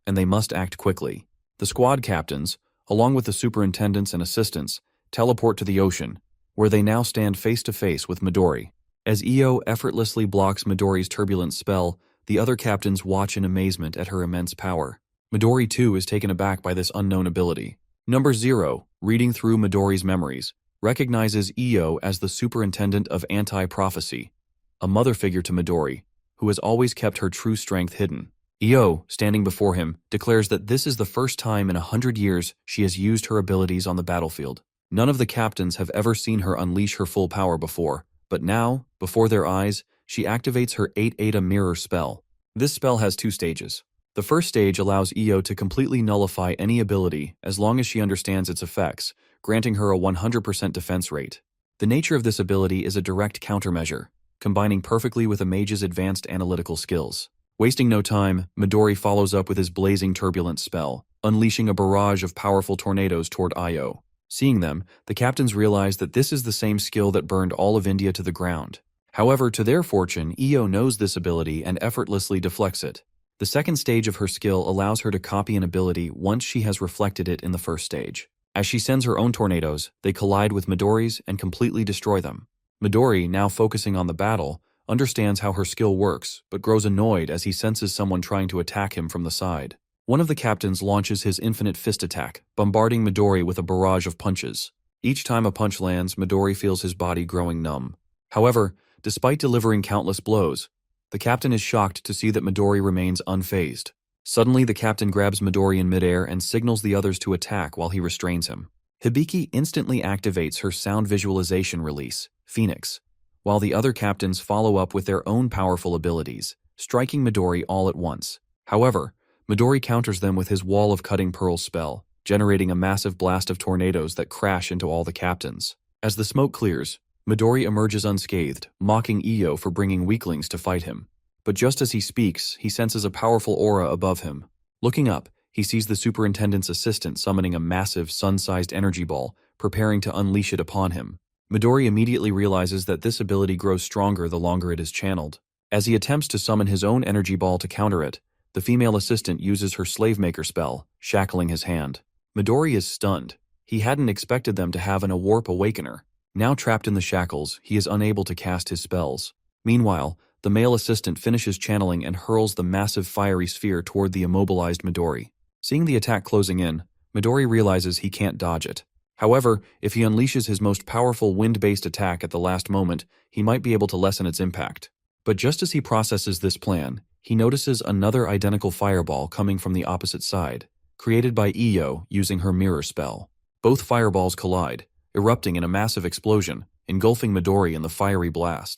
And they must act quickly. The squad captains, along with the superintendents and assistants, teleport to the ocean, where they now stand face to face with Midori. As Io effortlessly blocks Midori's turbulent spell, the other captains watch in amazement at her immense power. Midori too is taken aback by this unknown ability. Number Zero, reading through Midori's memories, recognizes Io as the superintendent of anti-prophecy, a mother figure to Midori, who has always kept her true strength hidden. Io, standing before him, declares that this is the first time in 100 years she has used her abilities on the battlefield. None of the captains have ever seen her unleash her full power before, but now, before their eyes, she activates her 8-Eta mirror spell. This spell has 2 stages. The first stage allows Io to completely nullify any ability as long as she understands its effects, granting her a 100% defense rate. The nature of this ability is a direct countermeasure, combining perfectly with a mage's advanced analytical skills. Wasting no time, Midori follows up with his blazing turbulent spell, unleashing a barrage of powerful tornadoes toward Io. Seeing them, the captains realize that this is the same skill that burned all of India to the ground. However, to their fortune, Io knows this ability and effortlessly deflects it. The second stage of her skill allows her to copy an ability once she has reflected it in the first stage. As she sends her own tornadoes, they collide with Midori's and completely destroy them. Midori, now focusing on the battle, understands how her skill works, but grows annoyed as he senses someone trying to attack him from the side. One of the captains launches his infinite fist attack, bombarding Midori with a barrage of punches. Each time a punch lands, Midori feels his body growing numb. However, despite delivering countless blows, the captain is shocked to see that Midori remains unfazed. Suddenly, the captain grabs Midori in midair and signals the others to attack while he restrains him. Hibiki instantly activates her sound visualization release, Phoenix, while the other captains follow up with their own powerful abilities, striking Midori all at once. However, Midori counters them with his Wall of Cutting Pearls spell, generating a massive blast of tornadoes that crash into all the captains. As the smoke clears, Midori emerges unscathed, mocking Io for bringing weaklings to fight him. But just as he speaks, he senses a powerful aura above him. Looking up, he sees the superintendent's assistant summoning a massive, sun-sized energy ball, preparing to unleash it upon him. Midori immediately realizes that this ability grows stronger the longer it is channeled. As he attempts to summon his own energy ball to counter it, The female assistant uses her slave maker spell, shackling his hand. Midori is stunned. He hadn't expected them to have an Awarp Awakener. Now trapped in the shackles, he is unable to cast his spells. Meanwhile, the male assistant finishes channeling and hurls the massive fiery sphere toward the immobilized Midori. Seeing the attack closing in, Midori realizes he can't dodge it. However, if he unleashes his most powerful wind-based attack at the last moment, he might be able to lessen its impact. But just as he processes this plan, he notices another identical fireball coming from the opposite side, created by Iyo using her mirror spell. Both fireballs collide, erupting in a massive explosion, engulfing Midori in the fiery blast.